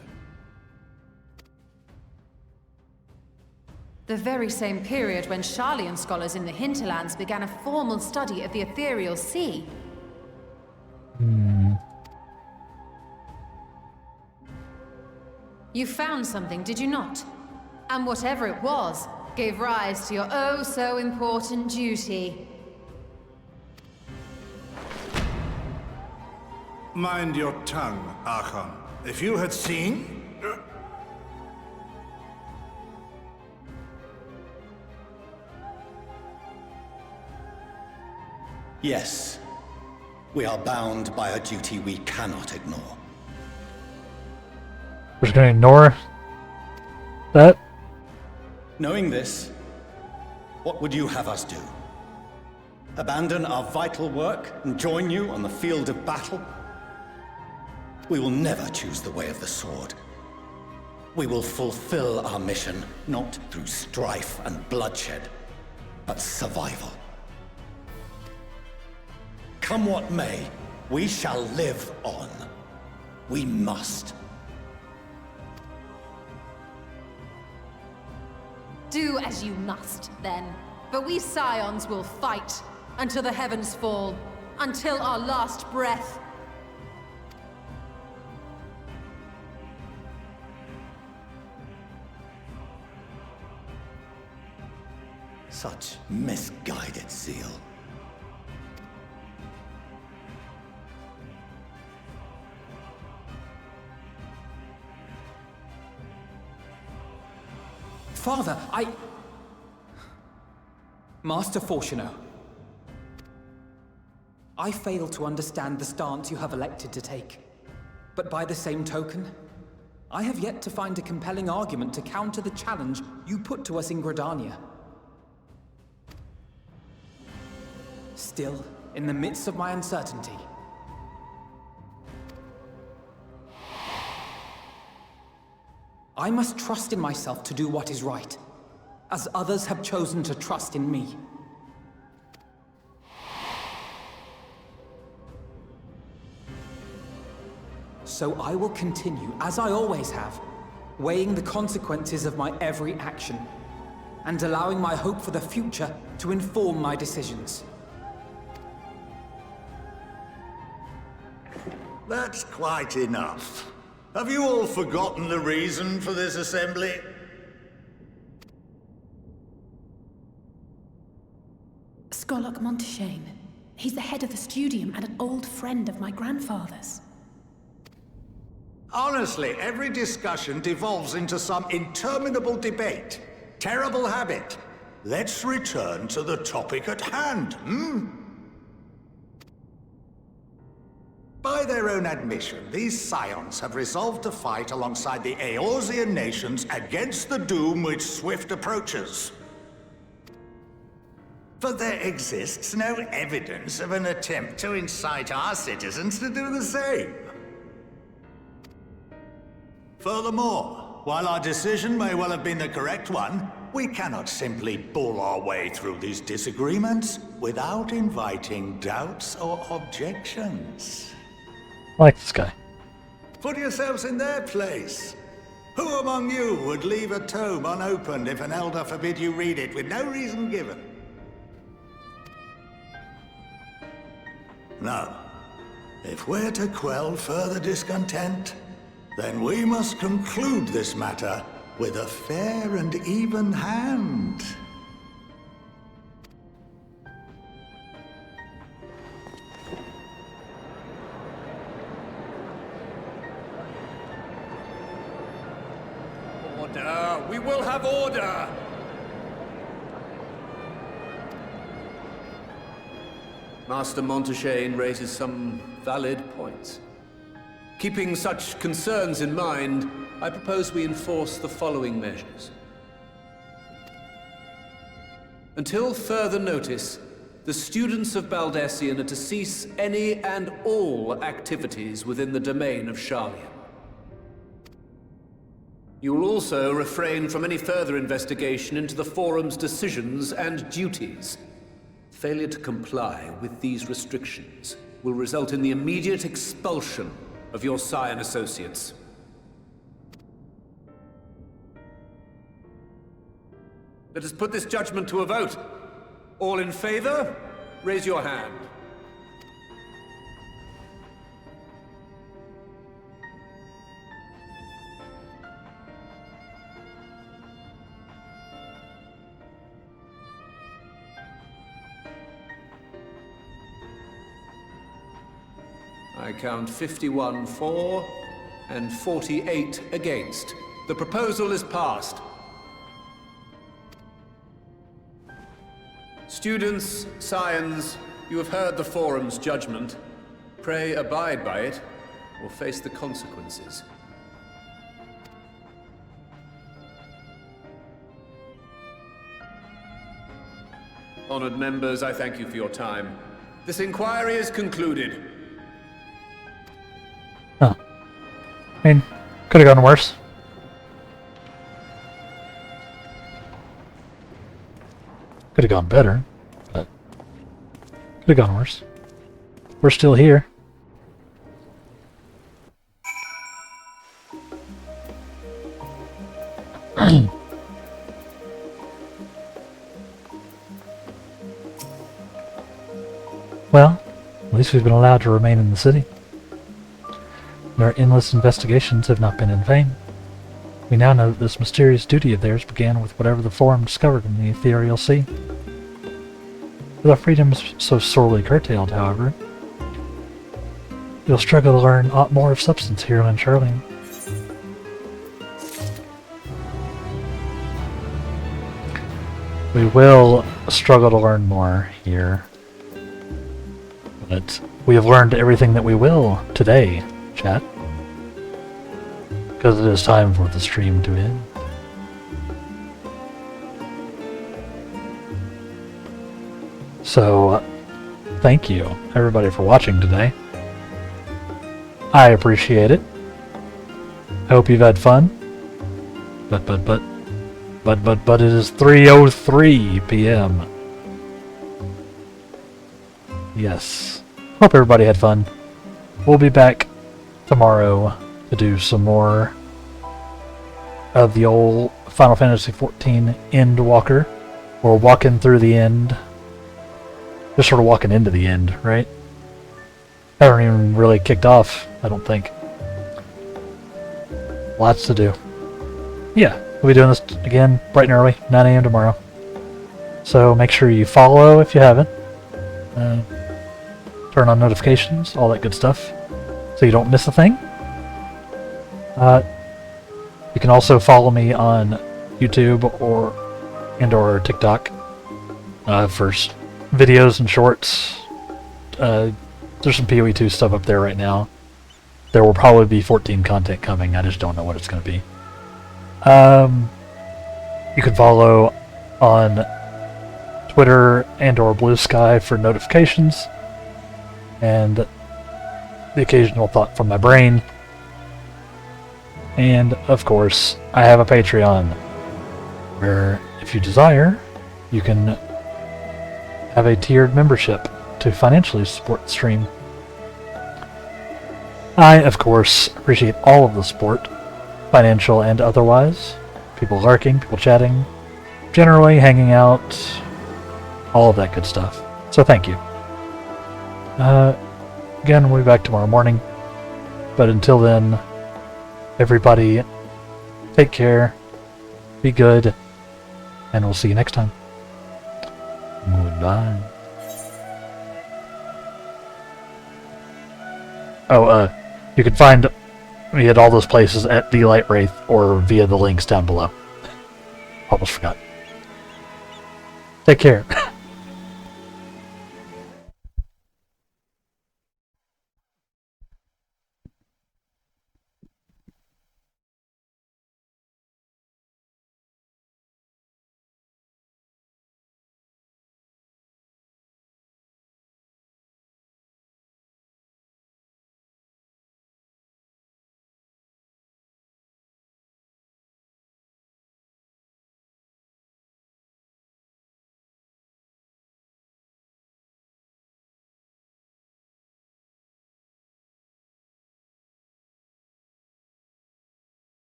The very same period when Sharlayan scholars in the hinterlands began a formal study of the ethereal sea. You found something, did you not? And whatever it was, gave rise to your oh-so-important duty.
Mind your tongue, Archon. If you had seen...
Yes. We are bound by a duty we cannot ignore.
We're just gonna ignore that?
Knowing this, what would you have us do? Abandon our vital work and join you on the field of battle? We will never choose the way of the sword. We will fulfill our mission, not through strife and bloodshed, but survival. Come what may, we shall live on. We must.
Do as you must, then. But we Scions will fight until the heavens fall, until our last breath.
Such misguided zeal.
Father, Master Fortuno. I fail to understand the stance you have elected to take. But by the same token, I have yet to find a compelling argument to counter the challenge you put to us in Gridania. Still, in the midst of my uncertainty, I must trust in myself to do what is right, as others have chosen to trust in me. So I will continue, as I always have, weighing the consequences of my every action, and allowing my hope for the future to inform my decisions.
That's quite enough. Have you all forgotten the reason for this assembly?
Skolok Monteshane. He's the head of the studium and an old friend of my grandfather's.
Honestly, every discussion devolves into some interminable debate. Terrible habit. Let's return to the topic at hand, By their own admission, these Scions have resolved to fight alongside the Eorzean nations against the doom which swift approaches. But there exists no evidence of an attempt to incite our citizens to do the same. Furthermore, while our decision may well have been the correct one, we cannot simply bull our way through these disagreements without inviting doubts or objections.
I like this guy.
Put yourselves in their place. Who among you would leave a tome unopened if an elder forbid you read it with no reason given? No. If we're to quell further discontent, then we must conclude this matter with a fair and even hand.
Order! We will have order! Master Montaigne raises some valid points. Keeping such concerns in mind, I propose we enforce the following measures. Until further notice, the students of Baldessian are to cease any and all activities within the domain of Sharlayan. You will also refrain from any further investigation into the Forum's decisions and duties. Failure to comply with these restrictions will result in the immediate expulsion of your Scion associates. Let us put this judgment to a vote. All in favor, raise your hand. I count 51 for and 48 against. The proposal is passed. Students, Scions, you have heard the Forum's judgment. Pray abide by it, or face the consequences. Honored members, I thank you for your time. This inquiry is concluded.
Huh. I mean, could have gone worse. Could have gone better, but could have gone worse. We're still here. Well, at least we've been allowed to remain in the city. And our endless investigations have not been in vain. We now know that this mysterious duty of theirs began with whatever the Forum discovered in the ethereal sea. With our freedoms so sorely curtailed, however, we'll struggle to learn aught more of substance here in Sharlayan. We will struggle to learn more here, but we have learned everything that we will today, chat. Because it is time for the stream to end. So, thank you everybody for watching today. I appreciate it. I hope you've had fun. But it is 3:03 p.m. Yes. Hope everybody had fun. We'll be back tomorrow to do some more of the old Final Fantasy XIV Endwalker. We're walking through the end. Just sort of walking into the end, right? Haven't even really kicked off, I don't think. Lots to do. Yeah, we'll be doing this again bright and early, 9 a.m. tomorrow. So make sure you follow if you haven't. Turn on notifications, all that good stuff, so you don't miss a thing. You can also follow me on YouTube or TikTok for videos and shorts. There's some PoE2 stuff up there right now. There will probably be 14 content coming. I just don't know what it's going to be. You can follow on Twitter and/or Blue Sky for notifications and the occasional thought from my brain. And, of course, I have a Patreon, where, if you desire, you can have a tiered membership to financially support the stream. I, of course, appreciate all of the support, financial and otherwise. People lurking, people chatting, generally hanging out, all of that good stuff. So thank you. Again, we'll be back tomorrow morning. But until then, everybody, take care, be good, and we'll see you next time. Goodbye. Oh, you can find me at all those places at The Light Wraith or via the links down below. Almost forgot. Take care.